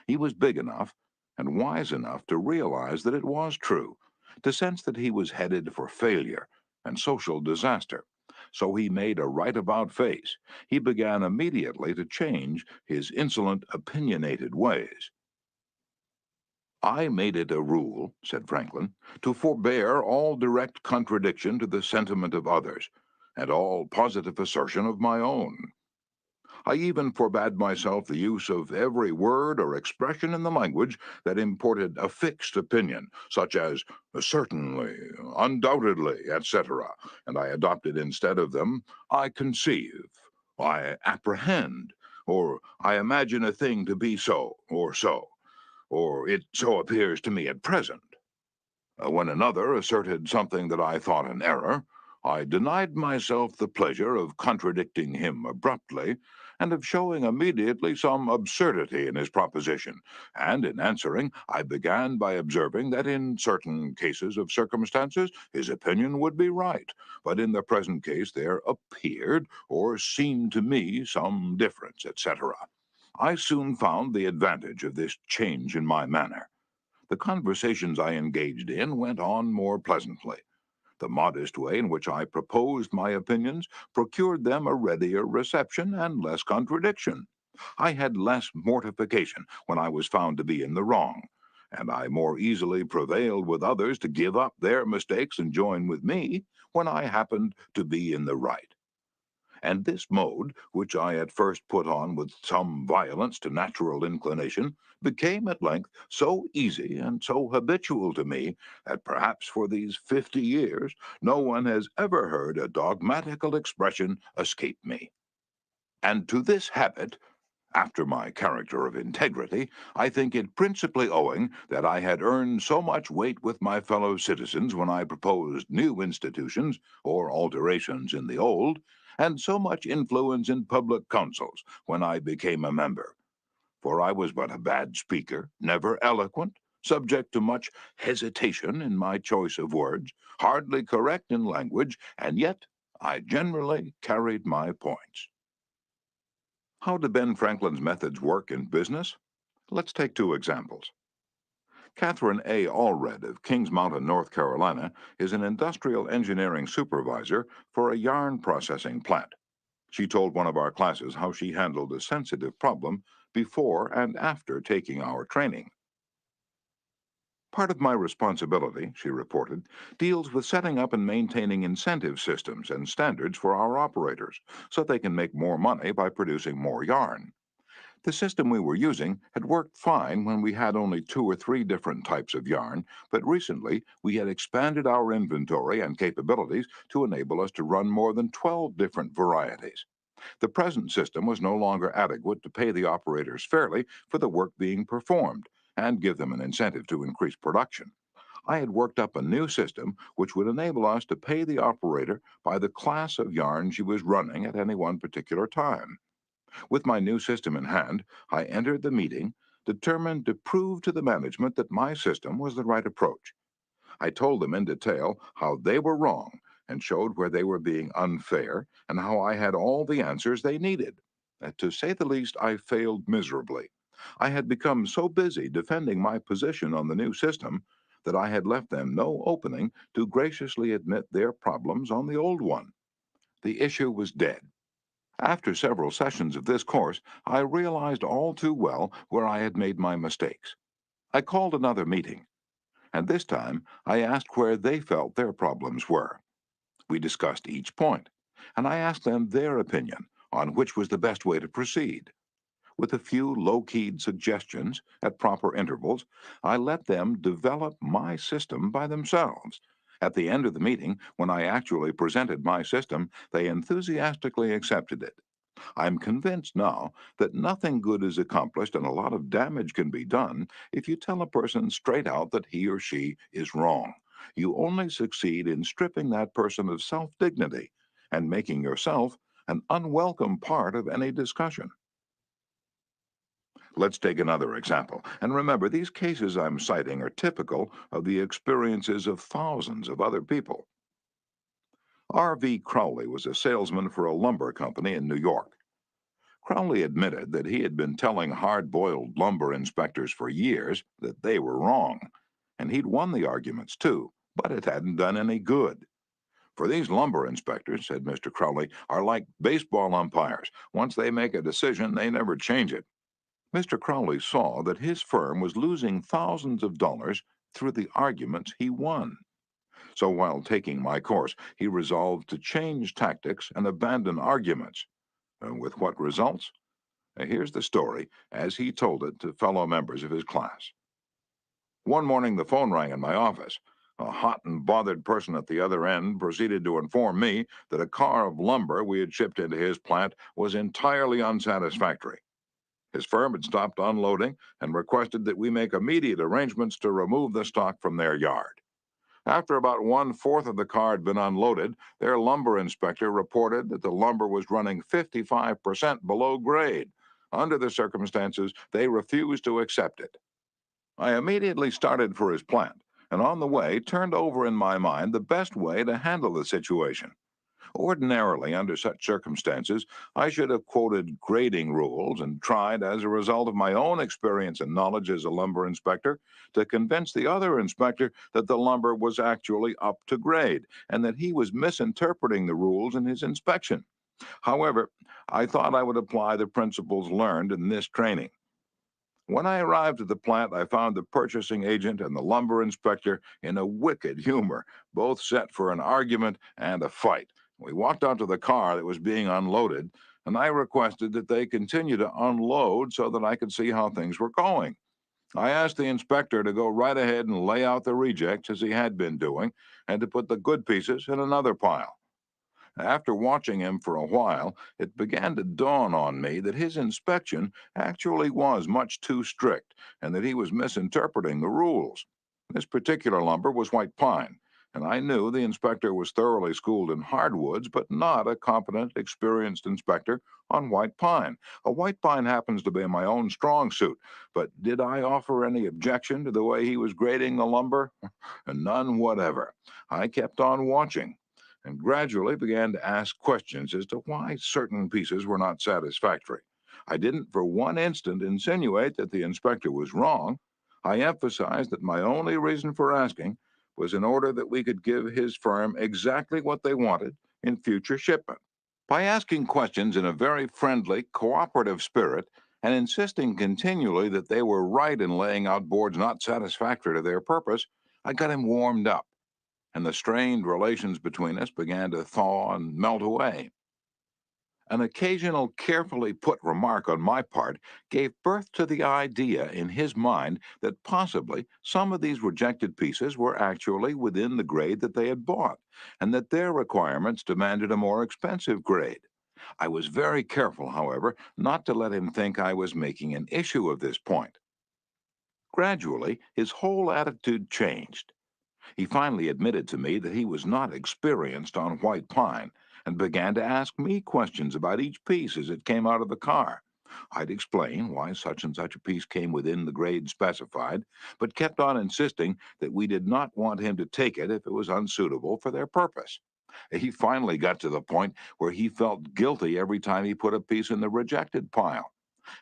He was big enough and wise enough to realize that it was true, to sense that he was headed for failure and social disaster. So he made a right about face. He began immediately to change his insolent, opinionated ways. "I made it a rule," said Franklin, "to forbear all direct contradiction to the sentiment of others, and all positive assertion of my own. I even forbade myself the use of every word or expression in the language that imported a fixed opinion, such as certainly, undoubtedly, etc., and I adopted instead of them, I conceive, I apprehend, or I imagine a thing to be so, or it so appears to me at present. When another asserted something that I thought an error, I denied myself the pleasure of contradicting him abruptly, and of showing immediately some absurdity in his proposition. And in answering, I began by observing that in certain cases of circumstances his opinion would be right, but in the present case there appeared or seemed to me some difference, etc. I soon found the advantage of this change in my manner. The conversations I engaged in went on more pleasantly. The modest way in which I proposed my opinions procured them a readier reception and less contradiction. I had less mortification when I was found to be in the wrong, and I more easily prevailed with others to give up their mistakes and join with me when I happened to be in the right. And this mode, which I at first put on with some violence to natural inclination, became at length so easy and so habitual to me that perhaps for these 50 years no one has ever heard a dogmatical expression escape me. And to this habit, after my character of integrity, I think it principally owing that I had earned so much weight with my fellow citizens when I proposed new institutions or alterations in the old, and so much influence in public councils when I became a member. For I was but a bad speaker, never eloquent, subject to much hesitation in my choice of words, hardly correct in language, and yet I generally carried my points. How do Ben Franklin's methods work in business? Let's take two examples. Catherine A. Allred of Kings Mountain, North Carolina, is an industrial engineering supervisor for a yarn processing plant. She told one of our classes how she handled a sensitive problem before and after taking our training. Part of my responsibility, she reported, deals with setting up and maintaining incentive systems and standards for our operators so they can make more money by producing more yarn. The system we were using had worked fine when we had only 2 or 3 different types of yarn, but recently we had expanded our inventory and capabilities to enable us to run more than 12 different varieties. The present system was no longer adequate to pay the operators fairly for the work being performed and give them an incentive to increase production. I had worked up a new system which would enable us to pay the operator by the class of yarn she was running at any one particular time. With my new system in hand, I entered the meeting, determined to prove to the management that my system was the right approach. I told them in detail how they were wrong and showed where they were being unfair and how I had all the answers they needed. To say the least, I failed miserably. I had become so busy defending my position on the new system that I had left them no opening to graciously admit their problems on the old one. The issue was dead. After several sessions of this course, I realized all too well where I had made my mistakes. I called another meeting, and this time I asked where they felt their problems were. We discussed each point, and I asked them their opinion on which was the best way to proceed. With a few low-keyed suggestions at proper intervals, I let them develop my system by themselves. At the end of the meeting, when I actually presented my system, they enthusiastically accepted it. I'm convinced now that nothing good is accomplished and a lot of damage can be done if you tell a person straight out that he or she is wrong. You only succeed in stripping that person of self-dignity and making yourself an unwelcome part of any discussion. Let's take another example. And remember, these cases I'm citing are typical of the experiences of thousands of other people. R.V. Crowley was a salesman for a lumber company in New York. Crowley admitted that he had been telling hard-boiled lumber inspectors for years that they were wrong, and he'd won the arguments too, but it hadn't done any good. For these lumber inspectors, said Mr. Crowley, are like baseball umpires. Once they make a decision, they never change it. Mr. Crowley saw that his firm was losing thousands of dollars through the arguments he won. So while taking my course, he resolved to change tactics and abandon arguments. And with what results? Here's the story as he told it to fellow members of his class. One morning, the phone rang in my office. A hot and bothered person at the other end proceeded to inform me that a car of lumber we had shipped into his plant was entirely unsatisfactory. His firm had stopped unloading and requested that we make immediate arrangements to remove the stock from their yard. After about 1/4 of the car had been unloaded, their lumber inspector reported that the lumber was running 55% below grade. Under the circumstances, they refused to accept it. I immediately started for his plant, and on the way turned over in my mind the best way to handle the situation. Ordinarily, under such circumstances, I should have quoted grading rules and tried, as a result of my own experience and knowledge as a lumber inspector, to convince the other inspector that the lumber was actually up to grade and that he was misinterpreting the rules in his inspection. However, I thought I would apply the principles learned in this training. When I arrived at the plant, I found the purchasing agent and the lumber inspector in a wicked humor, both set for an argument and a fight. We walked out to the car that was being unloaded, and I requested that they continue to unload so that I could see how things were going. I asked the inspector to go right ahead and lay out the rejects as he had been doing, and to put the good pieces in another pile. After watching him for a while, it began to dawn on me that his inspection actually was much too strict and that he was misinterpreting the rules. This particular lumber was white pine, and I knew the inspector was thoroughly schooled in hardwoods, but not a competent, experienced inspector on white pine. A white pine happens to be my own strong suit, but did I offer any objection to the way he was grading the lumber? None whatever. I kept on watching and gradually began to ask questions as to why certain pieces were not satisfactory. I didn't for one instant insinuate that the inspector was wrong. I emphasized that my only reason for asking was in order that we could give his firm exactly what they wanted in future shipment. By asking questions in a very friendly, cooperative spirit and insisting continually that they were right in laying out boards not satisfactory to their purpose, I got him warmed up, and the strained relations between us began to thaw and melt away. An occasional carefully put remark on my part gave birth to the idea in his mind that possibly some of these rejected pieces were actually within the grade that they had bought, and that their requirements demanded a more expensive grade. I was very careful, however, not to let him think I was making an issue of this point. Gradually, his whole attitude changed. He finally admitted to me that he was not experienced on white pine and began to ask me questions about each piece as it came out of the car. I'd explain why such and such a piece came within the grade specified, but kept on insisting that we did not want him to take it if it was unsuitable for their purpose. He finally got to the point where he felt guilty every time he put a piece in the rejected pile.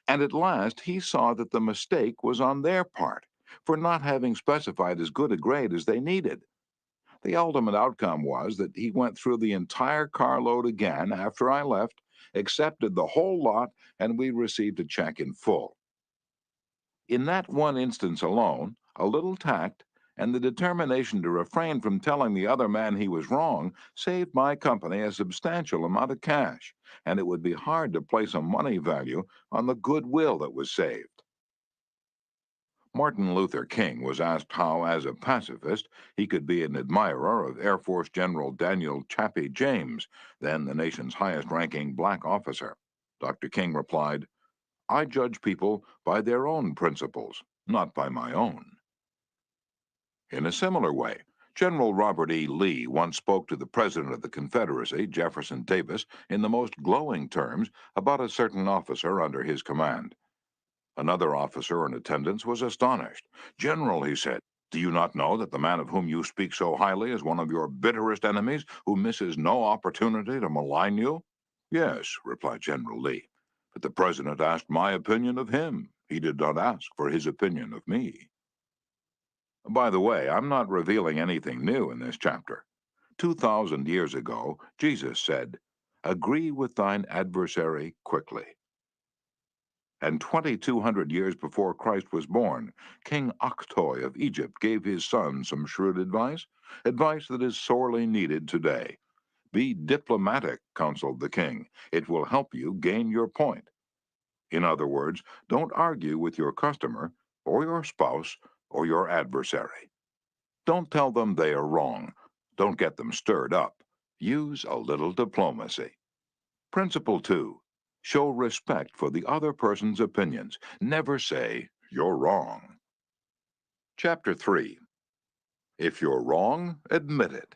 And at last he saw that the mistake was on their part for not having specified as good a grade as they needed. The ultimate outcome was that he went through the entire carload again after I left, accepted the whole lot, and we received a check in full. In that one instance alone, a little tact and the determination to refrain from telling the other man he was wrong saved my company a substantial amount of cash, and it would be hard to place a money value on the goodwill that was saved. Martin Luther King was asked how, as a pacifist, he could be an admirer of Air Force General Daniel Chappie James, then the nation's highest-ranking black officer. Dr. King replied, "I judge people by their own principles, not by my own." In a similar way, General Robert E. Lee once spoke to the President of the Confederacy, Jefferson Davis, in the most glowing terms about a certain officer under his command. Another officer in attendance was astonished. "General," he said, "do you not know that the man of whom you speak so highly is one of your bitterest enemies who misses no opportunity to malign you?" "Yes," replied General Lee, "but the President asked my opinion of him. He did not ask for his opinion of me." By the way, I'm not revealing anything new in this chapter. 2,000 years ago, Jesus said, "Agree with thine adversary quickly." And 2,200 years before Christ was born, King Akhtoi of Egypt gave his son some shrewd advice, advice that is sorely needed today. "Be diplomatic," counseled the king. "It will help you gain your point." In other words, don't argue with your customer, or your spouse, or your adversary. Don't tell them they are wrong. Don't get them stirred up. Use a little diplomacy. Principle 2. Show respect for the other person's opinions. Never say, "You're wrong." Chapter 3. If you're wrong, admit it.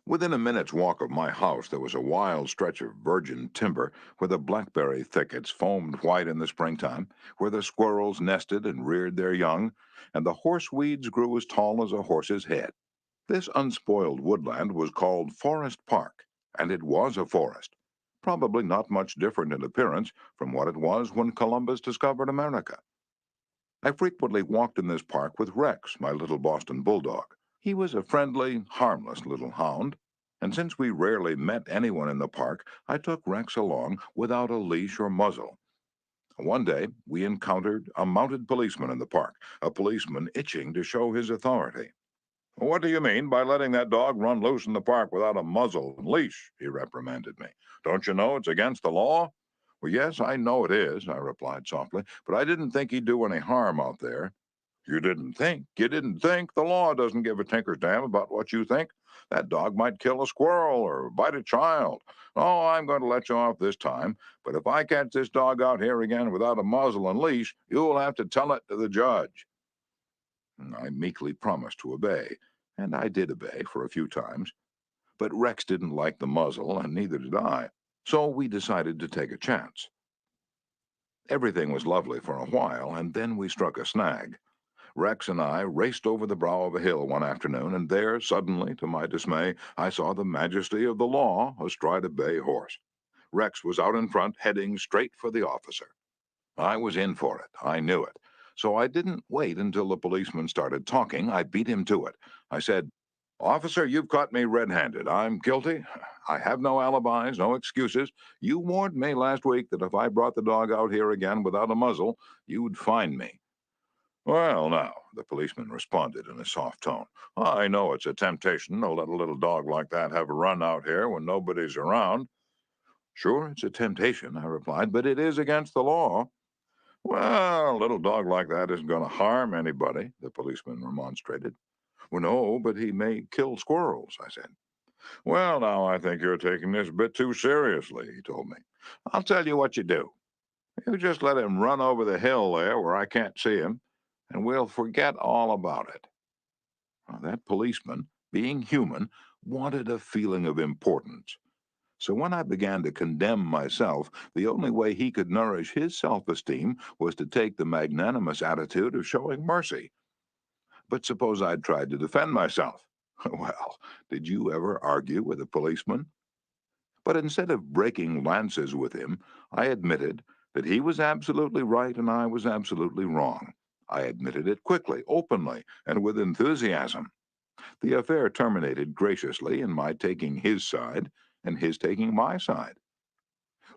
Within a minute's walk of my house, there was a wild stretch of virgin timber where the blackberry thickets foamed white in the springtime, where the squirrels nested and reared their young, and the horseweeds grew as tall as a horse's head. This unspoiled woodland was called Forest Park, and it was a forest, probably not much different in appearance from what it was when Columbus discovered America. I frequently walked in this park with Rex, my little Boston bulldog. He was a friendly, harmless little hound, and since we rarely met anyone in the park, I took Rex along without a leash or muzzle. One day, we encountered a mounted policeman in the park, a policeman itching to show his authority. "What do you mean by letting that dog run loose in the park without a muzzle and leash?" he reprimanded me. "Don't you know it's against the law?" "Well, yes, I know it is," I replied softly, "but I didn't think he'd do any harm out there." You didn't think. You didn't think. The law doesn't give a tinker's damn about what you think. That dog might kill a squirrel or bite a child. Oh, I'm going to let you off this time, but if I catch this dog out here again without a muzzle and leash, you'll have to tell it to the judge. I meekly promised to obey, and I did obey for a few times. But Rex didn't like the muzzle, and neither did I. So we decided to take a chance. Everything was lovely for a while, and then we struck a snag. Rex and I raced over the brow of a hill one afternoon, and there, suddenly, to my dismay, I saw the majesty of the law astride a bay horse. Rex was out in front, heading straight for the officer. I was in for it. I knew it. So I didn't wait until the policeman started talking. I beat him to it. I said, "Officer, you've caught me red-handed. I'm guilty. I have no alibis, no excuses. You warned me last week that if I brought the dog out here again without a muzzle, you'd fine me." "Well, now," the policeman responded in a soft tone, "I know it's a temptation to let a little dog like that have a run out here when nobody's around." "Sure, it's a temptation," I replied, "but it is against the law." "Well, a little dog like that isn't going to harm anybody," the policeman remonstrated. "Well, no, but he may kill squirrels," I said. "Well, now, I think you're taking this a bit too seriously," he told me. "I'll tell you what you do. You just let him run over the hill there where I can't see him, and we'll forget all about it." Well, that policeman, being human, wanted a feeling of importance. So when I began to condemn myself, the only way he could nourish his self-esteem was to take the magnanimous attitude of showing mercy. But suppose I'd tried to defend myself. Well, did you ever argue with a policeman? But instead of breaking lances with him, I admitted that he was absolutely right and I was absolutely wrong. I admitted it quickly, openly, and with enthusiasm. The affair terminated graciously in my taking his side and his taking my side.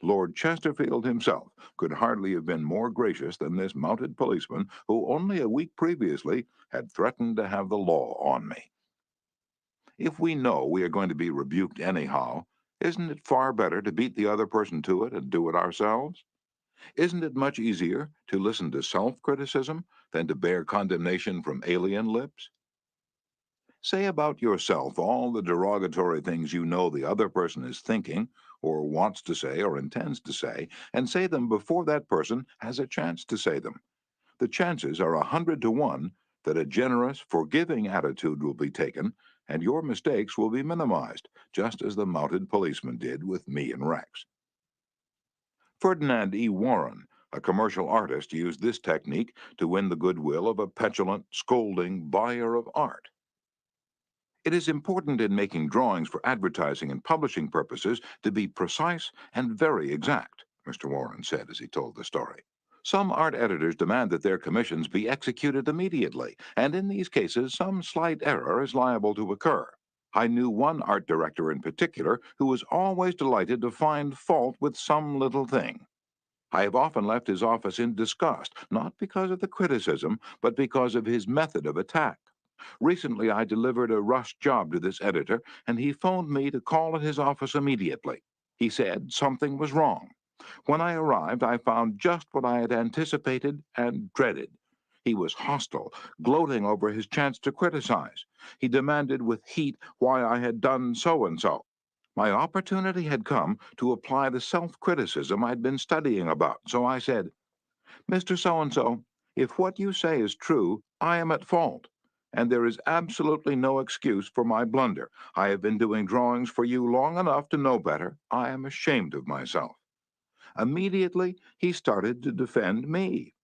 Lord Chesterfield himself could hardly have been more gracious than this mounted policeman who only a week previously had threatened to have the law on me. If we know we are going to be rebuked anyhow, isn't it far better to beat the other person to it and do it ourselves? Isn't it much easier to listen to self-criticism than to bear condemnation from alien lips? Say about yourself all the derogatory things you know the other person is thinking, or wants to say, or intends to say, and say them before that person has a chance to say them. The chances are 100 to 1 that a generous, forgiving attitude will be taken, and your mistakes will be minimized, just as the mounted policeman did with me and Rex. Ferdinand E. Warren, a commercial artist, used this technique to win the goodwill of a petulant, scolding buyer of art. It is important in making drawings for advertising and publishing purposes to be precise and very exact, Mr. Warren said as he told the story. Some art editors demand that their commissions be executed immediately, and in these cases, some slight error is liable to occur. I knew one art director in particular who was always delighted to find fault with some little thing. I have often left his office in disgust, not because of the criticism, but because of his method of attack. Recently, I delivered a rush job to this editor, and he phoned me to call at his office immediately. He said something was wrong. When I arrived, I found just what I had anticipated and dreaded. He was hostile, gloating over his chance to criticize. He demanded with heat why I had done so and so. My opportunity had come to apply the self-criticism I'd been studying about, so I said, "Mr. So-and-so, if what you say is true, I am at fault, and there is absolutely no excuse for my blunder. I have been doing drawings for you long enough to know better. I am ashamed of myself." Immediately, he started to defend me.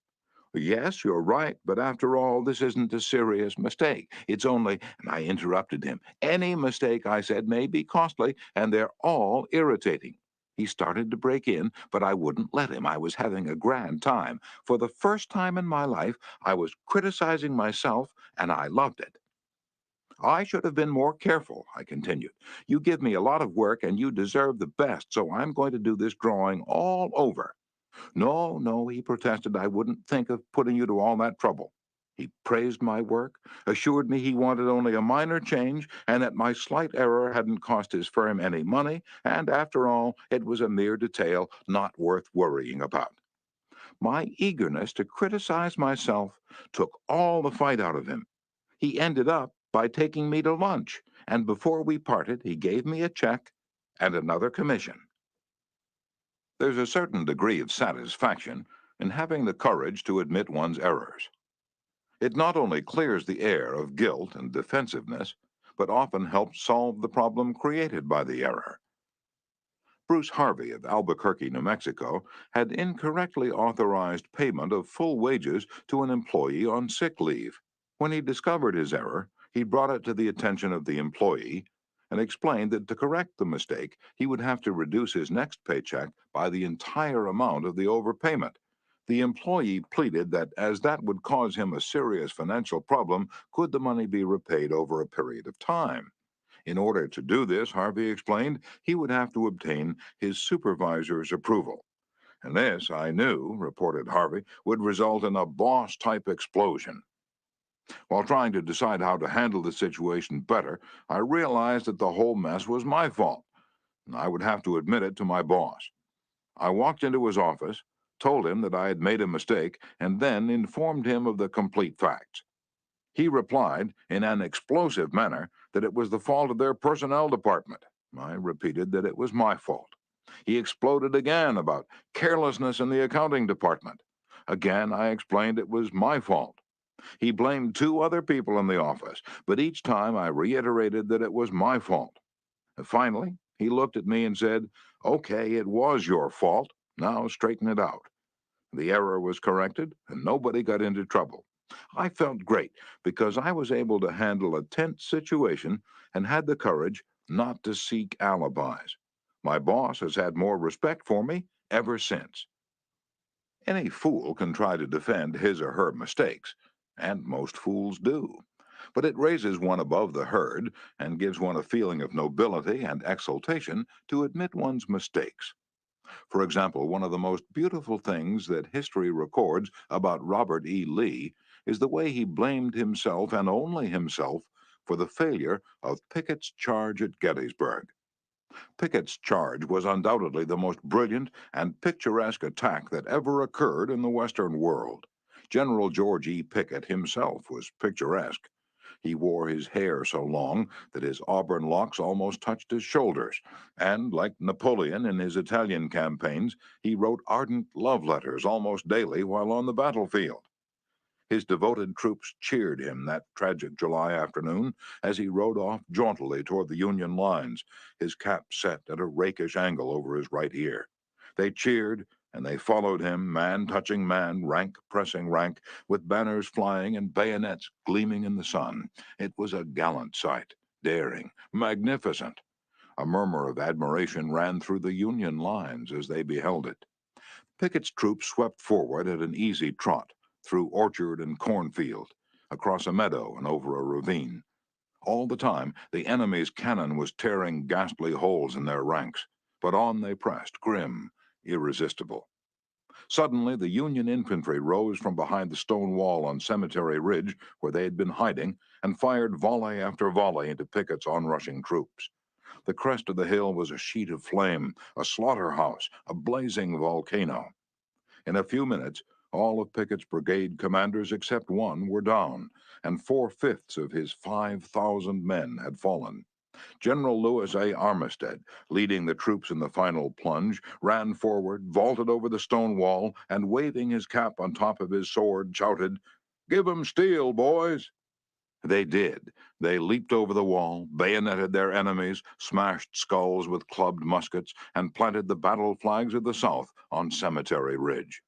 "Yes, you're right, but after all, this isn't a serious mistake. It's only—" And I interrupted him. "Any mistake," I said, "may be costly, and they're all irritating." He started to break in, but I wouldn't let him. I was having a grand time. For the first time in my life, I was criticizing myself, and I loved it. "I should have been more careful," I continued. "You give me a lot of work, and you deserve the best, so I'm going to do this drawing all over." "No, no," he protested, "I wouldn't think of putting you to all that trouble." He praised my work, assured me he wanted only a minor change, and that my slight error hadn't cost his firm any money, and after all, it was a mere detail not worth worrying about. My eagerness to criticize myself took all the fight out of him. He ended up by taking me to lunch, and before we parted, he gave me a check and another commission. There's a certain degree of satisfaction in having the courage to admit one's errors. It not only clears the air of guilt and defensiveness, but often helps solve the problem created by the error. Bruce Harvey of Albuquerque, New Mexico, had incorrectly authorized payment of full wages to an employee on sick leave. When he discovered his error, he brought it to the attention of the employee and explained that to correct the mistake, he would have to reduce his next paycheck by the entire amount of the overpayment. The employee pleaded that as that would cause him a serious financial problem, could the money be repaid over a period of time? In order to do this, Harvey explained, he would have to obtain his supervisor's approval. And this, I knew, reported Harvey, would result in a boss-type explosion. While trying to decide how to handle the situation better, I realized that the whole mess was my fault, and I would have to admit it to my boss. I walked into his office, told him that I had made a mistake, and then informed him of the complete facts. He replied, in an explosive manner, that it was the fault of their personnel department. I repeated that it was my fault. He exploded again about carelessness in the accounting department. Again, I explained it was my fault. He blamed two other people in the office, but each time I reiterated that it was my fault. Finally, he looked at me and said, "Okay, it was your fault. Now straighten it out." The error was corrected, and nobody got into trouble. I felt great because I was able to handle a tense situation and had the courage not to seek alibis. My boss has had more respect for me ever since. Any fool can try to defend his or her mistakes, and most fools do. But it raises one above the herd and gives one a feeling of nobility and exultation to admit one's mistakes. For example, one of the most beautiful things that history records about Robert E. Lee is the way he blamed himself and only himself for the failure of Pickett's charge at Gettysburg. Pickett's charge was undoubtedly the most brilliant and picturesque attack that ever occurred in the Western world. General George E. Pickett himself was picturesque. He wore his hair so long that his auburn locks almost touched his shoulders, and, like Napoleon in his Italian campaigns, he wrote ardent love letters almost daily while on the battlefield. His devoted troops cheered him that tragic July afternoon as he rode off jauntily toward the Union lines, his cap set at a rakish angle over his right ear. They cheered, and they followed him, man touching man, rank pressing rank, with banners flying and bayonets gleaming in the sun. It was a gallant sight, daring, magnificent. A murmur of admiration ran through the Union lines as they beheld it. Pickett's troops swept forward at an easy trot, through orchard and cornfield, across a meadow and over a ravine. All the time, the enemy's cannon was tearing ghastly holes in their ranks, but on they pressed, grim, irresistible. Suddenly, the Union infantry rose from behind the stone wall on Cemetery Ridge, where they had been hiding, and fired volley after volley into Pickett's onrushing troops. The crest of the hill was a sheet of flame, a slaughterhouse, a blazing volcano. In a few minutes, all of Pickett's brigade commanders except one were down, and 4/5 of his 5,000 men had fallen. General Lewis A. Armistead, leading the troops in the final plunge, ran forward, vaulted over the stone wall, and waving his cap on top of his sword, shouted, "Give 'em steel, boys!" They did. They leaped over the wall, bayoneted their enemies, smashed skulls with clubbed muskets, and planted the battle flags of the South on Cemetery Ridge.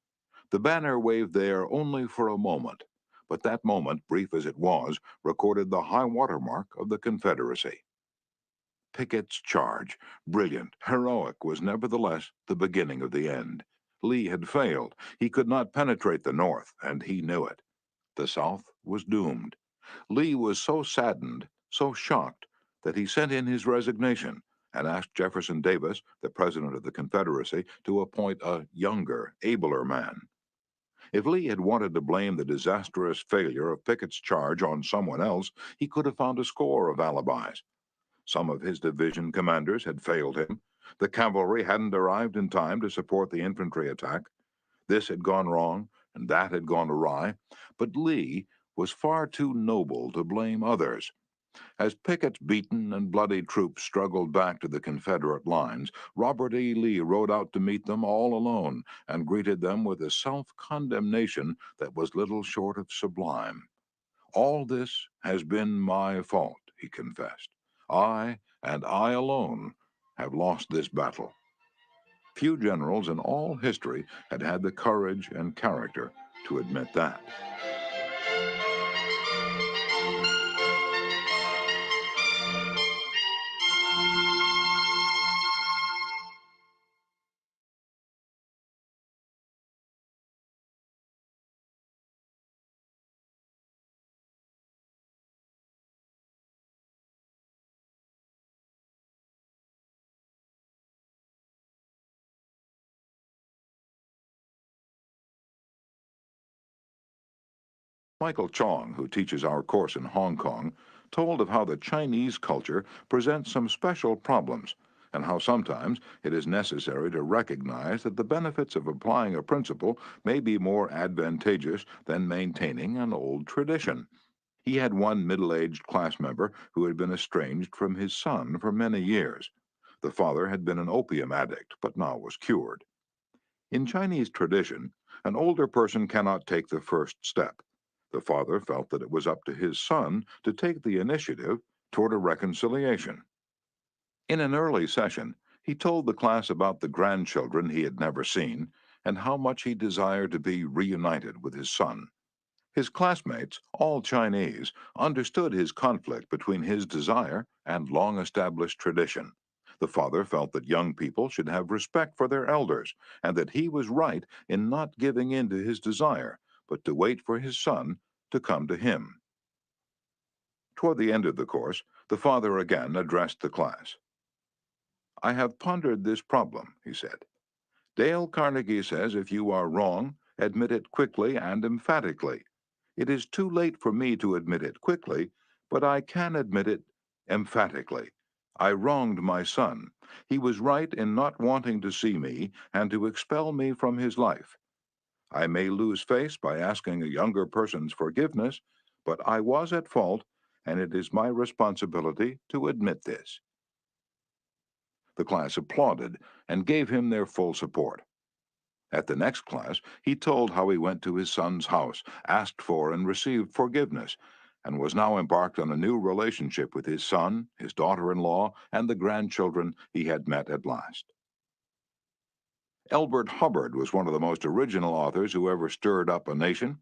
The banner waved there only for a moment, but that moment, brief as it was, recorded the high water mark of the Confederacy. Pickett's charge, brilliant, heroic, was nevertheless the beginning of the end. Lee had failed. He could not penetrate the North, and he knew it. The South was doomed. Lee was so saddened, so shocked, that he sent in his resignation and asked Jefferson Davis, the president of the Confederacy, to appoint a younger, abler man. If Lee had wanted to blame the disastrous failure of Pickett's charge on someone else, he could have found a score of alibis. Some of his division commanders had failed him. The cavalry hadn't arrived in time to support the infantry attack. this had gone wrong and that had gone awry, but Lee was far too noble to blame others. As Pickett's beaten and bloody troops struggled back to the Confederate lines, Robert E. Lee rode out to meet them all alone and greeted them with a self-condemnation that was little short of sublime. All this has been my fault, he confessed. I, and I alone, have lost this battle. Few generals in all history had had the courage and character to admit that. Michael Chong, who teaches our course in Hong Kong, told of how the Chinese culture presents some special problems and how sometimes it is necessary to recognize that the benefits of applying a principle may be more advantageous than maintaining an old tradition. He had one middle-aged class member who had been estranged from his son for many years. The father had been an opium addict, but now was cured. In Chinese tradition, an older person cannot take the first step. The father felt that it was up to his son to take the initiative toward a reconciliation. In an early session, he told the class about the grandchildren he had never seen and how much he desired to be reunited with his son. His classmates, all Chinese, understood his conflict between his desire and long-established tradition. The father felt that young people should have respect for their elders, and that he was right in not giving in to his desire, but to wait for his son to come to him. Toward the end of the course, the father again addressed the class. "I have pondered this problem," he said. "Dale Carnegie says if you are wrong, admit it quickly and emphatically. It is too late for me to admit it quickly, but I can admit it emphatically. I wronged my son. He was right in not wanting to see me and to expel me from his life. I may lose face by asking a younger person's forgiveness, but I was at fault, and it is my responsibility to admit this." The class applauded and gave him their full support. At the next class, he told how he went to his son's house, asked for and received forgiveness, and was now embarked on a new relationship with his son, his daughter-in-law, and the grandchildren he had met at last. Elbert Hubbard was one of the most original authors who ever stirred up a nation.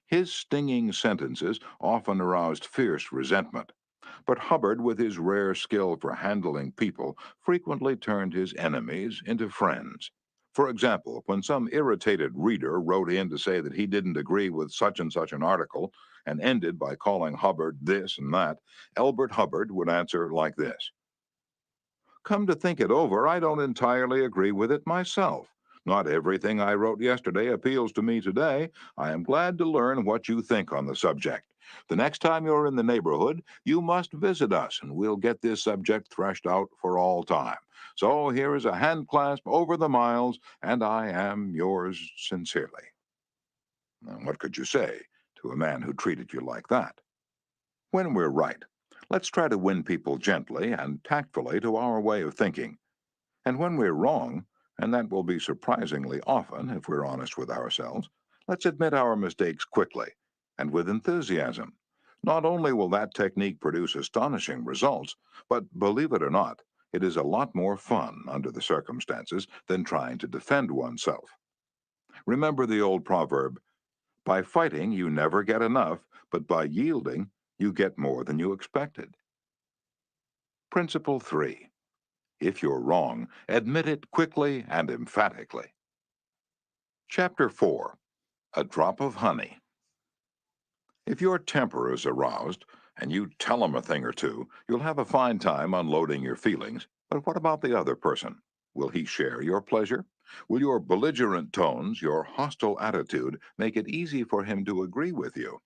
His stinging sentences often aroused fierce resentment. But Hubbard, with his rare skill for handling people, frequently turned his enemies into friends. For example, when some irritated reader wrote in to say that he didn't agree with such and such an article and ended by calling Hubbard this and that, Elbert Hubbard would answer like this: "Come to think it over, I don't entirely agree with it myself. Not everything I wrote yesterday appeals to me today. I am glad to learn what you think on the subject. The next time you're in the neighborhood, you must visit us, and we'll get this subject threshed out for all time. So here is a hand clasp over the miles, and I am yours sincerely." Now, what could you say to a man who treated you like that? When we're right, let's try to win people gently and tactfully to our way of thinking. And when we're wrong, and that will be surprisingly often if we're honest with ourselves, let's admit our mistakes quickly and with enthusiasm. Not only will that technique produce astonishing results, but believe it or not, it is a lot more fun under the circumstances than trying to defend oneself. Remember the old proverb, "By fighting you never get enough, but by yielding you get more than you expected." Principle 3. If you're wrong, admit it quickly and emphatically. Chapter 4. A Drop of Honey. If your temper is aroused and you tell him a thing or two, you'll have a fine time unloading your feelings. But what about the other person? Will he share your pleasure? Will your belligerent tones, your hostile attitude, make it easy for him to agree with you?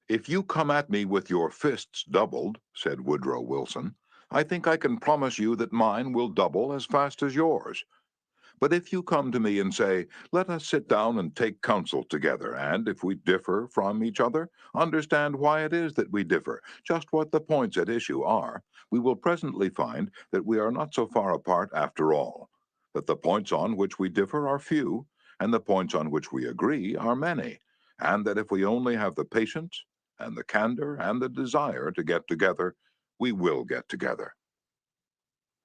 "If you come at me with your fists doubled," said Woodrow Wilson, "I think I can promise you that mine will double as fast as yours." But if you come to me and say, let us sit down and take counsel together, and if we differ from each other, understand why it is that we differ, just what the points at issue are, we will presently find that we are not so far apart after all, that the points on which we differ are few, and the points on which we agree are many, and that if we only have the patience and the candor and the desire to get together, we will get together.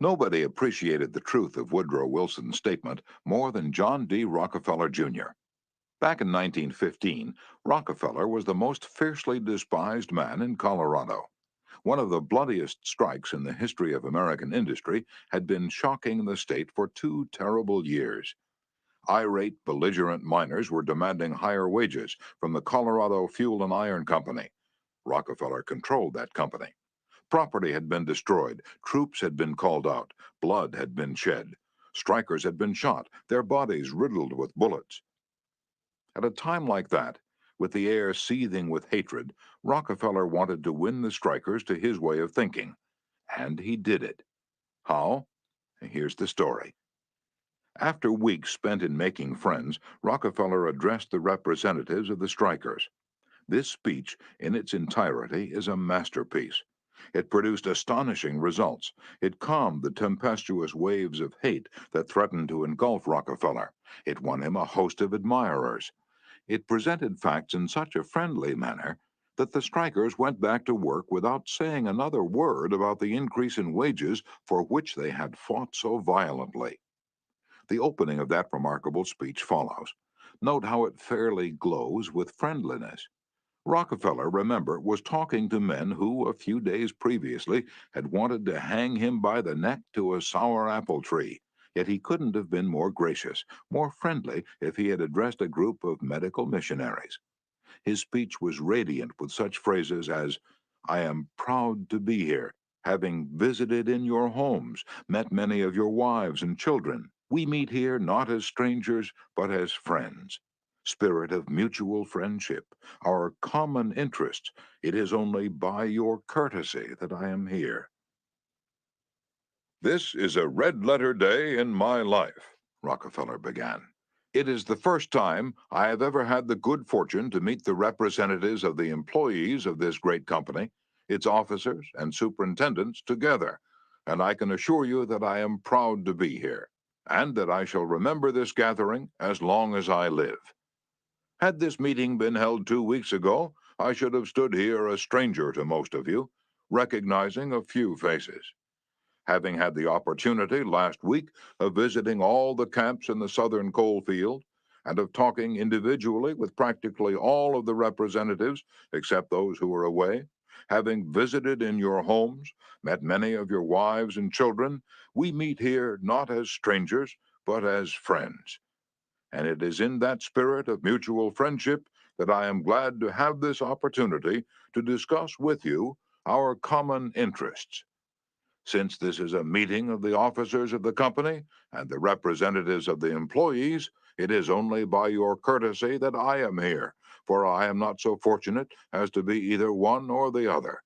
Nobody appreciated the truth of Woodrow Wilson's statement more than John D. Rockefeller, Jr. Back in 1915, Rockefeller was the most fiercely despised man in Colorado. One of the bloodiest strikes in the history of American industry had been shocking the state for 2 terrible years. Irate, belligerent miners were demanding higher wages from the Colorado Fuel and Iron Company. Rockefeller controlled that company. Property had been destroyed, troops had been called out, blood had been shed. Strikers had been shot, their bodies riddled with bullets. At a time like that, with the air seething with hatred, Rockefeller wanted to win the strikers to his way of thinking. And he did it. How? Here's the story. After weeks spent in making friends, Rockefeller addressed the representatives of the strikers. This speech, in its entirety, is a masterpiece. It produced astonishing results. It calmed the tempestuous waves of hate that threatened to engulf Rockefeller. It won him a host of admirers. It presented facts in such a friendly manner that the strikers went back to work without saying another word about the increase in wages for which they had fought so violently. The opening of that remarkable speech follows. Note how it fairly glows with friendliness. Rockefeller, remember, was talking to men who, a few days previously, had wanted to hang him by the neck to a sour apple tree. Yet he couldn't have been more gracious, more friendly, if he had addressed a group of medical missionaries. His speech was radiant with such phrases as, I am proud to be here, having visited in your homes, met many of your wives and children. We meet here not as strangers, but as friends. Spirit of mutual friendship, our common interests. It is only by your courtesy that I am here. This is a red-letter day in my life, Rockefeller began. It is the first time I have ever had the good fortune to meet the representatives of the employees of this great company, its officers and superintendents together, and I can assure you that I am proud to be here, and that I shall remember this gathering as long as I live. Had this meeting been held 2 weeks ago, I should have stood here a stranger to most of you, recognizing a few faces. Having had the opportunity last week of visiting all the camps in the southern coal field and of talking individually with practically all of the representatives except those who were away, having visited in your homes, met many of your wives and children, we meet here not as strangers, but as friends. And it is in that spirit of mutual friendship that I am glad to have this opportunity to discuss with you our common interests. Since this is a meeting of the officers of the company and the representatives of the employees, it is only by your courtesy that I am here, for I am not so fortunate as to be either one or the other.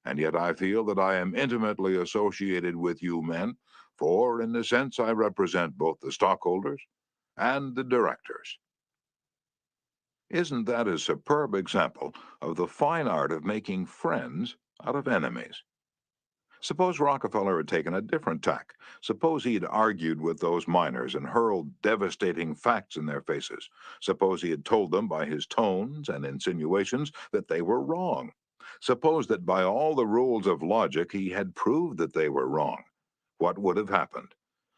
And yet I feel that I am intimately associated with you men, for in a sense I represent both the stockholders and the directors. Isn't that a superb example of the fine art of making friends out of enemies? Suppose Rockefeller had taken a different tack. Suppose he had argued with those miners and hurled devastating facts in their faces. Suppose he had told them by his tones and insinuations that they were wrong. Suppose that by all the rules of logic he had proved that they were wrong. What would have happened?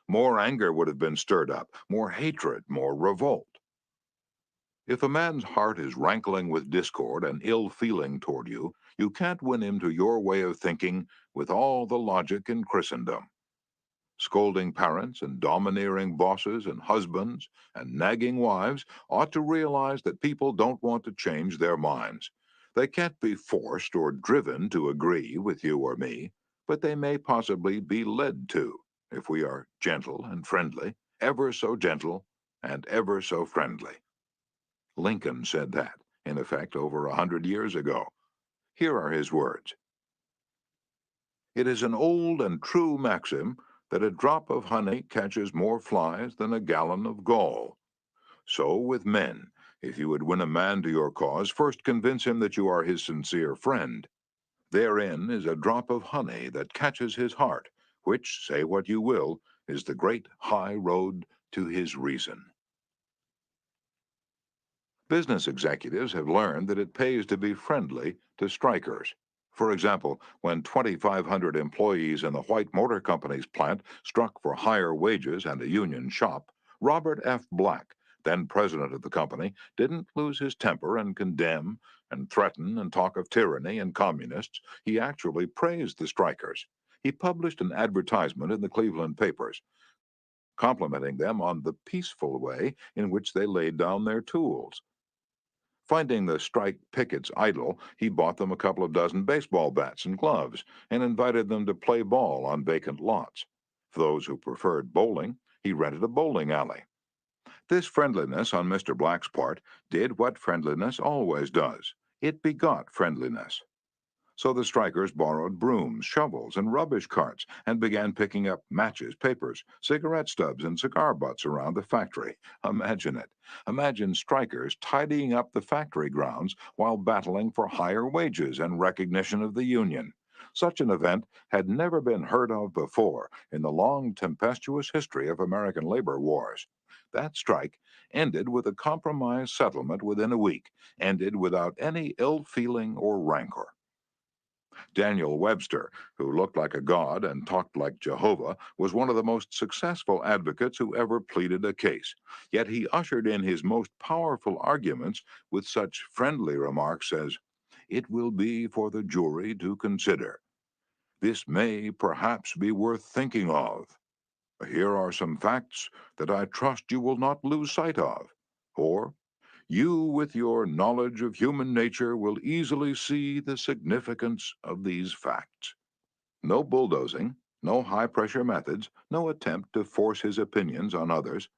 More anger would have been stirred up, more hatred, more revolt. If a man's heart is rankling with discord and ill feeling toward you, you can't win him to your way of thinking with all the logic in Christendom. Scolding parents and domineering bosses and husbands and nagging wives ought to realize that people don't want to change their minds. They can't be forced or driven to agree with you or me, but they may possibly be led to, if we are gentle and friendly, ever so gentle and ever so friendly. Lincoln said that, in effect, over 100 years ago. Here are his words. It is an old and true maxim that a drop of honey catches more flies than a gallon of gall. So with men, if you would win a man to your cause, first convince him that you are his sincere friend. Therein is a drop of honey that catches his heart, which, say what you will, is the great high road to his reason. Business executives have learned that it pays to be friendly to strikers. For example, when 2,500 employees in the White Motor Company's plant struck for higher wages and a union shop, Robert F. Black, then president of the company, didn't lose his temper and condemn and threaten and talk of tyranny and communists. He actually praised the strikers. He published an advertisement in the Cleveland papers, complimenting them on the peaceful way in which they laid down their tools. Finding the strike pickets idle, he bought them a couple of dozen baseball bats and gloves and invited them to play ball on vacant lots. For those who preferred bowling, he rented a bowling alley. This friendliness on Mr. Black's part did what friendliness always does. It begot friendliness. So the strikers borrowed brooms, shovels, and rubbish carts and began picking up matches, papers, cigarette stubs, and cigar butts around the factory. Imagine it. Imagine strikers tidying up the factory grounds while battling for higher wages and recognition of the union. Such an event had never been heard of before in the long, tempestuous history of American labor wars. That strike ended with a compromise settlement within a week, ended without any ill feeling or rancor. Daniel Webster, who looked like a god and talked like Jehovah, was one of the most successful advocates who ever pleaded a case. Yet he ushered in his most powerful arguments with such friendly remarks as, "It will be for the jury to consider. This may perhaps be worth thinking of. Here are some facts that I trust you will not lose sight of." Or, "You, with your knowledge of human nature, will easily see the significance of these facts." No bulldozing, no high pressure methods, no attempt to force his opinions on others.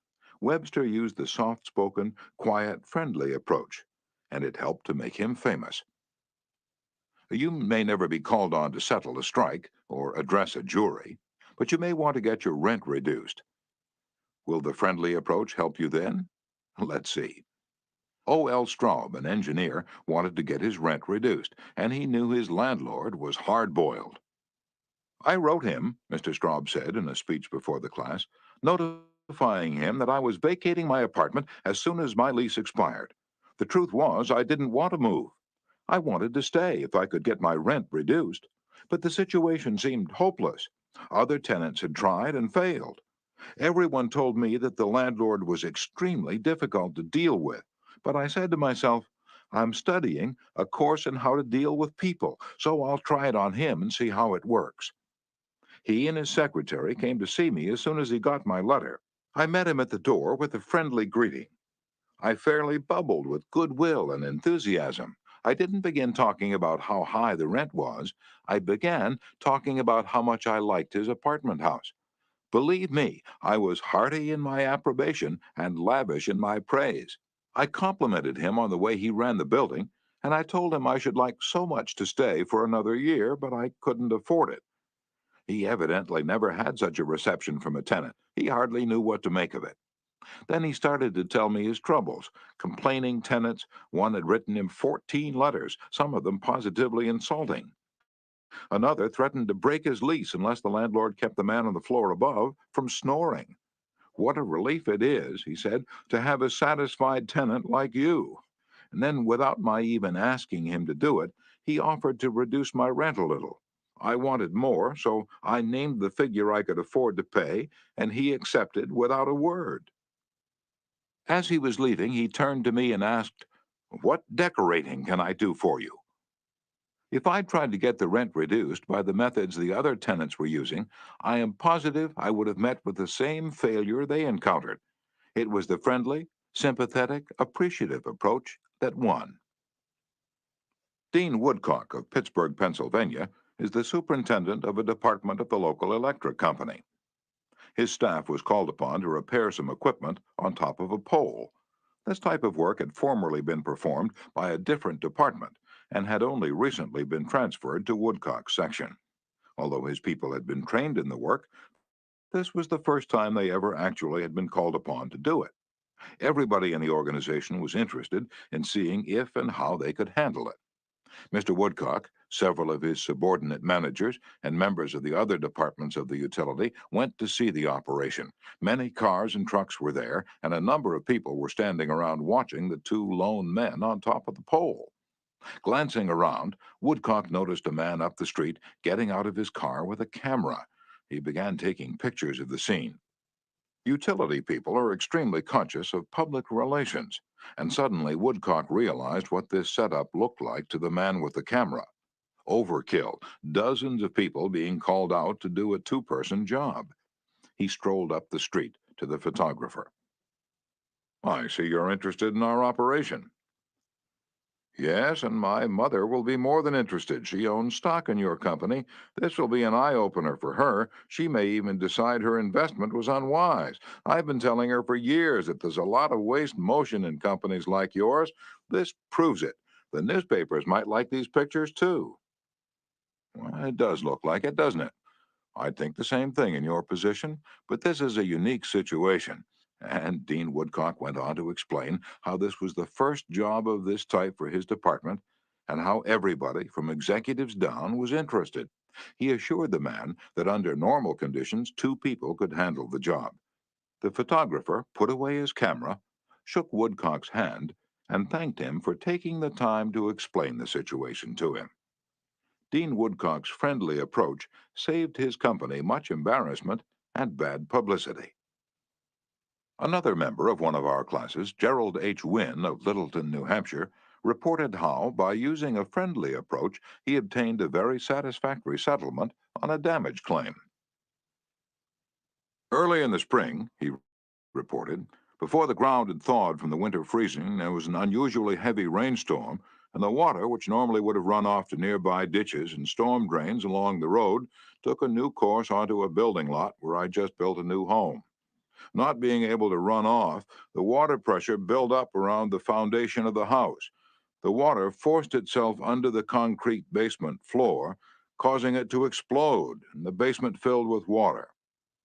Webster used the soft spoken, quiet, friendly approach, and it helped to make him famous. You may never be called on to settle a strike or address a jury, but you may want to get your rent reduced. Will the friendly approach help you then? Let's see. O.L. Straub, an engineer, wanted to get his rent reduced, and he knew his landlord was hard-boiled. "I wrote him," Mr. Straub said in a speech before the class, "notifying him that I was vacating my apartment as soon as my lease expired. The truth was, I didn't want to move. I wanted to stay if I could get my rent reduced. But the situation seemed hopeless. Other tenants had tried and failed. Everyone told me that the landlord was extremely difficult to deal with. But I said to myself, I'm studying a course in how to deal with people, so I'll try it on him and see how it works." He and his secretary came to see me as soon as he got my letter. I met him at the door with a friendly greeting. I fairly bubbled with goodwill and enthusiasm. I didn't begin talking about how high the rent was. I began talking about how much I liked his apartment house. Believe me, I was hearty in my approbation and lavish in my praise. I complimented him on the way he ran the building, and I told him I should like so much to stay for another year, but I couldn't afford it. He evidently never had such a reception from a tenant. He hardly knew what to make of it. Then he started to tell me his troubles. Complaining tenants, one had written him 14 letters, some of them positively insulting. Another threatened to break his lease unless the landlord kept the man on the floor above from snoring. "What a relief it is," he said, "to have a satisfied tenant like you." And then, without my even asking him to do it, he offered to reduce my rent a little. I wanted more, so I named the figure I could afford to pay, and he accepted without a word. As he was leaving, he turned to me and asked, "What decorating can I do for you?" If I'd tried to get the rent reduced by the methods the other tenants were using, I am positive I would have met with the same failure they encountered. It was the friendly, sympathetic, appreciative approach that won. Dean Woodcock of Pittsburgh, Pennsylvania, is the superintendent of a department of the local electric company. His staff was called upon to repair some equipment on top of a pole. This type of work had formerly been performed by a different department and had only recently been transferred to Woodcock's section. Although his people had been trained in the work, This was the first time they ever actually had been called upon to do it. Everybody in the organization was interested in seeing if and how they could handle it. Mr. Woodcock, several of his subordinate managers, and members of the other departments of the utility went to see the operation. Many cars and trucks were there, and a number of people were standing around watching the two lone men on top of the pole. Glancing around, Woodcock noticed a man up the street getting out of his car with a camera. He began taking pictures of the scene. Utility people are extremely conscious of public relations, and suddenly Woodcock realized what this setup looked like to the man with the camera. Overkill, dozens of people being called out to do a two-person job. He strolled up the street to the photographer. I see you're interested in our operation. Yes, and my mother will be more than interested. She owns stock in your company. This will be an eye-opener for her. She may even decide her investment was unwise. I've been telling her for years that there's a lot of waste motion in companies like yours. This proves it. The newspapers might like these pictures, too. Well, it does look like it, doesn't it? I'd think the same thing in your position, but this is a unique situation. And Dean Woodcock went on to explain how this was the first job of this type for his department and how everybody, from executives down, was interested. He assured the man that under normal conditions, two people could handle the job. The photographer put away his camera, shook Woodcock's hand, and thanked him for taking the time to explain the situation to him. Dean Woodcock's friendly approach saved his company much embarrassment and bad publicity. Another member of one of our classes, Gerald H. Wynn of Littleton, New Hampshire, reported how, by using a friendly approach, he obtained a very satisfactory settlement on a damage claim. Early in the spring, he reported, before the ground had thawed from the winter freezing, there was an unusually heavy rainstorm, and the water, which normally would have run off to nearby ditches and storm drains along the road, took a new course onto a building lot where I just built a new home. Not being able to run off, the water pressure built up around the foundation of the house. The water forced itself under the concrete basement floor, causing it to explode, and the basement filled with water.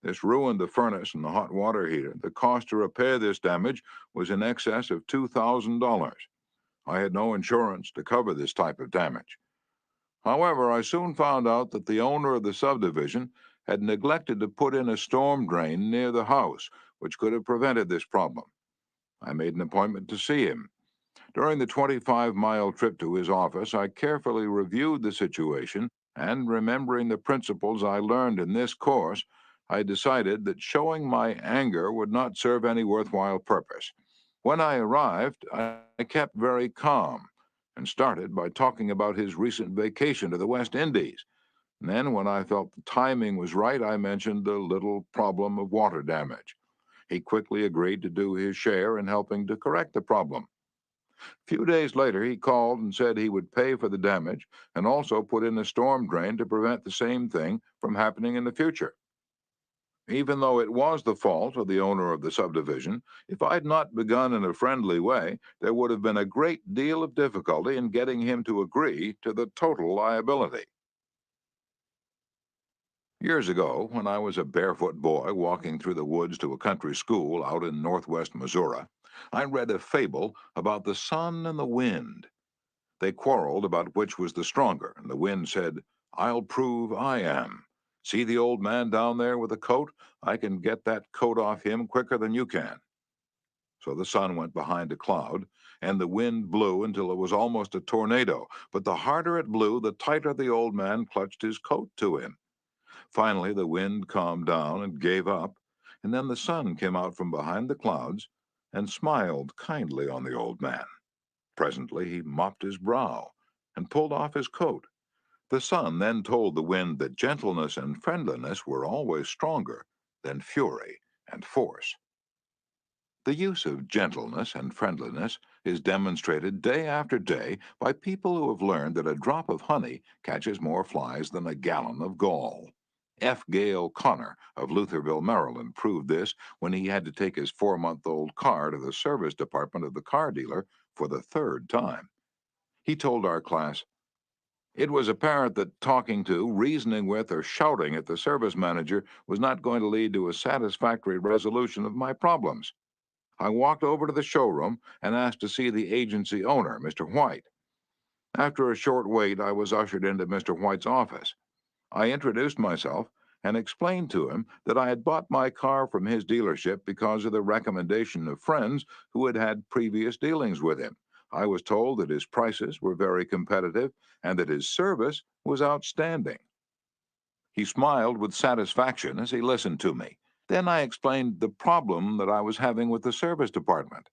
This ruined the furnace and the hot water heater. The cost to repair this damage was in excess of $2,000. I had no insurance to cover this type of damage. However, I soon found out that the owner of the subdivision had neglected to put in a storm drain near the house, which could have prevented this problem. I made an appointment to see him. During the 25-mile trip to his office, I carefully reviewed the situation, and remembering the principles I learned in this course, I decided that showing my anger would not serve any worthwhile purpose. When I arrived, I kept very calm and started by talking about his recent vacation to the West Indies. And then, when I felt the timing was right, I mentioned the little problem of water damage. He quickly agreed to do his share in helping to correct the problem. A few days later, he called and said he would pay for the damage and also put in a storm drain to prevent the same thing from happening in the future. Even though it was the fault of the owner of the subdivision, if I'd not begun in a friendly way, there would have been a great deal of difficulty in getting him to agree to the total liability. Years ago, when I was a barefoot boy walking through the woods to a country school out in northwest Missouri, I read a fable about the sun and the wind. They quarreled about which was the stronger, and the wind said, "I'll prove I am. See the old man down there with the coat? I can get that coat off him quicker than you can." So the sun went behind a cloud, and the wind blew until it was almost a tornado. But the harder it blew, the tighter the old man clutched his coat to him. Finally, the wind calmed down and gave up, and then the sun came out from behind the clouds and smiled kindly on the old man. Presently, he mopped his brow and pulled off his coat. The sun then told the wind that gentleness and friendliness were always stronger than fury and force. The use of gentleness and friendliness is demonstrated day after day by people who have learned that a drop of honey catches more flies than a gallon of gall. F. Gale Connor of Lutherville, Maryland, proved this when he had to take his 4-month-old car to the service department of the car dealer for the third time. He told our class, It was apparent that talking to, reasoning with, or shouting at the service manager was not going to lead to a satisfactory resolution of my problems. I walked over to the showroom and asked to see the agency owner, Mr. White. After a short wait, I was ushered into Mr. White's office. I introduced myself and explained to him that I had bought my car from his dealership because of the recommendation of friends who had had previous dealings with him. I was told that his prices were very competitive and that his service was outstanding. He smiled with satisfaction as he listened to me. Then I explained the problem that I was having with the service department.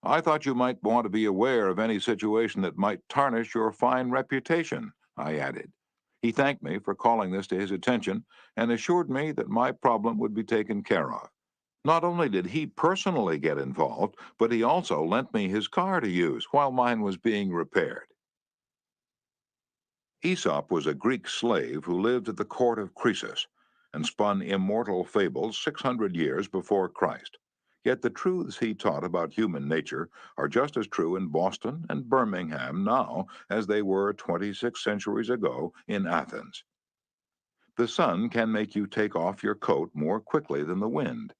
I thought you might want to be aware of any situation that might tarnish your fine reputation, I added. He thanked me for calling this to his attention and assured me that my problem would be taken care of. Not only did he personally get involved, but he also lent me his car to use while mine was being repaired. Aesop was a Greek slave who lived at the court of Croesus and spun immortal fables 600 years before Christ. Yet the truths he taught about human nature are just as true in Boston and Birmingham now as they were 26 centuries ago in Athens. The sun can make you take off your coat more quickly than the wind,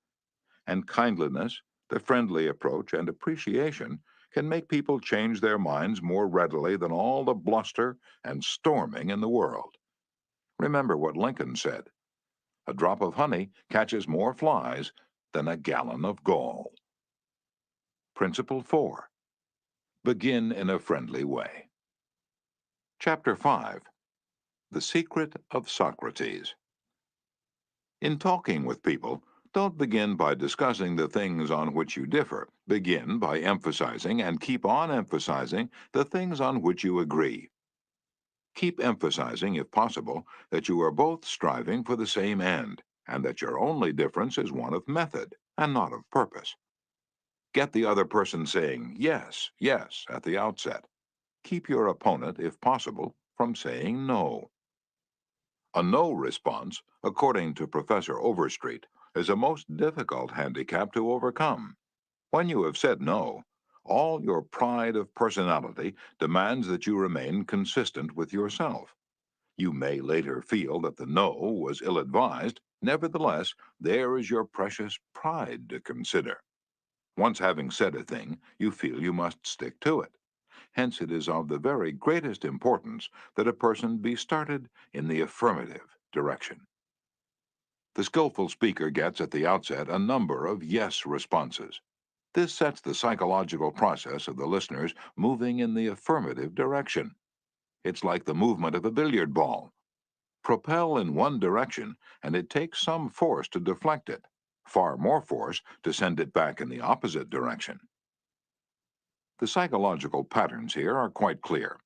and kindliness, the friendly approach, and appreciation can make people change their minds more readily than all the bluster and storming in the world. Remember what Lincoln said: a drop of honey catches more flies than a gallon of gall. Principle 4. Begin in a friendly way. Chapter 5. The Secret of Socrates. In talking with people, don't begin by discussing the things on which you differ. Begin by emphasizing and keep on emphasizing the things on which you agree. Keep emphasizing, if possible, that you are both striving for the same end, and that your only difference is one of method and not of purpose. Get the other person saying yes, yes at the outset. Keep your opponent, if possible, from saying no. A no response, according to Professor Overstreet, is a most difficult handicap to overcome. When you have said no, all your pride of personality demands that you remain consistent with yourself. You may later feel that the no was ill-advised. Nevertheless, there is your precious pride to consider. Once having said a thing, you feel you must stick to it. Hence, it is of the very greatest importance that a person be started in the affirmative direction. The skillful speaker gets at the outset a number of yes responses. This sets the psychological process of the listeners moving in the affirmative direction. It's like the movement of a billiard ball. Propel in one direction, and it takes some force to deflect it, far more force to send it back in the opposite direction. The psychological patterns here are quite clear.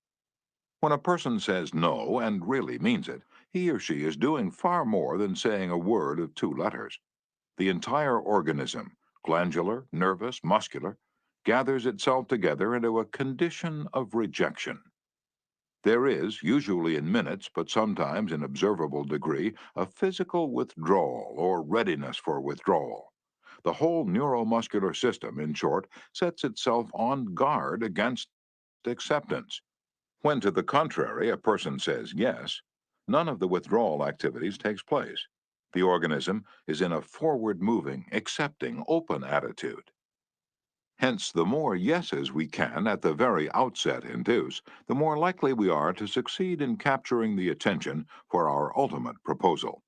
When a person says no and really means it, he or she is doing far more than saying a word of 2 letters. The entire organism, glandular, nervous, muscular, gathers itself together into a condition of rejection. There is, usually in minutes, but sometimes in observable degree, a physical withdrawal or readiness for withdrawal. The whole neuromuscular system, in short, sets itself on guard against acceptance. When, to the contrary, a person says yes, none of the withdrawal activities takes place. The organism is in a forward-moving, accepting, open attitude. Hence, the more yeses we can at the very outset induce, the more likely we are to succeed in capturing the attention for our ultimate proposal.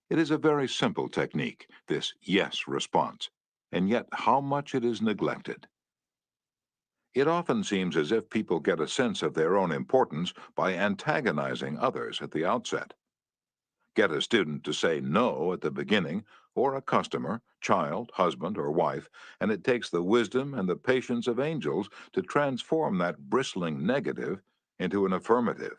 It is a very simple technique, this yes response, and yet how much it is neglected. It often seems as if people get a sense of their own importance by antagonizing others at the outset. Get a student to say no at the beginning, or a customer, child, husband, or wife, and it takes the wisdom and the patience of angels to transform that bristling negative into an affirmative.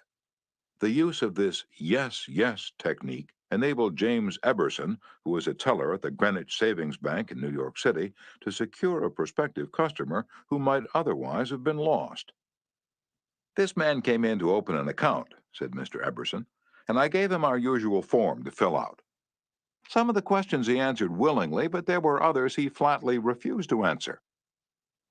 The use of this yes, yes technique enabled James Eberson, who was a teller at the Greenwich Savings Bank in New York City, to secure a prospective customer who might otherwise have been lost. "This man came in to open an account," said Mr. Eberson, "and I gave him our usual form to fill out. Some of the questions he answered willingly, but there were others he flatly refused to answer.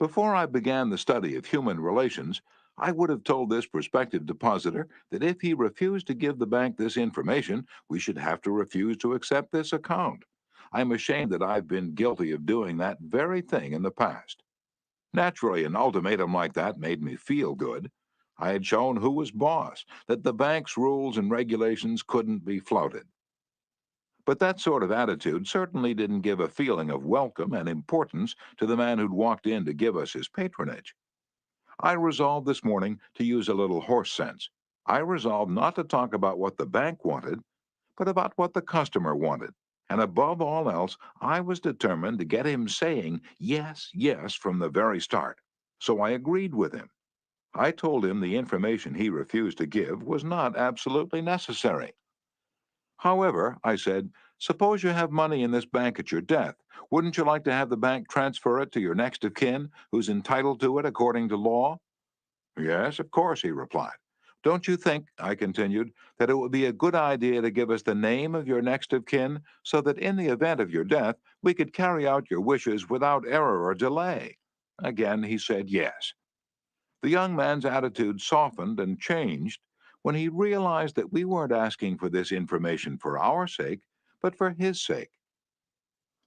Before I began the study of human relations, I would have told this prospective depositor that if he refused to give the bank this information, we should have to refuse to accept this account. I'm ashamed that I've been guilty of doing that very thing in the past. Naturally, an ultimatum like that made me feel good. I had shown who was boss, that the bank's rules and regulations couldn't be flouted. But that sort of attitude certainly didn't give a feeling of welcome and importance to the man who'd walked in to give us his patronage. I resolved this morning to use a little horse sense. I resolved not to talk about what the bank wanted, but about what the customer wanted. And above all else, I was determined to get him saying yes, yes from the very start. So I agreed with him. I told him the information he refused to give was not absolutely necessary. However, I said, suppose you have money in this bank at your death. Wouldn't you like to have the bank transfer it to your next of kin, who's entitled to it according to law? Yes, of course, he replied. Don't you think, I continued, that it would be a good idea to give us the name of your next of kin so that in the event of your death, we could carry out your wishes without error or delay? Again, he said yes. The young man's attitude softened and changed when he realized that we weren't asking for this information for our sake, but for his sake.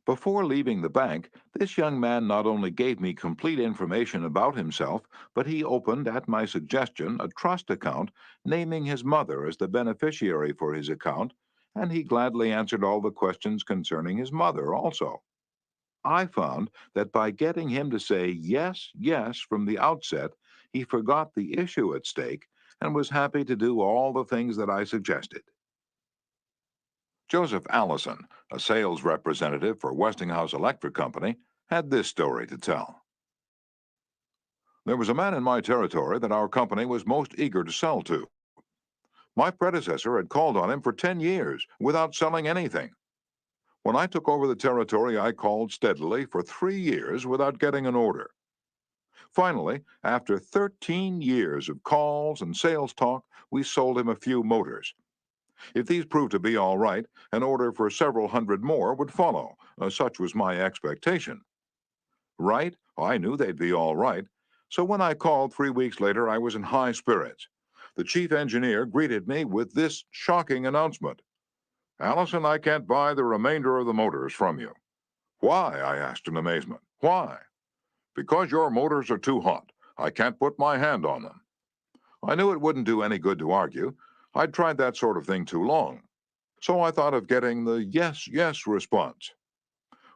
Before leaving the bank, this young man not only gave me complete information about himself, but he opened, at my suggestion, a trust account, naming his mother as the beneficiary for his account, and he gladly answered all the questions concerning his mother also. I found that by getting him to say yes, yes from the outset, he forgot the issue at stake and was happy to do all the things that I suggested. Joseph Allison, a sales representative for Westinghouse Electric Company, had this story to tell. There was a man in my territory that our company was most eager to sell to. My predecessor had called on him for 10 years without selling anything. When I took over the territory, I called steadily for 3 years without getting an order. Finally, after 13 years of calls and sales talk, we sold him a few motors. If these proved to be all right, an order for several hundred more would follow. Such was my expectation. Right? I knew they'd be all right. So when I called 3 weeks later, I was in high spirits. The chief engineer greeted me with this shocking announcement. Allison, I can't buy the remainder of the motors from you. Why? I asked in amazement. Why? Because your motors are too hot. I can't put my hand on them. I knew it wouldn't do any good to argue. I'd tried that sort of thing too long. So I thought of getting the yes, yes response.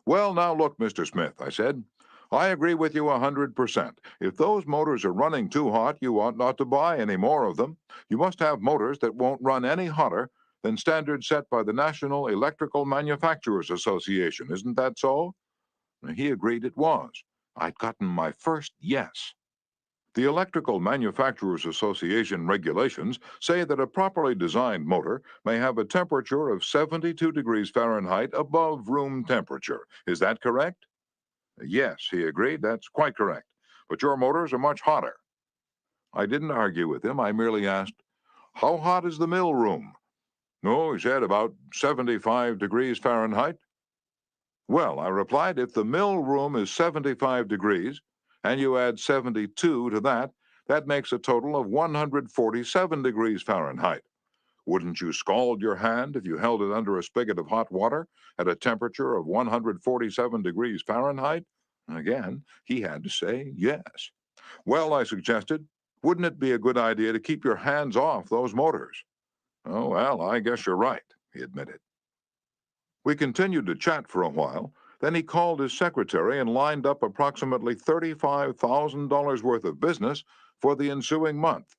Well, now look, Mr. Smith, I said. I agree with you 100%. If those motors are running too hot, you ought not to buy any more of them. You must have motors that won't run any hotter than standards set by the National Electrical Manufacturers Association. Isn't that so? And he agreed it was. I'd gotten my first yes. The Electrical Manufacturers Association regulations say that a properly designed motor may have a temperature of 72 degrees Fahrenheit above room temperature. Is that correct? Yes, he agreed, that's quite correct. But your motors are much hotter. I didn't argue with him. I merely asked, how hot is the mill room? No, he said, about 75 degrees Fahrenheit. Well, I replied, if the mill room is 75 degrees, and you add 72 to that, that makes a total of 147 degrees Fahrenheit. Wouldn't you scald your hand if you held it under a spigot of hot water at a temperature of 147 degrees Fahrenheit? Again, he had to say yes. Well, I suggested, wouldn't it be a good idea to keep your hands off those motors? Oh, well, I guess you're right, he admitted. We continued to chat for a while. Then he called his secretary and lined up approximately $35,000 worth of business for the ensuing month.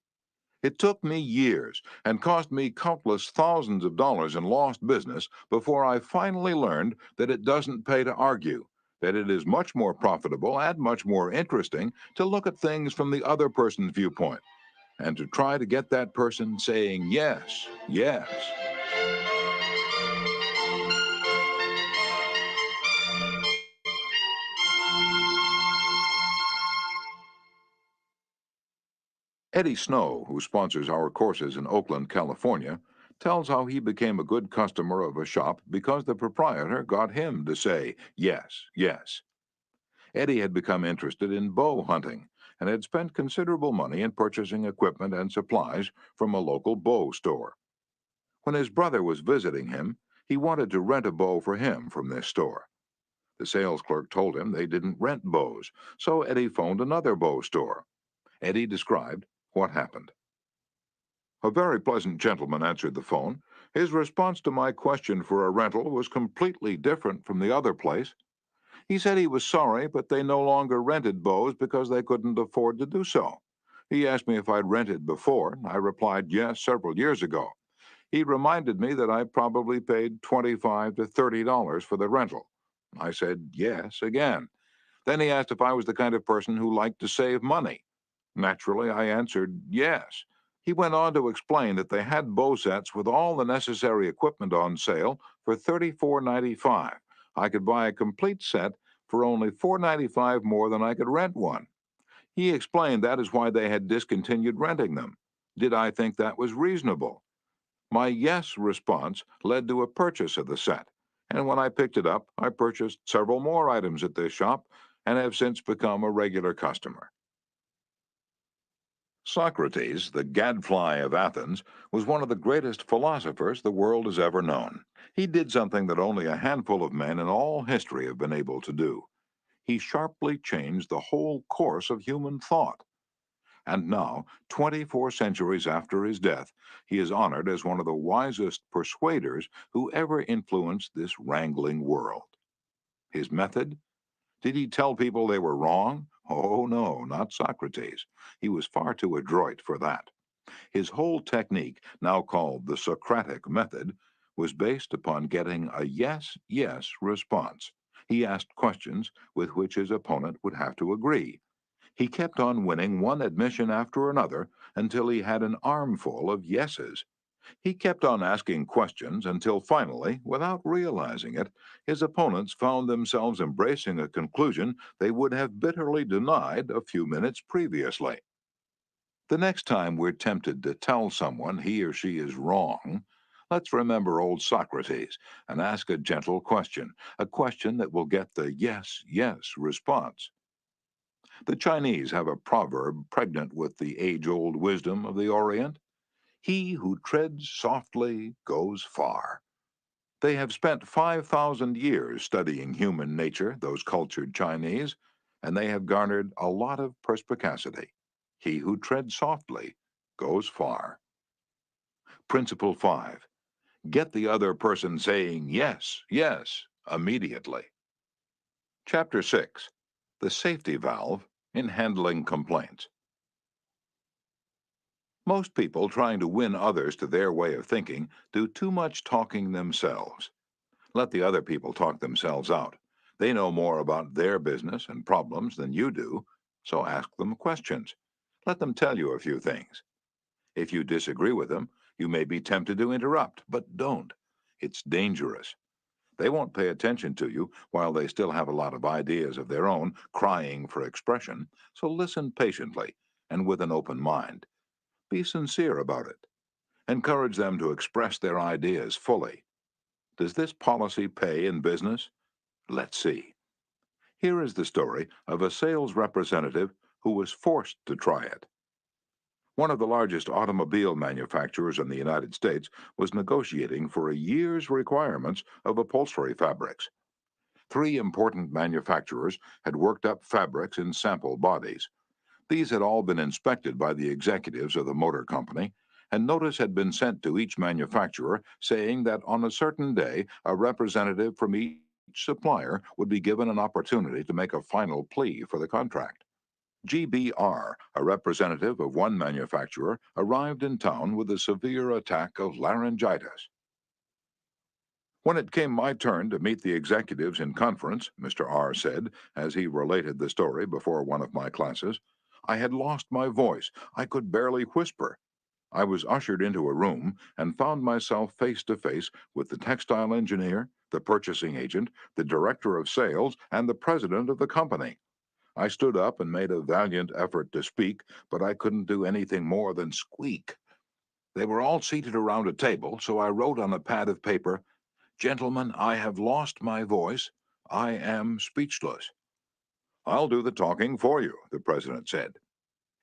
It took me years and cost me countless thousands of dollars in lost business before I finally learned that it doesn't pay to argue, that it is much more profitable and much more interesting to look at things from the other person's viewpoint and to try to get that person saying yes, yes. Eddie Snow, who sponsors our courses in Oakland, California, tells how he became a good customer of a shop because the proprietor got him to say yes, yes. Eddie had become interested in bow hunting, and had spent considerable money in purchasing equipment and supplies from a local bow store. When his brother was visiting him, he wanted to rent a bow for him from this store. The sales clerk told him they didn't rent bows, so Eddie phoned another bow store. Eddie described what happened. A very pleasant gentleman answered the phone. His response to my question for a rental was completely different from the other place. He said he was sorry, but they no longer rented bows because they couldn't afford to do so. He asked me if I'd rented before. I replied yes several years ago. He reminded me that I probably paid $25 to $30 for the rental. I said yes again. Then he asked if I was the kind of person who liked to save money. Naturally, I answered yes. He went on to explain that they had bow sets with all the necessary equipment on sale for $34.95. I could buy a complete set for only $4.95 more than I could rent one. He explained that is why they had discontinued renting them. Did I think that was reasonable? My yes response led to a purchase of the set, and when I picked it up, I purchased several more items at this shop and have since become a regular customer. Socrates, the gadfly of Athens, was one of the greatest philosophers the world has ever known. He did something that only a handful of men in all history have been able to do. He sharply changed the whole course of human thought. And now, 24 centuries after his death, he is honored as one of the wisest persuaders who ever influenced this wrangling world. His method? Did he tell people they were wrong? Oh, no, not Socrates. He was far too adroit for that. His whole technique, now called the Socratic method, was based upon getting a yes, yes response. He asked questions with which his opponent would have to agree. He kept on winning one admission after another until he had an armful of yeses. He kept on asking questions until finally, without realizing it, his opponents found themselves embracing a conclusion they would have bitterly denied a few minutes previously. The next time we're tempted to tell someone he or she is wrong, let's remember old Socrates and ask a gentle question, a question that will get the yes, yes response. The Chinese have a proverb pregnant with the age-old wisdom of the Orient. He who treads softly goes far. They have spent 5,000 years studying human nature, those cultured Chinese, and they have garnered a lot of perspicacity. He who treads softly goes far. Principle 5. Get the other person saying yes, yes, immediately. Chapter 6. The safety valve in handling complaints. Most people trying to win others to their way of thinking do too much talking themselves. Let the other people talk themselves out. They know more about their business and problems than you do, so ask them questions. Let them tell you a few things. If you disagree with them, you may be tempted to interrupt, but don't. It's dangerous. They won't pay attention to you while they still have a lot of ideas of their own crying for expression, so listen patiently and with an open mind. Be sincere about it. Encourage them to express their ideas fully. Does this policy pay in business? Let's see. Here is the story of a sales representative who was forced to try it. One of the largest automobile manufacturers in the United States was negotiating for a year's requirements of upholstery fabrics. Three important manufacturers had worked up fabrics in sample bodies. These had all been inspected by the executives of the motor company, and notice had been sent to each manufacturer saying that on a certain day, a representative from each supplier would be given an opportunity to make a final plea for the contract. GBR, a representative of one manufacturer, arrived in town with a severe attack of laryngitis. When it came my turn to meet the executives in conference, Mr. R said, as he related the story before one of my classes, I had lost my voice. I could barely whisper. I was ushered into a room and found myself face to face with the textile engineer, the purchasing agent, the director of sales, and the president of the company. I stood up and made a valiant effort to speak, but I couldn't do anything more than squeak. They were all seated around a table, so I wrote on a pad of paper, Gentlemen, I have lost my voice. I am speechless. I'll do the talking for you, the president said.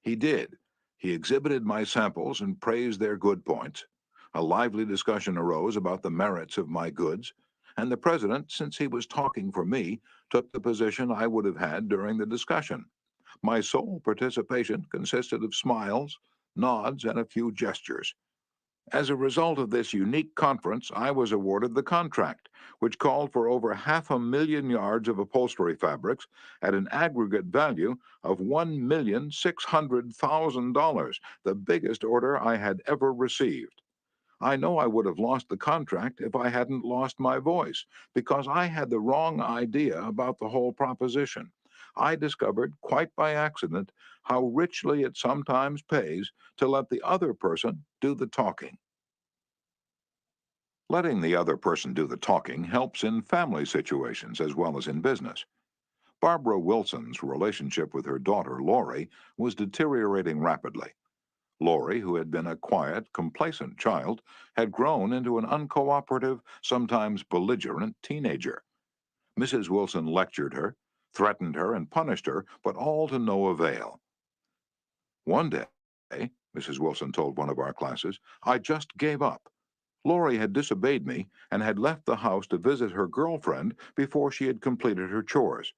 He did. He exhibited my samples and praised their good points. A lively discussion arose about the merits of my goods, and the president, since he was talking for me, took the position I would have had during the discussion. My sole participation consisted of smiles, nods, and a few gestures. As a result of this unique conference, I was awarded the contract, which called for over 500,000 yards of upholstery fabrics at an aggregate value of $1,600,000, the biggest order I had ever received. I know I would have lost the contract if I hadn't lost my voice, because I had the wrong idea about the whole proposition. I discovered, quite by accident, how richly it sometimes pays to let the other person do the talking. Letting the other person do the talking helps in family situations as well as in business. Barbara Wilson's relationship with her daughter, Lori, was deteriorating rapidly. Lori, who had been a quiet, complacent child, had grown into an uncooperative, sometimes belligerent teenager. Mrs. Wilson lectured her, threatened her, and punished her, but all to no avail. One day, Mrs. Wilson told one of our classes, I just gave up. Lori had disobeyed me and had left the house to visit her girlfriend before she had completed her chores.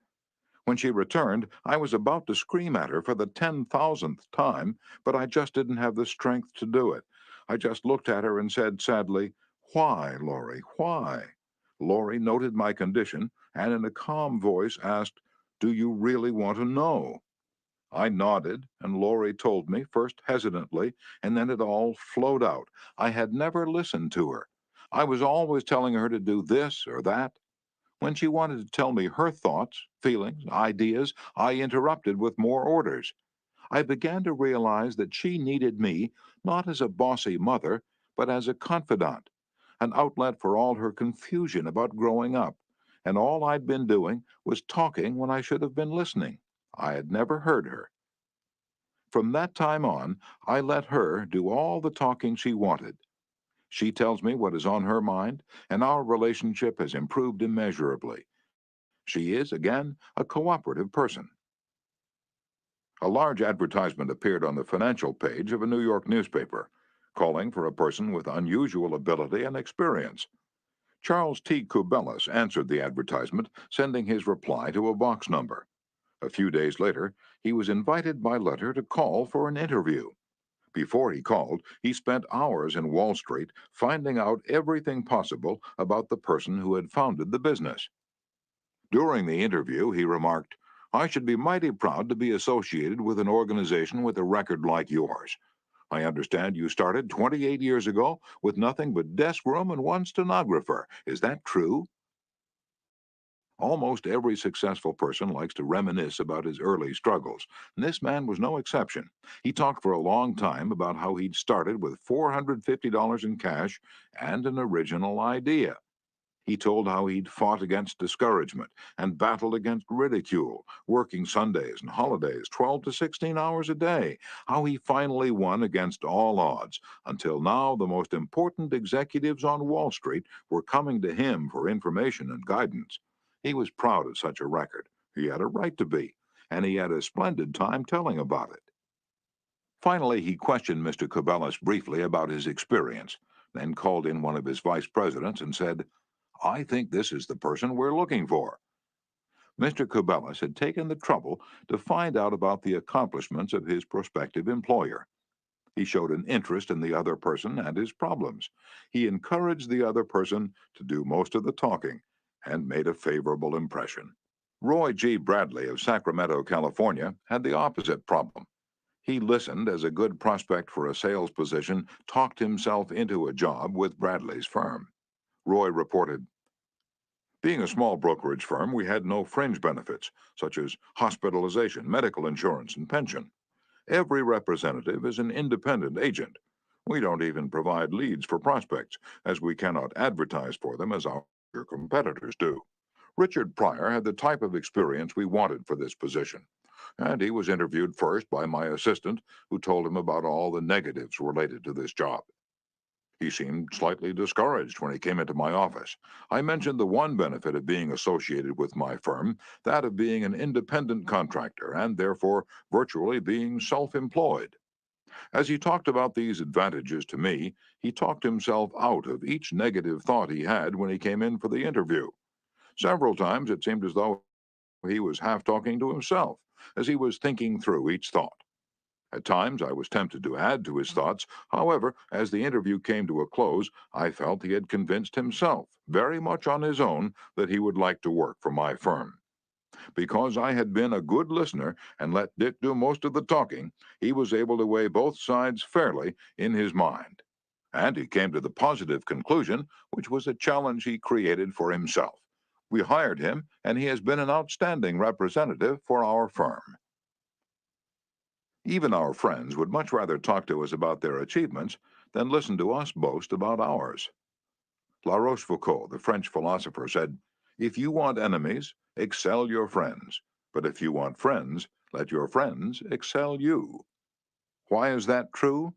When she returned, I was about to scream at her for the 10,000th time, but I just didn't have the strength to do it. I just looked at her and said sadly, "Why, Lori, why?" Lori noted my condition and in a calm voice asked, "Do you really want to know?" I nodded, and Lori told me, first hesitantly, and then it all flowed out. I had never listened to her. I was always telling her to do this or that. When she wanted to tell me her thoughts, feelings, ideas, I interrupted with more orders. I began to realize that she needed me not as a bossy mother, but as a confidant, an outlet for all her confusion about growing up. And all I'd been doing was talking when I should have been listening. I had never heard her. From that time on, I let her do all the talking she wanted. She tells me what is on her mind, and our relationship has improved immeasurably. She is, again, a cooperative person. A large advertisement appeared on the financial page of a New York newspaper, calling for a person with unusual ability and experience. Charles T. Kubellis answered the advertisement, sending his reply to a box number. A few days later, he was invited by letter to call for an interview. Before he called, he spent hours in Wall Street finding out everything possible about the person who had founded the business. During the interview, he remarked, "I should be mighty proud to be associated with an organization with a record like yours. I understand you started 28 years ago with nothing but desk room and one stenographer. Is that true?" Almost every successful person likes to reminisce about his early struggles, and this man was no exception. He talked for a long time about how he'd started with $450 in cash and an original idea. He told how he'd fought against discouragement and battled against ridicule, working Sundays and holidays 12 to 16 hours a day, how he finally won against all odds. Until now, the most important executives on Wall Street were coming to him for information and guidance. He was proud of such a record. He had a right to be, and he had a splendid time telling about it. Finally, he questioned Mr. Cabellas briefly about his experience, then called in one of his vice presidents and said, "I think this is the person we're looking for." Mr. Cabellas had taken the trouble to find out about the accomplishments of his prospective employer. He showed an interest in the other person and his problems. He encouraged the other person to do most of the talking and made a favorable impression. Roy G. Bradley of Sacramento, California, had the opposite problem. He listened as a good prospect for a sales position talked himself into a job with Bradley's firm. Roy reported, "Being a small brokerage firm, we had no fringe benefits, such as hospitalization, medical insurance, and pension. Every representative is an independent agent. We don't even provide leads for prospects, as we cannot advertise for them as our competitors do." Richard Pryor had the type of experience we wanted for this position, and he was interviewed first by my assistant, who told him about all the negatives related to this job. He seemed slightly discouraged when he came into my office. I mentioned the one benefit of being associated with my firm, that of being an independent contractor and therefore virtually being self-employed. As he talked about these advantages to me, he talked himself out of each negative thought he had when he came in for the interview. Several times it seemed as though he was half talking to himself as he was thinking through each thought. At times I was tempted to add to his thoughts. However, as the interview came to a close, I felt he had convinced himself, very much on his own, that he would like to work for my firm. Because I had been a good listener and let Dick do most of the talking, he was able to weigh both sides fairly in his mind. And he came to the positive conclusion, which was a challenge he created for himself. We hired him, and he has been an outstanding representative for our firm. Even our friends would much rather talk to us about their achievements than listen to us boast about ours. La Rochefoucauld, the French philosopher, said, "If you want enemies, excel your friends. But if you want friends, let your friends excel you." Why is that true?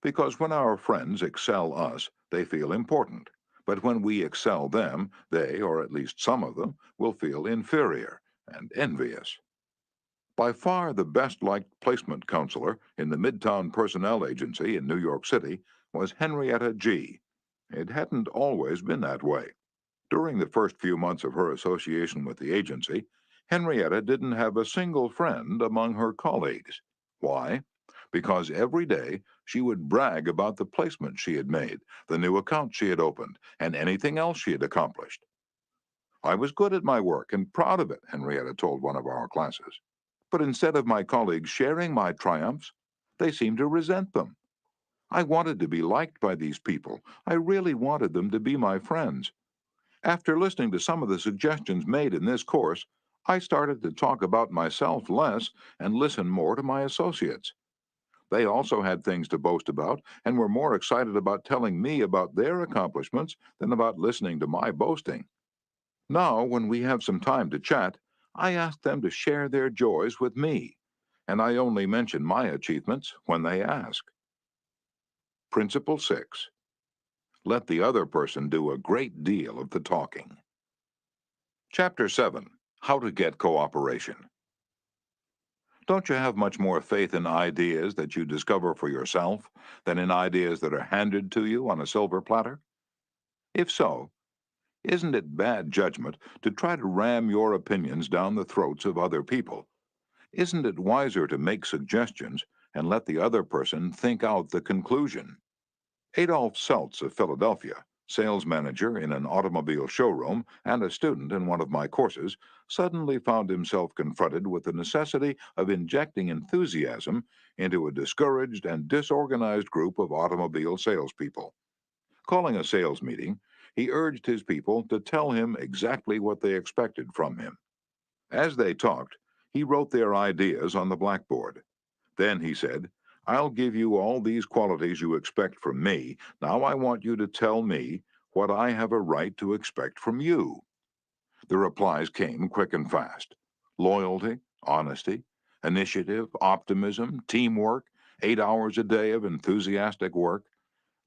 Because when our friends excel us, they feel important. But when we excel them, they, or at least some of them, will feel inferior and envious. By far the best liked placement counselor in the Midtown Personnel Agency in New York City was Henrietta G. It hadn't always been that way. During the first few months of her association with the agency, Henrietta didn't have a single friend among her colleagues. Why? Because every day she would brag about the placement she had made, the new account she had opened, and anything else she had accomplished. "I was good at my work and proud of it," Henrietta told one of our classes. "But instead of my colleagues sharing my triumphs, they seemed to resent them. I wanted to be liked by these people. I really wanted them to be my friends. After listening to some of the suggestions made in this course, I started to talk about myself less and listen more to my associates. They also had things to boast about and were more excited about telling me about their accomplishments than about listening to my boasting. Now, when we have some time to chat, I ask them to share their joys with me, and I only mention my achievements when they ask." Principle 6. Let the other person do a great deal of the talking. Chapter 7. How to Get Cooperation. Don't you have much more faith in ideas that you discover for yourself than in ideas that are handed to you on a silver platter? If so, isn't it bad judgment to try to ram your opinions down the throats of other people? Isn't it wiser to make suggestions and let the other person think out the conclusion? Adolph Seltz of Philadelphia, sales manager in an automobile showroom and a student in one of my courses, suddenly found himself confronted with the necessity of injecting enthusiasm into a discouraged and disorganized group of automobile salespeople. Calling a sales meeting, he urged his people to tell him exactly what they expected from him. As they talked, he wrote their ideas on the blackboard. Then he said, "I'll give you all these qualities you expect from me. Now I want you to tell me what I have a right to expect from you." The replies came quick and fast: loyalty, honesty, initiative, optimism, teamwork, 8 hours a day of enthusiastic work.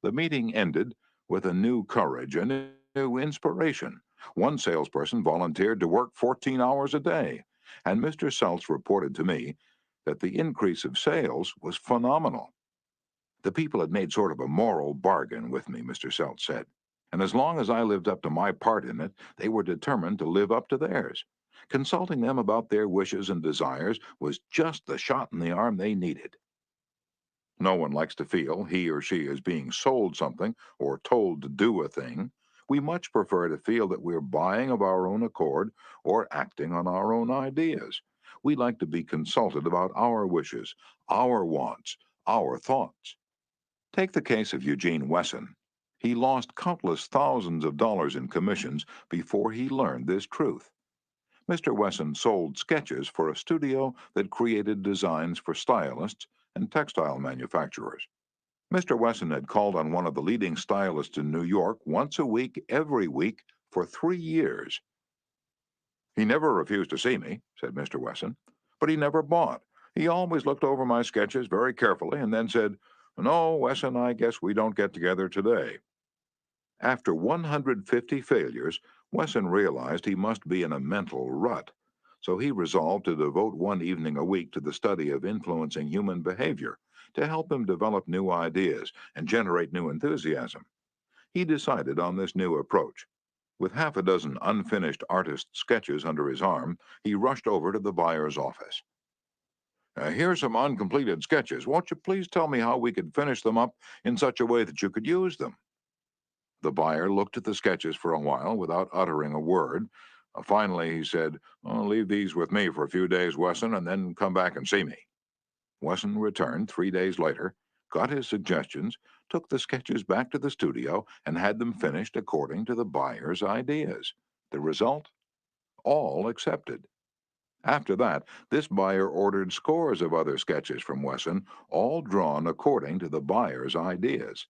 The meeting ended with a new courage and a new inspiration. One salesperson volunteered to work 14 hours a day, and Mr. Seltz reported to me that the increase of sales was phenomenal. The people had made sort of a moral bargain with me, Mr. Seltz said, and as long as I lived up to my part in it, they were determined to live up to theirs. Consulting them about their wishes and desires was just the shot in the arm they needed. No one likes to feel he or she is being sold something or told to do a thing. We much prefer to feel that we're buying of our own accord or acting on our own ideas. We like to be consulted about our wishes, our wants, our thoughts. Take the case of Eugene Wesson. He lost countless thousands of dollars in commissions before he learned this truth. Mr. Wesson sold sketches for a studio that created designs for stylists and textile manufacturers. Mr. Wesson had called on one of the leading stylists in New York once a week, every week, for 3 years. "He never refused to see me," said Mr. Wesson, "but he never bought. He always looked over my sketches very carefully and then said, No, Wesson, I guess we don't get together today. After 150 failures, Wesson realized he must be in a mental rut. So he resolved to devote one evening a week to the study of influencing human behavior to help him develop new ideas and generate new enthusiasm. He decided on this new approach. With half a dozen unfinished artist sketches under his arm, he rushed over to the buyer's office. Here's some uncompleted sketches. Won't you please tell me how we could finish them up in such a way that you could use them? The buyer looked at the sketches for a while without uttering a word. Finally, he said, "Oh, leave these with me for a few days, Wesson, and then come back and see me." Wesson returned 3 days later, got his suggestions, took the sketches back to the studio, and had them finished according to the buyer's ideas. The result? All accepted. After that, this buyer ordered scores of other sketches from Wesson, all drawn according to the buyer's ideas.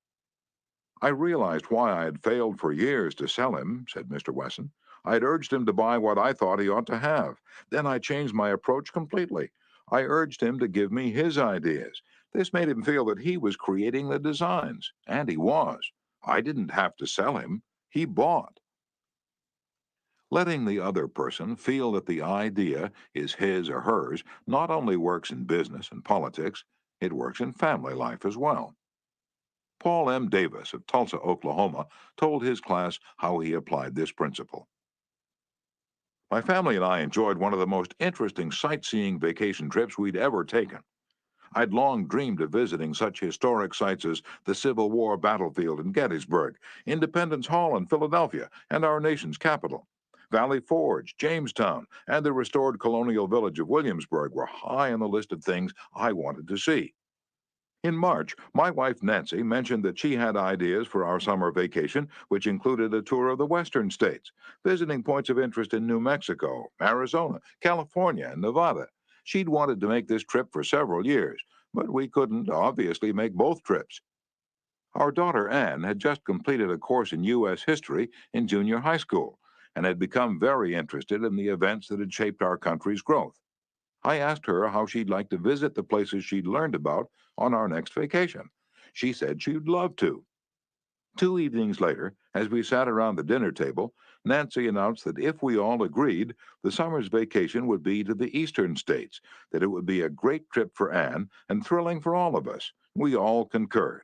"I realized why I had failed for years to sell him," said Mr. Wesson. "I had urged him to buy what I thought he ought to have. Then I changed my approach completely. I urged him to give me his ideas. This made him feel that he was creating the designs, and he was. I didn't have to sell him. He bought." Letting the other person feel that the idea is his or hers not only works in business and politics, it works in family life as well. Paul M. Davis of Tulsa, Oklahoma, told his class how he applied this principle. "My family and I enjoyed one of the most interesting sightseeing vacation trips we'd ever taken. I'd long dreamed of visiting such historic sites as the Civil War battlefield in Gettysburg, Independence Hall in Philadelphia, and our nation's capital. Valley Forge, Jamestown, and the restored colonial village of Williamsburg were high on the list of things I wanted to see. In March, my wife Nancy mentioned that she had ideas for our summer vacation, which included a tour of the western states, visiting points of interest in New Mexico, Arizona, California, and Nevada. She'd wanted to make this trip for several years, but we couldn't obviously make both trips. Our daughter Anne had just completed a course in U.S. history in junior high school and had become very interested in the events that had shaped our country's growth. I asked her how she'd like to visit the places she'd learned about on our next vacation. She said she'd love to. 2 evenings later, as we sat around the dinner table, Nancy announced that if we all agreed, the summer's vacation would be to the eastern states, that it would be a great trip for Anne and thrilling for all of us. We all concurred.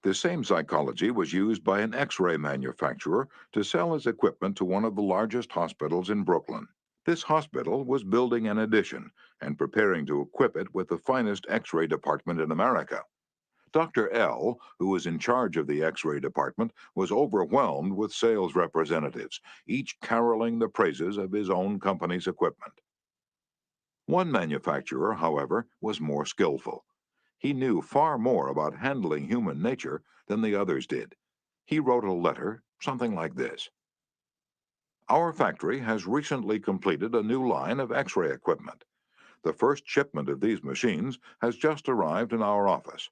The same psychology was used by an X-ray manufacturer to sell his equipment to one of the largest hospitals in Brooklyn. This hospital was building an addition and preparing to equip it with the finest X-ray department in America. Dr. L, who was in charge of the X-ray department, was overwhelmed with sales representatives, each caroling the praises of his own company's equipment. One manufacturer, however, was more skillful. He knew far more about handling human nature than the others did. He wrote a letter, something like this: "Our factory has recently completed a new line of X-ray equipment. The first shipment of these machines has just arrived in our office.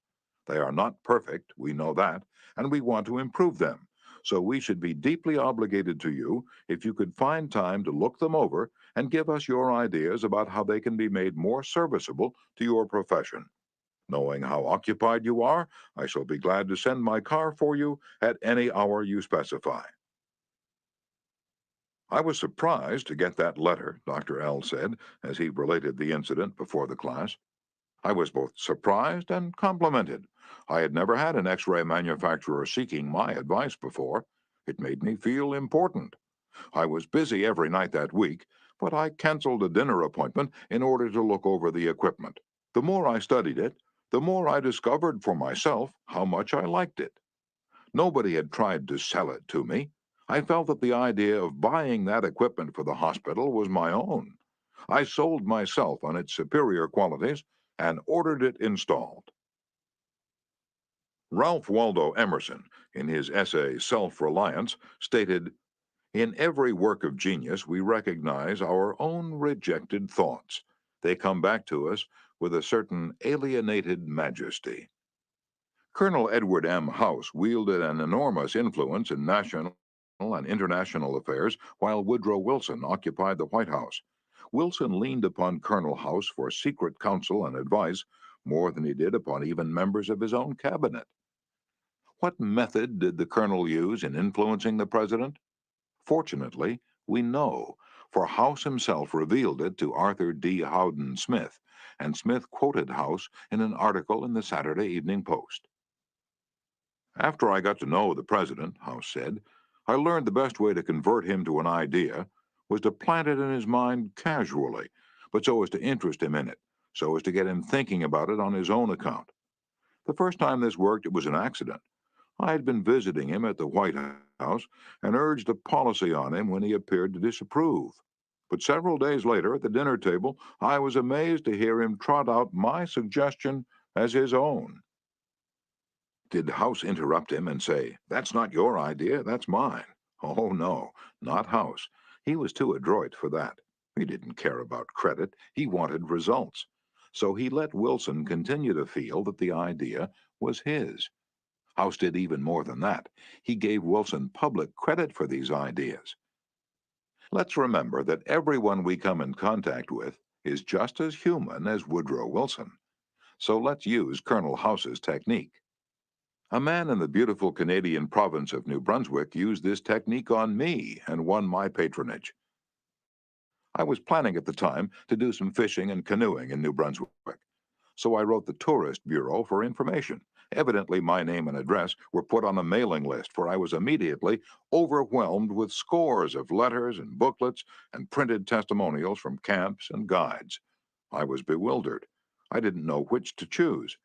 They are not perfect, we know that, and we want to improve them. So we should be deeply obligated to you if you could find time to look them over and give us your ideas about how they can be made more serviceable to your profession. Knowing how occupied you are, I shall be glad to send my car for you at any hour you specify." "I was surprised to get that letter," Dr. L said as he related the incident before the class. "I was both surprised and complimented. I had never had an X-ray manufacturer seeking my advice before. It made me feel important. I was busy every night that week, but I canceled a dinner appointment in order to look over the equipment. The more I studied it, the more I discovered for myself how much I liked it. Nobody had tried to sell it to me. I felt that the idea of buying that equipment for the hospital was my own. I sold myself on its superior qualities and ordered it installed." Ralph Waldo Emerson, in his essay Self-Reliance, stated, "In every work of genius we recognize our own rejected thoughts. They come back to us with a certain alienated majesty." Colonel Edward M. House wielded an enormous influence in national and international affairs while Woodrow Wilson occupied the White House. Wilson leaned upon Colonel House for secret counsel and advice more than he did upon even members of his own cabinet. What method did the colonel use in influencing the president? Fortunately, we know, for House himself revealed it to Arthur D. Howden Smith, and Smith quoted House in an article in the Saturday Evening Post. After I got to know the president, House said, I learned the best way to convert him to an idea was to plant it in his mind casually, but so as to interest him in it, so as to get him thinking about it on his own account. The first time this worked, it was an accident. I had been visiting him at the White House and urged a policy on him when he appeared to disapprove. But several days later at the dinner table, I was amazed to hear him trot out my suggestion as his own. Did House interrupt him and say, "That's not your idea, that's mine"? Oh, no, not House. He was too adroit for that. He didn't care about credit. He wanted results. So he let Wilson continue to feel that the idea was his. House did even more than that. He gave Wilson public credit for these ideas. Let's remember that everyone we come in contact with is just as human as Woodrow Wilson. So let's use Colonel House's technique. A man in the beautiful Canadian province of New Brunswick used this technique on me and won my patronage. I was planning at the time to do some fishing and canoeing in New Brunswick, so I wrote the Tourist Bureau for information. Evidently, my name and address were put on a mailing list, for I was immediately overwhelmed with scores of letters and booklets and printed testimonials from camps and guides. I was bewildered. I didn't know which to choose.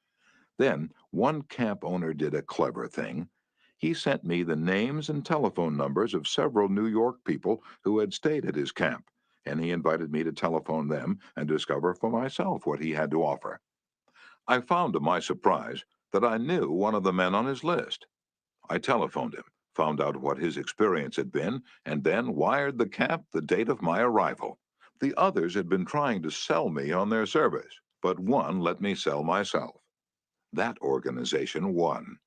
Then, one camp owner did a clever thing. He sent me the names and telephone numbers of several New York people who had stayed at his camp, and he invited me to telephone them and discover for myself what he had to offer. I found to my surprise that I knew one of the men on his list. I telephoned him, found out what his experience had been, and then wired the camp the date of my arrival. The others had been trying to sell me on their service, but one let me sell myself. That organization won.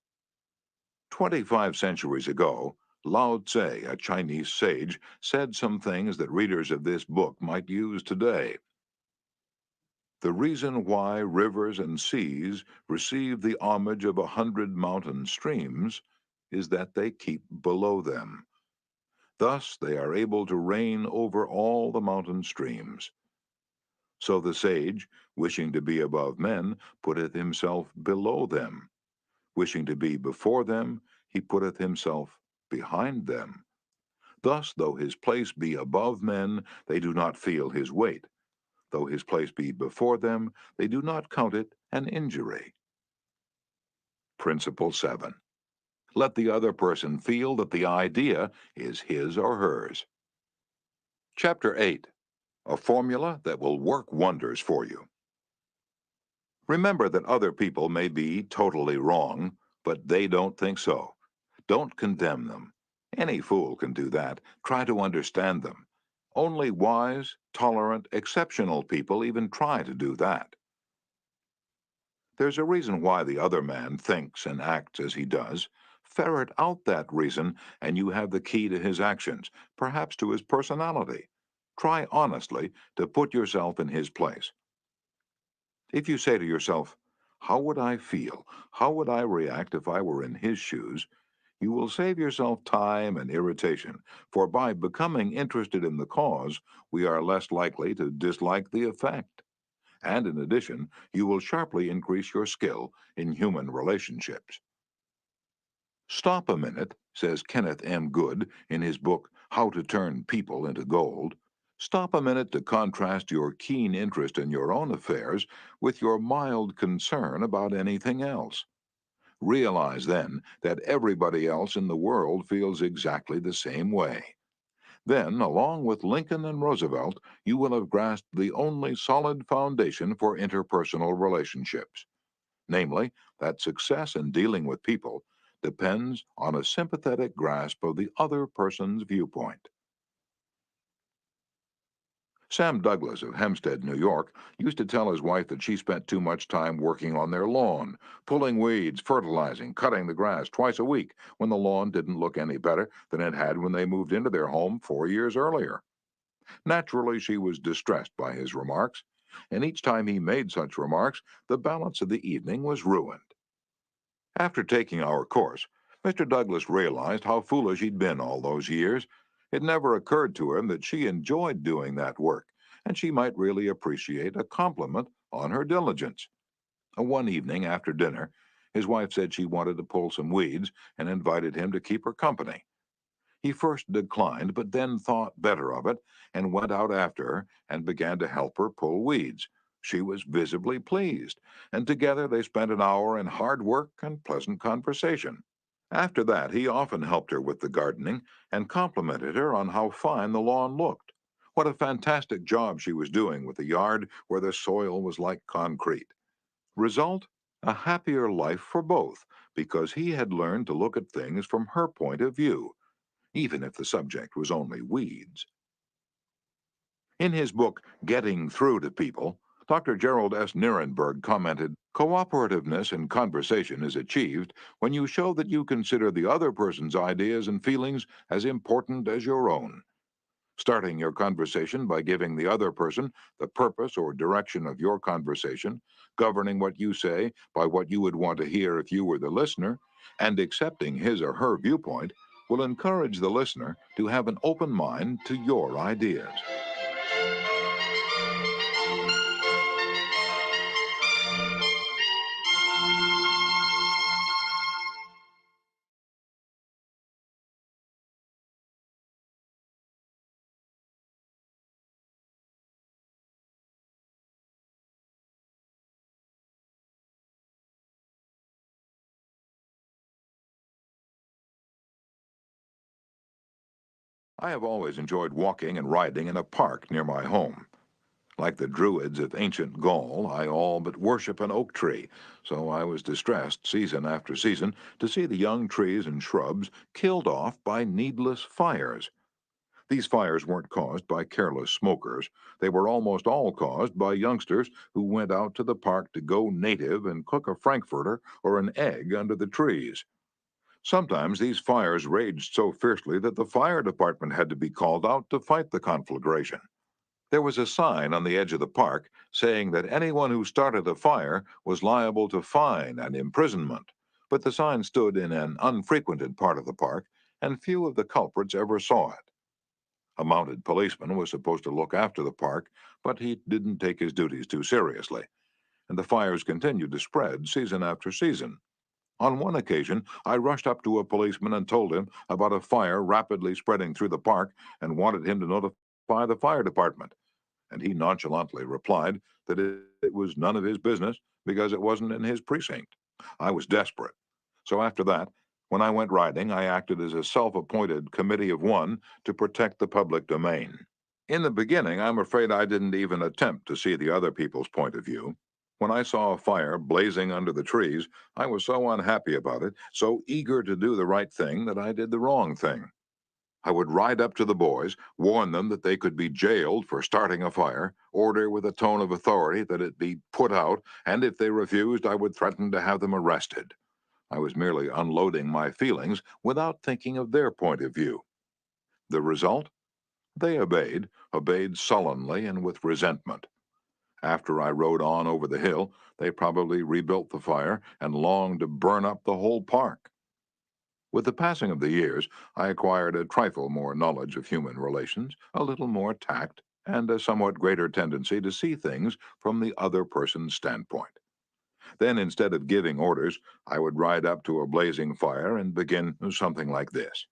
25 centuries ago, Lao Tse, a Chinese sage, said some things that readers of this book might use today. The reason why rivers and seas receive the homage of 100 mountain streams is that they keep below them. Thus they are able to reign over all the mountain streams. So the sage, wishing to be above men, putteth himself below them. Wishing to be before them, he putteth himself behind them. Thus, though his place be above men, they do not feel his weight. Though his place be before them, they do not count it an injury. Principle 7. Let the other person feel that the idea is his or hers. Chapter 8. A formula that will work wonders for you. Remember that other people may be totally wrong, but they don't think so. Don't condemn them. Any fool can do that. Try to understand them. Only wise, tolerant, exceptional people even try to do that. There's a reason why the other man thinks and acts as he does. Ferret out that reason, and you have the key to his actions, perhaps to his personality. Try honestly to put yourself in his place. If you say to yourself, "How would I feel? How would I react if I were in his shoes?" you will save yourself time and irritation, for by becoming interested in the cause, we are less likely to dislike the effect. And in addition, you will sharply increase your skill in human relationships. Stop a minute, says Kenneth M. Good in his book, How to Turn People into Gold. Stop a minute to contrast your keen interest in your own affairs with your mild concern about anything else. Realize then that everybody else in the world feels exactly the same way. Then, along with Lincoln and Roosevelt, you will have grasped the only solid foundation for interpersonal relationships, namely, that success in dealing with people depends on a sympathetic grasp of the other person's viewpoint. Sam Douglas of Hempstead, New York, used to tell his wife that she spent too much time working on their lawn, pulling weeds, fertilizing, cutting the grass twice a week when the lawn didn't look any better than it had when they moved into their home 4 years earlier. Naturally, she was distressed by his remarks, and each time he made such remarks, the balance of the evening was ruined. After taking our course, Mr. Douglas realized how foolish he'd been all those years. It never occurred to him that she enjoyed doing that work, and she might really appreciate a compliment on her diligence. One evening after dinner, his wife said she wanted to pull some weeds and invited him to keep her company. He first declined, but then thought better of it and went out after her and began to help her pull weeds. She was visibly pleased, and together they spent an hour in hard work and pleasant conversation. After that, he often helped her with the gardening and complimented her on how fine the lawn looked. What a fantastic job she was doing with the yard where the soil was like concrete. Result? A happier life for both, because he had learned to look at things from her point of view, even if the subject was only weeds. In his book, Getting Through to People, Dr. Gerald S. Nierenberg commented, "Cooperativeness in conversation is achieved when you show that you consider the other person's ideas and feelings as important as your own. Starting your conversation by giving the other person the purpose or direction of your conversation, governing what you say by what you would want to hear if you were the listener, and accepting his or her viewpoint will encourage the listener to have an open mind to your ideas." I have always enjoyed walking and riding in a park near my home. Like the Druids of ancient Gaul, I all but worship an oak tree, so I was distressed season after season to see the young trees and shrubs killed off by needless fires. These fires weren't caused by careless smokers. They were almost all caused by youngsters who went out to the park to go native and cook a frankfurter or an egg under the trees. Sometimes these fires raged so fiercely that the fire department had to be called out to fight the conflagration. There was a sign on the edge of the park saying that anyone who started a fire was liable to fine and imprisonment, but the sign stood in an unfrequented part of the park, and few of the culprits ever saw it. A mounted policeman was supposed to look after the park, but he didn't take his duties too seriously, and the fires continued to spread season after season. On one occasion, I rushed up to a policeman and told him about a fire rapidly spreading through the park and wanted him to notify the fire department, and he nonchalantly replied that it was none of his business because it wasn't in his precinct. I was desperate. So after that, when I went riding, I acted as a self-appointed committee of one to protect the public domain. In the beginning, I'm afraid I didn't even attempt to see the other people's point of view. When I saw a fire blazing under the trees, I was so unhappy about it, so eager to do the right thing, that I did the wrong thing. I would ride up to the boys, warn them that they could be jailed for starting a fire, order with a tone of authority that it be put out, and if they refused, I would threaten to have them arrested. I was merely unloading my feelings without thinking of their point of view. The result? They obeyed sullenly and with resentment. After I rode on over the hill, they probably rebuilt the fire and longed to burn up the whole park. With the passing of the years, I acquired a trifle more knowledge of human relations, a little more tact, and a somewhat greater tendency to see things from the other person's standpoint. Then, instead of giving orders, I would ride up to a blazing fire and begin something like this.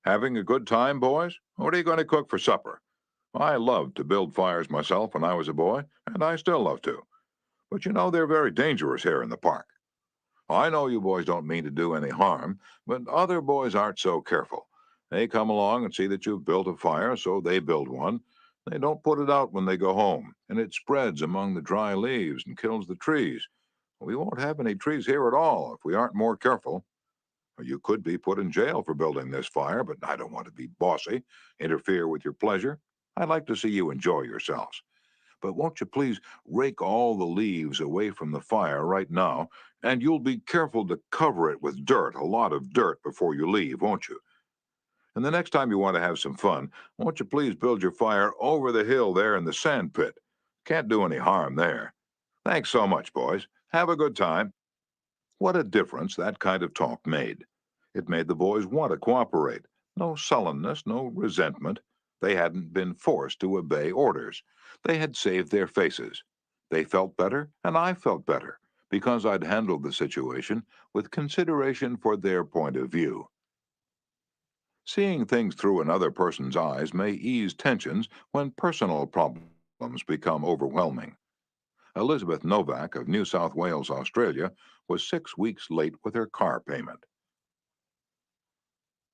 "Having a good time, boys? What are you going to cook for supper? I loved to build fires myself when I was a boy, and I still love to. But you know they're very dangerous here in the park. I know you boys don't mean to do any harm, but other boys aren't so careful. They come along and see that you've built a fire, so they build one. They don't put it out when they go home, and it spreads among the dry leaves and kills the trees. We won't have any trees here at all if we aren't more careful. You could be put in jail for building this fire, but I don't want to be bossy, interfere with your pleasure. I'd like to see you enjoy yourselves. But won't you please rake all the leaves away from the fire right now, and you'll be careful to cover it with dirt, a lot of dirt, before you leave, won't you? And the next time you want to have some fun, won't you please build your fire over the hill there in the sand pit? Can't do any harm there. Thanks so much, boys. Have a good time. What a difference that kind of talk made. It made the boys want to cooperate. No sullenness, no resentment. They hadn't been forced to obey orders. They had saved their faces. They felt better, and I felt better, because I'd handled the situation with consideration for their point of view. Seeing things through another person's eyes may ease tensions when personal problems become overwhelming. Elizabeth Novak of New South Wales, Australia, was 6 weeks late with her car payment.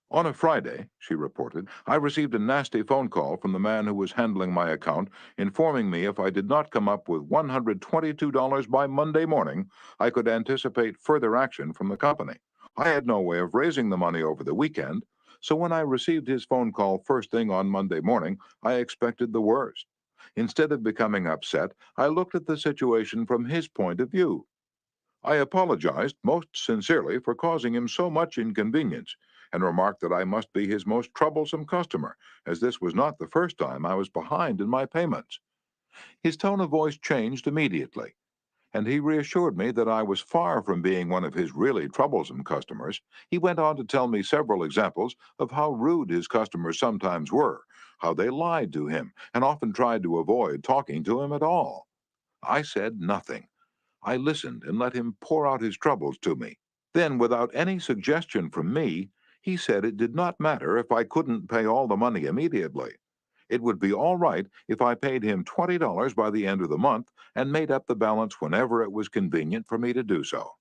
On a Friday, she reported, I received a nasty phone call from the man who was handling my account, informing me if I did not come up with $122 by Monday morning, I could anticipate further action from the company. I had no way of raising the money over the weekend, so when I received his phone call first thing on Monday morning, I expected the worst. Instead of becoming upset, I looked at the situation from his point of view. I apologized most sincerely for causing him so much inconvenience, and remarked that I must be his most troublesome customer, as this was not the first time I was behind in my payments. His tone of voice changed immediately, and he reassured me that I was far from being one of his really troublesome customers. He went on to tell me several examples of how rude his customers sometimes were, how they lied to him, and often tried to avoid talking to him at all. I said nothing. I listened and let him pour out his troubles to me. Then, without any suggestion from me, he said it did not matter if I couldn't pay all the money immediately. It would be all right if I paid him $20 by the end of the month and made up the balance whenever it was convenient for me to do so.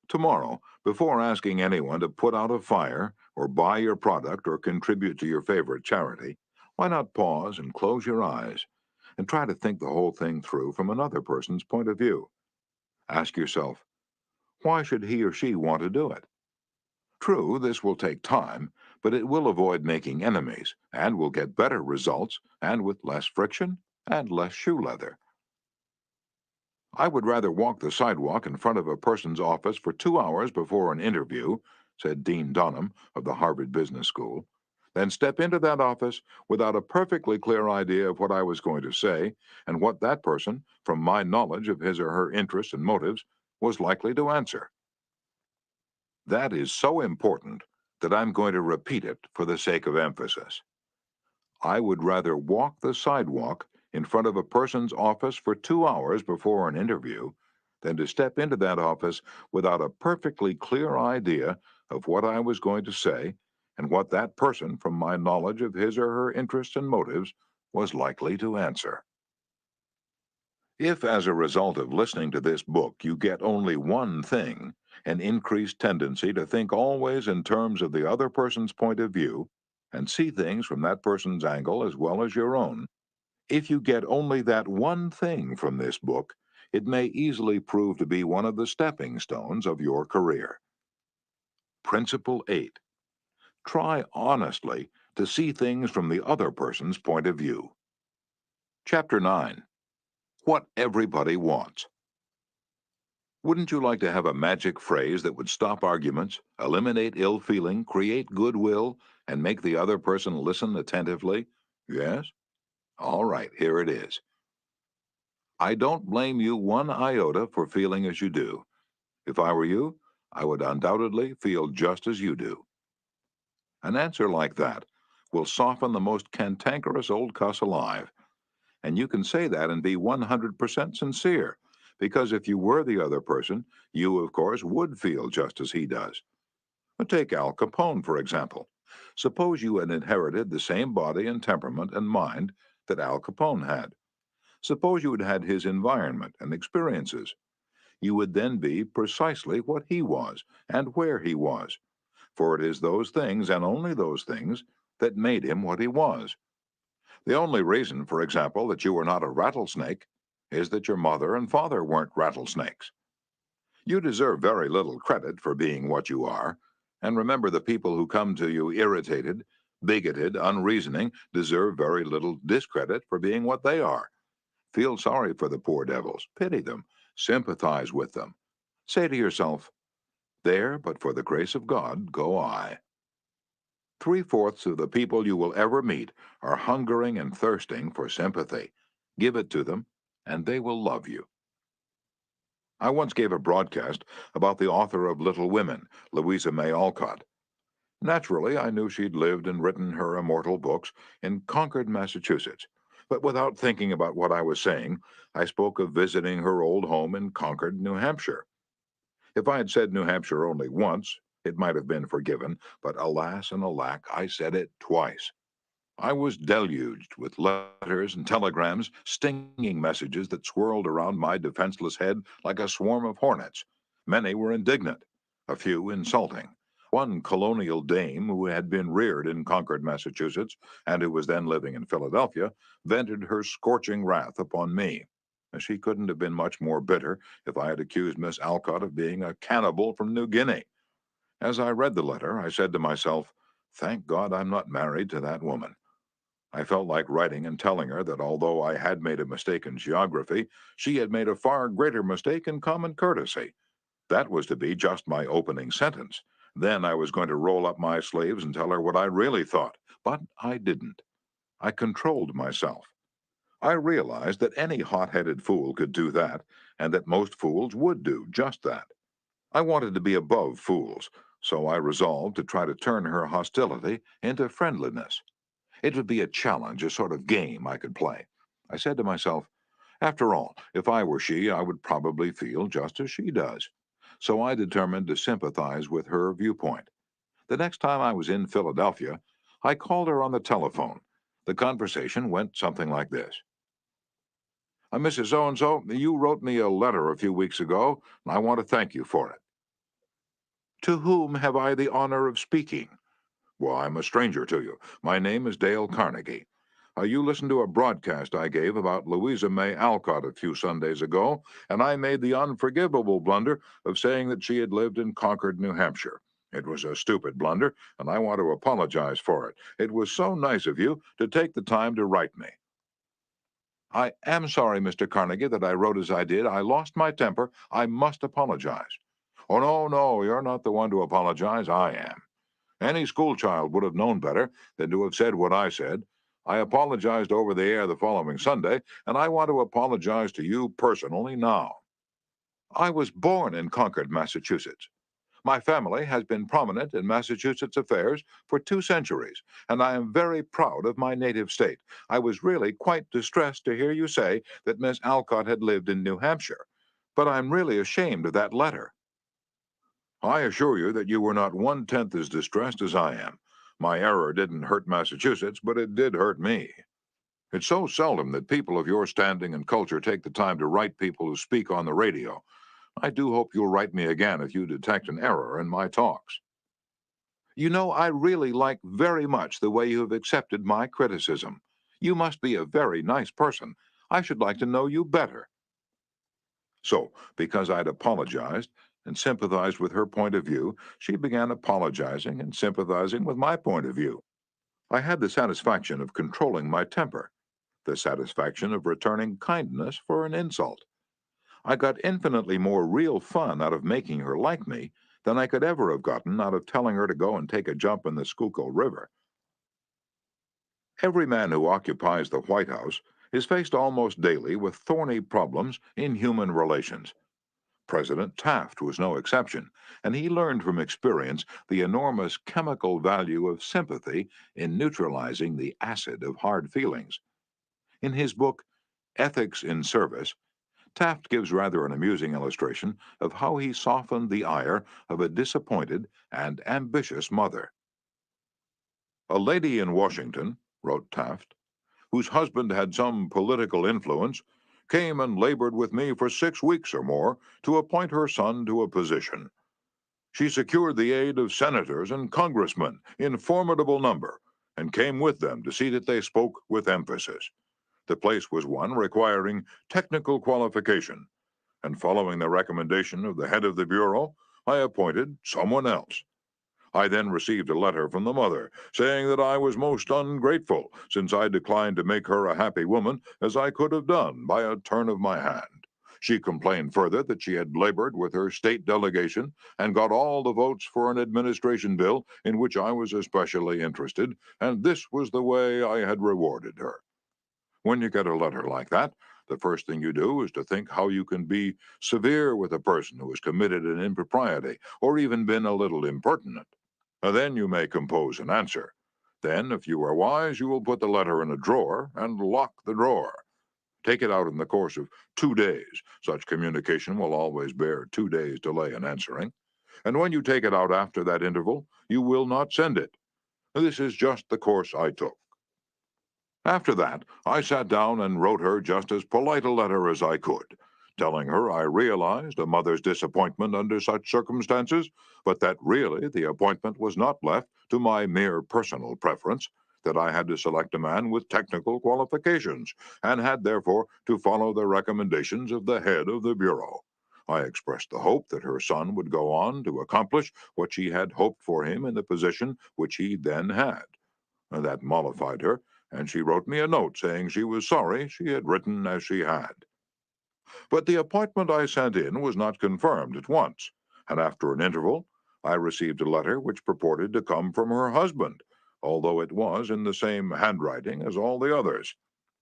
Tomorrow, before asking anyone to put out a fire or buy your product or contribute to your favorite charity, why not pause and close your eyes and try to think the whole thing through from another person's point of view? Ask yourself, why should he or she want to do it? True, this will take time, but it will avoid making enemies and will get better results and with less friction and less shoe leather. I would rather walk the sidewalk in front of a person's office for 2 hours before an interview, said Dean Dunham of the Harvard Business School, than step into that office without a perfectly clear idea of what I was going to say and what that person, from my knowledge of his or her interests and motives, was likely to answer. That is so important that I'm going to repeat it for the sake of emphasis. I would rather walk the sidewalk in front of a person's office for 2 hours before an interview than to step into that office without a perfectly clear idea of what I was going to say and what that person, from my knowledge of his or her interests and motives, was likely to answer. If, as a result of listening to this book, you get only one thing, an increased tendency to think always in terms of the other person's point of view and see things from that person's angle as well as your own, if you get only that one thing from this book, it may easily prove to be one of the stepping stones of your career. Principle 8. Try honestly to see things from the other person's point of view. Chapter 9. What everybody wants. Wouldn't you like to have a magic phrase that would stop arguments, eliminate ill feeling, create goodwill, and make the other person listen attentively? Yes? All right, here it is. I don't blame you one iota for feeling as you do. If I were you, I would undoubtedly feel just as you do. An answer like that will soften the most cantankerous old cuss alive. And you can say that and be 100% sincere, because if you were the other person, you, of course, would feel just as he does. Take Al Capone, for example. Suppose you had inherited the same body and temperament and mind that Al Capone had. Suppose you had had his environment and experiences. You would then be precisely what he was and where he was, for it is those things and only those things that made him what he was. The only reason, for example, that you were not a rattlesnake is that your mother and father weren't rattlesnakes. You deserve very little credit for being what you are, and remember the people who come to you irritated, bigoted, unreasoning deserve very little discredit for being what they are. Feel sorry for the poor devils, pity them, sympathize with them. Say to yourself, there, but for the grace of God, go I. 3/4 of the people you will ever meet are hungering and thirsting for sympathy. Give it to them, and they will love you. I once gave a broadcast about the author of Little Women, Louisa May Alcott. Naturally, I knew she'd lived and written her immortal books in Concord, Massachusetts. But without thinking about what I was saying, I spoke of visiting her old home in Concord, New Hampshire. If I had said New Hampshire only once, it might have been forgiven, but alas and alack, I said it twice. I was deluged with letters and telegrams, stinging messages that swirled around my defenseless head like a swarm of hornets. Many were indignant, a few insulting. One colonial dame who had been reared in Concord, Massachusetts, and who was then living in Philadelphia, vented her scorching wrath upon me. She couldn't have been much more bitter if I had accused Miss Alcott of being a cannibal from New Guinea. As I read the letter, I said to myself, "Thank God I'm not married to that woman." I felt like writing and telling her that although I had made a mistake in geography, she had made a far greater mistake in common courtesy. That was to be just my opening sentence. Then I was going to roll up my sleeves and tell her what I really thought. But I didn't. I controlled myself. I realized that any hot-headed fool could do that, and that most fools would do just that. I wanted to be above fools, so I resolved to try to turn her hostility into friendliness. It would be a challenge, a sort of game I could play. I said to myself, after all, if I were she, I would probably feel just as she does. So I determined to sympathize with her viewpoint. The next time I was in Philadelphia, I called her on the telephone. The conversation went something like this. Mrs. So-and-so, you wrote me a letter a few weeks ago, and I want to thank you for it. To whom have I the honor of speaking? Well, I'm a stranger to you. My name is Dale Carnegie. You listened to a broadcast I gave about Louisa May Alcott a few Sundays ago, and I made the unforgivable blunder of saying that she had lived in Concord, New Hampshire. It was a stupid blunder, and I want to apologize for it. It was so nice of you to take the time to write me. I am sorry, Mr. Carnegie, that I wrote as I did. I lost my temper. I must apologize. Oh, no, no, you're not the one to apologize. I am. Any schoolchild would have known better than to have said what I said. I apologized over the air the following Sunday, and I want to apologize to you personally now. I was born in Concord, Massachusetts. My family has been prominent in Massachusetts affairs for 2 centuries, and I am very proud of my native state. I was really quite distressed to hear you say that Miss Alcott had lived in New Hampshire, but I'm really ashamed of that letter. I assure you that you were not 1/10 as distressed as I am. My error didn't hurt Massachusetts, but it did hurt me. It's so seldom that people of your standing and culture take the time to write people who speak on the radio. I do hope you'll write me again if you detect an error in my talks. You know, I really like very much the way you have accepted my criticism. You must be a very nice person. I should like to know you better. So, because I'd apologized and sympathized with her point of view, she began apologizing and sympathizing with my point of view. I had the satisfaction of controlling my temper, the satisfaction of returning kindness for an insult. I got infinitely more real fun out of making her like me than I could ever have gotten out of telling her to go and take a jump in the Schuylkill River. Every man who occupies the White House is faced almost daily with thorny problems in human relations. President Taft was no exception, and he learned from experience the enormous chemical value of sympathy in neutralizing the acid of hard feelings. In his book, Ethics in Service, Taft gives rather an amusing illustration of how he softened the ire of a disappointed and ambitious mother. A lady in Washington, wrote Taft, whose husband had some political influence, came and labored with me for 6 weeks or more to appoint her son to a position. She secured the aid of senators and congressmen in formidable number and came with them to see that they spoke with emphasis. The place was one requiring technical qualification, and following the recommendation of the head of the Bureau, I appointed someone else. I then received a letter from the mother saying that I was most ungrateful since I declined to make her a happy woman as I could have done by a turn of my hand. She complained further that she had labored with her state delegation and got all the votes for an administration bill in which I was especially interested, and this was the way I had rewarded her. When you get a letter like that, the first thing you do is to think how you can be severe with a person who has committed an impropriety or even been a little impertinent. Then you may compose an answer. Then, if you are wise, you will put the letter in a drawer and lock the drawer. Take it out in the course of 2 days. Such communication will always bear 2 days' delay in answering. And when you take it out after that interval, you will not send it. This is just the course I took. After that, I sat down and wrote her just as polite a letter as I could, telling her I realized a mother's disappointment under such circumstances, but that really the appointment was not left to my mere personal preference, that I had to select a man with technical qualifications, and had therefore to follow the recommendations of the head of the Bureau. I expressed the hope that her son would go on to accomplish what she had hoped for him in the position which he then had. That mollified her, and she wrote me a note saying she was sorry she had written as she had. But the appointment I sent in was not confirmed at once, and after an interval, I received a letter which purported to come from her husband, although it was in the same handwriting as all the others.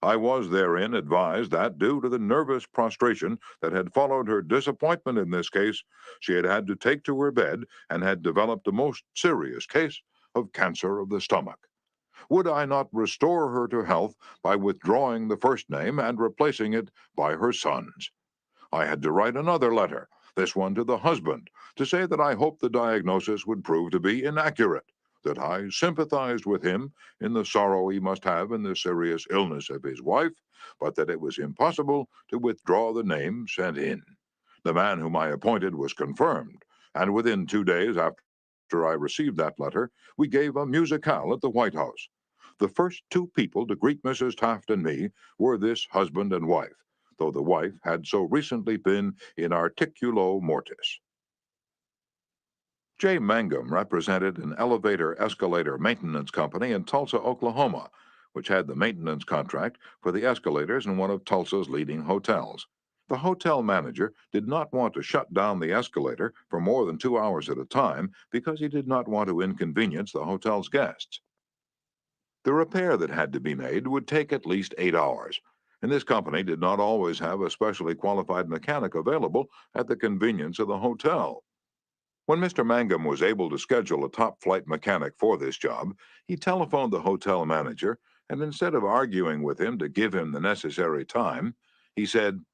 I was therein advised that, due to the nervous prostration that had followed her disappointment in this case, she had had to take to her bed and had developed a most serious case of cancer of the stomach. Would I not restore her to health by withdrawing the first name and replacing it by her son's? I had to write another letter, this one to the husband, to say that I hoped the diagnosis would prove to be inaccurate, that I sympathized with him in the sorrow he must have in the serious illness of his wife, but that it was impossible to withdraw the name sent in. The man whom I appointed was confirmed, and within 2 days after I received that letter, we gave a musicale at the White House. The first two people to greet Mrs. Taft and me were this husband and wife, though the wife had so recently been in articulo mortis. J. Mangum represented an elevator-escalator maintenance company in Tulsa, Oklahoma, which had the maintenance contract for the escalators in one of Tulsa's leading hotels. The hotel manager did not want to shut down the escalator for more than 2 hours at a time because he did not want to inconvenience the hotel's guests. The repair that had to be made would take at least 8 hours, and this company did not always have a specially qualified mechanic available at the convenience of the hotel. When Mr. Mangum was able to schedule a top-flight mechanic for this job, he telephoned the hotel manager, and instead of arguing with him to give him the necessary time, he said,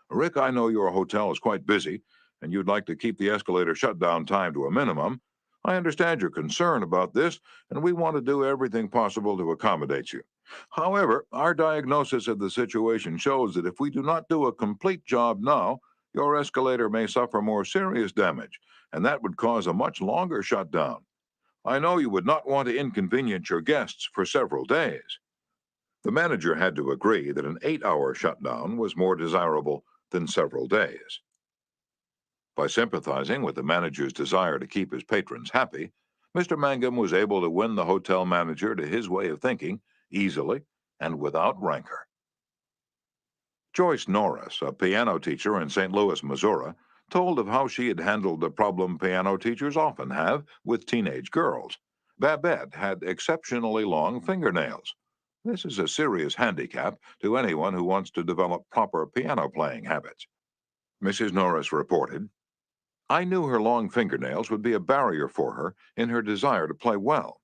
"Rick, I know your hotel is quite busy, and you'd like to keep the escalator shutdown time to a minimum. I understand your concern about this, and we want to do everything possible to accommodate you. However, our diagnosis of the situation shows that if we do not do a complete job now, your escalator may suffer more serious damage, and that would cause a much longer shutdown. I know you would not want to inconvenience your guests for several days." The manager had to agree that an 8-hour shutdown was more desirable than several days. By sympathizing with the manager's desire to keep his patrons happy, Mr. Mangum was able to win the hotel manager to his way of thinking easily and without rancor. Joyce Norris, a piano teacher in St. Louis, Missouri, told of how she had handled the problem piano teachers often have with teenage girls. Babette had exceptionally long fingernails. This is a serious handicap to anyone who wants to develop proper piano playing habits. Mrs. Norris reported, "I knew her long fingernails would be a barrier for her in her desire to play well.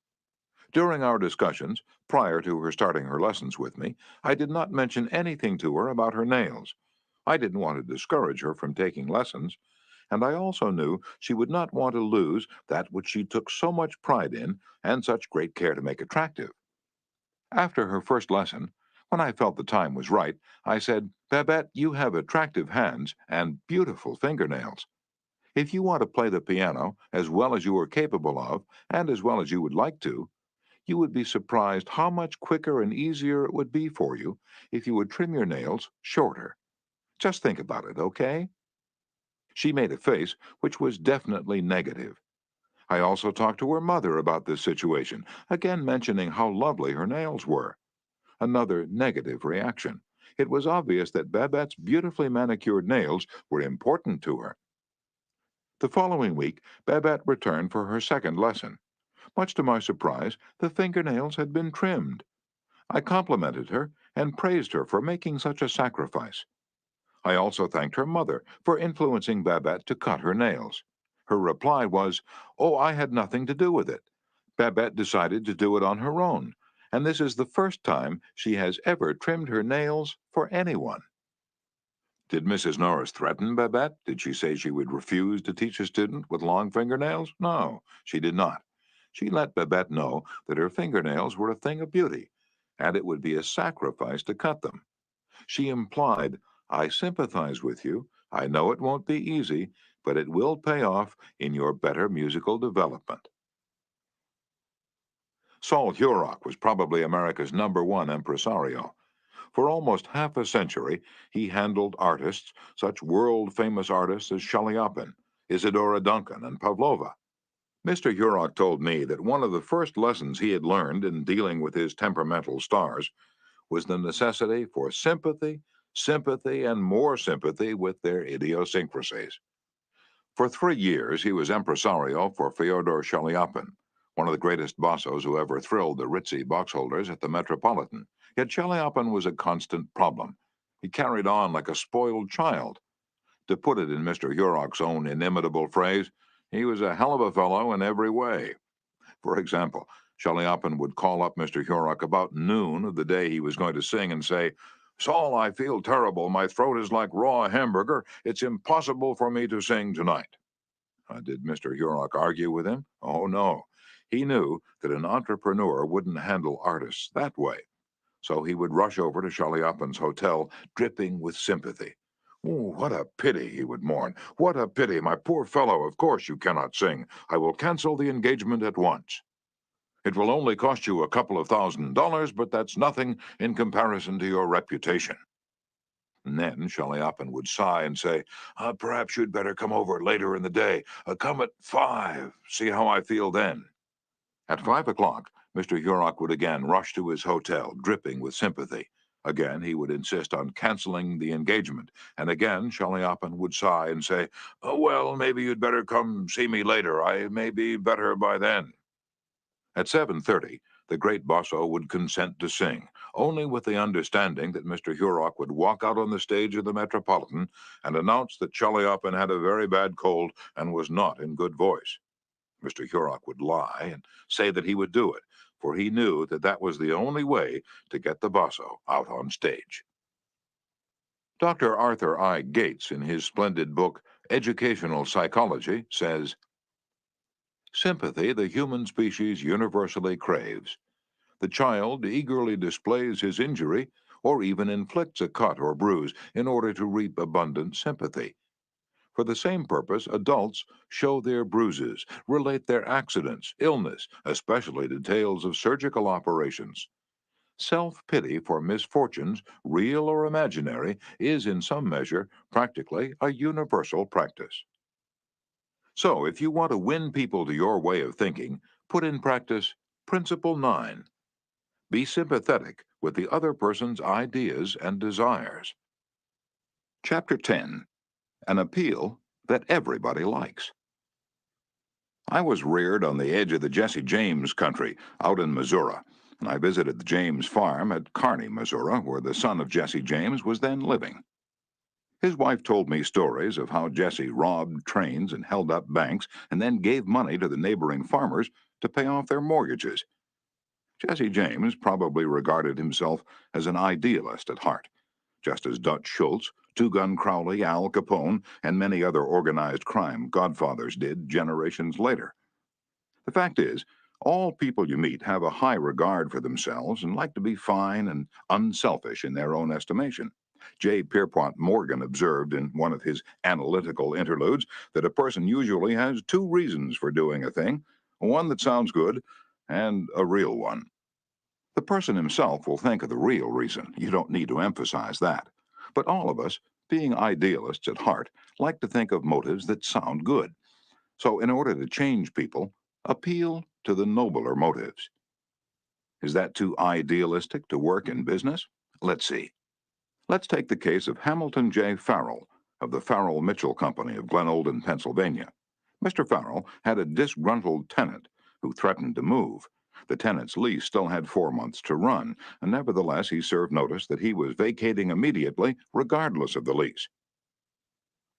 During our discussions, prior to her starting her lessons with me, I did not mention anything to her about her nails. I didn't want to discourage her from taking lessons, and I also knew she would not want to lose that which she took so much pride in and such great care to make attractive. After her first lesson, when I felt the time was right, I said, 'Babette, you have attractive hands and beautiful fingernails. If you want to play the piano as well as you are capable of, and as well as you would like to, you would be surprised how much quicker and easier it would be for you if you would trim your nails shorter. Just think about it, okay?' She made a face which was definitely negative. I also talked to her mother about this situation, again mentioning how lovely her nails were. Another negative reaction. It was obvious that Babette's beautifully manicured nails were important to her. The following week, Babette returned for her second lesson. Much to my surprise, the fingernails had been trimmed. I complimented her and praised her for making such a sacrifice. I also thanked her mother for influencing Babette to cut her nails. Her reply was, "Oh, I had nothing to do with it. Babette decided to do it on her own, and this is the first time she has ever trimmed her nails for anyone." Did Mrs. Norris threaten Babette? Did she say she would refuse to teach a student with long fingernails? No, she did not. She let Babette know that her fingernails were a thing of beauty, and it would be a sacrifice to cut them. She implied, "I sympathize with you. I know it won't be easy, but it will pay off in your better musical development." Saul Hurok was probably America's #1 impresario. For almost half a century, he handled artists, such world-famous artists as Chaliapin, Isadora Duncan, and Pavlova. Mr. Hurok told me that one of the first lessons he had learned in dealing with his temperamental stars was the necessity for sympathy, sympathy, and more sympathy with their idiosyncrasies. For 3 years, he was impresario for Fyodor Chaliapin, one of the greatest bossos who ever thrilled the ritzy boxholders at the Metropolitan. Yet Chaliapin was a constant problem. He carried on like a spoiled child. To put it in Mr. Hurok's own inimitable phrase, he was a hell of a fellow in every way. For example, Chaliapin would call up Mr. Hurok about noon of the day he was going to sing and say, "Saul, I feel terrible. My throat is like raw hamburger. It's impossible for me to sing tonight." Did Mr. Hurok argue with him? Oh, no. He knew that an entrepreneur wouldn't handle artists that way. So he would rush over to Chaliapin's hotel, dripping with sympathy. "Oh, what a pity," he would mourn. "What a pity, my poor fellow. Of course you cannot sing. I will cancel the engagement at once. It will only cost you a couple of $1,000s, but that's nothing in comparison to your reputation." And then Chaliapin would sigh and say, "Perhaps you'd better come over later in the day. Come at 5. See how I feel then." At 5 o'clock, Mr. Hurok would again rush to his hotel, dripping with sympathy. Again, he would insist on canceling the engagement, and again Chaliapin would sigh and say, "Well, maybe you'd better come see me later. I may be better by then." At 7:30, the great bosso would consent to sing, only with the understanding that Mr. Hurok would walk out on the stage of the Metropolitan and announce that Chaliapin had a very bad cold and was not in good voice. Mr. Hurok would lie and say that he would do it, for he knew that that was the only way to get the bosso out on stage. Dr. Arthur I. Gates, in his splendid book, Educational Psychology, says, "Sympathy the human species universally craves. The child eagerly displays his injury or even inflicts a cut or bruise in order to reap abundant sympathy. For the same purpose, adults show their bruises, relate their accidents, illness, especially details of surgical operations. Self-pity for misfortunes, real or imaginary, is in some measure practically a universal practice." So, if you want to win people to your way of thinking, put in practice Principle 9. Be sympathetic with the other person's ideas and desires. Chapter 10. An appeal that everybody likes. I was reared on the edge of the Jesse James country out in Missouri, and I visited the James farm at Kearney, Missouri, where the son of Jesse James was then living. His wife told me stories of how Jesse robbed trains and held up banks and then gave money to the neighboring farmers to pay off their mortgages. Jesse James probably regarded himself as an idealist at heart, just as Dutch Schultz, Two Gun Crowley, Al Capone, and many other organized crime godfathers did generations later. The fact is, all people you meet have a high regard for themselves and like to be fine and unselfish in their own estimation. J. Pierpont Morgan observed in one of his analytical interludes that a person usually has two reasons for doing a thing, one that sounds good and a real one. The person himself will think of the real reason. You don't need to emphasize that. But all of us, being idealists at heart, like to think of motives that sound good. So, in order to change people, appeal to the nobler motives. Is that too idealistic to work in business? Let's see. Let's take the case of Hamilton J. Farrell of the Farrell Mitchell Company of Glenolden, Pennsylvania. Mr. Farrell had a disgruntled tenant who threatened to move. The tenant's lease still had 4 months to run, and nevertheless he served notice that he was vacating immediately, regardless of the lease.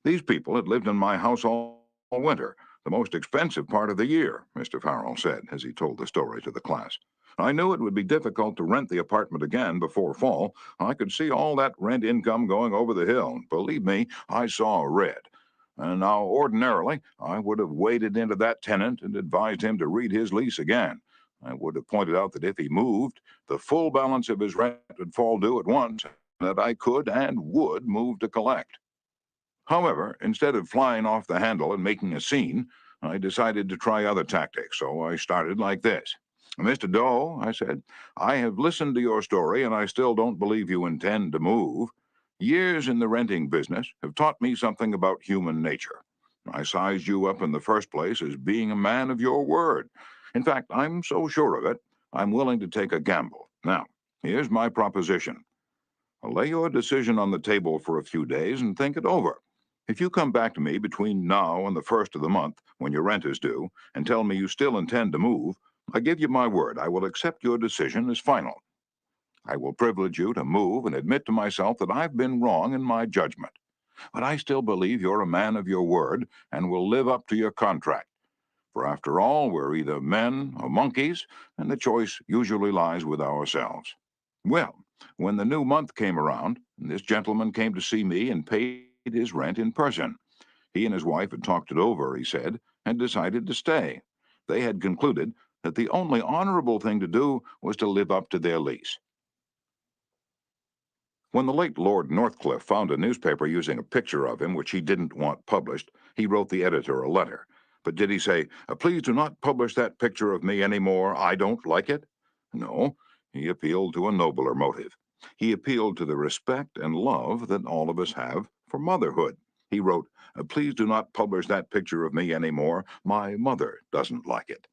These people had lived in my house all winter, the most expensive part of the year, Mr. Farrell said as he told the story to the class. I knew it would be difficult to rent the apartment again before fall. I could see all that rent income going over the hill. Believe me, I saw red. And now, ordinarily, I would have waded into that tenant and advised him to read his lease again. I would have pointed out that if he moved, the full balance of his rent would fall due at once, and that I could and would move to collect. However, instead of flying off the handle and making a scene, I decided to try other tactics, so I started like this. Mr. Doe, I said, I have listened to your story and I still don't believe you intend to move. Years in the renting business have taught me something about human nature. I sized you up in the first place as being a man of your word. In fact, I'm so sure of it, I'm willing to take a gamble. Now, here's my proposition. Lay your decision on the table for a few days and think it over. If you come back to me between now and the first of the month, when your rent is due, and tell me you still intend to move, I give you my word I will accept your decision as final. I will privilege you to move and admit to myself that I've been wrong in my judgment. But I still believe you're a man of your word and will live up to your contract. For after all, we're either men or monkeys, and the choice usually lies with ourselves. Well, when the new month came around, this gentleman came to see me and paid his rent in person. He and his wife had talked it over, he said, and decided to stay. They had concluded that the only honorable thing to do was to live up to their lease. When the late Lord Northcliffe found a newspaper using a picture of him which he didn't want published, he wrote the editor a letter. But did he say, please do not publish that picture of me anymore, I don't like it? No, he appealed to a nobler motive. He appealed to the respect and love that all of us have for motherhood. He wrote, please do not publish that picture of me anymore, my mother doesn't like it.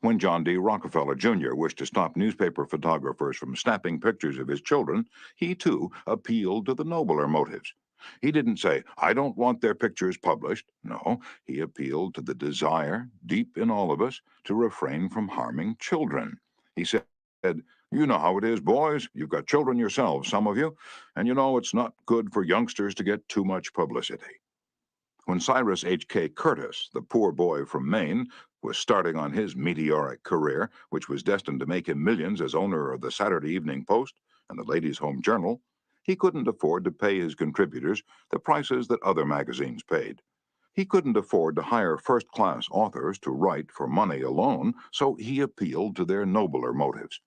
When John D. Rockefeller, Jr. wished to stop newspaper photographers from snapping pictures of his children, he too appealed to the nobler motives. He didn't say, I don't want their pictures published. No, he appealed to the desire, deep in all of us, to refrain from harming children. He said, you know how it is, boys. You've got children yourselves, some of you, and you know it's not good for youngsters to get too much publicity. When Cyrus H.K. Curtis, the poor boy from Maine, was starting on his meteoric career, which was destined to make him millions as owner of the Saturday Evening Post and the Ladies' Home Journal, he couldn't afford to pay his contributors the prices that other magazines paid. He couldn't afford to hire first-class authors to write for money alone, so he appealed to their nobler motives.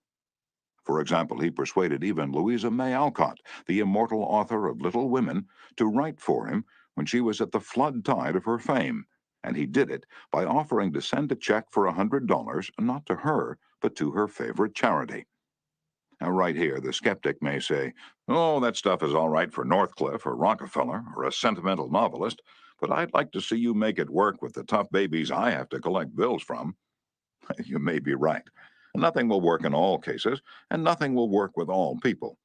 For example, he persuaded even Louisa May Alcott, the immortal author of Little Women, to write for him when she was at the flood tide of her fame, and he did it by offering to send a check for $100, not to her, but to her favorite charity. Now, right here, the skeptic may say, oh, that stuff is all right for Northcliffe or Rockefeller or a sentimental novelist, but I'd like to see you make it work with the tough babies I have to collect bills from. You may be right. Nothing will work in all cases, and nothing will work with all people.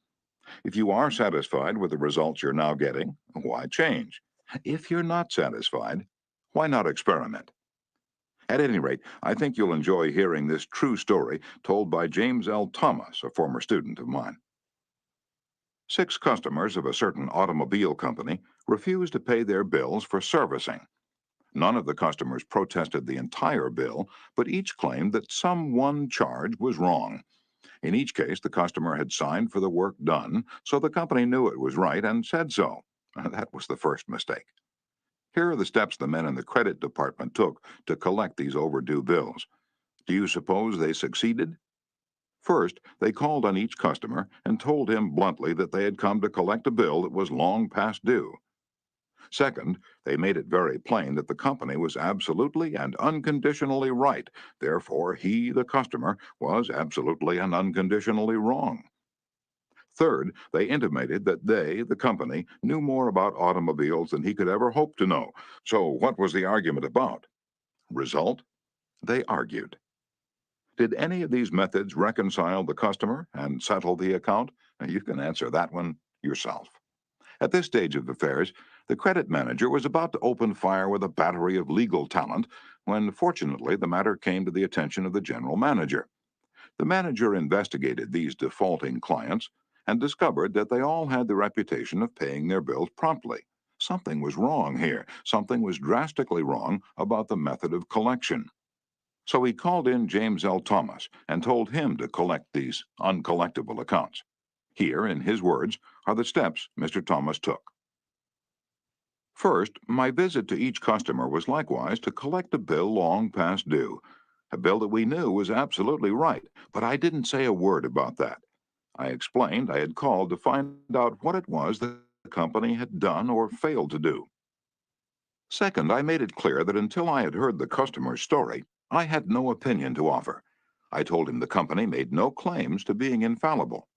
If you are satisfied with the results you're now getting, why change? If you're not satisfied, why not experiment? At any rate, I think you'll enjoy hearing this true story told by James L. Thomas, a former student of mine. 6 customers of a certain automobile company refused to pay their bills for servicing. None of the customers protested the entire bill, but each claimed that some one charge was wrong. In each case, the customer had signed for the work done, so the company knew it was right and said so. That was the first mistake. Here are the steps the men in the credit department took to collect these overdue bills. Do you suppose they succeeded? First, they called on each customer and told him bluntly that they had come to collect a bill that was long past due. Second, they made it very plain that the company was absolutely and unconditionally right. Therefore, he, the customer, was absolutely and unconditionally wrong. Third, they intimated that they, the company, knew more about automobiles than he could ever hope to know. So what was the argument about? Result? They argued. Did any of these methods reconcile the customer and settle the account? You can answer that one yourself. At this stage of affairs, The credit manager was about to open fire with a battery of legal talent when, fortunately, the matter came to the attention of the general manager. The manager investigated these defaulting clients and discovered that they all had the reputation of paying their bills promptly. Something was wrong here. Something was drastically wrong about the method of collection. So he called in James L. Thomas and told him to collect these uncollectible accounts. Here, in his words, are the steps Mr. Thomas took. First, my visit to each customer was likewise to collect a bill long past due, a bill that we knew was absolutely right, but I didn't say a word about that. I explained I had called to find out what it was the company had done or failed to do. Second, I made it clear that until I had heard the customer's story, I had no opinion to offer. I told him the company made no claims to being infallible.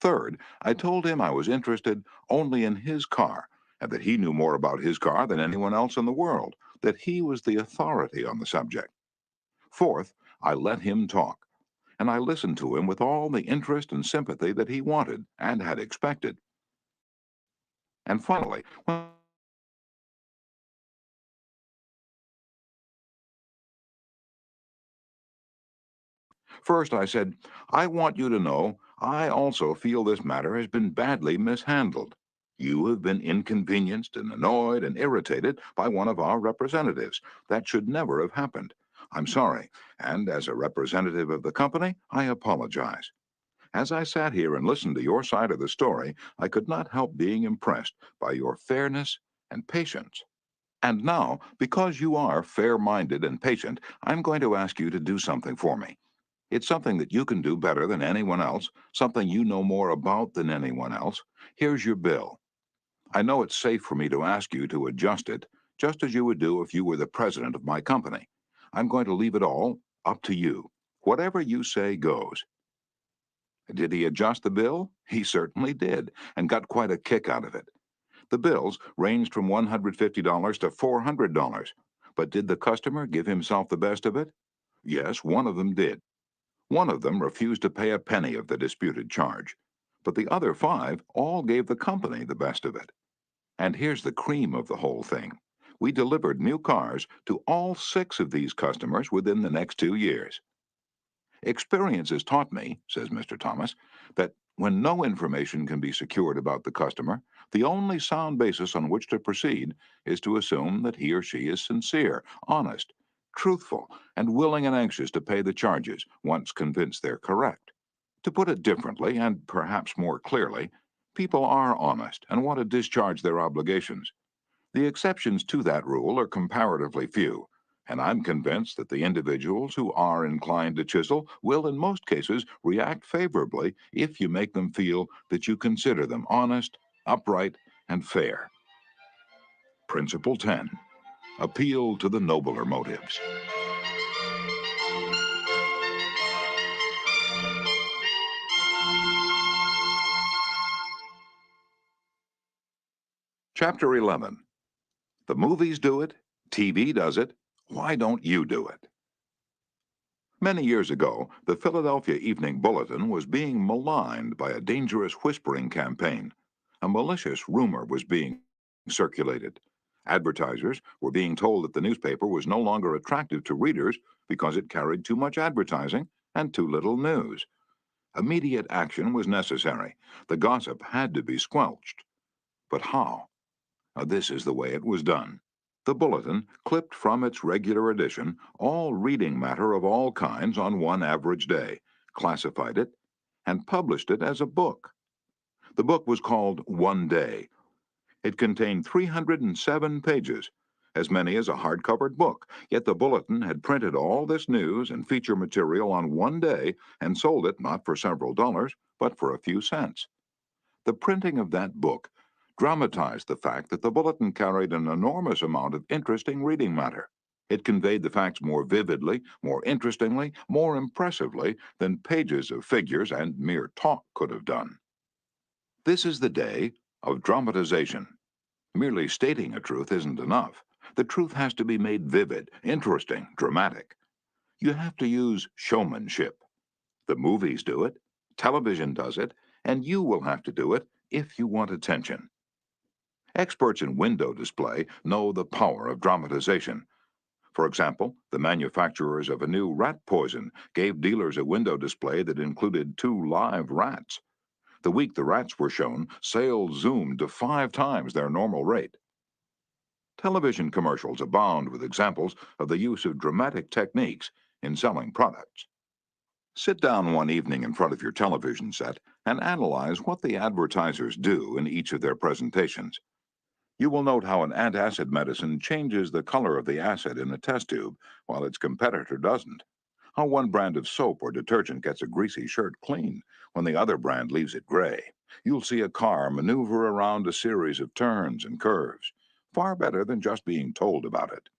Third, I told him I was interested only in his car, and that he knew more about his car than anyone else in the world, that he was the authority on the subject. Fourth, I let him talk, and I listened to him with all the interest and sympathy that he wanted and had expected. And finally, first I said, I want you to know I also feel this matter has been badly mishandled. You have been inconvenienced and annoyed and irritated by one of our representatives. That should never have happened. I'm sorry, and as a representative of the company, I apologize. As I sat here and listened to your side of the story, I could not help being impressed by your fairness and patience. And now, because you are fair-minded and patient, I'm going to ask you to do something for me. It's something that you can do better than anyone else, something you know more about than anyone else. Here's your bill. I know it's safe for me to ask you to adjust it, just as you would do if you were the president of my company. I'm going to leave it all up to you. Whatever you say goes. Did he adjust the bill? He certainly did, and got quite a kick out of it. The bills ranged from $150 to $400. But did the customer give himself the best of it? Yes, one of them did. One of them refused to pay a penny of the disputed charge. But the other five all gave the company the best of it. And here's the cream of the whole thing. We delivered new cars to all six of these customers within the next 2 years. Experience has taught me, says Mr. Thomas, that when no information can be secured about the customer, the only sound basis on which to proceed is to assume that he or she is sincere, honest, truthful, and willing and anxious to pay the charges once convinced they're correct. To put it differently, and perhaps more clearly, people are honest and want to discharge their obligations. The exceptions to that rule are comparatively few, and I'm convinced that the individuals who are inclined to chisel will, in most cases, react favorably if you make them feel that you consider them honest, upright, and fair. Principle 10. Appeal to the nobler motives. Chapter 11. The movies do it, TV does it, why don't you do it? Many years ago, the Philadelphia Evening Bulletin was being maligned by a dangerous whispering campaign. A malicious rumor was being circulated. Advertisers were being told that the newspaper was no longer attractive to readers because it carried too much advertising and too little news. Immediate action was necessary. The gossip had to be squelched. But how? This is the way it was done. The Bulletin clipped from its regular edition all reading matter of all kinds on one average day, classified it, and published it as a book. The book was called One Day. It contained 307 pages, as many as a hardcovered book, yet the Bulletin had printed all this news and feature material on one day and sold it not for several dollars, but for a few cents. The printing of that book dramatized the fact that the Bulletin carried an enormous amount of interesting reading matter. It conveyed the facts more vividly, more interestingly, more impressively than pages of figures and mere talk could have done. This is the day of dramatization. Merely stating a truth isn't enough. The truth has to be made vivid, interesting, dramatic. You have to use showmanship. The movies do it, television does it, and you will have to do it if you want attention. Experts in window display know the power of dramatization. For example, the manufacturers of a new rat poison gave dealers a window display that included 2 live rats. The week the rats were shown, sales zoomed to 5 times their normal rate. Television commercials abound with examples of the use of dramatic techniques in selling products. Sit down one evening in front of your television set and analyze what the advertisers do in each of their presentations. You will note how an antacid medicine changes the color of the acid in a test tube while its competitor doesn't. How one brand of soap or detergent gets a greasy shirt clean when the other brand leaves it gray. You'll see a car maneuver around a series of turns and curves, far better than just being told about it.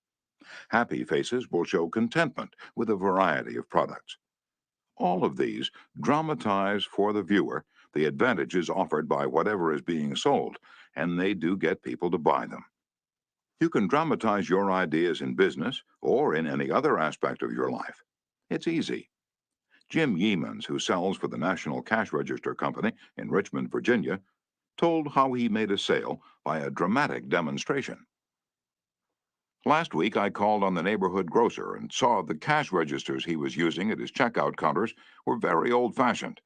Happy faces will show contentment with a variety of products. All of these dramatize for the viewer the advantages offered by whatever is being sold, and they do get people to buy them. You can dramatize your ideas in business or in any other aspect of your life. It's easy. Jim Yeamans, who sells for the National Cash Register Company in Richmond, Virginia, told how he made a sale by a dramatic demonstration. Last week, I called on the neighborhood grocer and saw the cash registers he was using at his checkout counters were very old-fashioned.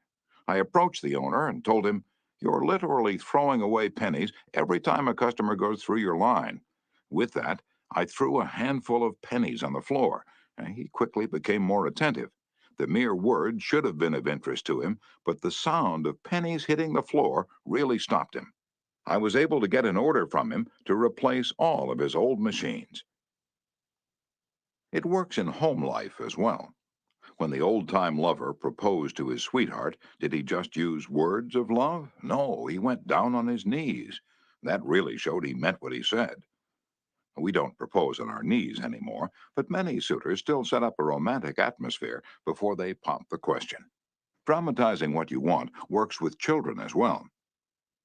I approached the owner and told him, "You're literally throwing away pennies every time a customer goes through your line." With that, I threw a handful of pennies on the floor, and he quickly became more attentive. The mere word should have been of interest to him, but the sound of pennies hitting the floor really stopped him. I was able to get an order from him to replace all of his old machines. It works in home life as well. When the old-time lover proposed to his sweetheart, did he just use words of love? No, he went down on his knees. That really showed he meant what he said. We don't propose on our knees anymore, but many suitors still set up a romantic atmosphere before they pop the question. Dramatizing what you want works with children as well.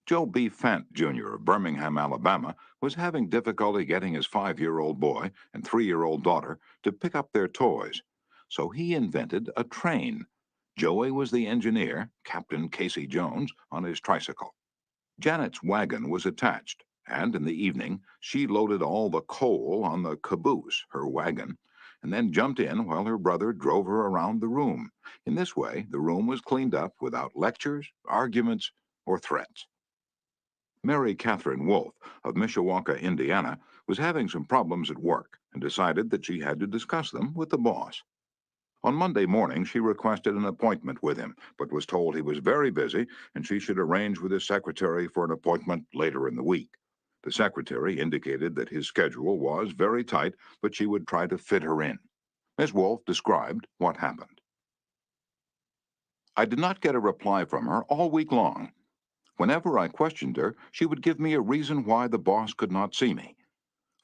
Joe B. Fant, Jr. of Birmingham, Alabama, was having difficulty getting his 5-year-old boy and 3-year-old daughter to pick up their toys. So he invented a train. Joey was the engineer, Captain Casey Jones, on his tricycle. Janet's wagon was attached, and in the evening she loaded all the coal on the caboose, her wagon, and then jumped in while her brother drove her around the room. In this way, the room was cleaned up without lectures, arguments, or threats. Mary Catherine Wolfe of Mishawaka, Indiana, was having some problems at work and decided that she had to discuss them with the boss. On Monday morning, she requested an appointment with him, but was told he was very busy and she should arrange with his secretary for an appointment later in the week. The secretary indicated that his schedule was very tight, but she would try to fit her in. Ms. Wolfe described what happened. I did not get a reply from her all week long. Whenever I questioned her, she would give me a reason why the boss could not see me.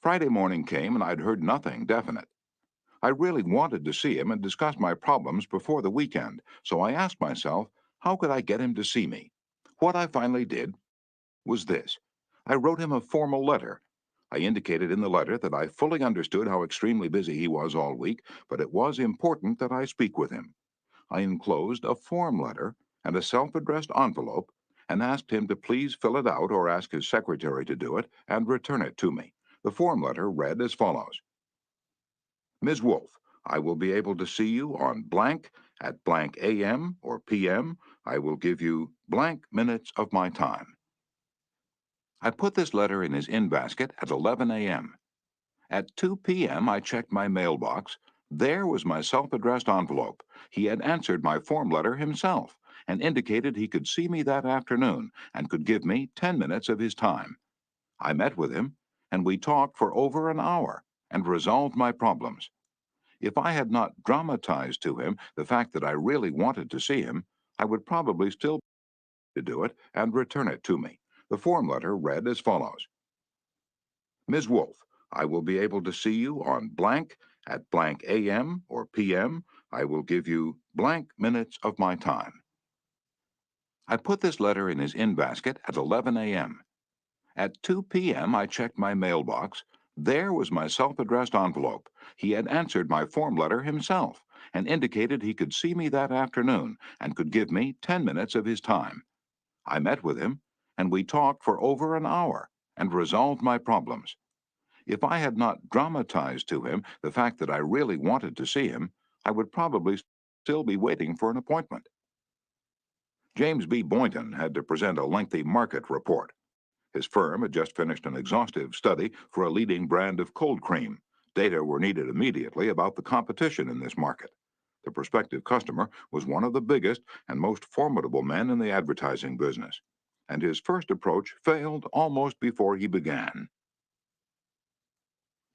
Friday morning came and I'd heard nothing definite. I really wanted to see him and discuss my problems before the weekend, so I asked myself, how could I get him to see me? What I finally did was this. I wrote him a formal letter. I indicated in the letter that I fully understood how extremely busy he was all week, but it was important that I speak with him. I enclosed a form letter and a self-addressed envelope and asked him to please fill it out or ask his secretary to do it and return it to me. The form letter read as follows. Ms. Wolfe, I will be able to see you on blank at blank a.m. or p.m. I will give you blank minutes of my time. I put this letter in his in-basket at 11 a.m. At 2 p.m., I checked my mailbox. There was my self-addressed envelope. He had answered my form letter himself and indicated he could see me that afternoon and could give me 10 minutes of his time. I met with him, and we talked for over an hour and resolved my problems. If I had not dramatized to him the fact that I really wanted to see him, I would probably still to do it and return it to me. The form letter read as follows. Ms. Wolfe, I will be able to see you on blank at blank a.m. or p.m. I will give you blank minutes of my time. I put this letter in his in-basket at 11 a.m. At 2 p.m., I checked my mailbox. There was my self-addressed envelope. He had answered my form letter himself and indicated he could see me that afternoon and could give me 10 minutes of his time. I met with him, and we talked for over an hour and resolved my problems. If I had not dramatized to him the fact that I really wanted to see him, I would probably still be waiting for an appointment. James B. Boynton had to present a lengthy market report. His firm had just finished an exhaustive study for a leading brand of cold cream. Data were needed immediately about the competition in this market. The prospective customer was one of the biggest and most formidable men in the advertising business, and his first approach failed almost before he began.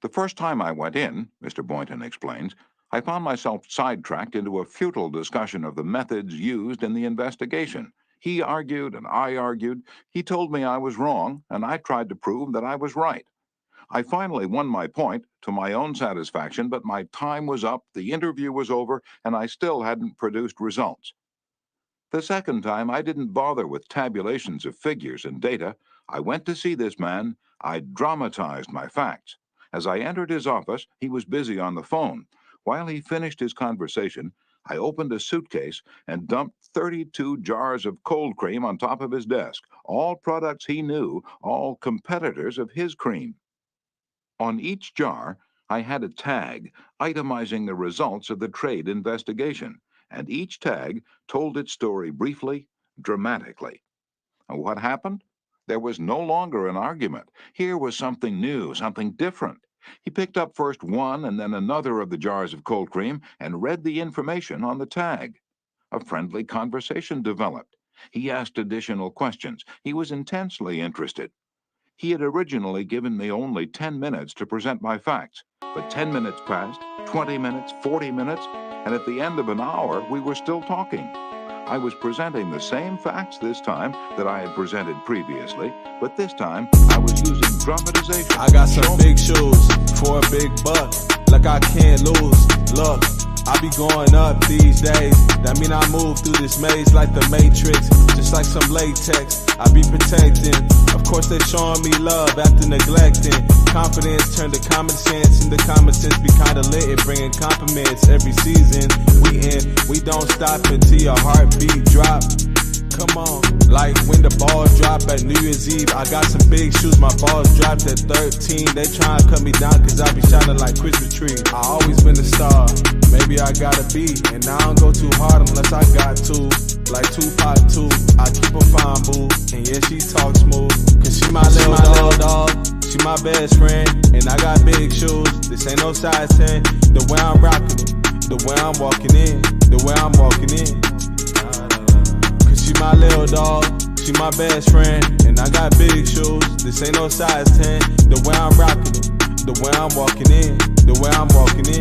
The first time I went in, Mr. Boynton explains, I found myself sidetracked into a futile discussion of the methods used in the investigation. He argued and I argued. He told me I was wrong, and I tried to prove that I was right. I finally won my point to my own satisfaction, but my time was up, the interview was over, and I still hadn't produced results. The second time, I didn't bother with tabulations of figures and data. I went to see this man. I dramatized my facts. As I entered his office, he was busy on the phone. While he finished his conversation, I opened a suitcase and dumped 32 jars of cold cream on top of his desk, all products he knew, all competitors of his cream. On each jar, I had a tag itemizing the results of the trade investigation, and each tag told its story briefly, dramatically. And what happened? There was no longer an argument. Here was something new, something different. He picked up first one and then another of the jars of cold cream and read the information on the tag. A friendly conversation developed. He asked additional questions. He was intensely interested. He had originally given me only 10 minutes to present my facts, but 10 minutes passed, 20 minutes, 40 minutes, and at the end of an hour, we were still talking. I was presenting the same facts this time that I had presented previously, but this time I was using dramatization. I got some big shoes for a big buck, like I can't lose. Look, I be going up these days. That mean I move through this maze like the Matrix, just like some latex. I be protecting. Of course they showing me love after neglecting. Confidence turned to common sense, and the common sense be kinda lit and bringing compliments every season. We don't stop until your heartbeat drop. Come on, like when the balls drop at New Year's Eve. I got some big shoes, my balls dropped at 13. They tryna cut me down cause I be shining like Christmas tree. I always been a star, maybe I gotta be. And I don't go too hard unless I got to. Like Tupac too, I keep a fine boo. And yeah, she talk smooth, cause she my little dog. She my best friend, and I got big shoes. This ain't no size 10. The way I'm rocking it, the way I'm walking in, the way I'm walking in. She my little dog, she my best friend, and I got big shoes. This ain't no size 10. The way I'm rocking it, the way I'm walking in, the way I'm walking in.